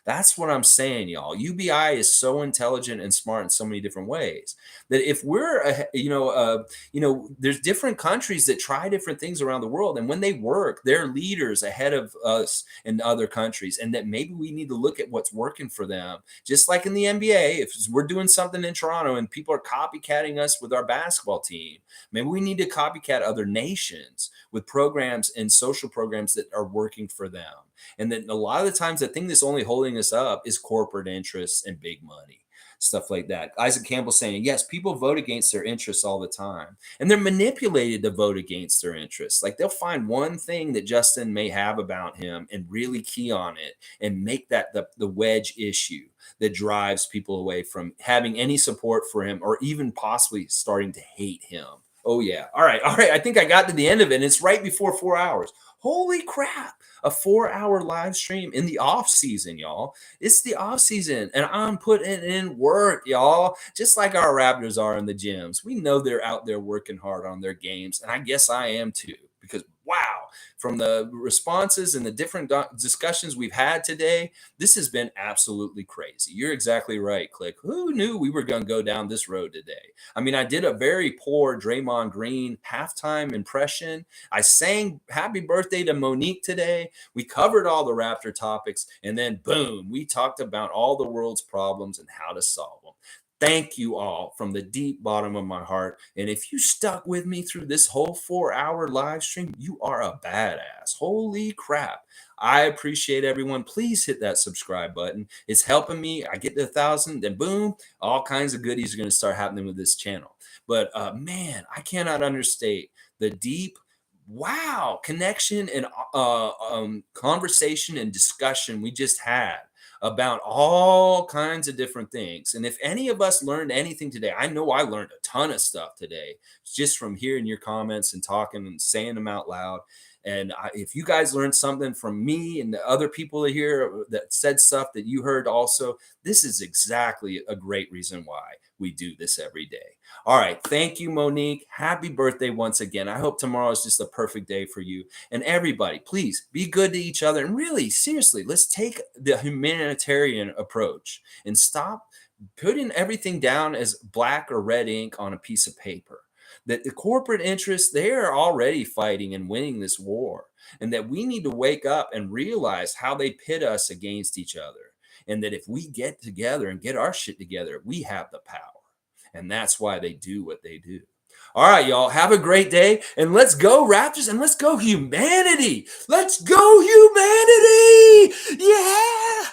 That's what I'm saying, y'all. UBI is so intelligent and smart in so many different ways that if we're, there's different countries that try different things around the world. And when they work, they're leaders ahead of us in other countries. And that maybe we need to look at what's working for them. Just like in the NBA, if we're doing something in Toronto and people are copycatting us with our basketball team, maybe we need to copycat other nations with programs and social programs that are working for them. And then a lot of the times, the thing that's only holding us up is corporate interests and big money, stuff like that. Isaac Campbell saying, yes, people vote against their interests all the time, and they're manipulated to vote against their interests. Like they'll find one thing that Justin may have about him and really key on it and make that the wedge issue that drives people away from having any support for him or even possibly starting to hate him. Oh, yeah. All right. I think I got to the end of it. And it's right before 4 hours. Holy crap. A 4-hour live stream in the off season, y'all. It's the off season and I'm putting in work, y'all. Just like our Raptors are in the gyms. We know they're out there working hard on their games. And I guess I am too, because wow, from the responses and the different discussions we've had today, this has been absolutely crazy. You're exactly right, Click. Who knew we were going to go down this road today? I mean, I did a very poor Draymond Green halftime impression. I sang happy birthday to Monique today. We covered all the Raptor topics. And then boom, we talked about all the world's problems and how to solve them. Thank you all from the deep bottom of my heart. And if you stuck with me through this whole 4-hour live stream, you are a badass. Holy crap. I appreciate everyone. Please hit that subscribe button. It's helping me. I get to 1,000, then boom, all kinds of goodies are going to start happening with this channel. But man, I cannot understate the deep wow connection and conversation and discussion we just had about all kinds of different things. And if any of us learned anything today, I know I learned a ton of stuff today just from hearing your comments and talking and saying them out loud. And if you guys learned something from me and the other people here that said stuff that you heard also, this is exactly a great reason why we do this every day. All right. Thank you, Monique. Happy birthday once again. I hope tomorrow is just a perfect day for you. And everybody, please be good to each other. And really, seriously, let's take the humanitarian approach and stop putting everything down as black or red ink on a piece of paper. That the corporate interests, they are already fighting and winning this war. And that we need to wake up and realize how they pit us against each other. And that if we get together and get our shit together, we have the power. And that's why they do what they do. All right, y'all. Have a great day. And let's go, Raptors. And let's go, humanity. Let's go, humanity. Yeah.